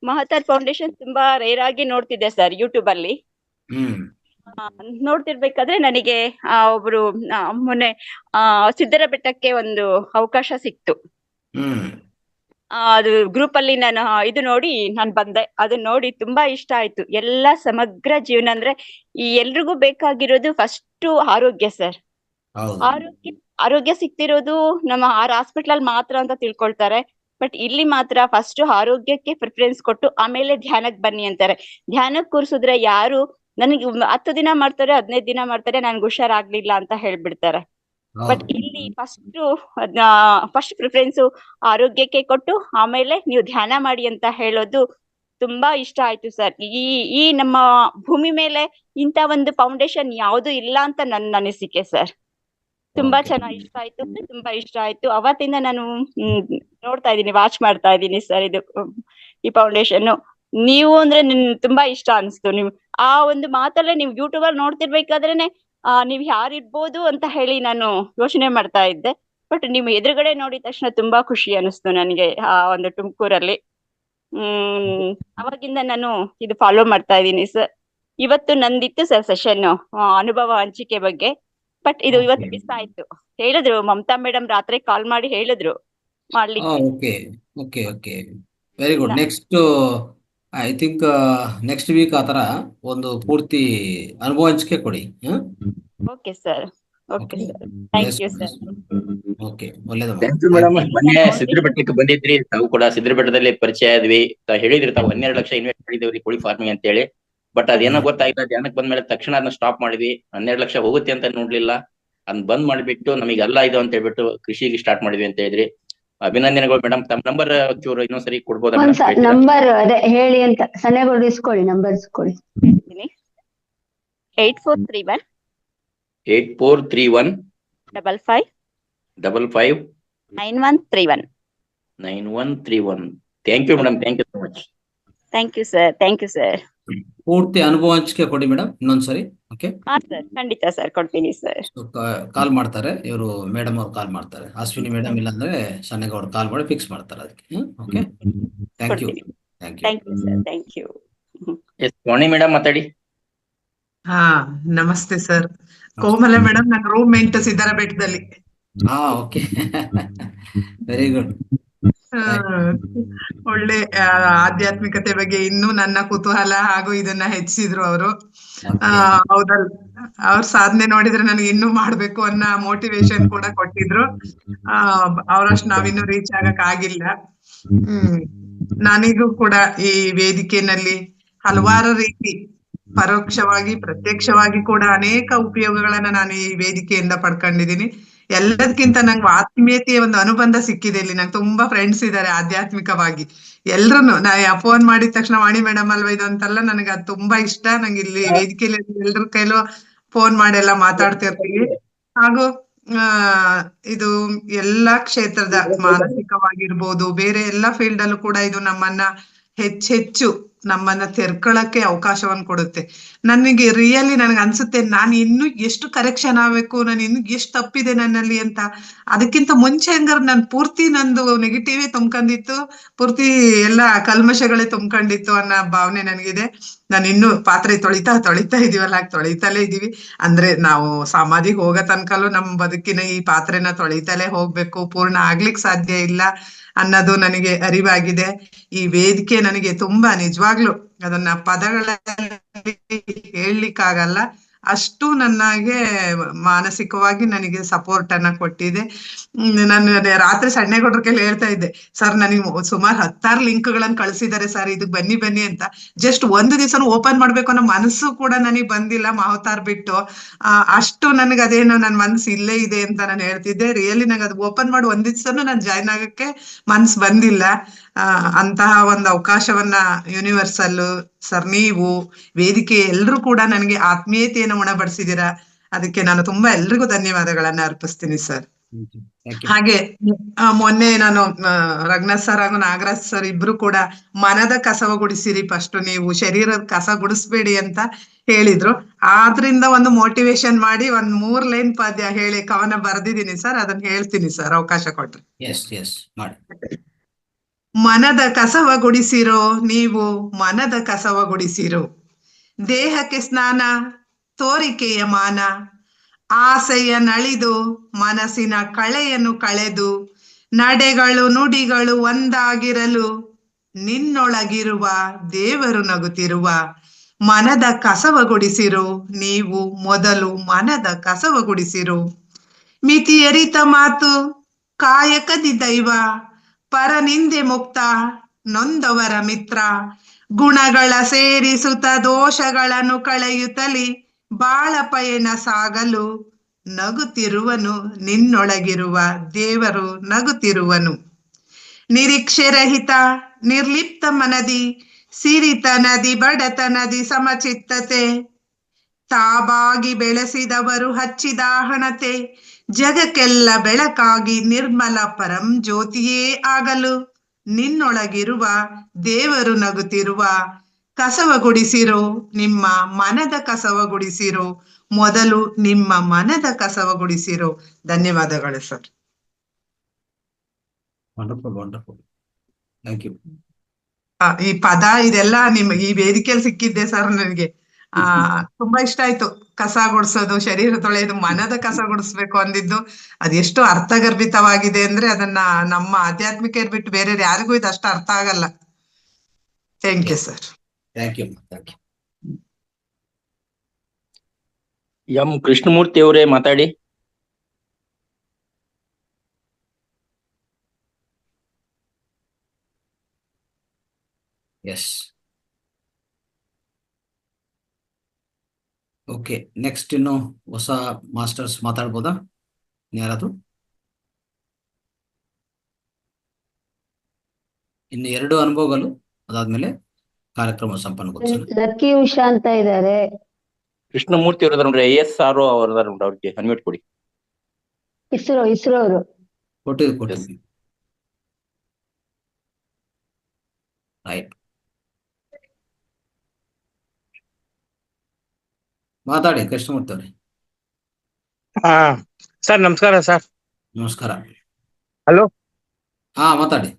ಮಹತಾರ್ ಫೌಂಡೇಶನ್ ತುಂಬಾ ರೇರ್ ಆಗಿ ನೋಡ್ತಿದ್ದೆ ಸರ್ ಯೂಟ್ಯೂಬ್ ಅಲ್ಲಿ. ನೋಡ್ತಿರ್ಬೇಕಾದ್ರೆ ನನಗೆ ಒಬ್ರು ಮೊನ್ನೆ ಸಿದ್ದರ ಬೆಟ್ಟಕ್ಕೆ ಒಂದು ಅವಕಾಶ ಸಿಕ್ತು. ಅದು ಗ್ರೂಪ್ ಅಲ್ಲಿ ನಾನು ಇದು ನೋಡಿ ನಾನು ಬಂದೆ. ಅದನ್ನ ನೋಡಿ ತುಂಬಾ ಇಷ್ಟ ಆಯ್ತು. ಎಲ್ಲಾ ಸಮಗ್ರ ಜೀವನ ಅಂದ್ರೆ ಈ ಎಲ್ರಿಗೂ ಬೇಕಾಗಿರೋದು ಫಸ್ಟ್ ಆರೋಗ್ಯ ಸರ್. ಆರೋಗ್ಯ ಸಿಗ್ತಿರೋದು ನಮ್ಮ ಹಾಸ್ಪಿಟಲ್ ಅಲ್ಲಿ ಮಾತ್ರ ಅಂತ ತಿಳ್ಕೊಳ್ತಾರೆ. ಬಟ್ ಇಲ್ಲಿ ಮಾತ್ರ ಫಸ್ಟ್ ಆರೋಗ್ಯಕ್ಕೆ ಪ್ರಿಫರೆನ್ಸ್ ಕೊಟ್ಟು ಆಮೇಲೆ ಧ್ಯಾನಕ್ಕೆ ಬನ್ನಿ ಅಂತಾರೆ. ಧ್ಯಾನಕ್ಕೆ ಕೂರ್ಸಿದ್ರೆ ಯಾರು ನನಗೆ 10 ದಿನ ಮಾಡ್ತಾರೆ, 15 ದಿನ ಮಾಡ್ತಾರೆ, ನನ್ಗೆ ಹುಷಾರಾಗ್ಲಿಲ್ಲ ಅಂತ ಹೇಳ್ಬಿಡ್ತಾರೆ. ಬಟ್ ಇಲ್ಲಿ ಫಸ್ಟ್ ಪ್ರಿಫರೆನ್ಸ್ ಆರೋಗ್ಯಕ್ಕೆ ಕೊಟ್ಟು ಆಮೇಲೆ ನೀವು ಧ್ಯಾನ ಮಾಡಿ ಅಂತ ಹೇಳೋದು ತುಂಬಾ ಇಷ್ಟ ಆಯ್ತು ಸರ್. ಈ ನಮ್ಮ ಭೂಮಿ ಮೇಲೆ ಇಂತ ಒಂದು ಫೌಂಡೇಶನ್ ಯಾವುದು ಇಲ್ಲ ಅಂತ ನನ್ನ ಅನಿಸಿಕೆ ಸರ್. ತುಂಬಾ ಚೆನ್ನಾಗಿ ಇಷ್ಟ ಆಯ್ತು, ತುಂಬಾ ಇಷ್ಟ ಆಯ್ತು. ಅವತ್ತಿಂದ ನಾನು ನೋಡ್ತಾ ಇದ್ದೀನಿ, ವಾಚ್ ಮಾಡ್ತಾ ಇದ್ದೀನಿ ಸರ್ ಇದು ಈ ಫೌಂಡೇಶನ್. ನೀವು ಅಂದ್ರೆ ತುಂಬಾ ಇಷ್ಟ ಅನ್ಸ್ತು. ನೀವು ಆ ಒಂದು ಮಾತಲ್ಲೇ ನೀವು ಯೂಟ್ಯೂಬ್ ಅಲ್ಲಿ ನೋಡ್ತಿರ್ಬೇಕಾದ್ರೇನೆ ನೀವ್ ಯಾರಿರ್ಬೋದು ಅಂತ ಹೇಳಿ ನಾನು ಯೋಚನೆ ಮಾಡ್ತಾ ಇದ್ದೆ. ಬಟ್ ನಿಮ್ ಎದುರುಗಡೆ ನೋಡಿದ ತಕ್ಷಣ ತುಂಬಾ ಖುಷಿ ಅನಿಸ್ತು ನನಗೆ ಆ ಒಂದು ತುಮಕೂರಲ್ಲಿ. ಅವಾಗಿಂದ ನಾನು ಇದು ಫಾಲೋ ಮಾಡ್ತಾ ಇದ್ದೀನಿ ಸರ್. ಇವತ್ತು ನಂದಿತ್ತು ಸರ್ ಸೆಷನ್ ಅನುಭವ ಹಂಚಿಕೆ ಬಗ್ಗೆ. ಬಟ್ ಇದು ಇವತ್ತು ಮಿಸ್ ಆಯ್ತು. ಹೇಳಿದ್ರು ಮಮತಾ ಮೇಡಮ್ ರಾತ್ರಿ ಕಾಲ್ ಮಾಡಿ ಹೇಳಿದ್ರು ಮಾಡ್ಲಿಕ್ಕೆ. Okay. Very good. Next I think next week ಆತರ ಒಂದು ಪೂರ್ತಿ ಅನುಭವ ಹಂಚಿಕೆ ಕೊಡಿ. Okay sir. Okay sir. Thank you sir. Okay, ಒಳ್ಳೇದಮ್ಮ. Thank you madam. ಮೊನ್ನೆ ಸಿದ್ರ ಬೆಟ್ಟಕ್ಕೆ ಬಂದಿದ್ರಿ, ತಾವು ಕೂಡ ಸಿದ್ರ ಬೆಟ್ಟದಲ್ಲಿ ಪರಿಚಯ ಆದ್ವಿ. ಹೇಳಿದ್ರಿ ತಾವು 12 ಲಕ್ಷ ಇನ್ವೆಸ್ಟ್ ಮಾಡಿದೇವ್ರಿ ಕೋಳಿ ಫಾರ್ಮಿಂಗ್ ಅಂತ ಹೇಳಿ. ಬಟ್ ಅದೇನೋ ಗೊತ್ತಾಯ್ತಾ, ಧ್ಯಾನಕ್ಕೆ ಬಂದ್ಮೇಲೆ ತಕ್ಷಣ ಅದನ್ನ ಸ್ಟಾಪ್ ಮಾಡಿದ್ವಿ. 12 ಲಕ್ಷ ಹೋಗುತ್ತೆ ಅಂತ ನೋಡ್ಲಿಲ್ಲ, ಅದನ್ನ ಬಂದ್ ಮಾಡಿಬಿಟ್ಟು ನಮಗೆಲ್ಲ ಇದು ಅಂತ ಹೇಳ್ಬಿಟ್ಟು ಕೃಷಿಗೆ ಸ್ಟಾರ್ಟ್ ಮಾಡಿದ್ವಿ ಅಂತ ಹೇಳಿದ್ರಿ. ಅಭಿನಂದನೆಗಳು ಮೇಡಮ್. ತಮ್ಮ ನಂಬರ್ ಚೂರು ಇನ್ನೊಂದ್ಸರಿ ಕೊಡ್ಬೋದಾ? ನಂಬರ್ ಅದೇ ಹೇಳಿ ಅಂತ ಸನ್ನೆಗೋಡು ಇಸ್ಕೊಳ್ಳಿ, ನಂಬರ್ ಇಸ್ಕೊಳ್ಳಿ. 8431 55 9131 9131. Thank you madam. Thank you so much. Thank you sir. Thank you sir. ಪೂರ್ತಿ ಅನುಭವ ಹಂಚಿಕೆ ಕೊಡಿ ಮೇಡಮ್ ಇನ್ನೊಂದ್ಸರಿ. ಓಕೆ ಸರ್, ಖಂಡಿತ ಸರ್, ಕೊಡ್ತೀನಿ ಸರ್. ಕಾಲ್ ಮಾಡ್ತಾರೆ ಇವರು, ಮೇಡಮ್ ಅವ್ರು ಕಾಲ್ ಮಾಡ್ತಾರೆ. ಅಶ್ವಿನಿ ಮೇಡಮ್ ಇಲ್ಲಾಂದ್ರೆ ಸನ್ನೇಗೌಡ ಕಾಲ್ ಮಾಡಿ ಫಿಕ್ಸ್ ಮಾಡ್ತಾರೆ ಅದಕ್ಕೆ. Okay, thank you. Thank you sir. Thank you. Vani madam ಮಾತಾಡಿ. ನಮಸ್ತೆ ಸರ್. ಕೋಮಲ ಮೇಡಮ್, ನನ್ನ ರೂಮ್ಮೇಟ್ ಸಿದ್ದರ ಬೆಟ್ಟದಲ್ಲಿ. Okay, very good. ಒಳ್ಳೆ ಆಧ್ಯಾತ್ಮಿಕತೆ ಬಗ್ಗೆ ಇನ್ನೂ ನನ್ನ ಕುತೂಹಲ ಹಾಗೂ ಇದನ್ನ ಹೆಚ್ಚಿಸಿದ್ರು ಅವರು. ಹೌದಲ್, ಅವ್ರ ಸಾಧನೆ ನೋಡಿದ್ರೆ ನನಗೆ ಇನ್ನೂ ಮಾಡ್ಬೇಕು ಅನ್ನೋ ಮೋಟಿವೇಶನ್ ಕೂಡ ಕೊಟ್ಟಿದ್ರು. ಅವ್ರಷ್ಟು ನಾವಿನ್ನೂ ರೀಚ್ ಆಗಕ್ ಆಗಿಲ್ಲ. ನಾನಿಗೂ ಕೂಡ ಈ ವೇದಿಕೆಯಲ್ಲಿ ಹಲವಾರು ರೀತಿ ಪರೋಕ್ಷವಾಗಿ ಪ್ರತ್ಯಕ್ಷವಾಗಿ ಕೂಡ ಅನೇಕ ಉಪಯೋಗಗಳನ್ನ ನಾನು ಈ ವೇದಿಕೆಯಿಂದ ಪಡ್ಕೊಂಡಿದ್ದೀನಿ. ಎಲ್ಲದಕ್ಕಿಂತ ನಂಗೆ ಆತ್ಮೀಯತೆಯ ಒಂದು ಅನುಬಂಧ ಸಿಕ್ಕಿದೆ. ಇಲ್ಲಿ ನಂಗೆ ತುಂಬಾ ಫ್ರೆಂಡ್ಸ್ ಇದ್ದಾರೆ ಆಧ್ಯಾತ್ಮಿಕವಾಗಿ. ಎಲ್ರುನು ನಾ ಫೋನ್ ಮಾಡಿದ ತಕ್ಷಣ ವಾಣಿ ಮೇಡಮ್ ಅಲ್ವಾ ಇದು ಅಂತೆಲ್ಲ ನನಗೆ ಅದು ತುಂಬಾ ಇಷ್ಟ. ನಂಗೆ ಇಲ್ಲಿ ವೇದಿಕೆಯಲ್ಲಿ ಎಲ್ರ ಕೈಲೂ ಫೋನ್ ಮಾಡಿ ಎಲ್ಲ ಮಾತಾಡ್ತಿರ್ತೀವಿ. ಹಾಗೂ ಇದು ಎಲ್ಲಾ ಕ್ಷೇತ್ರದ ಮಾನಸಿಕವಾಗಿರ್ಬೋದು, ಬೇರೆ ಎಲ್ಲಾ ಫೀಲ್ಡ್ ಅಲ್ಲೂ ಕೂಡ ಇದು ನಮ್ಮನ್ನ ಹೆಚ್ಚೆಚ್ಚು ನಮ್ಮನ್ನ ತೆರ್ಕೊಳಕ್ಕೆ ಅವಕಾಶವನ್ನ ಕೊಡುತ್ತೆ. ನನಗೆ ರಿಯಲಿ ನನಗೆ ಅನ್ಸುತ್ತೆ ನಾನು ಇನ್ನು ಎಷ್ಟು ಕರೆಕ್ಷನ್ ಆಗ್ಬೇಕು, ನಾನು ಇನ್ನು ಎಷ್ಟು ತಪ್ಪಿದೆ ನನ್ನಲ್ಲಿ ಅಂತ. ಅದಕ್ಕಿಂತ ಮುಂಚೆ ಹಂಗಾರ ನಾನು ಪೂರ್ತಿ ನಂದು ನೆಗೆಟಿವೇ ತುಂಬ್ಕೊಂಡಿತ್ತು, ಪೂರ್ತಿ ಎಲ್ಲಾ ಕಲ್ಮಶಗಳೇ ತುಂಬ್ಕೊಂಡಿತ್ತು ಅನ್ನೋ ಭಾವನೆ ನನಗಿದೆ. ನಾನು ಇನ್ನು ಪಾತ್ರೆ ತೊಳಿತಾ ಇದೀವಲ್ಲ, ತೊಳಿತಲೇ ಇದೀವಿ. ಅಂದ್ರೆ ನಾವು ಸಮಾಧಿಗೆ ಹೋಗೋ ತನಕಲ್ಲೂ ನಮ್ಮ ಬದುಕಿನ ಈ ಪಾತ್ರೆನ ತೊಳಿತಲೇ ಹೋಗ್ಬೇಕು, ಪೂರ್ಣ ಆಗ್ಲಿಕ್ ಸಾಧ್ಯ ಇಲ್ಲ ಅನ್ನೋದು ನನಗೆ ಅರಿವಾಗಿದೆ. ಈ ವೇದಿಕೆ ನನಗೆ ತುಂಬಾ ನಿಜವಾಗ್ಲು ಅದನ್ನ ಪದಗಳಲ್ಲಿ ಹೇಳಲಿಕ್ಕಾಗಲ್ಲ ಅಷ್ಟು ನನಗೆ ಮಾನಸಿಕವಾಗಿ ನನಗೆ ಸಪೋರ್ಟ್ ಅನ್ನ ಕೊಟ್ಟಿದೆ. ನಾನು ರಾತ್ರಿ ಸಣ್ಣೇಗೌಡ್ರ ಕೈಲಿ ಹೇಳ್ತಾ ಇದ್ದೆ, ಸರ್ ನನಗೆ ಸುಮಾರು 16 ಲಿಂಕ್ಗಳನ್ನು ಕಳ್ಸಿದ್ದಾರೆ ಸರ್, ಇದಕ್ ಬನ್ನಿ ಬನ್ನಿ ಅಂತ. ಜಸ್ಟ್ ಒಂದು ದಿವಸ ಓಪನ್ ಮಾಡ್ಬೇಕು ಅನ್ನೋ ಮನಸ್ಸು ಕೂಡ ನನಗೆ ಬಂದಿಲ್ಲ ಮಾವತಾರ್ ಬಿಟ್ಟು. ಅಷ್ಟು ನನಗೆ ಅದೇನೋ ನನ್ನ ಮನ್ಸು ಇಲ್ಲೇ ಇದೆ ಅಂತ ನಾನು ಹೇಳ್ತಿದ್ದೆ. ರಿಯಲಿ ನಂಗೆ ಅದು ಓಪನ್ ಮಾಡಿ ಒಂದ್ ದಿವ್ಸನೂ ನಾನು ಜಾಯ್ನ್ ಆಗಕ್ಕೆ ಮನ್ಸು ಬಂದಿಲ್ಲ. ಅಂತಹ ಒಂದು ಅವಕಾಶವನ್ನ ಯೂನಿವರ್ಸಲ್ ಸರ್, ನೀವು ವೇದಿಕೆ ಎಲ್ರು ಕೂಡ ನನಗೆ ಆತ್ಮೀಯತೆಯನ್ನು ಉಣಬಡಿಸಿದ್ದೀರಾ. ಅದಕ್ಕೆ ನಾನು ತುಂಬಾ ಎಲ್ರಿಗೂ ಧನ್ಯವಾದಗಳನ್ನ ಅರ್ಪಿಸ್ತೀನಿ ಸರ್. ಹಾಗೆ ಮೊನ್ನೆ ನಾನು ರಘುನಾಥ್ ಸರ್ ಹಾಗೂ ನಾಗರಾಜ್ ಸರ್ ಇಬ್ರು ಕೂಡ ಮನದ ಕಸವ ಗುಡಿಸಿರಿ, ಫಸ್ಟ್ ನೀವು ಶರೀರದ ಕಸ ಗುಡಿಸ್ಬೇಡಿ ಅಂತ ಹೇಳಿದ್ರು. ಆದ್ರಿಂದ ಒಂದು ಮೋಟಿವೇಶನ್ ಮಾಡಿ ಒಂದ್ 3 ಲೈನ್ ಪದ್ಯ ಹೇಳಿ ಕವನ ಬರ್ದಿದ್ದೀನಿ ಸರ್, ಅದನ್ನ ಹೇಳ್ತೀನಿ ಸರ್ ಅವಕಾಶ ಕೊಟ್ರಿ. ಮನದ ಕಸವ ಗುಡಿಸಿರೋ ನೀವು, ಮನದ ಕಸವ ಗುಡಿಸಿರೋ. ದೇಹಕ್ಕೆ ಸ್ನಾನ, ತೋರಿಕೆಯ ಮಾನ, ಆಸೆಯ ನಳಿದು ಮನಸ್ಸಿನ ಕಳೆಯನ್ನು ಕಳೆದು, ನಡೆಗಳು ನುಡಿಗಳು ಒಂದಾಗಿರಲು ನಿನ್ನೊಳಗಿರುವ ದೇವರು ನಗುತ್ತಿರುವ. ಮನದ ಕಸವ ಗುಡಿಸಿರೋ ನೀವು, ಮೊದಲು ಮನದ ಕಸವ ಗುಡಿಸಿರೋ. ಮಿತಿಯರಿತ ಮಾತು ಕಾಯಕದಿ ದೈವ, ಪರನಿಂದೆ ಮುಕ್ತ ನೊಂದವರ ಮಿತ್ರ. ಗುಣಗಳ ಸೇರಿಸುತ್ತ ದೋಷಗಳನ್ನು ಕಳೆಯುತ್ತಲಿ ಬಾಳ ಪಯಣ ಸಾಗಲು ನಗುತ್ತಿರುವನು ನಿನ್ನೊಳಗಿರುವ ದೇವರು ನಗುತ್ತಿರುವನು. ನಿರೀಕ್ಷೆ ರಹಿತ ನಿರ್ಲಿಪ್ತ ಮನದಿ, ಸಿರಿತನದಿ ಬಡತನದಿ ಸಮಚಿತ್ತತೆ. ತಾಬಾಗಿ ಬೆಳೆಸಿದವರು ಹಚ್ಚಿದ ಹಣತೆ, ಜಗಕ್ಕೆಲ್ಲ ಬೆಳಕಾಗಿ ನಿರ್ಮಲ ಪರಂ ಜ್ಯೋತಿಯೇ ಆಗಲು ನಿನ್ನೊಳಗಿರುವ ದೇವರು ನಗುತ್ತಿರುವ. ಕಸವ ಗುಡಿಸಿರೋ ನಿಮ್ಮ ಮನದ ಕಸವ ಗುಡಿಸಿರೋ, ಮೊದಲು ನಿಮ್ಮ ಮನದ ಕಸವ ಗುಡಿಸಿರೋ. ಧನ್ಯವಾದಗಳು ಸರ್. ಈ ಪದ ಇದೆಲ್ಲ ಈ ವೇದಿಕೆಯಲ್ಲಿ ಸಿಕ್ಕಿದ್ದೆ ಸರ್ ನನಗೆ. ತುಂಬಾ ಇಷ್ಟ ಆಯ್ತು. ಕಸ ಗುಡಿಸೋದು, ಶರೀರ ತೊಳೆಯೋದು, ಮನದ ಕಸ ಗುಡಿಸ್ಬೇಕು ಅಂದಿದ್ದು ಅದೆಷ್ಟು ಅರ್ಥಗರ್ಭಿತವಾಗಿದೆ ಅಂದ್ರೆ ಅದನ್ನ ನಮ್ಮ ಆಧ್ಯಾತ್ಮಿಕ ಬಿಟ್ಟು ಬೇರೆ ಯಾರಿಗೂ ಇದು ಅಷ್ಟು ಅರ್ಥ ಆಗಲ್ಲ. Thank you sir. M Krishnamurthy ಅವರೇ ಮಾತಾಡಿ. ಓಕೆ, ನೆಕ್ಸ್ಟ್ ಇನ್ನು ಹೊಸ ಮಾಸ್ಟರ್ಸ್ ಮಾತಾಡ್ಬೋದಾ ಯಾರಾದ್ರು? ಇನ್ನು 2 ಅನುಭವಗಳು, ಅದಾದ್ಮೇಲೆ ಕಾರ್ಯಕ್ರಮ ಸಂಪನ್ನಗೊಳಿಸೋಣ. ಲಕ್ಕಿ ಉಷಾ ಅಂತ ಇದ್ದಾರೆ. ಕೃಷ್ಣಮೂರ್ತಿ ಅವರು ನೋಡ್ರಿ, ASR ಅವ್ರ ಅವ್ರಿಗೆ ಅನ್ಮ್ಯೂಟ್ ಕೊಡಿ. ಇಸ್ರೋ ಅವರು ಕೊಟ್ಟಿದ್ವಿ. ರೈಟ್, ಮಾತಾಡಿ ಕೃಷ್ಣಮೂರ್ತಿ ಅವರೇ. ಸರ್ ನಮಸ್ಕಾರ ಸರ್. ನಮಸ್ಕಾರ. ಹಲೋ. ಮಾತಾಡಿ.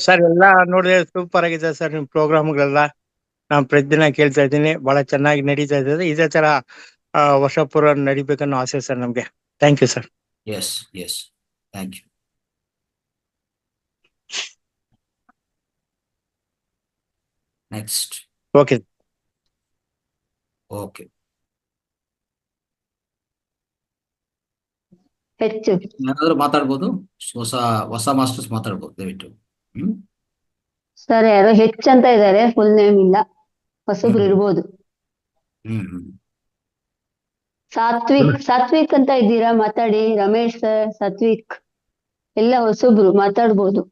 ಸರ್ ಎಲ್ಲ ನೋಡಿದ್ರೆ ಸೂಪರ್ ಆಗಿದೆ ಸರ್ ನಿಮ್ ಪ್ರೋಗ್ರಾಮ್ಗಳೆಲ್ಲ. ನಾನು ಪ್ರತಿದಿನ ಕೇಳ್ತಾ ಇದ್ದೀನಿ, ಬಹಳ ಚೆನ್ನಾಗಿ ನಡೀತಾ ಇದ್ದಾರೆ. ಇದೇ ತರ ವರ್ಷ ಪೂರ್ವ ನಡಿಬೇಕನ್ನೋ ಆಸೆ ಸರ್ ನಮ್ಗೆ. Thank you sir. Yes thank you. Next. Okay. ಹೆಚ್ಚು ಯಾರಾದ್ರೂ ಮಾತಾಡ್ಬೋದು, ಹೊಸ ಮಾಸ್ಟರ್ಸ್ ಮಾತಾಡ್ಬೋದು ದಯವಿಟ್ಟು. ಸರ್ ಯಾರೋ ಹೆಚ್ಚು ಅಂತ ಇದ್ದಾರೆ, ಫುಲ್ ನೇಮ್ ಇಲ್ಲ, ಹೊಸಬ್ರು ಇರ್ಬೋದು. ಸಾತ್ವಿಕ್ ಅಂತ ಇದ್ದೀರಾ? ಮಾತಾಡಿ. ರಮೇಶ್ ಸರ್, ಸಾತ್ವಿಕ್ ಎಲ್ಲ ಹೊಸಬ್ರು, ಮಾತಾಡ್ಬೋದು.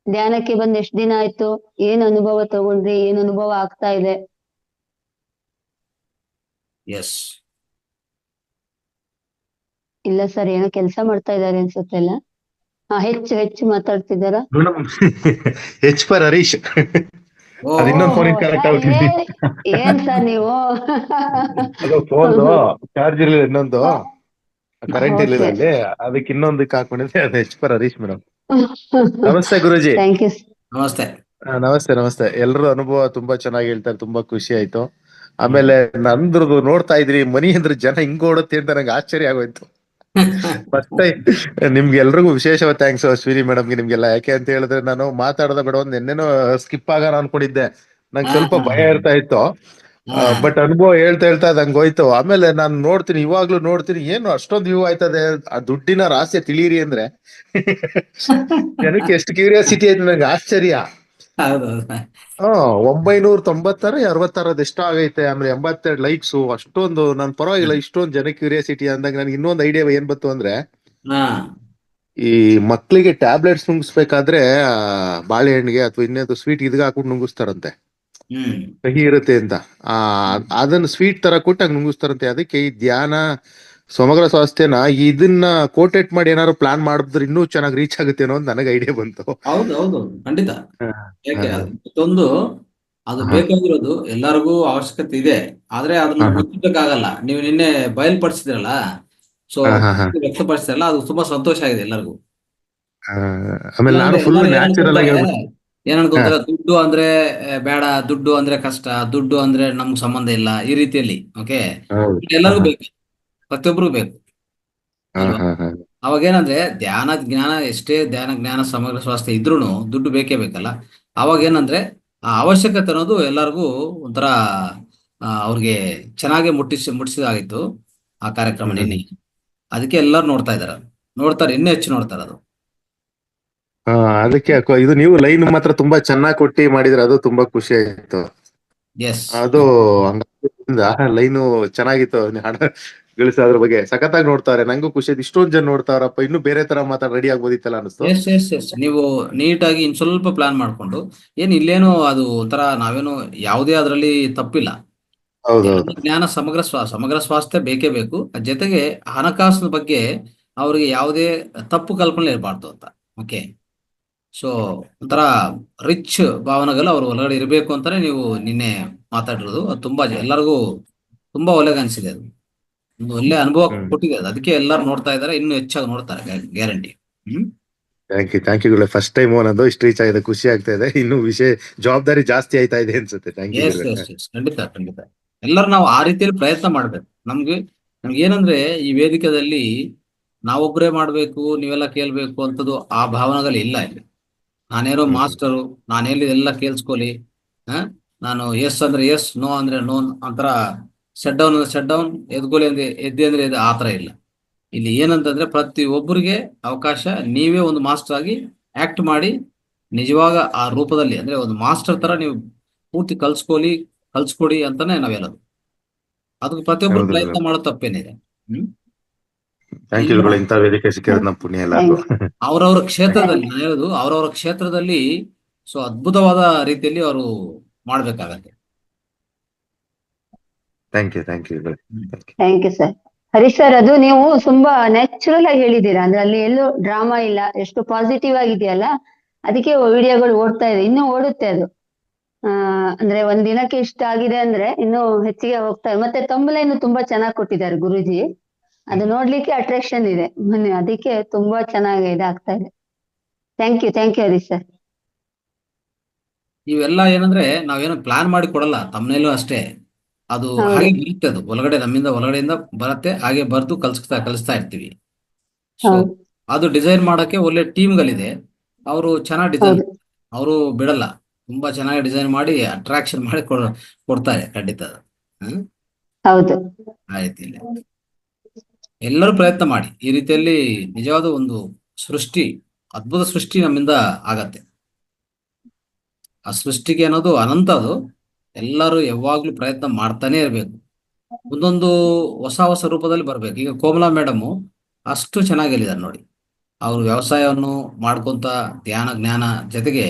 ಧ್ಯಾನಕ್ಕೆ ಬಂದ್ ಎಷ್ಟ್ ದಿನ ಆಯ್ತು? ಏನ್ ಅನುಭವ ತಗೊಂಡ್ರಿ? ಏನ್ ಅನುಭವ ಆಗ್ತಾ ಇದೆ? ಇಲ್ಲ ಸರ್, ಏನೋ ಕೆಲಸ ಮಾಡ್ತಾ ಇದಾರೆ ಅನ್ಸುತ್ತೆ ಎಲ್ಲ. ಹೆಚ್ಚು ಮಾತಾಡ್ತಿದ್ದಾರಾ? ಹೆಚ್ ಫಾರ್ ಹರೀಶ್. ಇನ್ನೊಂದು ಫೋನ್ ಕನೆಕ್ಟ್ ಆಗ್ಬಿಟ್ಟಿದ್ವಿ. ಏನ್ ಸರ್ ನೀವು? ಫೋನ್ ಚಾರ್ಜ್ ಇರ್ಲಿಲ್ಲ, ಇನ್ನೊಂದು ಕರೆಂಟ್ ಇರ್ಲಿಲ್ಲ ಅಲ್ಲಿ, ಅದಕ್ಕೆ ಇನ್ನೊಂದಕ್ಕೆ ಹಾಕೊಂಡಿದ್ದೆ. ಅದು ಹೆಚ್ ಫಾರ್ ಹರೀಶ್ ಮೇಡಮ್. ನಮಸ್ತೆ ಗುರುಜಿ. ನಮಸ್ತೆ. ಎಲ್ರ ಅನುಭವ ತುಂಬಾ ಚೆನ್ನಾಗಿ ಹೇಳ್ತಾರೆ, ತುಂಬಾ ಖುಷಿ ಆಯ್ತು. ಆಮೇಲೆ ನಂದ್ರದು ನೋಡ್ತಾ ಇದ್ರಿ ಮನಿ ಅಂದ್ರೆ ಜನ ಹಿಂಗ್ ಓಡುತ್ತೆ ಅಂತ ನಂಗೆ ಆಶ್ಚರ್ಯ ಆಗೋಯ್ತು. ಫಸ್ಟ್ ನಿಮ್ಗೆ ಎಲ್ರಿಗೂ ವಿಶೇಷವಾದ ಥ್ಯಾಂಕ್ಸ್ ಅಶ್ವಿನಿ ಮೇಡಮ್ಗೆ, ನಿಮ್ಗೆಲ್ಲ. ಯಾಕೆ ಅಂತ ಹೇಳಿದ್ರೆ ನಾನು ಮಾತಾಡೋದ ಬೇಡ, ಒಂದ್ ನಿನ್ನೆನೋ ಸ್ಕಿಪ್ ಆಗೋಣ ಅನ್ಕೊಂಡಿದ್ದೆ. ನಂಗೆ ಸ್ವಲ್ಪ ಭಯ ಇರ್ತಾ ಇತ್ತು. ಬಟ್ ಅನುಭವ ಹೇಳ್ತಾ ಅದಂಗ್ ಹೋಯ್ತು. ಆಮೇಲೆ ನಾನು ನೋಡ್ತೀನಿ, ಇವಾಗ್ಲೂ ನೋಡ್ತೀನಿ, ಏನು ಅಷ್ಟೊಂದು ವ್ಯೂ ಆಯ್ತದೆ, ಆ ದುಡ್ಡಿನ ರಹಸ್ಯ ತಿಳಿಯಿರಿ ಅಂದ್ರೆ ಜನಕ್ಕೆ ಎಷ್ಟು ಕ್ಯೂರಿಯಾಸಿಟಿ ಆಯ್ತು, ನಂಗೆ ಆಶ್ಚರ್ಯ. ಹೌದೌದು. 996 ಎಷ್ಟೋ ಆಗೈತೆ, ಆಮೇಲೆ 82 ಲೈಕ್ಸು, ಅಷ್ಟೊಂದು. ನನ್ ಪರವಾಗಿಲ್ಲ, ಇಷ್ಟೊಂದು ಜನ ಕ್ಯೂರಿಯಾಸಿಟಿ ಅಂದಾಗ ನನಗೆ ಇನ್ನೊಂದು ಐಡಿಯಾ ಏನ್ ಬಂತು ಅಂದ್ರೆ, ಈ ಮಕ್ಳಿಗೆ ಟ್ಯಾಬ್ಲೆಟ್ಸ್ ನುಂಗಿಸ್ಬೇಕಾದ್ರೆ ಬಾಳೆಹಣ್ಣಿಗೆ ಅಥವಾ ಇನ್ನೊಂದು ಸ್ವೀಟ್ ಇದ್ಗ ಹಾಕೊಂಡು ನುಂಗಿಸ್ತಾರಂತೆ, ಕಹಿ ಇರುತ್ತೆ ಅಂತ. ಅದನ್ನ ಸ್ವೀಟ್ ತರ ಕೊಟ್ಟು ಹಂಗ್ ನುಂಗಿಸ್ತಾರಂತೆ. ಅದಕ್ಕೆ ಈ ಧ್ಯಾನ ಸಮಗ್ರ ಸ್ವಾಸ್ಥ್ಯನ ಇದನ್ನ ಕೋಟೇಟ್ ಮಾಡಿ ಏನಾದ್ರು ಪ್ಲಾನ್ ಮಾಡಿದ್ರೆ ಇನ್ನೂ ಚೆನ್ನಾಗಿ ರೀಚ್ ಆಗುತ್ತೆ ಅನ್ನೋ ನನಗೆ ಐಡಿಯಾ ಬಂತು. ಹೌದು ಖಂಡಿತ. ಯಾಕೆ ಮತ್ತೊಂದು ಅದು ಬೇಕಾಗಿರೋದು ಎಲ್ಲರಿಗೂ ಅವಶ್ಯಕತೆ ಇದೆ, ಆದ್ರೆ ಅದನ್ನ ಮುಚ್ಚಕ್ಕಾಗಲ್ಲ. ನೀವು ನಿನ್ನೆ ಬಯಲ್ಪಡಿಸಿದ್ರಲ್ಲ, ಸೊ ವ್ಯಕ್ತಪಡಿಸಿದ್ರಲ್ಲ, ಅದು ತುಂಬಾ ಸಂತೋಷ ಆಗಿದೆ ಎಲ್ಲರಿಗೂ. ಆಮೇಲೆ ನಾನು ಫುಲ್ ನ್ಯಾಚುರಲ್ ಆಗಿ ಏನನ್ಕೊಂತಾರೆ, ದುಡ್ಡು ಅಂದ್ರೆ ಬೇಡ, ದುಡ್ಡು ಅಂದ್ರೆ ಕಷ್ಟ, ದುಡ್ಡು ಅಂದ್ರೆ ನಮ್ಗೆ ಸಂಬಂಧ ಇಲ್ಲ, ಈ ರೀತಿಯಲ್ಲಿ. ಓಕೆ, ಎಲ್ಲರಿಗೂ ಬೇಕು, ಪ್ರತಿಯೊಬ್ಬರಿಗೂ ಬೇಕು ಅಲ್ವಾ? ಅವಾಗ ಏನಂದ್ರೆ ಧ್ಯಾನ ಜ್ಞಾನ, ಎಷ್ಟೇ ಧ್ಯಾನ ಜ್ಞಾನ ಸಮಗ್ರ ಸ್ವಾಸ್ಥ್ಯ ಇದ್ರೂನು ದುಡ್ಡು ಬೇಕೇ ಬೇಕಲ್ಲ. ಅವಾಗ ಏನಂದ್ರೆ ಆ ಅವಶ್ಯಕತೆ ಅನ್ನೋದು ಎಲ್ಲರಿಗೂ ಒಂಥರ ಅವ್ರಿಗೆ ಚೆನ್ನಾಗಿ ಮುಟ್ಟಿಸಿದಾಗಿತ್ತು ಆ ಕಾರ್ಯಕ್ರಮ ನಿನ್ನೆ. ಅದಕ್ಕೆ ಎಲ್ಲರೂ ನೋಡ್ತಾರೆ, ಇನ್ನೂ ಹೆಚ್ಚು ನೋಡ್ತಾರೆ ಅದು. ಅದಕ್ಕೆ ಇದು ನೀವು ಲೈನ್ ಮಾತ್ರ ತುಂಬಾ ಚೆನ್ನಾಗಿ ಕೊಟ್ಟಿ ಮಾಡಿದ್ರೆ ಅದು ತುಂಬಾ ಖುಷಿ ಆಯ್ತು. ಅದು ಲೈನು ಚೆನ್ನಾಗಿತ್ತು. ಹಣ ಗಳಿಸೋದ್ರ ಬಗ್ಗೆ ಸಖತ್ತಾಗಿ ನೋಡ್ತಾರೆ, ನಂಗೂ ಖುಷಿ ಆಯ್ತು. ಇಷ್ಟೊಂದು ಜನ ನೋಡ್ತಾರಪ್ಪ, ಇನ್ನು ಬೇರೆ ತರ ಮಾತಾಡ ರೆಡಿ ಆಗ್ಬೋದಿತ್ತಲ್ಲ ಅನಿಸ್ತು. ಎಸ್ ನೀವು ನೀಟಾಗಿ ಇನ್ ಸ್ವಲ್ಪ ಪ್ಲಾನ್ ಮಾಡ್ಕೊಂಡು, ಇಲ್ಲೇನು ಅದು ಒಂಥರ ನಾವೇನು ಯಾವುದೇ ಅದರಲ್ಲಿ ತಪ್ಪಿಲ್ಲ. ಜ್ಞಾನ ಸಮಗ್ರ ಸ್ವಾಸ್ಥ್ಯ ಬೇಕೇ ಬೇಕು. ಜೊತೆಗೆ ಹಣಕಾಸಿನ ಬಗ್ಗೆ ಅವ್ರಿಗೆ ಯಾವುದೇ ತಪ್ಪು ಕಲ್ಪನೆ ಇರಬಾರ್ದು ಅಂತ. ಓಕೆ, ಸೊ ಒಂಥರ ರಿಚ್ ಭಾವನೆಗಳು ಅವ್ರ ಒಳಗಡೆ ಇರಬೇಕು ಅಂತಾನೆ ನೀವು ನಿನ್ನೆ ಮಾತಾಡಿರೋದು. ಅದು ತುಂಬಾ ಎಲ್ಲರಿಗೂ ತುಂಬಾ ಒಳ್ಳೆಗೆ ಅನ್ಸಿದೆ. ಅದು ಒಂದು ಒಳ್ಳೆ ಅನುಭವ ಕೊಟ್ಟಿದೆ ಅದು. ಅದಕ್ಕೆ ಎಲ್ಲರೂ ನೋಡ್ತಾ ಇದಾರೆ, ಇನ್ನು ಹೆಚ್ಚಾಗಿ ನೋಡ್ತಾರೆ, guarantee. Thank you first time ಅನ್ನೋದು ಇಷ್ಟು ರೀಚ್ ಆಗಿದೆ, ಖುಷಿ ಆಗ್ತಾ ಇದೆ. ಇನ್ನು ವಿಷಯ ಜವಾಬ್ದಾರಿ ಜಾಸ್ತಿ ಆಯ್ತಾ ಇದೆ ಅನ್ಸುತ್ತೆ. ಖಂಡಿತ ಎಲ್ಲರೂ ನಾವು ಆ ರೀತಿಯಲ್ಲಿ ಪ್ರಯತ್ನ ಮಾಡ್ಬೇಕು. ನಮ್ಗೆ ಏನಂದ್ರೆ ಈ ವೇದಿಕೆಯಲ್ಲಿ ನಾವೊಬ್ಬರೇ ಮಾಡ್ಬೇಕು, ನೀವೆಲ್ಲ ಕೇಳ್ಬೇಕು ಅಂತದ್ದು ಆ ಭಾವನೆಗಳು ಇಲ್ಲ ಇಲ್ಲಿ. ನಾನೇನೋ ಮಾಸ್ಟರು, ನಾನು ಹೇಳಿದೆಲ್ಲ ಕೇಳಿಸ್ಕೊಳ್ಳಿ, ನಾನು ಎಸ್ ಅಂದ್ರೆ ಎಸ್, ನೋ ಅಂದ್ರೆ ನೋ ಅಂತರ, ಶಟ್ ಡೌನ್ ಅಂದ್ರೆ ಶಟ್ ಡೌನ್, ಎದ್ಕೊಳ್ಳಿ ಅಂದ್ರೆ ಅಂದ್ರೆ ಆ ಥರ ಇಲ್ಲ. ಇಲ್ಲಿ ಏನಂತಂದ್ರೆ ಪ್ರತಿ ಒಬ್ಬರಿಗೆ ಅವಕಾಶ, ನೀವೇ ಒಂದು ಮಾಸ್ಟರ್ ಆಗಿ ಆಕ್ಟ್ ಮಾಡಿ ನಿಜವಾಗ ಆ ರೂಪದಲ್ಲಿ, ಅಂದ್ರೆ ಒಂದು ಮಾಸ್ಟರ್ ತರ ನೀವು ಪೂರ್ತಿ ಕಲ್ಸ್ಕೊಡಿ ಅಂತಾನೆ ನಾವ್ ಹೇಳೋದು. ಅದಕ್ಕೆ ಪ್ರತಿಯೊಬ್ಬರು ಪ್ರಯತ್ನ ಮಾಡೋ ತಪ್ಪೇನಿದೆ. ಇಂಥ ವೇದಿಕೆ ಸಿಕ್ಕಿರೋದು ನಮ್ಮ ಪುಣ್ಯ ಎಲ್ಲ. ಅವ್ರವ್ರ ಕ್ಷೇತ್ರದಲ್ಲಿ, ನಾನು ಹೇಳೋದು ಅವ್ರವ್ರ ಕ್ಷೇತ್ರದಲ್ಲಿ ಸೊ ಅದ್ಭುತವಾದ ರೀತಿಯಲ್ಲಿ ಅವರು ಮಾಡ್ಬೇಕಾಗತ್ತೆ. Thank you sir. Harish sir, ಅದು ನೀವು ತುಂಬಾ ನ್ಯಾಚುರಲ್ ಆಗಿ ಹೇಳಿದ್ದೀರಾ. ಅಂದ್ರೆ ಅಲ್ಲಿ ಎಲ್ಲೂ ಡ್ರಾಮಾ ಇಲ್ಲ, ಎಷ್ಟು ಪಾಸಿಟಿವ್ ಆಗಿದೆಯಲ್ಲ, ಅದಕ್ಕೆ ವಿಡಿಯೋಗಳು ಓಡ್ತಾ ಇದೆ, ಇನ್ನೂ ಓಡುತ್ತೆ ಅದು. ಅಂದ್ರೆ ಒಂದ್ ದಿನಕ್ಕೆ ಇಷ್ಟ ಆಗಿದೆ ಅಂದ್ರೆ ಇನ್ನೂ ಹೆಚ್ಚಿಗೆ ಹೋಗ್ತಾ ಇದೆ. ಮತ್ತೆ ತಂಬಲೈನು ತುಂಬಾ ಚೆನ್ನಾಗಿ ಕೊಟ್ಟಿದ್ದಾರೆ ಗುರೂಜಿ, ಅದು ನೋಡ್ಲಿಕ್ಕೆ ಅಟ್ರಾಕ್ಷನ್ ಇದೆ, ಅದಕ್ಕೆ ತುಂಬಾ ಚೆನ್ನಾಗಿ ಇದಾಗ್ತಾ ಇದೆ. Thank you Harish sir. ಇವೆಲ್ಲ ಏನಂದ್ರೆ ನಾವೇನೋ ಪ್ಲಾನ್ ಮಾಡಿ ಕೊಡಲ್ಲ, ತಮ್ಮನೇಲೂ ಅಷ್ಟೇ. ಅದು ಹಾಗೆ ಬರುತ್ತೆ, ಅದು ಒಳಗಡೆಯಿಂದ ಬರುತ್ತೆ, ಹಾಗೆ ಬರ್ದು ಕಲಿಸ್ತಾ ಇರ್ತೀವಿ. ಸೊ ಅದು ಡಿಸೈನ್ ಮಾಡಕ್ಕೆ ಒಳ್ಳೆ ಟೀಮ್ಗಳಿದೆ, ಅವರು ಚೆನ್ನಾಗಿ ಡಿಸೈನ್, ಅವರು ಬಿಡಲ್ಲ, ತುಂಬಾ ಚೆನ್ನಾಗಿ ಡಿಸೈನ್ ಮಾಡಿ ಅಟ್ರಾಕ್ಷನ್ ಮಾಡಿ ಕೊಡ್ತಾರೆ ಖಂಡಿತ. ಆ ರೀತಿಯಲ್ಲಿ ಎಲ್ಲರೂ ಪ್ರಯತ್ನ ಮಾಡಿ. ಈ ರೀತಿಯಲ್ಲಿ ನಿಜವಾದ ಒಂದು ಅದ್ಭುತ ಸೃಷ್ಟಿ ನಮ್ಮಿಂದ ಆಗತ್ತೆ. ಆ ಸೃಷ್ಟಿಗೆ ಅನ್ನೋದು ಅನಂತ, ಅದು ಎಲ್ಲರೂ ಯಾವಾಗ್ಲೂ ಪ್ರಯತ್ನ ಮಾಡ್ತಾನೆ ಇರ್ಬೇಕು, ಒಂದೊಂದು ಹೊಸ ರೂಪದಲ್ಲಿ ಬರ್ಬೇಕು. ಈಗ ಕೋಮಲಾ ಮೇಡಮು ಅಷ್ಟು ಚೆನ್ನಾಗಿ ಹೇಳಿದಾರೆ ನೋಡಿ. ಅವ್ರು ವ್ಯವಸಾಯವನ್ನು ಮಾಡ್ಕೊಂತ ಧ್ಯಾನ ಜ್ಞಾನ ಜೊತೆಗೆ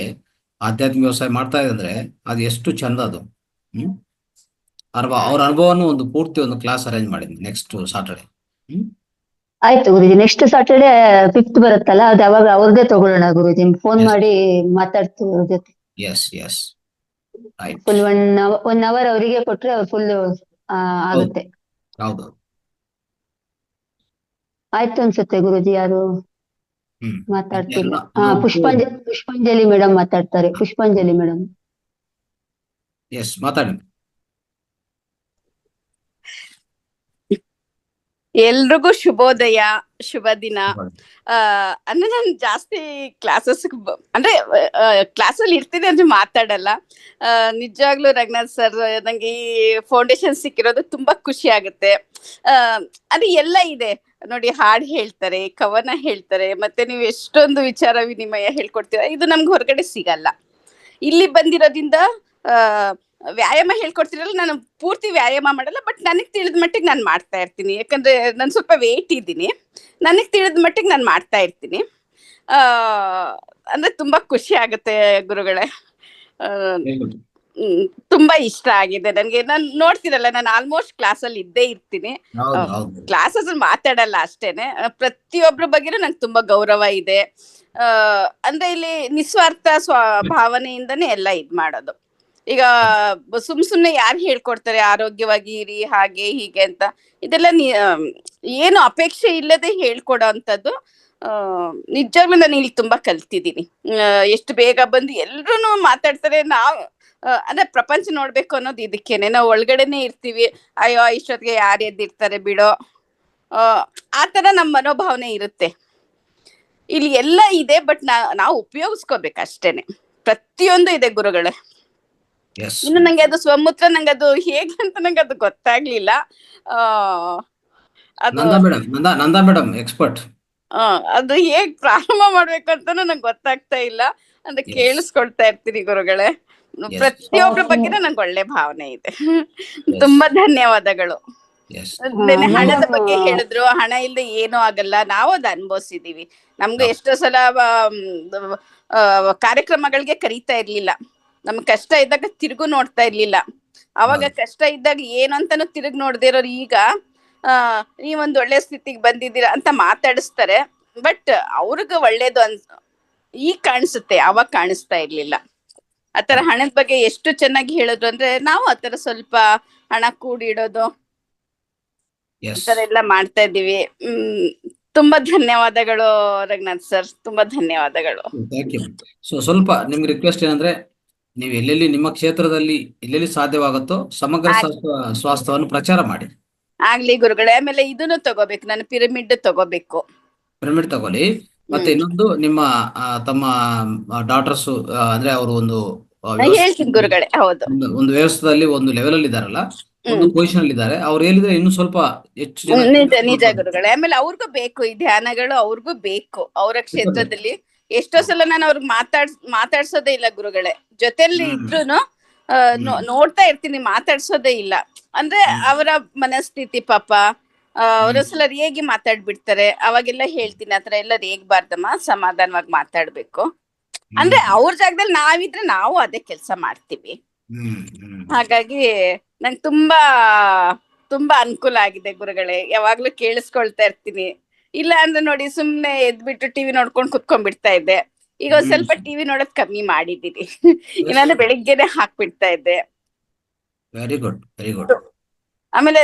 ಆಧ್ಯಾತ್ಮಿಕ ವ್ಯವಸಾಯ ಮಾಡ್ತಾ ಇದ್ರೆ ಅದು ಎಷ್ಟು ಚಂದ ಅದು. ಅವ್ರ ಅನುಭವವನ್ನು ಒಂದು ಪೂರ್ತಿ ಒಂದು ಕ್ಲಾಸ್ ಅರೇಂಜ್ ಮಾಡಿದ್ವಿ ನೆಕ್ಸ್ಟ್ ಸಾಟರ್ಡೆ. ಆಯ್ತು ಗುರುಜಿ, ನೆಕ್ಸ್ಟ್ ಸಾಟರ್ಡೆ 5th ಬರುತ್ತಲ್ಲ, ಅದು ಅವಾಗ ಅವ್ರದ್ದೇ ತಗೊಳ್ಳೋಣ ಗುರುಜಿ. ಫೋನ್ ಮಾಡಿ ಮಾತಾಡ್ತೀವಿ ಅವ್ರ ಜೊತೆ. ಫುಲ್ 1 hour ಅವರಿಗೆ ಕೊಟ್ರೆ ಅವ್ರು ಫುಲ್ ಆಗುತ್ತೆ. ಆಯ್ತು ಅನ್ಸುತ್ತೆ ಗುರುಜಿ. ಯಾರು ಮಾತಾಡ್ತಿಲ್ಲ? ಪುಷ್ಪಾಂಜಲಿ ಮೇಡಮ್ ಮಾತಾಡ್ತಾರೆ. ಪುಷ್ಪಾಂಜಲಿ ಮೇಡಮ್ ಮಾತಾಡಿ. ಎಲ್ರಿಗೂ ಶುಭೋದಯ. ಶುಭ ದಿನ. ಅಂದ್ರೆ ನಾನು ಜಾಸ್ತಿ ಕ್ಲಾಸಸ್ ಅಂದ್ರೆ ಕ್ಲಾಸಲ್ಲಿ ಇರ್ತೀನಿ ಅಂದ್ರೆ ಮಾತಾಡಲ್ಲ. ನಿಜವಾಗ್ಲೂ ರಂಗನಾಥ್ ಸರ್ ನಂಗೆ ಈ ಫೌಂಡೇಶನ್ ಸಿಕ್ಕಿರೋದು ತುಂಬಾ ಖುಷಿ ಆಗುತ್ತೆ. ಅದು ಎಲ್ಲ ಇದೆ ನೋಡಿ, ಹಾಡು ಹೇಳ್ತಾರೆ, ಕವನ ಹೇಳ್ತಾರೆ, ಮತ್ತೆ ನೀವು ಎಷ್ಟೊಂದು ವಿಚಾರ ವಿನಿಮಯ ಹೇಳ್ಕೊಡ್ತೀರ. ಇದು ನಮ್ಗೆ ಹೊರಗಡೆ ಸಿಗಲ್ಲ. ಇಲ್ಲಿ ಬಂದಿರೋದ್ರಿಂದ ವ್ಯಾಯಾಮ ಹೇಳ್ಕೊಡ್ತಿರಲ್ಲ, ನಾನು ಪೂರ್ತಿ ವ್ಯಾಯಾಮ ಮಾಡಲ್ಲ, ಬಟ್ ನನಗೆ ತಿಳಿದ ಮಟ್ಟಿಗೆ ನಾನು ಮಾಡ್ತಾ ಇರ್ತೀನಿ. ಯಾಕಂದ್ರೆ ನಾನು ಸ್ವಲ್ಪ ವೇಟ್ ಇದ್ದೀನಿ, ನನಗೆ ತಿಳಿದ ಮಟ್ಟಿಗೆ ನಾನು ಮಾಡ್ತಾ ಇರ್ತೀನಿ. ಅಂದ್ರೆ ತುಂಬಾ ಖುಷಿ ಆಗುತ್ತೆ ಗುರುಗಳೇ. ತುಂಬಾ ಇಷ್ಟ ಆಗಿದೆ ನನಗೆ. ನಾನು ನೋಡ್ತಿರಲ್ಲ, ನಾನು ಆಲ್ಮೋಸ್ಟ್ ಕ್ಲಾಸಲ್ಲಿ ಇದ್ದೇ ಇರ್ತೀನಿ. ಕ್ಲಾಸಸ್ ಮಾತಾಡಲ್ಲ ಅಷ್ಟೇನೆ, ಪ್ರತಿಯೊಬ್ಬರ ಬಗ್ಗೆನೂ ನಂಗೆ ತುಂಬಾ ಗೌರವ ಇದೆ. ಅಂದ್ರೆ ಇಲ್ಲಿ ನಿಸ್ವಾರ್ಥ ಭಾವನೆಯಿಂದನೇ ಎಲ್ಲ ಇದ್ ಮಾಡೋದು. ಈಗ ಸುಮ್ನೆ ಯಾರು ಹೇಳ್ಕೊಡ್ತಾರೆ ಆರೋಗ್ಯವಾಗಿ ಇರಿ ಹಾಗೆ ಹೀಗೆ ಅಂತ, ಇದೆಲ್ಲ ಏನು ಅಪೇಕ್ಷೆ ಇಲ್ಲದೆ ಹೇಳ್ಕೊಡೋ ಅಂಥದ್ದು. ನಿಜವಾಗ್ಲೂ ನಾನು ಇಲ್ಲಿ ತುಂಬಾ ಕಲ್ತಿದ್ದೀನಿ. ಎಷ್ಟು ಬೇಗ ಬಂದು ಎಲ್ರು ಮಾತಾಡ್ತಾರೆ. ನಾವು ಅಂದ್ರೆ ಪ್ರಪಂಚ ನೋಡ್ಬೇಕು ಅನ್ನೋದು ಇದಕ್ಕೇನೆ. ನಾವು ಒಳಗಡೆನೆ ಇರ್ತೀವಿ, ಅಯ್ಯೋ ಇಷ್ಟೊತ್ತಿಗೆ ಯಾರು ಎದ್ದಿರ್ತಾರೆ ಬಿಡೋ, ಆತರ ನಮ್ಮ ಮನೋಭಾವನೆ ಇರುತ್ತೆ. ಇಲ್ಲಿ ಎಲ್ಲ ಇದೆ, ಬಟ್ ನಾವು ಉಪಯೋಗಿಸ್ಕೋಬೇಕು ಅಷ್ಟೇನೆ. ಪ್ರತಿಯೊಂದು ಇದೆ ಗುರುಗಳೇ. ಇನ್ನು ನಂಗೆ ಅದು ಸ್ವಮೂತ್ರ, ನಂಗೆ ಅದು ಹೇಗೆ ಅಂತ ನಂಗೆ ಅದು ಗೊತ್ತಾಗ್ಲಿಲ್ಲ. ಅದು ನಂದಾ ಮೇಡಮ್ ಎಕ್ಸ್ಪರ್ಟ್. ಅದು ಹೇಗ್ ಪ್ರಾರಂಭ ಮಾಡ್ಬೇಕು ಅಂತಾನು ನಂಗೆ ಗೊತ್ತಾಗ್ತಾ ಇಲ್ಲ. ಅಂದ್ರೆ ಕೇಳಿಸ್ಕೊಳ್ತಾ ಇರ್ತೀನಿ ಗುರುಗಳೇ. ಪ್ರತಿಯೊಬ್ಬರ ಬಗ್ಗೆ ನಂಗೆ ಒಳ್ಳೆ ಭಾವನೆ ಇದೆ. ತುಂಬಾ ಧನ್ಯವಾದಗಳು. ಹಣದ ಬಗ್ಗೆ ಹೇಳಿದ್ರು, ಹಣ ಇಲ್ಲದೆ ಏನೂ ಆಗಲ್ಲ. ನಾವು ಅದ್ ಅನುಭವಿಸಿದೀವಿ. ನಮ್ಗೆ ಎಷ್ಟೋ ಸಲ ಕಾರ್ಯಕ್ರಮಗಳಿಗೆ ಕರೀತಾ ಇರ್ಲಿಲ್ಲ. ನಮ್ಗೆ ಕಷ್ಟ ಇದ್ದಾಗ ತಿರುಗು ನೋಡ್ತಾ ಇರ್ಲಿಲ್ಲ. ಅವಾಗ ಕಷ್ಟ ಇದ್ದಾಗ ಏನು ಅಂತಾನು ತಿರುಗಿ ನೋಡ್ದೇ ಇರೋರು ಈಗ ನೀವೊಂದು ಒಳ್ಳೆ ಸ್ಥಿತಿಗೆ ಬಂದಿದ್ದೀರಾ ಅಂತ ಮಾತಾಡಿಸ್ತಾರೆ. ಬಟ್ ಅವ್ರಿಗೆ ಒಳ್ಳೇದು ಈಗ ಕಾಣಿಸುತ್ತೆ, ಅವಾಗ ಕಾಣಿಸ್ತಾ ಇರ್ಲಿಲ್ಲ. ಆತರ ಹಣದ ಬಗ್ಗೆ ಎಷ್ಟು ಚೆನ್ನಾಗಿ ಹೇಳಿದ್ರು ಅಂದ್ರೆ, ನಾವು ಆತರ ಸ್ವಲ್ಪ ಹಣ ಕೂಡಿಡೋದು ಈ ತರ ಎಲ್ಲ ಮಾಡ್ತಾ ಇದ್ದೀವಿ. ತುಂಬಾ ಧನ್ಯವಾದಗಳು ರಂಗನಾಥ್ ಸರ್, ತುಂಬಾ ಧನ್ಯವಾದಗಳು. ಸ್ವಲ್ಪ ನಿಮ್ಗೆ ರಿಕ್ವೆಸ್ಟ್ ಏನಂದ್ರೆ, ನೀವು ಎಲ್ಲೆಲ್ಲಿ ನಿಮ್ಮ ಕ್ಷೇತ್ರದಲ್ಲಿ ಎಲ್ಲೆಲ್ಲಿ ಸಾಧ್ಯವಾಗುತ್ತೋ ಸಮಗ್ರ ಸ್ವಾಸ್ಥ್ಯವನ್ನು ಪ್ರಚಾರ ಮಾಡಿ. ಆಗ್ಲಿ ಗುರುಗಳೇ. ಆಮೇಲೆ ಇದನ್ನು ತಗೋಬೇಕು, ನಾನು ಪಿರಮಿಡ್ ತಗೋಬೇಕು. ಪಿರಮಿಡ್ ತಗೊಳ್ಳಿ. ಮತ್ತೆ ಇನ್ನೊಂದು, ನಿಮ್ಮ ತಮ್ಮ ಡಾಟರ್ಸ್ ಅಂದ್ರೆ ಅವರು ಒಂದು ಹೇಳ್ತೀನಿ ಗುರುಗಳೇ. ಹೌದು, ಒಂದು ವ್ಯವಸ್ಥೆಯಲ್ಲಿ ಒಂದು ಲೆವೆಲ್ ಅಲ್ಲಿ ಇದಾರಲ್ಲ, ಒಂದು ಪೊಸಿಷನ್ ಅಲ್ಲಿ ಇದ್ದಾರೆ. ಅವ್ರು ಹೇಳಿದ್ರೆ ಇನ್ನು ಸ್ವಲ್ಪ ಹೆಚ್ಚು ನಿಜ ಗುರುಗಳೇ. ಆಮೇಲೆ ಅವ್ರಿಗೂ ಬೇಕು ಈ ಧ್ಯಾನಗಳು, ಅವ್ರಿಗೂ ಬೇಕು. ಅವರ ಕ್ಷೇತ್ರದಲ್ಲಿ ಎಷ್ಟೋ ಸಲ ನಾನು ಅವ್ರಿಗೆ ಮಾತಾಡ್ಸೋದೇ ಇಲ್ಲ ಗುರುಗಳೇ. ಜೊತೆಲಿ ಇದ್ರೂನು ನೋಡ್ತಾ ಇರ್ತೀನಿ, ಮಾತಾಡ್ಸೋದೇ ಇಲ್ಲ. ಅಂದ್ರೆ ಅವರ ಮನಸ್ಥಿತಿ ಪಾಪ, ಅವ್ರ ಸಲ ರೇಗಿ ಮಾತಾಡ್ಬಿಡ್ತಾರೆ. ಅವಾಗೆಲ್ಲ ಹೇಳ್ತೀನಿ, ಆತರ ಎಲ್ಲ ರೇಗ್ಬಾರ್ದಮ್ಮ, ಸಮಾಧಾನವಾಗಿ ಮಾತಾಡ್ಬೇಕು. ಅಂದ್ರೆ ಅವ್ರ ಜಾಗದಲ್ಲಿ ನಾವಿದ್ರೆ ನಾವು ಅದೇ ಕೆಲಸ ಮಾಡ್ತೀವಿ. ಹಾಗಾಗಿ ನಂಗೆ ತುಂಬಾ ತುಂಬಾ ಅನುಕೂಲ ಆಗಿದೆ ಗುರುಗಳೇ. ಯಾವಾಗ್ಲೂ ಕೇಳಿಸ್ಕೊಳ್ತಾ ಇರ್ತೀನಿ. ಇಲ್ಲ ಅಂದ್ರೆ ನೋಡಿ, ಸುಮ್ನೆ ಎದ್ಬಿಟ್ಟು ಟಿವಿ ನೋಡ್ಕೊಂಡು ಕುತ್ಕೊಂಡ್ಬಿಡ್ತಾ ಇದ್ದೆ. ಈಗ ಒಂದ್ ಸ್ವಲ್ಪ ಟಿವಿ ನೋಡೋದ್ ಕಮ್ಮಿ ಮಾಡಿದೀನಿ. ಇಲ್ಲಾಂದ್ರೆ ಬೆಳಿಗ್ಗೆನೆ ಹಾಕ್ಬಿಡ್ತಾ ಇದ್ದೆ. Very good, very good. ಆಮೇಲೆ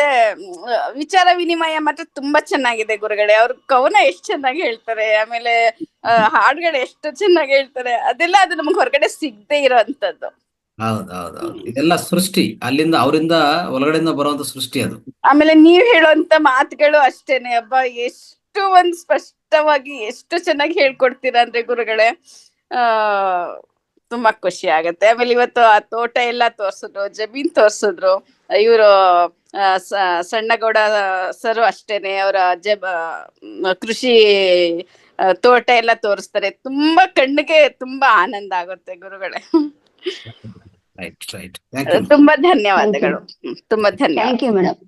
ವಿಚಾರ ವಿನಿಮಯ ಮಾತ್ರ ತುಂಬಾ ಚೆನ್ನಾಗಿದೆ ಗುರುಗಳೇ. ಅವ್ರ ಕವನ ಎಷ್ಟು ಚೆನ್ನಾಗಿ ಹೇಳ್ತಾರೆ, ಆಮೇಲೆ ಹಾಡುಗಳು ಎಷ್ಟು ಚೆನ್ನಾಗಿ ಹೇಳ್ತಾರೆ. ಅದೆಲ್ಲ ಅದು ನಮ್ಗೆ ಹೊರಗಡೆ ಸಿಗದೆ ಇರೋಂಥದ್ದು. ಹೌದೌದು, ಇದೆಲ್ಲ ಸೃಷ್ಟಿ ಅಲ್ಲಿಂದ, ಅವರಿಂದ ಒಳಗಡೆಯಿಂದ ಬರುವಂತ ಸೃಷ್ಟಿ ಅದು. ಆಮೇಲೆ ನೀವ್ ಹೇಳುವಂತ ಮಾತುಗಳು ಅಷ್ಟೇನೆ. ಹಬ್ಬ ಎಷ್ಟು ಒಂದ್ ಸ್ಪಷ್ಟವಾಗಿ ಎಷ್ಟು ಚೆನ್ನಾಗಿ ಹೇಳ್ಕೊಡ್ತೀರಾ ಅಂದ್ರೆ ಗುರುಗಳೇ, ತುಂಬಾ ಖುಷಿ ಆಗತ್ತೆ. ಆಮೇಲೆ ಇವತ್ತು ಆ ತೋಟ ಎಲ್ಲ ತೋರ್ಸಿದ್ರು, ಜಮೀನ್ ತೋರ್ಸಿದ್ರು. ಇವರು ಸಣ್ಣಗೌಡ ಸರು ಅಷ್ಟೇನೆ, ಅವರ ಕೃಷಿ ತೋಟ ಎಲ್ಲ ತೋರಿಸ್ತಾರೆ. ತುಂಬಾ ಕಣ್ಣಿಗೆ ತುಂಬಾ ಆನಂದ ಆಗುತ್ತೆ ಗುರುಗಳೇ. ತುಂಬಾ ಧನ್ಯವಾದಗಳು. ತುಂಬಾ ಧನ್ಯವಾದ. Thank you madam.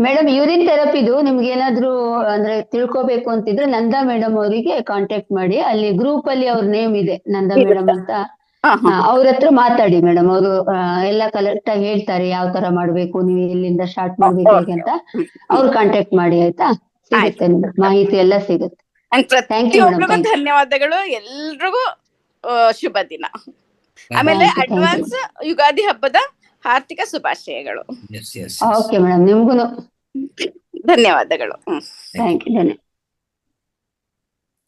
Madam, urine ಥೆರಪಿದು ನಿಮ್ಗೆ ಏನಾದ್ರು ಅಂದ್ರೆ ತಿಳ್ಕೊಬೇಕು ಅಂತಿದ್ರೆ ನಂದಾ ಮೇಡಮ್ ಅವರಿಗೆ ಕಾಂಟ್ಯಾಕ್ಟ್ ಮಾಡಿ. ಅಲ್ಲಿ ಗ್ರೂಪ್ ಅಲ್ಲಿ ಅವ್ರ ನೇಮ್ ಇದೆ, ನಂದಾ ಮೇಡಮ್ ಅಂತ. ಅವ್ರ ಹತ್ರ ಮಾತಾಡಿ ಮೇಡಮ್. ಅವರು ಎಲ್ಲ ಕರೆಕ್ಟ್ ಆಗಿ ಹೇಳ್ತಾರೆ, ಯಾವ ತರ ಮಾಡ್ಬೇಕು, ನೀವು ಎಲ್ಲಿಂದ ಸ್ಟಾರ್ಟ್ ಮಾಡ್ಬೇಕು ಹೇಗೆ ಅಂತ. ಅವ್ರು ಕಾಂಟ್ಯಾಕ್ಟ್ ಮಾಡಿ, ಆಯ್ತಾ? ಸಿಗುತ್ತೆ ನಿಮ್ಗೆ ಮಾಹಿತಿ ಎಲ್ಲ ಸಿಗುತ್ತೆ. Thank you madam. ಧನ್ಯವಾದಗಳು. ಎಲ್ರಿಗೂ ಶುಭ ದಿನ. ಆಮೇಲೆ ಅಡ್ವಾನ್ಸ್ ಯುಗಾದಿ ಹಬ್ಬದ ಹಾರ್ದಿಕ ಶುಭಾಶಯಗಳು. ಓಕೆ ಮೇಡಮ್, ನಿಮ್ಗೂ ಧನ್ಯವಾದಗಳು. Thank you. ಧನ್ಯವಾದ.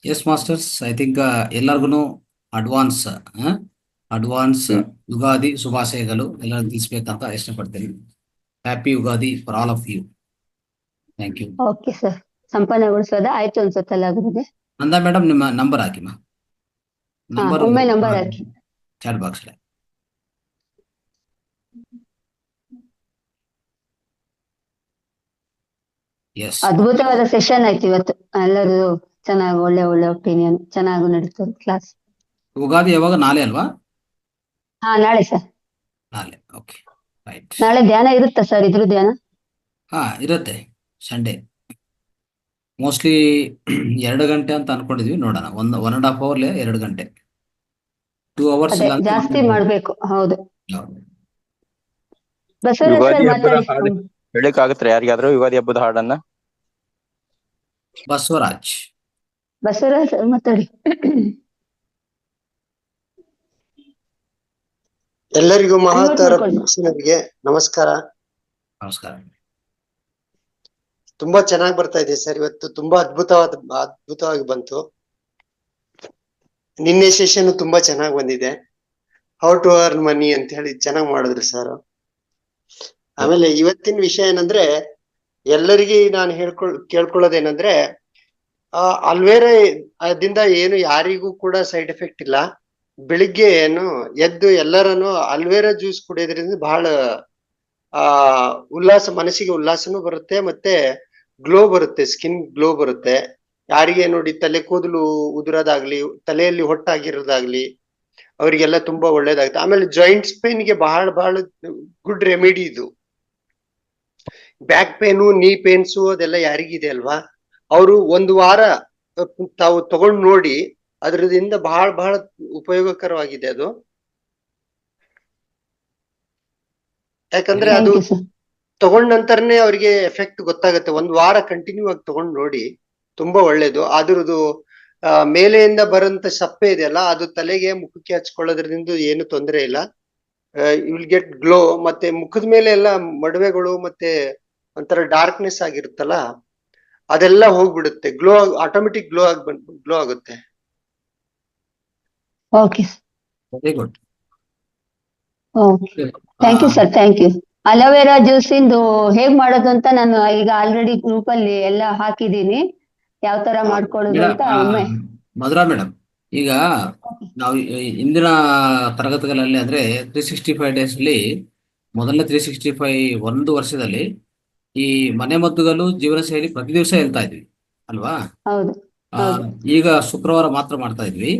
ಎಸ್ ಮಾಸ್ಟರ್ಸ್, ಐ ಥಿಂಕ್ ಎಲ್ಲರಿಗೂ ಅಡ್ವಾನ್ಸ್ ಯುಗಾದಿ ಶುಭಾಶಯಗಳು ಎಲ್ಲರೂ ತಿಳಿಸ್ಬೇಕಂತ ಇಷ್ಟಪಡ್ತೀನಿ. Happy Ugadi for all of you. Thank you. Okay sir. ಸಂಪನ್ನಗೊಳಿಸೋದ ಆಯ್ತು ಅನ್ಸುತ್ತಲ್ಲ ಗುರುಜಿ. ನಂದಾ ಮೇಡಮ್ ನಿಮ್ಮ ನಂಬರ್ ಹಾಕಿಮ್ಮ. ನಂಬರ್ ಒಮ್ಮೆ ನಂಬರ್ ಹಾಕಿ. Chat box. ಎಸ್, ಅದ್ಭುತವಾದ ಸೆಷನ್ ಆಯ್ತು ಇವತ್ತು. ಎಲ್ಲರೂ ಚೆನ್ನಾಗಿ ಒಳ್ಳೆ ಒಳ್ಳೆ ಒಪಿನಿಯನ್ ಚೆನ್ನಾಗಿ ನಡೀತದೆ ಕ್ಲಾಸ್. ಯುಗಾದಿ ಯಾವಾಗ? ನಾಳೆ ಅಲ್ವಾ? ಹಾ, ನಾಳೆ ಸರ್. ನಾಳೆ. Okay, right. ನಾಳೆ ಧ್ಯಾನ ಇರುತ್ತಾ ಸರ್? ಇದ್ರ ಧ್ಯಾನ ಇರುತ್ತೆ. ಸಂಡೇ ಮೋಸ್ಟ್ಲಿ 2 ಗಂಟೆ ಅಂತ ಅನ್ಕೊಂಡಿದ್ವಿ. ನೋಡೋಣ. 1.5 ಅವರ್ಲೆ 2 ಗಂಟೆ, 2 ಅವರ್ಸ್ ಅದೇ ಇಲ್ಲ ಅಂದ್ರೆ ಜಾಸ್ತಿ 1 ಮಾಡ್ಬೇಕು. ಹೌದು. ಹೌದು. ಬಸವರಾಜ್ ಯುಗಾದಿ ಸರ್ ಹಬ್ಬದ ಮಾತಾಡಿ. ಹಾಡು ಹೇಳಕ್ಕಾಗತ್ತಾ ಯಾರಿಗಾದ್ರೂ ಯುಗಾದಿ ಹಬ್ಬದ ಹಾಡನ್ನ? ಬಸವರಾಜ್ ಬಸವರಾಜ್ ಮಾತಾಡಿ. ಎಲ್ಲರಿಗೂ Unmute ಮಹಾತರ ಮಾಡ್ಕೊಳ್ಳಿ. ಪ್ರೇಕ್ಷಕರಿಗೆ ನಮಸ್ಕಾರ. ನಮಸ್ಕಾರ. ತುಂಬಾ ಚೆನ್ನಾಗಿ ಬರ್ತಾ ಇದೆ ಸರ್. ಇವತ್ತು ತುಂಬಾ ಅದ್ಭುತವಾಗಿ ಬಂತು. ನಿನ್ನೆ ಸೆಷನ್ ತುಂಬಾ ಚೆನ್ನಾಗಿ ಬಂದಿದೆ. ಹೌ ಟು ಅರ್ನ್ ಮನಿ ಅಂತ ಹೇಳಿ ಚೆನ್ನಾಗಿ ಮಾಡಿದ್ರು ಸರ್. ಆಮೇಲೆ ಇವತ್ತಿನ ವಿಷಯ ಏನಂದ್ರೆ, ಎಲ್ಲರಿಗೆ ನಾನು ಕೇಳ್ಕೊಳ್ಳೋದೇನಂದ್ರೆ, ಅಲ್ವೇರಾ ಅದಿಂದ ಏನು ಯಾರಿಗೂ ಕೂಡ ಸೈಡ್ ಎಫೆಕ್ಟ್ ಇಲ್ಲ. ಬೆಳಿಗ್ಗೆ ಎದ್ದು ಎಲ್ಲರನ್ನು ಅಲ್ವೇರಾ ಜ್ಯೂಸ್ ಕುಡಿಯೋದ್ರಿಂದ ಬಹಳ ಉಲ್ಲಾಸ, ಮನಸ್ಸಿಗೆ ಉಲ್ಲಾಸನೂ ಬರುತ್ತೆ, ಮತ್ತೆ ಗ್ಲೋ ಬರುತ್ತೆ, ಸ್ಕಿನ್ ಗ್ಲೋ ಬರುತ್ತೆ. ಯಾರಿಗೆ ನೋಡಿ ತಲೆ ಕೂದಲು ಉದುರೋದಾಗ್ಲಿ, ತಲೆಯಲ್ಲಿ ಹೊಟ್ಟಾಗಿರೋದಾಗ್ಲಿ, ಅವರಿಗೆಲ್ಲ ತುಂಬಾ ಒಳ್ಳೇದಾಗುತ್ತೆ. ಆಮೇಲೆ ಜಾಯಿಂಟ್ಸ್ ಪೇನ್ಗೆ ಬಹಳ ಗುಡ್ ರೆಮಿಡಿ ಇದು. ಬ್ಯಾಕ್ ಪೇನು, ನೀ ಪೇನ್ಸು ಅದೆಲ್ಲ ಯಾರಿಗಿದೆ ಅಲ್ವಾ, ಅವರು 1 ವಾರ ತಾವು ತಗೊಂಡ್ ನೋಡಿ, ಅದ್ರದಿಂದ ಬಹಳ ಉಪಯೋಗಕರವಾಗಿದೆ ಅದು. ಯಾಕಂದ್ರೆ ಅದು ತಗೊಂಡ ನಂತರನೇ ಅವ್ರಿಗೆ ಎಫೆಕ್ಟ್ ಗೊತ್ತಾಗುತ್ತೆ. 1 ವಾರ ಕಂಟಿನ್ಯೂ ಆಗಿ ತಗೊಂಡ್ ನೋಡಿ, ತುಂಬಾ ಒಳ್ಳೇದು. ಅದ್ರದ್ದು ಮೇಲೆಯಿಂದ ಬರೋಂತ ಸಪ್ಪೆ ಇದೆಯಲ್ಲ, ಅದು ತಲೆಗೆ ಮುಖಕ್ಕೆ ಹಚ್ಕೊಳ್ಳೋದ್ರಿಂದ ಏನು ತೊಂದರೆ ಇಲ್ಲ. You will get glow. ಮತ್ತೆ ಮುಖದ ಮೇಲೆ ಎಲ್ಲ ಮಡವೆಗಳು ಮತ್ತೆ ಒಂಥರ ಡಾರ್ಕ್ನೆಸ್ ಆಗಿರುತ್ತಲ್ಲ, ಅದೆಲ್ಲ ಹೋಗ್ಬಿಡುತ್ತೆ. ಆಟೋಮೆಟಿಕ್ ಗ್ಲೋ ಆಗುತ್ತೆ. Okay, very good. Thank you sir, thank you. Aloe vera juice ಇಂದು ಹೇಗ್ ಮಾಡೋದು ಅಂತ ನಾನು ಈಗ ಆಲ್ರೆಡಿ ಗ್ರೂಪ್ ಅಲ್ಲಿ ಎಲ್ಲ ಹಾಕಿದೀನಿ. ಯಾವ ತರ ಮಾಡ್ಕೊಳ್ಳೋದು ಅಂತ ಒಮ್ಮೆ. ಮಧುರಾ ಮೇಡಮ್, ಈಗ ನಾವು ಇಂದಿನ ತರಗತಿಗಳಲ್ಲಿ ಅಂದ್ರೆ 365 ಡೇಸ್ ಅಲ್ಲಿ ಮೊದಲನೇ 365 1 ವರ್ಷದಲ್ಲಿ ಈ ಮನೆ ಮದ್ದುಗಳು ಜೀವನ ಶೈಲಿ ಪ್ರತಿ ದಿವಸ ಹೇಳ್ತಾ ಇದ್ವಿ ಅಲ್ವಾ? ಹೌದು. ಈಗ ಶುಕ್ರವಾರ ಮಾತ್ರ ಮಾಡ್ತಾ ಇದ್ವಿ.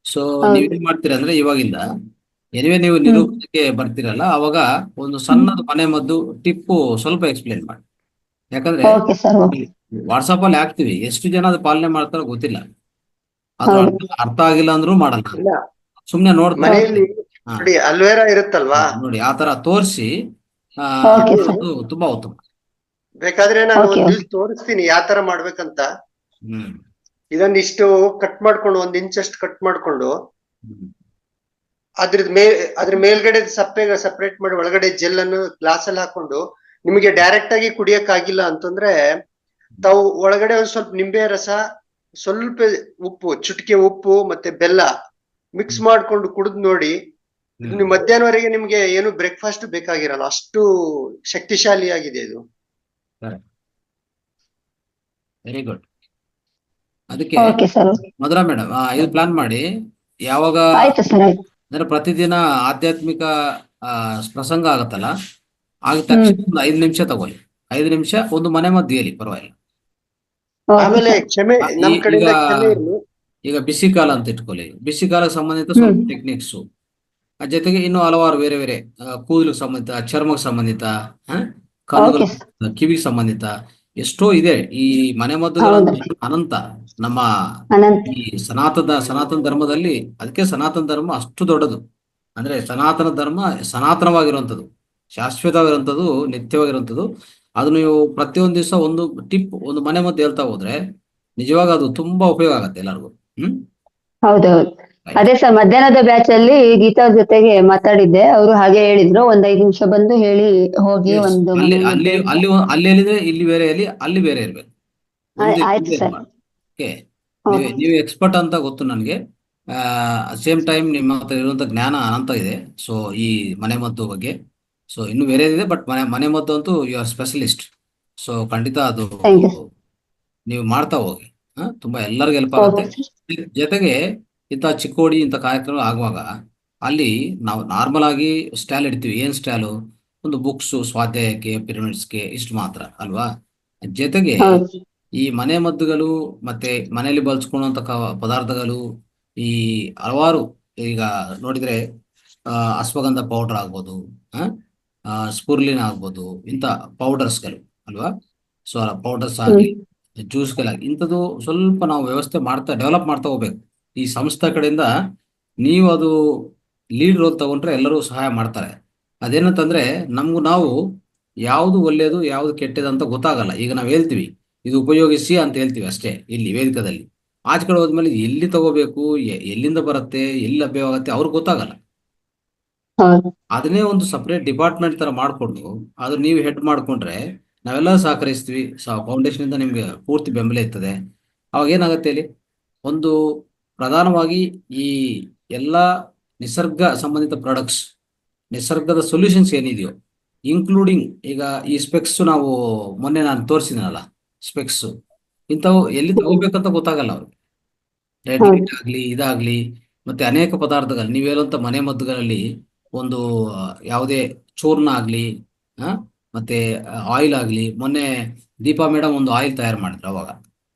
ಸೊ ನೀವೇನ್ ಮಾಡ್ತೀರಾ ಅಂದ್ರೆ, ಇವಾಗಿಂದ ಎನಿವೆ ನೀವು ನಿರೂಪಣೆಗೆ ಬರ್ತೀರಲ್ಲ, ಅವಾಗ ಒಂದು ಸಣ್ಣದು ಮನೆ ಮದ್ದು ಟಿಪ್ಪು ಸ್ವಲ್ಪ ಎಕ್ಸ್ಪ್ಲೇನ್ ಮಾಡಿ. ಯಾಕಂದ್ರೆ ವಾಟ್ಸಪ್ ಅಲ್ಲಿ ಹಾಕ್ತಿವಿ, ಎಷ್ಟು ಜನ ಅದು ಪಾಲನೆ ಮಾಡ್ತಾರೋ ಗೊತ್ತಿಲ್ಲ. ಅದು ಅರ್ಥ ಆಗಿಲ್ಲ ಅಂದ್ರೂ ಮಾಡಲ್ಲ, ಸುಮ್ನೆ ನೋಡ್ತಾ ಮನೆಯಲ್ಲಿ ನೋಡಿ ಅಲ್ವೇರಾ ಇರುತ್ತಲ್ವಾ, ನೋಡಿ ಆ ತರ ತೋರಿಸಿ ತುಂಬಾ ಉತ್ತಮ. ಬೇಕಾದ್ರೆ ನಾನು ಒಂದ್ ತೋರಿಸ್ತೀನಿ ಯಾವ ತರ ಮಾಡ್ಬೇಕಂತ. ಇದನ್ನಿಷ್ಟು ಕಟ್ ಮಾಡ್ಕೊಂಡು 1 ಇಂಚ್ ಅಷ್ಟು ಕಟ್ ಮಾಡ್ಕೊಂಡು, ಅದ್ರ ಮೇಲ್ಗಡೆ ಸಪ್ಪೆಗೆ ಸಪರೇಟ್ ಮಾಡಿ ಒಳಗಡೆ ಜೆಲ್ ಅನ್ನು ಗ್ಲಾಸ್ ಅಲ್ಲಿ ಹಾಕೊಂಡು, ನಿಮಗೆ ಡೈರೆಕ್ಟ್ ಆಗಿ ಕುಡಿಯಕ್ ಆಗಿಲ್ಲ ಅಂತಂದ್ರೆ ತಾವು ಒಳಗಡೆ ಒಂದ್ ಸ್ವಲ್ಪ ನಿಂಬೆ ರಸ, ಸ್ವಲ್ಪ ಉಪ್ಪು, ಚುಟಿಕೆ ಉಪ್ಪು ಮತ್ತೆ ಬೆಲ್ಲ ಮಿಕ್ಸ್ ಮಾಡ್ಕೊಂಡು ಕುಡಿದ್ ನೋಡಿ. ನೀವು ಮಧ್ಯಾಹ್ನವರೆಗೆ ನಿಮ್ಗೆ ಏನು ಬ್ರೇಕ್ಫಾಸ್ಟ್ ಬೇಕಾಗಿರಲ್ಲ, ಅಷ್ಟು ಶಕ್ತಿಶಾಲಿ ಆಗಿದೆ ಇದು. Very good. ಅದಕ್ಕೆ ಮಧುರಾ ಮೇಡಮ್ ಇದು ಪ್ಲಾನ್ ಮಾಡಿ. ಯಾವಾಗ ಅಂದ್ರೆ ಪ್ರತಿದಿನ ಆಧ್ಯಾತ್ಮಿಕ ಪ್ರಸಂಗ ಆಗತ್ತಲ್ಲ, ಆಗಿದ ತಕ್ಷಣ ಒಂದು 5 ನಿಮಿಷ ತಗೊಳ್ಳಿ. 5 ನಿಮಿಷ ಒಂದು ಮನೆ ಮದ್ದು ಹೇಳಿ, ಪರವಾಗಿಲ್ಲ. ಆಮೇಲೆ ಕ್ಷಮೆ ನಮ್ ಕಡೆಯಿಂದ ಕ್ಷಮೆ ಇರ್ಲಿ. ಈಗ ಬಿಸಿ ಕಾಲ ಅಂತ ಇಟ್ಕೊಳ್ಳಿ, ಬಿಸಿ ಕಾಲಕ್ಕೆ ಸಂಬಂಧಿತ ಸ್ವಲ್ಪ ಟೆಕ್ನಿಕ್ಸ್, ಜೊತೆಗೆ ಇನ್ನೂ ಹಲವಾರು ಬೇರೆ ಬೇರೆ ಕೂದಲಿಗೆ ಸಂಬಂಧಿತ, ಚರ್ಮಕ್ಕೆ ಸಂಬಂಧಿತ, ಕಣ್ಣುಗಳ ಕಿವಿಗೆ ಸಂಬಂಧಿತ ಎಷ್ಟೋ ಇದೆ. ಈ ಮನೆ ಮದ್ದುಗಳ ಅನಂತ. ನಮ್ಮ ಈ ಸನಾತನ ಧರ್ಮದಲ್ಲಿ, ಅದಕ್ಕೆ ಸನಾತನ ಧರ್ಮ ಅಷ್ಟು ದೊಡ್ಡದು. ಅಂದ್ರೆ ಸನಾತನ ಧರ್ಮ ಸನಾತನವಾಗಿರುವಂಥದ್ದು, ಶಾಶ್ವತವಾಗಿರುವಂಥದ್ದು, ನಿತ್ಯವಾಗಿರುವಂಥದ್ದು. ಅದು ನೀವು ಪ್ರತಿಯೊಂದು ದಿವಸ ಒಂದು ಟಿಪ್, ಒಂದು ಮನೆ ಮದ್ದು ಹೇಳ್ತಾ ಹೋದ್ರೆ ನಿಜವಾಗ ಅದು ತುಂಬಾ ಉಪಯೋಗ ಆಗತ್ತೆ ಎಲ್ಲರಿಗೂ. ಹೌದೌದು. ಅದೇ ಸರ್, ಮಧ್ಯಾಹ್ನದ ಬ್ಯಾಚ್ ಅಲ್ಲಿ ಗೀತಾ ಅವ್ರ ಜೊತೆಗೆ ಮಾತಾಡಿದ್ದೆ. ಅವರು ಹಾಗೆ ಹೇಳಿದ್ರು, ಒಂದ್ 5 ನಿಮಿಷ ಬಂದು ಹೇಳಿ ಹೋಗಿ. ಒಂದು ಅಲ್ಲಿ ಹೇಳಿದ್ರೆ ಇಲ್ಲಿ ಬೇರೆ ಹೇಳಿ, ಅಲ್ಲಿ ಬೇರೆ ಇರ್ಬೇಕು. ನೀವು ಎಕ್ಸ್ಪರ್ಟ್ ಅಂತ ಗೊತ್ತು ನನಗೆ. ಸೇಮ್ ಟೈಮ್ ನಿಮ್ಮ ಹತ್ರ ಇರುವಂತ ಜ್ಞಾನ ಅನಂತ ಇದೆ. ಸೊ ಈ ಮನೆ ಮದ್ದು ಬಗ್ಗೆ ಸೊ ಇನ್ನು ಬೇರೆ ಇದೆ, ಬಟ್ ಮನೆ ಮದ್ದು ಅಂತೂ ಯು ಆರ್ ಸ್ಪೆಷಲಿಸ್ಟ್. ಸೊ ಖಂಡಿತ ಅದು ನೀವು ಮಾಡ್ತಾ ಹೋಗಿ. ತುಂಬಾ ಎಲ್ಲರಿಗೂ ಹೆಲ್ಪ್ ಆಗುತ್ತೆ. ಜೊತೆಗೆ ಇಂಥ ಚಿಕ್ಕೋಡಿ ಇಂಥ ಕಾರ್ಯಕ್ರಮ ಆಗುವಾಗ ಅಲ್ಲಿ ನಾವು ನಾರ್ಮಲ್ ಆಗಿ ಸ್ಟಾಲ್ ಇಡ್ತೀವಿ. ಏನ್ ಸ್ಟಾಲು? ಒಂದು ಬುಕ್ಸು, ಸ್ವಾಧ್ಯಾಯಕ್ಕೆ, ಪಿರಮಿಡ್ಸ್ಗೆ ಇಷ್ಟು ಮಾತ್ರ ಅಲ್ವಾ? ಜೊತೆಗೆ ಈ ಮನೆ ಮದ್ದುಗಳು ಮತ್ತೆ ಮನೆಯಲ್ಲಿ ಬಳಸ್ಕೊಳ್ಳುವಂತ ಪದಾರ್ಥಗಳು, ಈ ಹಲವಾರು, ಈಗ ನೋಡಿದ್ರೆ ಅಶ್ವಗಂಧ ಪೌಡರ್ ಆಗ್ಬೋದು, ಸ್ಪುರ್ಲಿನ್ ಆಗ್ಬೋದು, ಇಂಥ ಪೌಡರ್ಸ್ಗಳು ಅಲ್ವಾ? ಸೊ ಪೌಡರ್ಸ್ ಆಗಲಿ, ಜ್ಯೂಸ್ಗಳಾಗಲಿ, ಇಂಥದ್ದು ಸ್ವಲ್ಪ ನಾವು ವ್ಯವಸ್ಥೆ ಮಾಡ್ತಾ ಡೆವಲಪ್ ಮಾಡ್ತಾ ಹೋಗ್ಬೇಕು. ಈ ಸಂಸ್ಥೆ ಕಡೆಯಿಂದ ನೀವು ಅದು ಲೀಡ್ ರೋಲ್ ತಗೊಂಡ್ರೆ ಎಲ್ಲರೂ ಸಹಾಯ ಮಾಡ್ತಾರೆ. ಅದೇನಂತಂದ್ರೆ ನಾವು ಯಾವುದು ಒಳ್ಳೆಯದು ಯಾವುದು ಕೆಟ್ಟದ್ದು ಅಂತ ಗೊತ್ತಾಗಲ್ಲ. ಈಗ ನಾವು ಹೇಳ್ತೀವಿ ಇದು ಉಪಯೋಗಿಸಿ ಅಂತ ಹೇಳ್ತೀವಿ ಅಷ್ಟೇ ಇಲ್ಲಿ ವೇದಿಕದಲ್ಲಿ. ಆಚೆ ಕಡೆ ಹೋದ್ಮೇಲೆ ಎಲ್ಲಿ ತಗೋಬೇಕು, ಎಲ್ಲಿಂದ ಬರುತ್ತೆ, ಎಲ್ಲಿ ಲಭ್ಯವಾಗುತ್ತೆ ಅವ್ರಿಗೆ ಗೊತ್ತಾಗಲ್ಲ. ಅದನ್ನೇ ಒಂದು ಸಪರೇಟ್ ಡಿಪಾರ್ಟ್ಮೆಂಟ್ ತರ ಮಾಡ್ಕೊಂಡು ಅದು ನೀವು ಹೆಡ್ ಮಾಡ್ಕೊಂಡ್ರೆ ನಾವೆಲ್ಲ ಸಹಕರಿಸ್ತೀವಿ. ಫೌಂಡೇಶನ್ ಇಂದ ನಿಮ್ಗೆ ಪೂರ್ತಿ ಬೆಂಬಲ ಇರ್ತದೆ. ಅವಾಗ ಏನಾಗುತ್ತೆ ಇಲ್ಲಿ ಒಂದು ಪ್ರಧಾನವಾಗಿ ಈ ಎಲ್ಲ ನಿಸರ್ಗ ಸಂಬಂಧಿತ ಪ್ರಾಡಕ್ಟ್ಸ್, ನಿಸರ್ಗದ ಸೊಲ್ಯೂಷನ್ಸ್ ಏನಿದೆಯೋ ಇನ್ಕ್ಲೂಡಿಂಗ್ ಈಗ ಈ ಸ್ಪೆಕ್ಸ್ ನಾವು ಮೊನ್ನೆ ನಾನು ತೋರಿಸಿದ್ನಲ್ಲ ಸ್ಪೆಕ್ಸ್, ಇಂಥವು ಎಲ್ಲಿ ತಗೋಬೇಕಂತ ಗೊತ್ತಾಗಲ್ಲ ಅವ್ರಿಗೆ. ರೆಡ್ ಲೈಟ್ ಆಗ್ಲಿ ಇದಾಗ್ಲಿ ಮತ್ತೆ ಅನೇಕ ಪದಾರ್ಥಗಳು ನೀವು ಹೇಳುವಂತ ಮನೆ ಮದ್ದುಗಳಲ್ಲಿ ಒಂದು ಯಾವುದೇ ಚೂರ್ಣ ಆಗ್ಲಿ ಮತ್ತೆ ಆಯಿಲ್ ಆಗ್ಲಿ, ಮೊನ್ನೆ ದೀಪಾ ಮೇಡಮ್ ಒಂದು ಆಯಿಲ್ ತಯಾರು ಮಾಡಿದ್ರು ಅವಾಗ.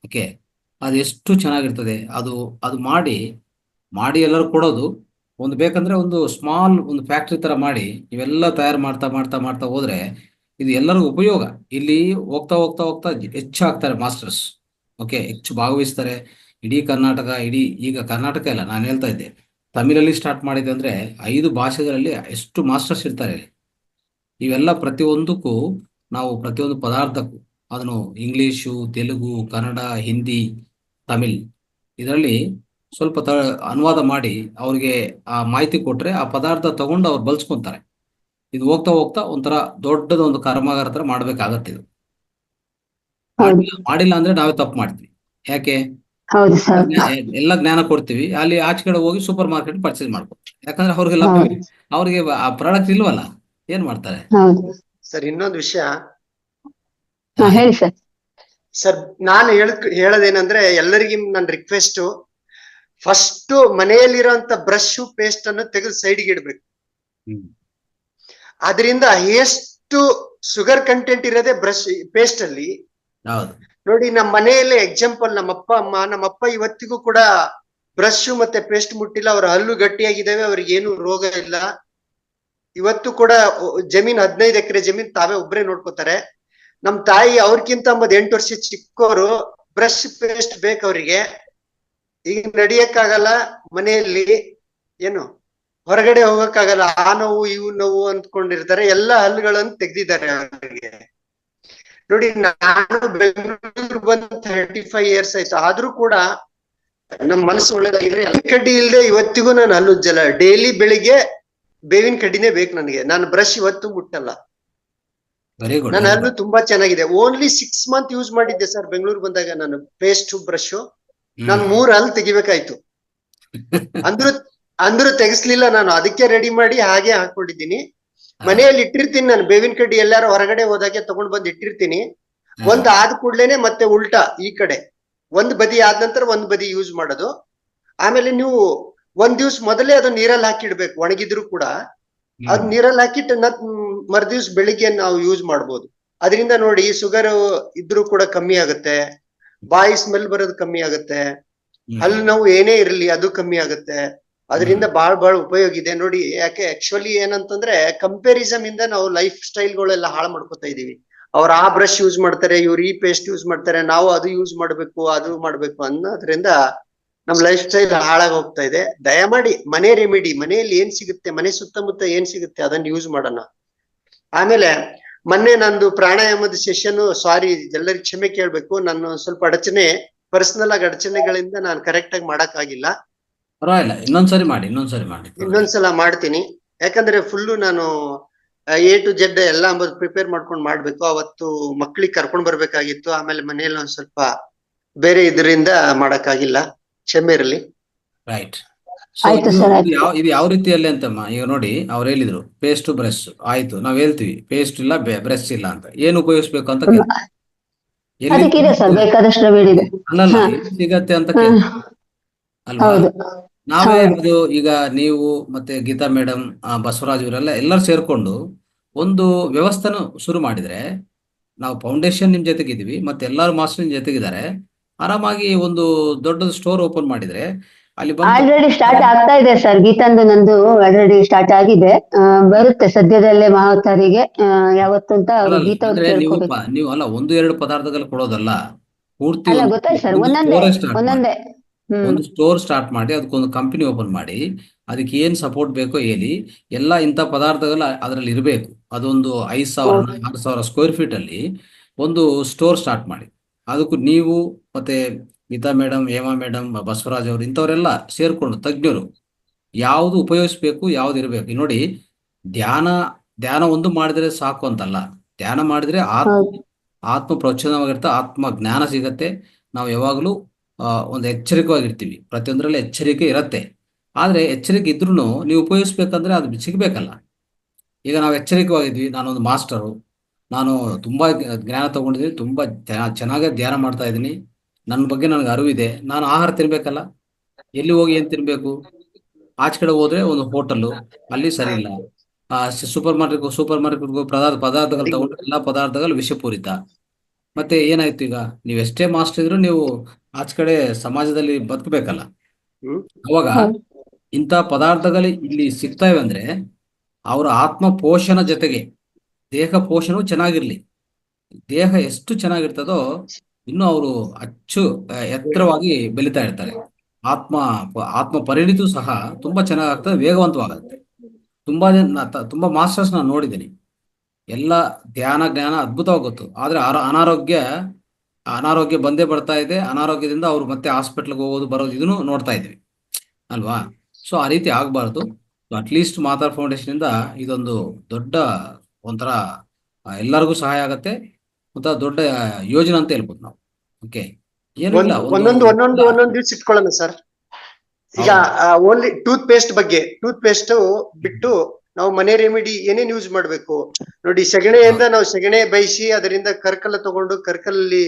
ಓಕೆ, ಅದು ಎಷ್ಟು ಚೆನ್ನಾಗಿರ್ತದೆ. ಅದು ಮಾಡಿ ಎಲ್ಲರೂ ಕೊಡೋದು. ಒಂದು ಬೇಕಂದ್ರೆ ಒಂದು ಸ್ಮಾಲ್ ಒಂದು ಫ್ಯಾಕ್ಟ್ರಿ ತರ ಮಾಡಿ ಇವೆಲ್ಲ ತಯಾರು ಮಾಡ್ತಾ ಮಾಡ್ತಾ ಮಾಡ್ತಾ ಹೋದ್ರೆ ಇದು ಎಲ್ಲರಿಗೂ ಉಪಯೋಗ. ಇಲ್ಲಿ ಹೋಗ್ತಾ ಹೋಗ್ತಾ ಹೋಗ್ತಾ ಹೆಚ್ಚಾಗ್ತಾರೆ ಮಾಸ್ಟರ್ಸ್. ಓಕೆ, ಹೆಚ್ಚು ಭಾಗವಹಿಸ್ತಾರೆ. ಇಡೀ ಕರ್ನಾಟಕ, ಈಗ ಕರ್ನಾಟಕ ಇಲ್ಲ, ನಾನು ಹೇಳ್ತಾ ಇದ್ದೆ ತಮಿಳಲ್ಲಿ ಸ್ಟಾರ್ಟ್ ಮಾಡಿದೆ ಅಂದ್ರೆ 5 ಭಾಷೆಗಳಲ್ಲಿ ಎಷ್ಟು ಮಾಸ್ಟರ್ಸ್ ಇರ್ತಾರೆ. ಇವೆಲ್ಲ ಪ್ರತಿಯೊಂದಕ್ಕೂ ನಾವು ಪ್ರತಿಯೊಂದು ಪದಾರ್ಥಕ್ಕೂ ಅದನ್ನು ಇಂಗ್ಲಿಷು, ತೆಲುಗು, ಕನ್ನಡ, ಹಿಂದಿ, ತಮಿಳ್ ಇದರಲ್ಲಿ ಸ್ವಲ್ಪ ಅನುವಾದ ಮಾಡಿ ಅವ್ರಿಗೆ ಆ ಮಾಹಿತಿ ಕೊಟ್ರೆ ಆ ಪದಾರ್ಥ ತಗೊಂಡು ಅವ್ರು ಬಳಸ್ಕೊಂತಾರೆ. ಇದು ಹೋಗ್ತಾ ಹೋಗ್ತಾ ಒಂಥರ ದೊಡ್ಡದೊಂದು ಕರ್ಮಾಗಾರ ತರ ಮಾಡ್ಬೇಕಾಗತ್ತೆ. ಇದು ಮಾಡಿಲ್ಲ ಅಂದ್ರೆ ನಾವೇ ತಪ್ಪು ಮಾಡ್ತೀವಿ. ಯಾಕೆ? ಎಲ್ಲ ಜ್ಞಾನ ಕೊಡ್ತೀವಿ, ಅಲ್ಲಿ ಆಚೆ ಕಡೆ ಹೋಗಿ ಸೂಪರ್ ಮಾರ್ಕೆಟ್ ಪರ್ಚೇಸ್ ಮಾಡ್ಕೊತಾರೆ. ಯಾಕಂದ್ರೆ ಅವ್ರಿಗೆ ಆ ಪ್ರಾಡಕ್ಟ್ ಇಲ್ವಲ್ಲ, ಏನ್ ಮಾಡ್ತಾರೆ? ಸರ್ ಇನ್ನೊಂದು ವಿಷಯ ಹೇಳಿ ಸರ್. ಸರ್ ನಾನು ಹೇಳೋದೇನಂದ್ರೆ ಎಲ್ಲರಿಗೂ ನನ್ನ ರಿಕ್ವೆಸ್ಟ್, ಫಸ್ಟ್ ಮನೆಯಲ್ಲಿರುವಂತ ಬ್ರಷ್ ಪೇಸ್ಟ್ ಅನ್ನು ತೆಗೆದು ಸೈಡ್ಗೆ ಇಡ್ಬೇಕು. ಅದರಿಂದ ಎಷ್ಟು ಶುಗರ್ ಕಂಟೆಂಟ್ ಇರೋದೇ ಬ್ರಷ್ ಪೇಸ್ಟ್ ಅಲ್ಲಿ. ನೋಡಿ ನಮ್ಮ ಮನೆಯಲ್ಲೇ ಎಕ್ಸಾಂಪಲ್, ನಮ್ಮಪ್ಪ ಇವತ್ತಿಗೂ ಕೂಡ ಬ್ರಷ್ ಮತ್ತೆ ಪೇಸ್ಟ್ ಮುಟ್ಟಿಲ್ಲ. ಅವ್ರ ಹಲ್ಲು ಗಟ್ಟಿಯಾಗಿದ್ದಾವೆ, ಅವ್ರಿಗೆ ಏನು ರೋಗ ಇಲ್ಲ. ಇವತ್ತು ಕೂಡ ಜಮೀನ್ 15 ಎಕರೆ ಜಮೀನ್ ತಾವೇ ಒಬ್ಬರೇ ನೋಡ್ಕೋತಾರೆ. ನಮ್ ತಾಯಿ ಅವ್ರಕ್ಕಿಂತ 8 ವರ್ಷ ಚಿಕ್ಕವರು, ಬ್ರಷ್ ಪೇಸ್ಟ್ ಬೇಕು ಅವ್ರಿಗೆ. ಈಗ ನಡಿಯಕ್ಕಾಗಲ್ಲ, ಮನೆಯಲ್ಲಿ ಏನು ಹೊರಗಡೆ ಹೋಗಕ್ಕಾಗಲ್ಲ, ಆ ನೋವು ಇವು ನೋವು ಅಂದ್ಕೊಂಡಿರ್ತಾರೆ. ಎಲ್ಲ ಹಲ್ಲುಗಳನ್ನು ತೆಗ್ದಿದ್ದಾರೆ ಅವರಿಗೆ. ನೋಡಿ ನಾನು ಬೆಂಗಳೂರು ಬಂದು 35 ಇಯರ್ಸ್ ಆಯ್ತು, ಆದ್ರೂ ಕೂಡ ನಮ್ ಮನಸ್ಸು ಒಳ್ಳೇದಾಗಿದ್ರೆ ಕಡ್ಡಿ ಇಲ್ದೆ ಇವತ್ತಿಗೂ ನಾನು ಹಲ್ಲು ಉಜ್ಜಲ್ಲ. ಡೈಲಿ ಬೆಳಿಗ್ಗೆ ಬೇವಿನ ಕಡ್ಡಿನೇ ಬೇಕು ನನಗೆ. ನಾನು ಬ್ರಷ್ ಇವತ್ತು ಮುಟ್ಟಲ್ಲ. ನನ್ನ ಹಲ್ಲು ತುಂಬಾ ಚೆನ್ನಾಗಿದೆ. ಓನ್ಲಿ 6 ಮಂತ್ ಯೂಸ್ ಮಾಡಿದ್ದೆ ಸರ್ ಬೆಂಗಳೂರು ಬಂದಾಗ. ನಾನು ಪೇಸ್ಟ್ ಬ್ರಷ್ ನಾನು 3 ಹಲ್ಲು ತೆಗಿಬೇಕಾಯ್ತು. ಅಂದ್ರೂ ತೆಗಿಸ್ಲಿಲ್ಲ ನಾನು. ಅದಕ್ಕೆ ರೆಡಿ ಮಾಡಿ ಹಾಗೆ ಹಾಕೊಂಡಿದ್ದೀನಿ. ಮನೆಯಲ್ಲಿ ಇಟ್ಟಿರ್ತೀನಿ ನಾನು ಬೇವಿನ ಕಡ್ಡಿ. ಎಲ್ಲಾರು ಹೊರಗಡೆ ಹೋದಾಗೆ ತಗೊಂಡ್ ಬಂದ್ ಇಟ್ಟಿರ್ತೀನಿ. ಒಂದ್ ಆದ ಕೂಡ್ಲೇನೆ ಮತ್ತೆ ಉಲ್ಟಾ ಈ ಕಡೆ ಒಂದ್ ಬದಿ ಆದ ನಂತರ ಒಂದ್ ಬದಿ ಯೂಸ್ ಮಾಡೋದು. ಆಮೇಲೆ ನೀವು ಒಂದ್ ದಿವ್ಸ ಮೊದಲೇ ಅದು ನೀರಲ್ಲಿ ಹಾಕಿಡ್ಬೇಕು, ಒಣಗಿದ್ರು ಕೂಡ ಅದ್ ನೀರಲ್ಲಿ ಹಾಕಿಟ್ಟು ಮರ್ದಿವ್ಸ ಬೆಳಿಗ್ಗೆ ನಾವು ಯೂಸ್ ಮಾಡ್ಬೋದು. ಅದರಿಂದ ನೋಡಿ ಶುಗರ್ ಇದ್ರೂ ಕೂಡ ಕಮ್ಮಿ ಆಗುತ್ತೆ, ಬಾಯಿ ಸ್ಮೆಲ್ ಬರೋದು ಕಮ್ಮಿ ಆಗುತ್ತೆ, ಹಲ್ಲು ನೋವು ಏನೇ ಇರಲಿ ಅದು ಕಮ್ಮಿ ಆಗುತ್ತೆ. ಅದರಿಂದ ಬಹಳ ಉಪಯೋಗ ಇದೆ ನೋಡಿ. ಯಾಕೆ ಆಕ್ಚುಲಿ ಏನಂತಂದ್ರೆ ಕಂಪ್ಯಾರಿಸಮ್ ಇಂದ ನಾವು ಲೈಫ್ ಸ್ಟೈಲ್ಗಳೆಲ್ಲ ಹಾಳು ಮಾಡ್ಕೊತಾ ಇದೀವಿ. ಅವ್ರು ಆ ಬ್ರಷ್ ಯೂಸ್ ಮಾಡ್ತಾರೆ, ಇವ್ರು ಈ ಪೇಸ್ಟ್ ಯೂಸ್ ಮಾಡ್ತಾರೆ, ನಾವು ಅದು ಯೂಸ್ ಮಾಡ್ಬೇಕು ಅನ್ನೋದ್ರಿಂದ ನಮ್ ಲೈಫ್ ಸ್ಟೈಲ್ ಹಾಳಾಗಿ ಹೋಗ್ತಾ ಇದೆ. ದಯಮಾಡಿ ಮನೆ ರೆಮಿಡಿ, ಮನೆಯಲ್ಲಿ ಏನ್ ಸಿಗುತ್ತೆ, ಮನೆ ಸುತ್ತಮುತ್ತ ಏನ್ ಸಿಗುತ್ತೆ ಅದನ್ನ ಯೂಸ್ ಮಾಡೋಣ. ಆಮೇಲೆ ಮೊನ್ನೆ ನಂದು ಪ್ರಾಣಾಯಾಮದ ಸೆಷನ್, ಸಾರಿ ಎಲ್ಲರಿಗೂ ಕ್ಷಮೆ ಕೇಳ್ಬೇಕು, ನಾನು ಸ್ವಲ್ಪ ಪರ್ಸನಲ್ ಆಗಿ ಅಡಚಣೆಗಳಿಂದ ನಾನು ಕರೆಕ್ಟ್ ಆಗಿ ಮಾಡಕ್ ಆಗಿಲ್ಲ. ಪರವಾಗಿಲ್ಲ, ಇನ್ನೊಂದ್ಸರಿ ಮಾಡಿ. ಇನ್ನೊಂದ್ಸಲ ಮಾಡ್ತೀನಿ. ಯಾಕಂದ್ರೆ ಫುಲ್ಲು ನಾನು A to Z ಎಲ್ಲ ಪ್ರಿಪೇರ್ ಮಾಡ್ಕೊಂಡು ಮಾಡ್ಬೇಕು. ಅವತ್ತು ಮಕ್ಳಿಗೆ ಕರ್ಕೊಂಡ್ ಬರ್ಬೇಕಾಗಿತ್ತು. ಆಮೇಲೆ ಮನೆಯಲ್ಲಿ ಒಂದ್ ಸ್ವಲ್ಪ ಬೇರೆ ಇದರಿಂದ ಮಾಡಕ್ಕಾಗಿಲ್ಲ, ಕ್ಷಮೆ ಇರಲಿ. ರೈಟ್. ಇದು ಯಾವ ರೀತಿಯಲ್ಲಿ ಅಂತಮ್ಮ, ಈಗ ನೋಡಿ ಅವ್ರು ಹೇಳಿದ್ರು ಪೇಸ್ಟ್ ಬ್ರಷ್ ಆಯ್ತು, ನಾವ್ ಹೇಳ್ತೀವಿ ಪೇಸ್ಟ್ ಇಲ್ಲ ಬ್ರಷ್ ಇಲ್ಲ ಅಂತ. ಏನ್ ಉಪಯೋಗಿಸ್ಬೇಕು ಅಂತ ಎಲ್ಲಿ ಅದಕ್ಕಿದೆ ಸರ್, ಬೇಕಾದಷ್ಟು ರವೆ ಇದೆ. ಅಲ್ಲಲ್ಲ ಹಾ ಎಲ್ಲಿ ಸಿಗತ್ತೆ ಅಂತ ಹಾ ಕೇಳ್ತಾರೆ ಅಲ್ವಾ? ಹೌದು ನಾವೇ ಹೌದು ಅದು ಈಗ ನೀವು ಮತ್ತೆ ಗೀತಾ ಮೇಡಮ್, ಬಸವರಾಜ್ ಇವರೆಲ್ಲ ಎಲ್ಲರೂ ಸೇರ್ಕೊಂಡು ಒಂದು ವ್ಯವಸ್ಥೆನ ಶುರು ಮಾಡಿದ್ರೆ, ನಾವು ಫೌಂಡೇಶನ್ ನಿಮ್ ಜೊತೆಗಿದ್ದೀವಿ ಮತ್ತೆ ಎಲ್ಲರೂ ಮಾಸ್ಟರ್ ನಿಮ್ ಜೊತೆಗಿದ್ದಾರೆ, ಆರಾಮಾಗಿ ಒಂದು ದೊಡ್ಡ ಸ್ಟೋರ್ ಓಪನ್ ಮಾಡಿದ್ರೆ ಅಲ್ಲಿ ಬಂದು ಆಲ್ರೆಡಿ ಸ್ಟಾರ್ಟ್ ಆಗ್ತಾ ಇದೆ ಸರ್. ಗೀತಂದು ನಂದು ಆಲ್ರೆಡಿ ಸ್ಟಾರ್ಟ್ ಆಗಿದೆ. ಬರುತ್ತೆ ಸದ್ಯದಲ್ಲೇ ಮಹಾವತಾರಿಗೆ. ಯಾವತ್ತು ಅಂತ ಅಲ್ಲ ಗೀತ ಅವ್ರು ಅಂದ್ರೆ ಕೇಳ್ಕೋಬೇಕು. ನೀವು ಅಲ್ಲ 1-2 ಪದಾರ್ಥಗಳು ಕೊಡೋದಲ್ಲ, ಪೂರ್ತಿ ಅಲ್ಲ ಒಂದು ಗೊತ್ತಾಯ್ತು ಸರ್, ಒಂದು ಒಂದೊಂದೇ ಸ್ಟೋರೇ ಸ್ಟಾರ್ಟ್ ಮಾಡಿ, ಒಂದೊಂದೇ. ಒಂದು ಸ್ಟೋರ್ ಸ್ಟಾರ್ಟ್ ಮಾಡಿ ಅದಕ್ಕೊಂದು ಕಂಪನಿ ಓಪನ್ ಮಾಡಿ, ಅದಕ್ಕೆ ಏನ್ ಸಪೋರ್ಟ್ ಬೇಕೋ ಹೇಳಿ, ಎಲ್ಲ ಇಂಥ ಪದಾರ್ಥಗಳು ಅದರಲ್ಲಿ ಇರಬೇಕು. ಅದೊಂದು 5,000 6,000 ಸ್ಕ್ವೇರ್ ಫೀಟ್ ಅಲ್ಲಿ ಒಂದು ಸ್ಟೋರ್ ಸ್ಟಾರ್ಟ್ ಮಾಡಿ. ಅದಕ್ಕೂ ನೀವು ಮತ್ತೆ ಗೀತಾ ಮೇಡಮ್, ಹೇಮಾ ಮೇಡಮ್, ಬಸವರಾಜ್ ಅವರು ಇಂಥವರೆಲ್ಲ ಸೇರ್ಕೊಂಡು ತಜ್ಞರು ಯಾವುದು ಉಪಯೋಗಿಸ್ಬೇಕು, ಯಾವ್ದು ಇರಬೇಕು. ನೋಡಿ, ಧ್ಯಾನ ಧ್ಯಾನ ಒಂದು ಮಾಡಿದ್ರೆ ಸಾಕು ಅಂತಲ್ಲ, ಧ್ಯಾನ ಮಾಡಿದ್ರೆ ಆತ್ಮ ಪ್ರಚೋದನವಾಗಿರುತ್ತೆ, ಆತ್ಮ ಜ್ಞಾನ ಸಿಗತ್ತೆ. ನಾವು ಯಾವಾಗಲೂ ಒಂದು ಎಚ್ಚರಿಕವಾಗಿರ್ತೀವಿ, ಪ್ರತಿಯೊಂದರಲ್ಲಿ ಎಚ್ಚರಿಕೆ ಇರತ್ತೆ. ಆದ್ರೆ ಎಚ್ಚರಿಕೆ ಇದ್ರೂ ನೀವು ಉಪಯೋಗಿಸ್ಬೇಕಂದ್ರೆ ಅದು ಸಿಗ್ಬೇಕಲ್ಲ. ಈಗ ನಾವು ಎಚ್ಚರಿಕವಾಗಿದ್ವಿ, ನಾನೊಂದು ಮಾಸ್ಟರು, ನಾನು ತುಂಬಾ ಜ್ಞಾನ ತಗೊಂಡಿದ್ದೀನಿ, ತುಂಬಾ ಚೆನ್ನಾಗಿ ಧ್ಯಾನ ಮಾಡ್ತಾ ಇದ್ದೀನಿ, ನನ್ನ ಬಗ್ಗೆ ನನಗೆ ಅರಿವಿದೆ, ನಾನು ಆಹಾರ ತಿನ್ಬೇಕಲ್ಲ. ಎಲ್ಲಿ ಹೋಗಿ ಏನ್ ತಿನ್ಬೇಕು? ಆಚೆ ಕಡೆ ಹೋದ್ರೆ ಒಂದು ಹೋಟೆಲ್, ಅಲ್ಲಿ ಸರಿ ಇಲ್ಲ. ಸೂಪರ್ ಮಾರ್ಕೆಟ್ ಪದಾರ್ಥಗಳು ತಗೊಂಡ್ರೆ ಎಲ್ಲಾ ಪದಾರ್ಥಗಳು ವಿಷಪೂರಿತ. ಮತ್ತೆ ಏನಾಯ್ತು, ಈಗ ನೀವು ಎಷ್ಟೇ ಮಾಸ್ಟರ್ ಇದ್ರು ನೀವು ಆಚೆ ಕಡೆ ಸಮಾಜದಲ್ಲಿ ಬದುಕಬೇಕಲ್ಲ. ಅವಾಗ ಇಂಥ ಪದಾರ್ಥಗಳು ಇಲ್ಲಿ ಸಿಗ್ತಾ ಇವೆ ಅಂದ್ರೆ ಅವರ ಆತ್ಮ ಪೋಷಣ ಜೊತೆಗೆ ದೇಹ ಪೋಷಣವು ಚೆನ್ನಾಗಿರ್ಲಿ. ದೇಹ ಎಷ್ಟು ಚೆನ್ನಾಗಿರ್ತದೋ ಇನ್ನು ಅವರು ಅಚ್ಚು ಎತ್ತರವಾಗಿ ಬೆಳೀತಾ ಇರ್ತಾರೆ. ಆತ್ಮ ಪರಿಣಿತು ಸಹ ತುಂಬಾ ಚೆನ್ನಾಗಾಗ್ತದೆ, ವೇಗವಂತವಾಗುತ್ತೆ. ತುಂಬಾ ಮಾಸ್ಟರ್ಸ್ ನಾನು ನೋಡಿದ್ದೀನಿ, ಎಲ್ಲ ಧ್ಯಾನ ಜ್ಞಾನ ಅದ್ಭುತವಾಗಿ ಗೊತ್ತು, ಆದ್ರೆ ಅನಾರೋಗ್ಯ ಬಂದೇ ಬರ್ತಾ ಇದೆ. ಅನಾರೋಗ್ಯದಿಂದ ಅವ್ರು ಮತ್ತೆ ಹಾಸ್ಪಿಟ್ಲ್ಗೆ ಹೋಗೋದು ಬರೋದು ಇದನ್ನು ನೋಡ್ತಾ ಇದ್ದೀವಿ ಅಲ್ವಾ? ಸೊ ಆ ರೀತಿ ಆಗ್ಬಾರ್ದು. ಅಟ್ಲೀಸ್ಟ್ ಮಾತಾರ್ ಫೌಂಡೇಶನ್ ಇಂದ ಇದೊಂದು ದೊಡ್ಡ ಒಂಥರ ಎಲ್ಲರಿಗೂ ಸಹಾಯ ಆಗತ್ತೆ, ಒಂಥರ ದೊಡ್ಡ ಯೋಜನೆ ಅಂತ ಹೇಳ್ಬೋದು ನಾವು. ಓಕೆ, ಏನು ಇಲ್ಲ, ಒಂದೊಂದು ದಿವ್ಸ ಇಟ್ಕೊಳ್ಳೋಣ ಸರ್. ಈಗ ಓನ್ಲಿ ಟೂತ್ ಪೇಸ್ಟ್ ಬಗ್ಗೆ, ಟೂತ್ ಪೇಸ್ಟ್ ಬಿಟ್ಟು ನಾವು ಮನೆ ರೆಮಿಡಿ ಏನೇನ್ ಯೂಸ್ ಮಾಡ್ಬೇಕು ನೋಡಿ. ಸೆಗಣೆಯಿಂದ ನಾವು ಸೆಗಣೆ ಬೈಸಿ ಅದರಿಂದ ಕರ್ಕಲ್ಲ ತಗೊಂಡು ಕರ್ಕಲಲ್ಲಿ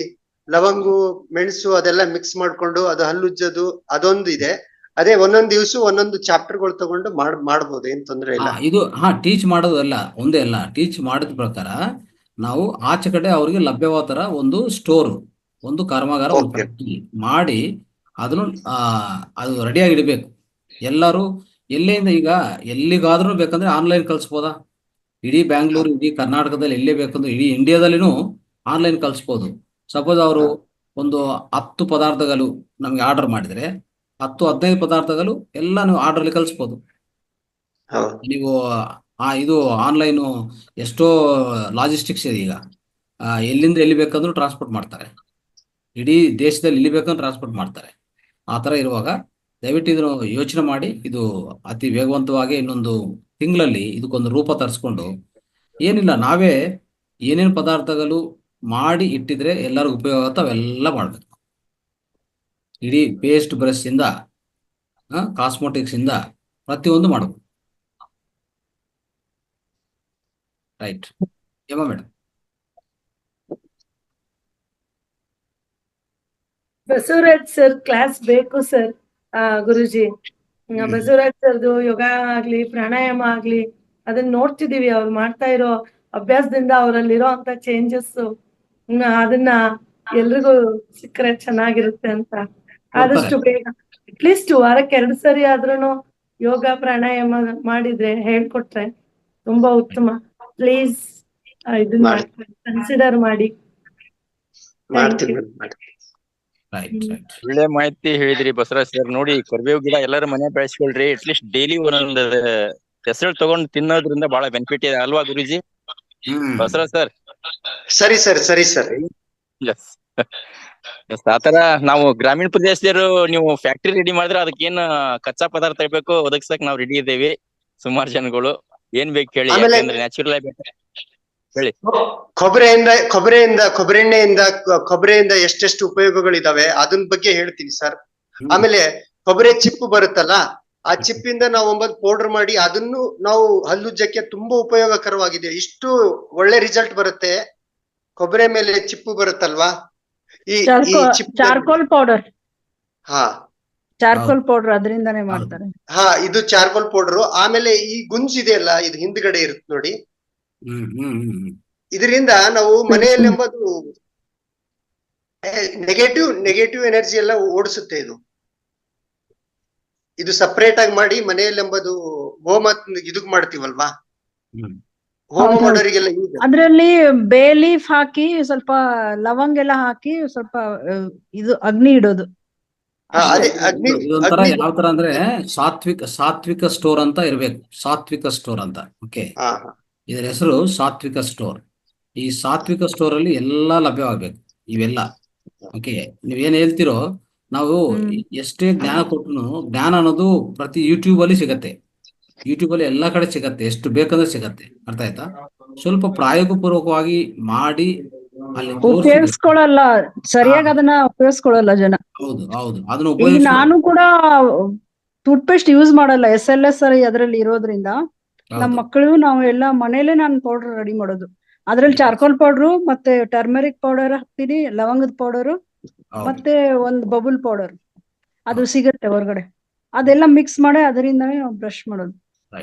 ಲವಂಗು, ಮೆಣಸು ಅದೆಲ್ಲ ಮಿಕ್ಸ್ ಮಾಡ್ಕೊಂಡು ಅದು ಹಲ್ಲುಜ್ಜೋದು ಅದೊಂದು ಇದೆ. ಅದೇ ಒಂದೊಂದು ದಿವ್ಸ ಒಂದೊಂದು ಚಾಪ್ಟರ್ಗಳು ತಗೊಂಡು ಮಾಡ್ಬೋದು, ಏನ್ ತೊಂದ್ರೆ ಇಲ್ಲ. ಇದು ಟೀಚ್ ಮಾಡೋದಲ್ಲ, ಒಂದೇ ಅಲ್ಲ, ಟೀಚ್ ಮಾಡಿದ ಪ್ರಕಾರ ನಾವು ಆಚೆ ಕಡೆ ಅವ್ರಿಗೆ ಲಭ್ಯವಾದ ಒಂದು ಸ್ಟೋರ್, ಒಂದು ಕರ್ಮಾಗಾರ, ಒಂದು ಫ್ಯಾಕ್ಟರಿ ಮಾಡಿ ಅದನ್ನು ಅದು ರೆಡಿಯಾಗಿ ಇಡಬೇಕು. ಎಲ್ಲರೂ ಎಲ್ಲಿಂದ ಈಗ ಎಲ್ಲಿಗಾದ್ರೂ ಬೇಕಂದ್ರೆ ಆನ್ಲೈನ್ ಕಳಿಸ್ಬೋದಾ? ಇಡೀ ಬ್ಯಾಂಗ್ಳೂರು, ಇಡೀ ಕರ್ನಾಟಕದಲ್ಲಿ ಎಲ್ಲೇ ಬೇಕಂದ್ರೆ ಇಡೀ ಇಂಡಿಯಾದಲ್ಲಿನೂ ಆನ್ಲೈನ್ ಕಳಿಸ್ಬೋದು. ಸಪೋಸ್ ಅವರು ಒಂದು 10 ಪದಾರ್ಥಗಳು ನಮ್ಗೆ ಆರ್ಡರ್ ಮಾಡಿದ್ರೆ 10-15 ಪದಾರ್ಥಗಳು ಎಲ್ಲ ನೀವು ಆರ್ಡರ್ಲಿ ಕಳಿಸ್ಬೋದು. ನೀವು ಇದು ಆನ್ಲೈನು ಎಷ್ಟೋ ಲಾಜಿಸ್ಟಿಕ್ಸ್ ಇದೆ ಈಗ, ಎಲ್ಲಿಂದ ಎಲ್ಲಿ ಬೇಕಂದ್ರೂ ಟ್ರಾನ್ಸ್ಪೋರ್ಟ್ ಮಾಡ್ತಾರೆ, ಇಡೀ ದೇಶದಲ್ಲಿ ಎಲ್ಲಿ ಬೇಕಂದ್ರೆ ಟ್ರಾನ್ಸ್ಪೋರ್ಟ್ ಮಾಡ್ತಾರೆ. ಆ ಥರ ಇರುವಾಗ ದಯವಿಟ್ಟು ಇದನ್ನು ಯೋಚನೆ ಮಾಡಿ, ಇದು ಅತಿ ವೇಗವಂತವಾಗಿ ಇನ್ನೊಂದು ತಿಂಗಳಲ್ಲಿ ಇದಕ್ಕೊಂದು ರೂಪ ತರಿಸ್ಕೊಂಡು, ಏನಿಲ್ಲ ನಾವೇ ಏನೇನು ಪದಾರ್ಥಗಳು ಮಾಡಿ ಇಟ್ಟಿದ್ರೆ ಎಲ್ಲರಿಗೂ ಉಪಯೋಗ ಆಗುತ್ತೆ ಅವೆಲ್ಲ ಮಾಡ್ಬೇಕು. ಇಡೀ ಪೇಸ್ಟ್ ಬ್ರಷ್ ಇಂದ ಕಾಸ್ಮೆಟಿಕ್ಸ್ ಇಂದ ಪ್ರತಿಯೊಂದು ಮಾಡಬೇಕು. Right Hema madam? Basavaraj sir class ಬೇಕು ಸರ್. ಗುರುಜಿ, ಬಸವರಾಜ್ ಸರ್ದು ಯೋಗ ಆಗ್ಲಿ ಪ್ರಾಣಾಯಾಮ ಆಗ್ಲಿ ಅದನ್ನ ನೋಡ್ತಿದೀವಿ, ಅವ್ರು ಮಾಡ್ತಾ ಇರೋ ಅಭ್ಯಾಸದಿಂದ ಅವರಲ್ಲಿರೋ ಅಂತ ಚೇಂಜಸ್ ಅದನ್ನ ಎಲ್ರಿಗೂ ಸಿಕ್ಕರೆ ಚೆನ್ನಾಗಿರುತ್ತೆ ಅಂತ. ಆದಷ್ಟು ಬೇಗ ಅಟ್ಲೀಸ್ಟ್ ವಾರಕ್ಕೆ 2 ಸರಿ ಆದ್ರೂನು ಯೋಗ ಪ್ರಾಣಾಯಾಮ ಮಾಡಿದ್ರೆ ಹೇಳ್ಕೊಟ್ರೆ ತುಂಬಾ ಉತ್ತಮ. ಪ್ಲೀಸ್ ಇದನ್ನ ಕನ್ಸಿಡರ್ ಮಾಡಿ. ಒಳ್ಳೆ ಮಾಹಿತಿ ಹೇಳಿದ್ರಿ ಬಸವರಾಜ್ ಸರ್. ನೋಡಿ, ಕರಿಬೇವು ಗಿಡ ಎಲ್ಲರೂ ಮನೆ ಬೆಳೆಸ್ಕೊಳ್ರಿ. ಅಟ್ಲೀಸ್ಟ್ ಡೈಲಿ ಒಂದೊಂದು ಹೆಸರು ತಗೊಂಡು ತಿನ್ನೋದ್ರಿಂದ ಬಹಳ ಬೆನಿಫಿಟ್ ಇದೆ ಅಲ್ವಾ ಗುರುಜಿ? ಬಸವರಾಜ್ ಸರ್? ಸರಿ ಸರ್, ಸರಿ ಸರ್. ಆತರ ನಾವು ಗ್ರಾಮೀಣ ಪ್ರದೇಶದವರು ನೀವು ಫ್ಯಾಕ್ಟ್ರಿ ರೆಡಿ ಮಾಡಿದ್ರೆ ಅದಕ್ಕೇನು ಕಚ್ಚಾ ಪದಾರ್ಥ ಬೇಕು ಒದಗಿಸಕ್ ನಾವು ರೆಡಿ ಇದ್ದೇವೆ. ಸುಮಾರು ಜನಗಳು ಏನ್ ಬೇಕು ಹೇಳಿ, ಯಾಕಂದ್ರೆ ನ್ಯಾಚುರಲ್ ಆಗಿ ಹೇಳಿ. ಕೊಬ್ಬರಿಯಿಂದ ಎಷ್ಟೆಷ್ಟು ಉಪಯೋಗಗಳಿದಾವೆ ಅದನ್ನ ಬಗ್ಗೆ ಹೇಳ್ತೀನಿ ಸರ್. ಆಮೇಲೆ ಕೊಬ್ಬರಿ ಚಿಪ್ಪು ಬರುತ್ತಲ್ಲ, ಆ ಚಿಪ್ಪಿಂದ ನಾವು 9 ಪೌಡರ್ ಮಾಡಿ ಅದನ್ನು ನಾವು ಹಲ್ಲುಜ್ಜಕ್ಕೆ ತುಂಬಾ ಉಪಯೋಗಕರವಾಗಿದೆ. ಇಷ್ಟು ಒಳ್ಳೆ ರಿಸಲ್ಟ್ ಬರುತ್ತೆ. ಕೊಬ್ಬರಿ ಮೇಲೆ ಚಿಪ್ಪು ಬರುತ್ತಲ್ವಾ, ಈ ಚಿಪ್ ಚಾರ್ಕೋಲ್ ಪೌಡರ್ ಹಾ ಚಾರ್ಕೋಲ್ ಪೌಡರ್ ಅದರಿಂದಾನೇ ಮಾಡ್ತಾರೆ. ಹಾ ಇದು ಚಾರ್ಕೋಲ್ ಪೌಡರ್. ಆಮೇಲೆ ಈ ಗುಂಜ್ ಇದೆಯಲ್ಲ, ಇದು ಹಿಂದ್ಗಡೆ ಇರುತ್ತೆ ನೋಡಿ. ಇದರಿಂದ ನಾವು ಮನೆಯಲ್ಲೆಂಬುದು ನೆಗೆಟಿವ್ ಎನರ್ಜಿ ಎಲ್ಲ ಓಡಿಸುತ್ತೆ. ಇದು ಸಪರೇಟ್ ಆಗಿ ಮಾಡಿ ಮನೆಯಲ್ಲೆಂಬುದು ಹೋಮ ಇದಕ್ ಮಾಡ್ತೀವಲ್ವಾ, ಹೋಮ ಮಾಡೋರಿಗೆಲ್ಲ ಅದ್ರಲ್ಲಿ ಬೇ ಲೀಫ್ ಹಾಕಿ ಸ್ವಲ್ಪ ಲವಂಗ ಎಲ್ಲ ಹಾಕಿ ಸ್ವಲ್ಪ ಇದು ಅಗ್ನಿ ಇಡೋದು. ಇದೊಂಥರ ಯಾವ ತರ ಅಂದ್ರೆ ಸಾತ್ವಿಕ ಸ್ಟೋರ್ ಅಂತ ಇರ್ಬೇಕು. ಸಾತ್ವಿಕ ಸ್ಟೋರ್ ಅಂತ. ಓಕೆ, ಇದರ ಹೆಸರು ಸಾತ್ವಿಕ ಸ್ಟೋರ್. ಈ ಸಾತ್ವಿಕ ಸ್ಟೋರ್ ಅಲ್ಲಿ ಎಲ್ಲಾ ಲಭ್ಯವಾಗ್ಬೇಕು ಇವೆಲ್ಲ. ಓಕೆ, ನೀವೇನ್ ಹೇಳ್ತಿರೋ, ನಾವು ಎಷ್ಟೇ ಜ್ಞಾನ ಕೊಟ್ಟನು, ಜ್ಞಾನ ಅನ್ನೋದು ಪ್ರತಿ ಯೂಟ್ಯೂಬ್ ಅಲ್ಲಿ ಸಿಗತ್ತೆ. ಯೂಟ್ಯೂಬ್ ಅಲ್ಲಿ ಎಲ್ಲಾ ಕಡೆ ಸಿಗತ್ತೆ, ಎಷ್ಟು ಬೇಕಂದ್ರೆ ಸಿಗತ್ತೆ. ಅರ್ಥ ಆಯ್ತಾ? ಸ್ವಲ್ಪ ಪ್ರಾಯೋಗಪೂರ್ವಕವಾಗಿ ಮಾಡಿ ಅಲ್ಲಿ ಉಪಯೋಗಿಸ್ಕೊಳಲ್ಲ, ಸರಿಯಾಗಿ ಅದನ್ನ ಉಪಯೋಗಿಸ್ಕೊಳಲ್ಲ ಜನ. ಹೌದು ಹೌದು, ಅದನ್ನ ಈಗ ನಾನು ಕೂಡ ಟೂತ್ ಪೇಸ್ಟ್ ಯೂಸ್ ಮಾಡಲ್ಲ, SLS ಅದ್ರಲ್ಲಿ ಇರೋದ್ರಿಂದ. ನಮ್ಮ ಮಕ್ಕಳು ನಾವು ಎಲ್ಲ ಮನೇಲೆ ನಾನು ಪೌಡರ್ ರೆಡಿ ಮಾಡೋದು. ಅದ್ರಲ್ಲಿ ಚಾರ್ಕೋಲ್ ಪೌಡರ್ ಮತ್ತೆ ಟರ್ಮರಿಕ್ ಪೌಡರ್ ಹಾಕ್ತೀನಿ, ಲವಂಗದ ಪೌಡರ್ ಮತ್ತೆ ಒಂದು ಬಬಲ್ ಪೌಡರ್ ಅದು ಸಿಗತ್ತೆ ಹೊರಗಡೆ. ಅದೆಲ್ಲ ಮಿಕ್ಸ್ ಮಾಡಿ ಅದರಿಂದಾನೇ ನಾವು ಬ್ರಷ್ ಮಾಡೋದು.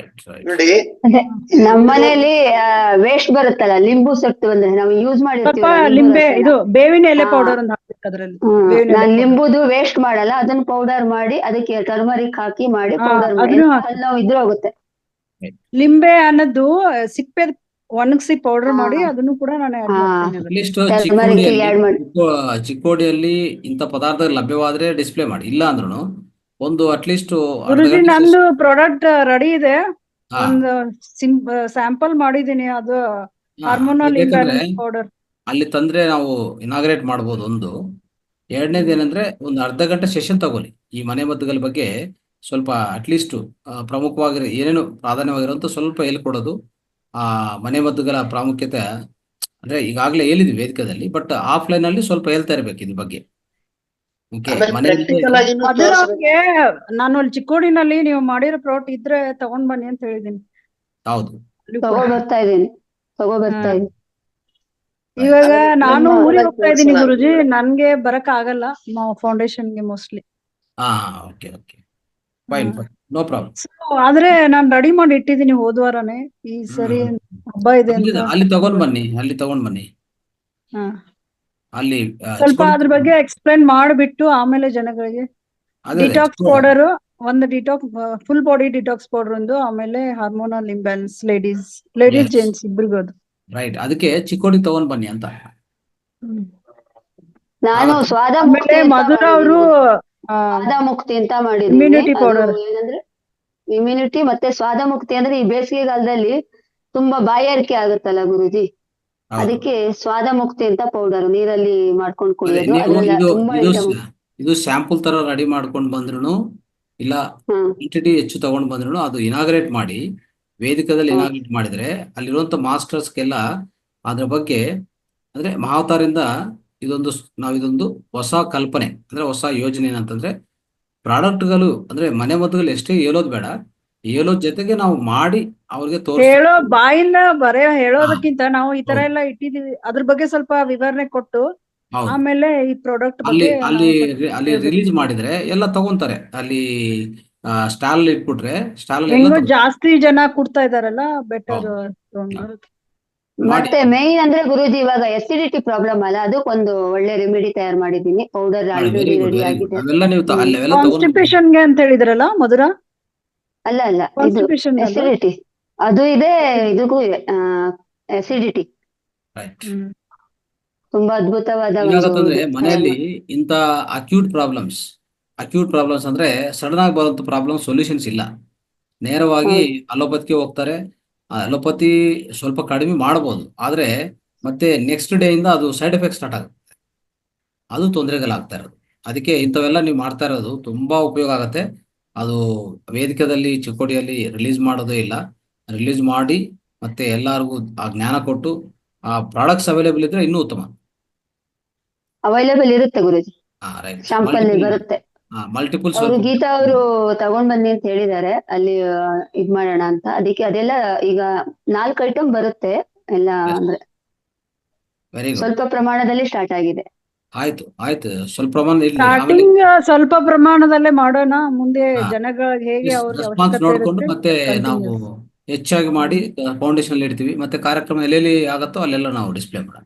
ನೋಡಿ ನಮ್ಮನೇಲಿ ವೇಸ್ಟ್ ಬರುತ್ತಲ್ಲ, ಲಿಂಬು ಸೊಟ್ಟು ಅಂದ್ರೆ ನಾವು ಯೂಸ್ ಸ್ವಲ್ಪ ಲಿಂಬೆ ಇದು ಬೇವಿನ ಎಲೆ ಪೌಡರ್ ಅಂತ ಹಾಕ್ಬೇಕು ಅದ್ರಲ್ಲಿ. ನಾನು ಲಿಂಬುದು ವೇಸ್ಟ್ ಮಾಡಲ್ಲ, ಅದನ್ನ ಪೌಡರ್ ಮಾಡಿ ಅದಕ್ಕೆ ಟರ್ಮರಿಕ್ ಹಾಕಿ ಮಾಡಿ ಪೌಡರ್ ನಾವು ಇದ್ರ ಹೋಗುತ್ತೆ. ಲಿಂಬೆ ಅನ್ನೋದು ಸಿಪ್ಪೆ ಒಣಗಿಸಿ ಪೌಡರ್ ಮಾಡಿ ಅದನ್ನು ಕೂಡ ನಾನು ಆಡ್ ಮಾಡ್ತೀನಿ. ಅಟ್ಲೀಸ್ಟ್ ಚಿಕ್ಕೋಡಿಯಲ್ಲಿ ಇಂಥ ಪದಾರ್ಥ ಲಭ್ಯವಾದ್ರೆ ಡಿಸ್ಪ್ಲೇ ಮಾಡಿ. ಇಲ್ಲ ಅಂದ್ರೂ ಒಂದು ಅಟ್ಲೀಸ್ಟ್ ಗುರುಜಿ ನಂದು ಪ್ರಾಡಕ್ಟ್ ರೆಡಿ ಇದೆ, ಒಂದು ಸ್ಯಾಂಪಲ್ ಮಾಡಿದೀನಿ. ಅದು ಹಾರ್ಮೋನಲ್ ಇಂಬ್ಯಾಲೆನ್ಸ್ ಪೌಡರ್ ಅಲ್ಲಿ ತಂದ್ರೆ ನಾವು ಇನಾಗ್ರೇಟ್ ಮಾಡ್ಬೋದು. ಒಂದು ಎರಡನೇದು ಏನಂದ್ರೆ, ಒಂದು ಅರ್ಧ ಗಂಟೆ ಸೆಷನ್ ತಗೊಳ್ಳಿ. ಈ ಮನೆ ಮದ್ದುಗಳ ಬಗ್ಗೆ ಸ್ವಲ್ಪ ಅಟ್ಲೀಸ್ಟ್ ಪ್ರಮುಖವಾಗಿ ಏನೇನು ಪ್ರಾಧಾನ್ಯವಾಗಿರುವಂತ ಸ್ವಲ್ಪ ಹೇಳ್ಕೊಡೋದು. ಆ ಮನೆ ಮದ್ದುಗಳ ಪ್ರಾಮುಖ್ಯತೆ ಅಂದ್ರೆ ಈಗಾಗಲೇ ಹೇಳಿದ್ವಿ ವೇದಿಕೆಯಲ್ಲಿ, ಬಟ್ ಆಫ್ಲೈನ್ ಅಲ್ಲಿ ಸ್ವಲ್ಪ ಹೇಳ್ತಾ ಇರ್ಬೇಕು ಇದ್ರ ಬಗ್ಗೆ. ನಾನು ಅಲ್ಲಿ ಚಿಕ್ಕೋಡಿನಲ್ಲಿ ನೀವು ಮಾಡಿರೋ ಪ್ರಾಡಕ್ಟ್ ಇದ್ರೆ ತಗೊಂಡ್ ಬನ್ನಿ ಅಂತ ಹೇಳಿದೀನಿ. ಹೌದು, ತಗೋಬರ್ತಾ ಇದೀನಿ. ಇವಾಗ ನಾನು ಊರಿಗೆ ಹೋಗ್ತಾ ಇದೀನಿ ಗುರುಜಿ, ನನ್ಗೆ ಬರಕ್ ಆಗಲ್ಲ ಫೌಂಡೇಶನ್ಗೆ mostly. Okay okay, fine fine, no problem. ಆದ್ರೆ ನಾನ್ ರೆಡಿ ಮಾಡಿ ಇಟ್ಟಿದೀನಿ ಹೋದ್ವಾರನೇ. ಈ ಸರಿ ಹಬ್ಬ ಇದೆ ಅಂತ ಅಲ್ಲಿ ತಗೊಂಡ್ ಬನ್ನಿ. ಅಲ್ಲಿ ಸ್ವಲ್ಪ ಅದ್ರ ಬಗ್ಗೆ ಎಕ್ಸ್ಪ್ಲೈನ್ ಮಾಡ್ಬಿಟ್ಟು ಆಮೇಲೆ ಜನಗಳಿಗೆ ಡಿಟಾಕ್ಸ್ ಪೌಡರ್ ಒಂದು, ಫುಲ್ ಬಾಡಿ ಡಿಟಾಕ್ಸ್ ಪೌಡರ್ ಒಂದು, ಆಮೇಲೆ ಹಾರ್ಮೋನಲ್ ಇಂಬ್ಯಾಲೆನ್ಸ್ ಲೇಡೀಸ್ ಜೆಂಟ್ಸ್ ಇಬ್ಬರಿಗೂ ಅದು. ರೈಟ್, ಅದಕ್ಕೆ ಚಿಕ್ಕೋಡಿ ತಗೊಂಡ್ ಬನ್ನಿ ಅಂತ. ನಾನು ಸ್ವಾದ ಮಧುರ ಅವರು ಮುಕ್ತಿ ಅಂತ ಮಾಡಿದ್ದೀನಿ. ಇಮ್ಯುನಿಟಿ ಪೌಡರ್ ಏನಂದ್ರೆ ಇಮ್ಯುನಿಟಿ ಮತ್ತೆ ಸ್ವಾದ ಮುಕ್ತಿ ಅಂದ್ರೆ ಈ ಬೇಸಿಗೆಗಾಲದಲ್ಲಿ ತುಂಬಾ ಬಾಯಾರಿಕೆ ಆಗುತ್ತಲ್ಲ ಗುರುಜಿ, ಅದಕ್ಕೆ ಸ್ವಾದ ಮುಕ್ತಿ ಅಂತ ಪೌಡರ್ ನೀರಲ್ಲಿ ಮಾಡ್ಕೊಂಡು ಕುಡಿಯೋದು. ಇದು ಸ್ಯಾಂಪಲ್ ತರ ರೆಡಿ ಮಾಡ್ಕೊಂಡು ಬಂದ್ರು ಇಲ್ಲ ಕ್ವಾಂಟಿಟಿ ಹೆಚ್ಚು ತಗೊಂಡ್ ಬಂದ್ರು ಅದು ಇನಾಗ್ರೇಟ್ ಮಾಡಿ ವೇದಿಕೆಯಲ್ಲಿ ಇನಾಗ್ರೇಟ್ ಮಾಡಿದ್ರೆ ಅಲ್ಲಿರುವಂತ ಮಾಸ್ಟರ್ಸ್ಗೆಲ್ಲ ಅದ್ರ ಬಗ್ಗೆ ಅಂದ್ರೆ ಮಹಾವತಾರಿಂದ ಇದೊಂದು ಹೊಸ ಕಲ್ಪನೆ, ಅಂದ್ರೆ ಹೊಸ ಯೋಜನೆ ಏನಂತಂದ್ರೆ ಪ್ರಾಡಕ್ಟ್ಗಳು ಅಂದ್ರೆ ಮನೆ ಮದ್ದುಗಳು ಎಷ್ಟೇ ಹೇಳೋದ್ ಬೇಡ, ಹೇಳೋದ್ ಜೊತೆಗೆ ನಾವು ಮಾಡಿ ಅವ್ರಿಗೆ ಹೇಳೋ ಬಾಯಿಂದ ಬರೇ ಹೇಳೋದಕ್ಕಿಂತ ನಾವು ಈ ತರ ಎಲ್ಲ ಇಟ್ಟಿದೀವಿ, ಅದ್ರ ಬಗ್ಗೆ ಸ್ವಲ್ಪ ವಿವರಣೆ ಕೊಟ್ಟು ಆಮೇಲೆ ಈ ಪ್ರಾಡಕ್ಟ್ ಬಗ್ಗೆ ಅಲ್ಲಿ ರಿಲೀಸ್ ಮಾಡಿದ್ರೆ ಎಲ್ಲ ತಗೊಂತಾರೆ. ಅಲ್ಲಿ ಸ್ಟಾಲ್ ಇಟ್ಬಿಟ್ರೆ ಸ್ಟಾಲ್ ಹೆಂಗೋ ಜಾಸ್ತಿ ಜನ ಕೊಡ್ತಾ ಇದಾರಲ್ಲ, ಬೆಟರ್. ಮತ್ತೆ ಮೇನ್ ಅಂದ್ರೆ ಗುರುಜಿ ಇವಾಗ ಎಸಿಡಿಟಿ ಪ್ರಾಬ್ಲಮ್ ಅಲ್ಲ, ಅದಕ್ಕೊಂದು ಒಳ್ಳೆ ರೆಮಿಡಿ ತಯಾರು ಮಾಡಿದೀನಿ. ಪೌಡರ್ ಆಲ್ರೆಡಿ ರೆಡಿ ಆಗಿದೆ. ಕಾನ್ಸ್ಟಿಪೇಷನ್ ಗೆ ಅಂತ ಹೇಳಿದ್ರಲ್ಲ ಮಧುರ? ಅಲ್ಲ ಇದು ಎಸಿಡಿಟಿ ಅದು ಇದೆ, ಇದಕ್ಕೂ ಎಸಿಡಿಟಿ ತುಂಬಾ ಅದ್ಭುತವಾದ. ಮನೆಯಲ್ಲಿ ಇಂತ ಅಕ್ಯೂಟ್ ಪ್ರಾಬ್ಲಮ್ಸ್ ಅಂದ್ರೆ ಸಡನ್ ಆಗಿ ಬರುವಂತ ಪ್ರಾಬ್ಲಮ್ ಸೊಲ್ಯೂಷನ್ಸ್ ಇಲ್ಲ. ನೇರವಾಗಿ ಅಲೋಪತಿಗೆ ಹೋಗ್ತಾರೆ. ಅಲೋಪತಿ ಸ್ವಲ್ಪ ಕಡಿಮೆ ಮಾಡಬಹುದು, ಆದ್ರೆ ಮತ್ತೆ ನೆಕ್ಸ್ಟ್ ಡೇ ಇಂದ ಅದು ಸೈಡ್ ಎಫೆಕ್ಟ್ ಸ್ಟಾರ್ಟ್ ಆಗುತ್ತೆ, ಅದು ತೊಂದರೆಗಳಾಗ್ತಾ ಇರೋದು. ಅದಕ್ಕೆ ಇಂಥವೆಲ್ಲ ನೀವು ಮಾಡ್ತಾ ಇರೋದು ತುಂಬಾ ಉಪಯೋಗ ಆಗುತ್ತೆ. ಅದು ವೇದಿಕೆಯಲ್ಲಿ ಚಿಕ್ಕೋಡಿಯಲ್ಲಿ ರಿಲೀಸ್ ಮಾಡೋದೇ ಇಲ್ಲ, ರಿಲೀಸ್ ಮಾಡಿ ಮತ್ತೆ ಎಲ್ಲರಿಗೂ ಆ ಜ್ಞಾನ ಕೊಟ್ಟು ಆ ಪ್ರಾಡಕ್ಟ್ಸ್ ಅವೈಲೇಬಲ್ ಇದ್ರೆ ಇನ್ನೂ ಉತ್ತಮ. ಅವೈಲೇಬಲ್ ಇರುತ್ತೆ ಗುರುಜಿ, ಶಾಂಪಲ್ ಬರುತ್ತೆ. ಮಲ್ಟಿಪಲ್ಸ್ ಅವರು ಗೀತಾ ಅವರು ತಗೊಂಡ್ ಬನ್ನಿ ಅಂತ ಹೇಳಿದ್ದಾರೆ, ಅಲ್ಲಿ ಇದ್ ಮಾಡೋಣ ಅಂತ. ಅದಕ್ಕೆ ಅದೆಲ್ಲ ಈಗ 4 ಐಟಮ್ ಬರುತ್ತೆ ಎಲ್ಲ, ಅಂದ್ರೆ ಸ್ವಲ್ಪ ಪ್ರಮಾಣದಲ್ಲಿ ಸ್ಟಾರ್ಟ್ ಆಗಿದೆ. ಆಯ್ತು ಸ್ವಲ್ಪ ಪ್ರಮಾಣ ಇರ್ಲಿ. ಆಮೇಲೆ ಸ್ಟಾರ್ಟಿಂಗ್ ಸ್ವಲ್ಪ ಪ್ರಮಾಣದಲ್ಲೇ ಮಾಡೋಣ, ಮುಂದೆ ಜನಗಳಿಗೆ ಹೇಗೆ ಅವ್ರಿಗೆ ರೆಸ್ಪಾನ್ಸ್ ಅವಶ್ಯಕತೆ ನೋಡ್ಕೊಂಡು ಇರುತ್ತೆ ಮತ್ತೆ ನಾವು ಕಂಟಿನ್ಯೂಸ್. ಹೆಚ್ಚಾಗಿ ಮಾಡಿ ಫೌಂಡೇಶನ್ ಇಡ್ತೀವಿ. ಮತ್ತೆ ಕಾರ್ಯಕ್ರಮ ಎಲ್ಲೆಲ್ಲಿ ಆಗತ್ತೋ ಅಲ್ಲೆಲ್ಲ ನಾವು ಡಿಸ್ಪ್ಲೇ ಮಾಡೋಣ.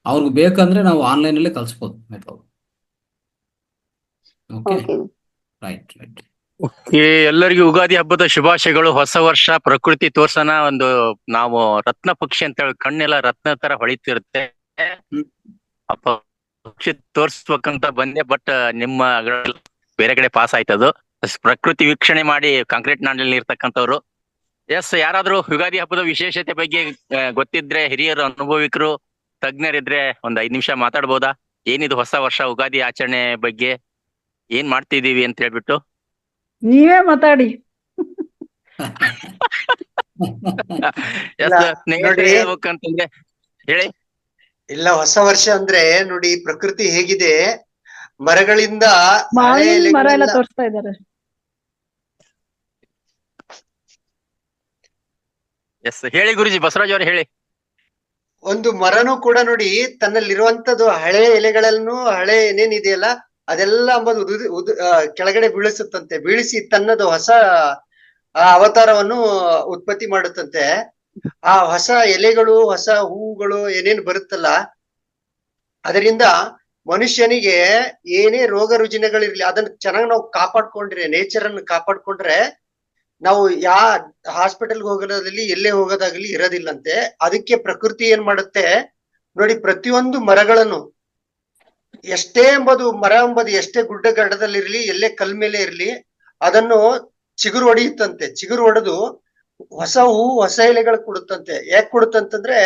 ಅವ್ರಿಗೆ ಬೇಕಂದ್ರೆ ನಾವು ಆನ್ಲೈನ್ ಅಲ್ಲೇ ಕಳಿಸ್ಬೋದು. Okay, okay right. ಓಕೆ, ಎಲ್ಲರಿಗೂ ಯುಗಾದಿ ಹಬ್ಬದ ಶುಭಾಶಯಗಳು. ಹೊಸ ವರ್ಷ ಪ್ರಕೃತಿ ತೋರ್ಸನ ಒಂದು ನಾವು ರತ್ನ ಪಕ್ಷಿ ಅಂತ ಹೇಳಿ ಕಣ್ಣೆಲ್ಲ ರತ್ನ ತರ ಹೊಳಿತಿರುತ್ತೆ. ಆ ಪಕ್ಷಿ ತೋರ್ಸ್ಬೇಕಂತ ಬಂದೆ, ಬಟ್ ನಿಮ್ಮ ಬೇರೆ ಕಡೆ ಪಾಸ್ ಆಯ್ತದು. ಪ್ರಕೃತಿ ವೀಕ್ಷಣೆ ಮಾಡಿ ಕಾಂಕ್ರೀಟ್ ನಾಡಿನಲ್ಲಿ ಇರ್ತಕ್ಕಂಥವ್ರು. ಎಸ್, ಯಾರಾದ್ರೂ ಯುಗಾದಿ ಹಬ್ಬದ ವಿಶೇಷತೆ ಬಗ್ಗೆ ಗೊತ್ತಿದ್ರೆ, ಹಿರಿಯರು, ಅನುಭವಿಕರು, ತಜ್ಞರಿದ್ರೆ ಒಂದ್ 5 ನಿಮಿಷ ಮಾತಾಡ್ಬೋದಾ? ಏನಿದು ಹೊಸ ವರ್ಷ ಯುಗಾದಿ ಆಚರಣೆ ಬಗ್ಗೆ ಏನ್ ಮಾಡ್ತಿದೀವಿ ಅಂತ ಹೇಳ್ಬಿಟ್ಟು. ನೀವೇ ಮಾತಾಡಿ. ನೋಡಿ, ಹೇಳ್ಬೇಕಂತಂದ್ರೆ ಹೇಳಿ. ಇಲ್ಲ, ಹೊಸ ವರ್ಷ ಅಂದ್ರೆ ನೋಡಿ ಪ್ರಕೃತಿ ಹೇಗಿದೆ, ಮರಗಳಿಂದ ಹಳೆ ಮಾವಿನ ಮರ ಎಲ್ಲ ಎಲೆಗಳೆಲ್ಲ ತೋರಿಸ್ತಾ ಇದ್ದಾರೆ. ಎಸ್, ಹೇಳಿ ಗುರುಜಿ, ಬಸವರಾಜ್ ಅವ್ರು ಹೇಳಿ. ಒಂದು ಮರನೂ ಕೂಡ ನೋಡಿ ತನ್ನಲ್ಲಿರುವಂತದ್ದು ಹಳೆ ಎಲೆಗಳನ್ನು, ಹಳೆ ಏನೇನಿದೆಯಲ್ಲ ಅದೆಲ್ಲ ಅಂಬದು ಕೆಳಗಡೆ ಬೀಳಿಸುತ್ತಂತೆ. ಬೀಳಿಸಿ ತನ್ನದು ಹೊಸ ಅವತಾರವನ್ನು ಉತ್ಪತ್ತಿ ಮಾಡುತ್ತಂತೆ. ಆ ಹೊಸ ಎಲೆಗಳು, ಹೊಸ ಹೂಗಳು ಏನೇನು ಬರುತ್ತಲ್ಲ, ಅದರಿಂದ ಮನುಷ್ಯನಿಗೆ ಏನೇ ರೋಗ ರುಜಿನಗಳಿರ್ಲಿ ಅದನ್ನ ಚೆನ್ನಾಗಿ ನಾವು ಕಾಪಾಡ್ಕೊಂಡ್ರೆ, ನೇಚರ್ ಅನ್ನು ಕಾಪಾಡ್ಕೊಂಡ್ರೆ ನಾವು ಹಾಸ್ಪಿಟಲ್ಗೆ ಹೋಗೋದಾಗ್ಲಿ ಎಲ್ಲೇ ಹೋಗೋದಾಗ್ಲಿ ಇರೋದಿಲ್ಲಂತೆ. ಅದಕ್ಕೆ ಪ್ರಕೃತಿ ಏನ್ ಮಾಡುತ್ತೆ ನೋಡಿ, ಪ್ರತಿಯೊಂದು ಮರಗಳನ್ನು ಎಷ್ಟೇ ಮರ ಎಂಬುದು ಎಷ್ಟೇ ಗುಡ್ಡಗಡ್ಡದಲ್ಲಿರ್ಲಿ, ಎಲ್ಲೇ ಕಲ್ ಮೇಲೆ ಇರ್ಲಿ, ಅದನ್ನು ಚಿಗುರು ಹೊಡೆಯುತ್ತಂತೆ. ಚಿಗುರು ಹೊಡೆದು ಹೊಸ ಹೂ, ಹೊಸ ಎಲೆಗಳು ಕೊಡುತ್ತಂತೆ. ಯಾಕೆ ಕೊಡುತ್ತಂತಂದ್ರೆ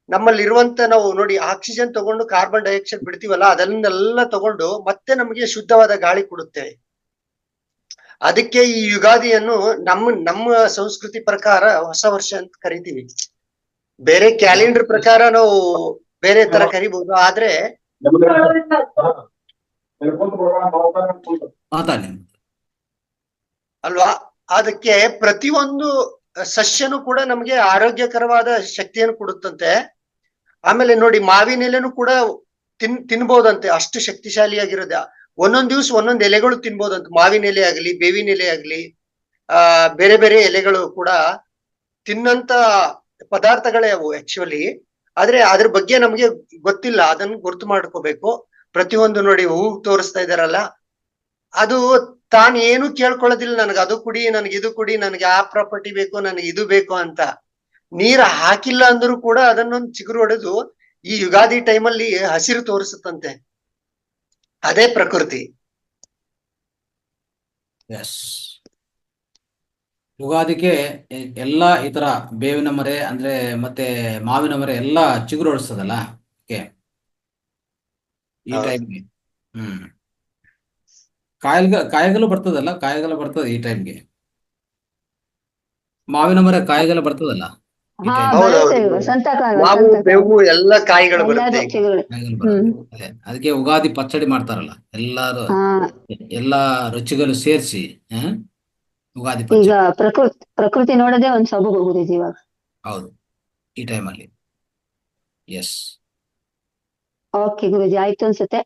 ನಮ್ಮಲ್ಲಿರುವಂತ, ನಾವು ನೋಡಿ ಆಕ್ಸಿಜನ್ ತಗೊಂಡು ಕಾರ್ಬನ್ ಡೈಆಕ್ಸೈಡ್ ಬಿಡ್ತೀವಲ್ಲ, ಅದನ್ನೆಲ್ಲ ತಗೊಂಡು ಮತ್ತೆ ನಮಗೆ ಶುದ್ಧವಾದ ಗಾಳಿ ಕೊಡುತ್ತೆ. ಅದಕ್ಕೆ ಈ ಯುಗಾದಿಯನ್ನು ನಮ್ಮ ಸಂಸ್ಕೃತಿ ಪ್ರಕಾರ ಹೊಸ ವರ್ಷ ಅಂತ ಕರಿತೀವಿ. ಬೇರೆ ಕ್ಯಾಲೆಂಡರ್ ಪ್ರಕಾರ ನಾವು ಬೇರೆ ತರ ಕರಿಬಹುದು, ಆದ್ರೆ ಅಲ್ವಾ, ಅದಕ್ಕೆ ಪ್ರತಿಯೊಂದು ಸಸ್ಯನು ಕೂಡ ನಮಗೆ ಆರೋಗ್ಯಕರವಾದ ಶಕ್ತಿಯನ್ನು ಕೊಡುತ್ತಂತೆ. ಆಮೇಲೆ ನೋಡಿ, ಮಾವಿನ ಎಲೆನೂ ಕೂಡ ತಿನ್ಬೋದಂತೆ, ಅಷ್ಟು ಶಕ್ತಿಶಾಲಿಯಾಗಿರೋದ. ಒಂದೊಂದ್ ದಿವ್ಸ ಒಂದೊಂದ್ ಎಲೆಗಳು ತಿನ್ಬೋದಂತೆ. ಮಾವಿನ ಎಲೆ ಆಗ್ಲಿ, ಬೇವಿನ ಎಲೆ ಆಗ್ಲಿ, ಬೇರೆ ಬೇರೆ ಎಲೆಗಳು ಕೂಡ ತಿನ್ನಂತ ಪದಾರ್ಥಗಳೇ ಅವು ಆಕ್ಚುಲಿ. ಆದ್ರೆ ಅದ್ರ ಬಗ್ಗೆ ನಮ್ಗೆ ಗೊತ್ತಿಲ್ಲ, ಅದನ್ನ ಗುರ್ತು ಮಾಡ್ಕೋಬೇಕು. ಪ್ರತಿಯೊಂದು ನೋಡಿ, ಹೂ ತೋರಿಸ್ತಾ ಇದಾರಲ್ಲ, ಅದು ತಾನು ಏನು ಕೇಳ್ಕೊಳ್ಳೋದಿಲ್ಲ, ನನಗೆ ಅದು ಕುಡಿ, ನನಗೆ ಇದು ಕುಡಿ, ನನಗೆ ಆ ಪ್ರಾಪರ್ಟಿ ಬೇಕು, ನನಗೆ ಇದು ಬೇಕು ಅಂತ. ನೀರ್ ಹಾಕಿಲ್ಲ ಅಂದ್ರೂ ಕೂಡ ಅದನ್ನೊಂದು ಚಿಗುರು ಹೊಡೆದು ಈ ಯುಗಾದಿ ಟೈಮಲ್ಲಿ ಹಸಿರು ತೋರಿಸುತ್ತಂತೆ. ಅದೇ ಪ್ರಕೃತಿ. ಎಸ್, ಯುಗಾದಿಗೆ ಎಲ್ಲ ಈ ತರ ಬೇವಿನ ಮರೆ ಅಂದ್ರೆ ಮತ್ತೆ ಮಾವಿನ ಮರೆ ಎಲ್ಲ ಚಿಗುರು ಹೊಡಿಸ್ತದಲ್ಲ, ಈ ಟೈಮ್ಗೆ. ಕಾಯಿಗಳು ಬರ್ತದಲ್ಲ, ಕಾಯಿಗಳು ಬರ್ತದೆ ಈ ಟೈಮ್ಗೆ. ಮಾವಿನ ಮರ ಕಾಯಿಗಳು ಬರ್ತದಲ್ಲ ಈ ಹಾ, ಟೈಮ್. ಬರುತ್ತೆ ಇವಾಗ ಸಂತಕಾಲ, ಮಾವು, ಬೇವು ಎಲ್ಲ ಕಾಯಿಗಳು ಬರುತ್ತೆ. ಕಾಯಿಗಳು ಬರುತ್ತೆ. ಅದಕ್ಕೆ ಯುಗಾದಿ ಪಚ್ಚಡಿ ಮಾಡ್ತಾರಲ್ಲ, ಎಲ್ಲಾ ರುಚಿಗಳು ಸೇರಿಸಿ ಯುಗಾದಿ ಈಗ ಪಚ್ಚಡಿ. ಪ್ರಕೃತಿ ನೋಡೋದೇ ಒಂದ್ ಸೊಬಗು ಗುರುಜಿ ಇವಾಗ. ಹೌದು, ಈ ಟೈಮಲ್ಲಿ. ಎಸ್, ಓಕೆ ಗುರುಜಿ, ಆಯ್ತು ಅನ್ಸುತ್ತೆ.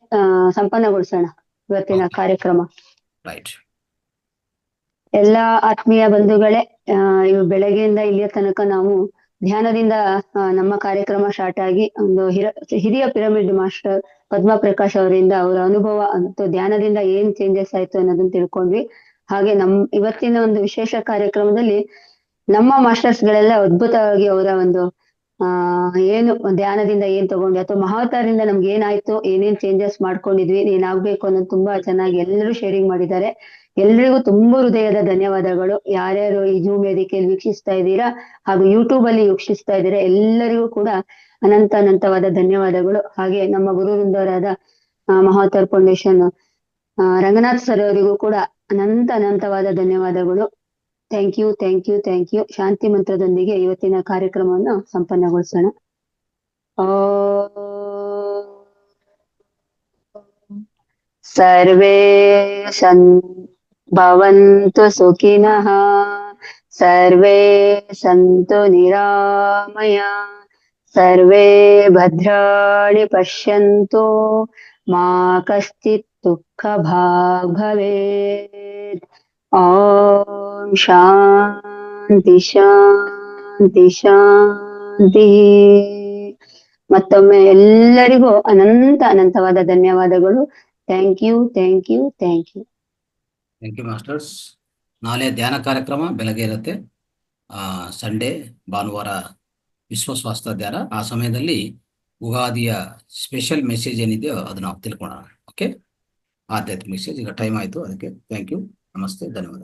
ಸಂಪನ್ನಗೊಳಿಸೋಣ ಇವತ್ತಿನ ಕಾರ್ಯಕ್ರಮ. ರೈಟ್. ಎಲ್ಲಾ ಆತ್ಮೀಯ ಬಂಧುಗಳೇ, ಇವು ಬೆಳಗ್ಗೆಯಿಂದ ಇಲ್ಲಿಯ ತನಕ ನಾವು ಧ್ಯಾನದಿಂದ ನಮ್ಮ ಕಾರ್ಯಕ್ರಮ ಸ್ಟಾರ್ಟ್ ಆಗಿ ಒಂದು ಹಿರಿಯ ಪಿರಮಿಡ್ ಮಾಸ್ಟರ್ ಪದ್ಮ ಪ್ರಕಾಶ್ ಅವರಿಂದ ಅವರ ಅನುಭವ ಮತ್ತು ಧ್ಯಾನದಿಂದ ಏನ್ ಚೇಂಜಸ್ ಆಯ್ತು ಅನ್ನೋದನ್ನ ತಿಳ್ಕೊಂಡ್ವಿ. ಹಾಗೆ ಇವತ್ತಿನ ಒಂದು ವಿಶೇಷ ಕಾರ್ಯಕ್ರಮದಲ್ಲಿ ನಮ್ಮ ಮಾಸ್ಟರ್ಸ್ ಗಳೆಲ್ಲ ಅದ್ಭುತವಾಗಿ ಅವರ ಒಂದು ಏನು ಧ್ಯಾನದಿಂದ ಏನ್ ತಗೊಂಡ್ವಿ ಅಥವಾ ಮಹಾವತಾರದಿಂದ ನಮ್ಗೆ ಏನಾಯ್ತು, ಏನೇನ್ ಚೇಂಜಸ್ ಮಾಡ್ಕೊಂಡಿದ್ವಿ, ಏನಾಗ್ಬೇಕು ಅನ್ನೋದು ತುಂಬಾ ಚೆನ್ನಾಗಿ ಎಲ್ಲರೂ ಶೇರಿಂಗ್ ಮಾಡಿದ್ದಾರೆ. ಎಲ್ರಿಗೂ ತುಂಬಾ ಹೃದಯದ ಧನ್ಯವಾದಗಳು. ಯಾರ್ಯಾರು ಈ ಜೂಮ್ ವೇದಿಕೆಯಲ್ಲಿ ವೀಕ್ಷಿಸ್ತಾ ಇದ್ದೀರಾ ಹಾಗೂ ಯೂಟ್ಯೂಬ್ ಅಲ್ಲಿ ವೀಕ್ಷಿಸ್ತಾ ಇದ್ದೀರಾ, ಎಲ್ಲರಿಗೂ ಕೂಡ ಅನಂತವಾದ ಧನ್ಯವಾದಗಳು. ಹಾಗೆ ನಮ್ಮ ಗುರು ವೃಂದವರಾದ ಮಹಾವತಾರ್ ಫೌಂಡೇಶನ್ ರಂಗನಾಥ್ ಸರ್ ಅವರಿಗೂ ಕೂಡ ಅನಂತವಾದ ಧನ್ಯವಾದಗಳು. Thank you, thank you, thank you. ಶಾಂತಿ ಮಂತ್ರದೊಂದಿಗೆ ಇವತ್ತಿನ ಕಾರ್ಯಕ್ರಮವನ್ನು ಸಂಪನ್ನಗೊಳಿಸೋಣ. ಸರ್ವೇ ಭವಂತು ಸುಖಿನಃ, ಸರ್ವೇ ಸಂತು ನಿರಾಮಯ, ಸರ್ವೇ ಭದ್ರಾಣಿ ಪಶ್ಯಂತು ಮಾ ಕಶ್ಚಿತ್ ದುಃಖ ಭಾಗ್ ಭವೇತ್. ಓಂ ಶಾಂತಿ ಶಾಂತಿ ಶಾಂತಿ. ಮತ್ತೊಮ್ಮೆ ಎಲ್ಲರಿಗೂ ಅನಂತವಾದ ಧನ್ಯವಾದಗಳು. Thank you, thank you, thank you. Thank you masters. ನಾಳೆ ಧ್ಯಾನ ಕಾರ್ಯಕ್ರಮ ಬೆಳಗ್ಗೆ ಇರುತ್ತೆ. ಸಂಡೇ ಭಾನುವಾರ ವಿಶ್ವ ಸ್ವಾಸ್ಥ್ಯ ಧ್ಯಾನ. ಆ ಸಮಯದಲ್ಲಿ ಉಗಾದಿಯ ಸ್ಪೆಷಲ್ ಮೆಸೇಜ್ ಏನಿದೆಯೋ ಅದನ್ನ ನಾವು ತಿಳ್ಕೊಳ್ಳೋಣ. ಓಕೆ, ಆಧ್ಯಾತ್ಮಿಕ ಮೆಸೇಜ್. ಈಗ ಟೈಮ್ ಆಯಿತು, ಅದಕ್ಕೆ ಥ್ಯಾಂಕ್ ಯು, ನಮಸ್ತೆ, ಧನ್ಯವಾದ.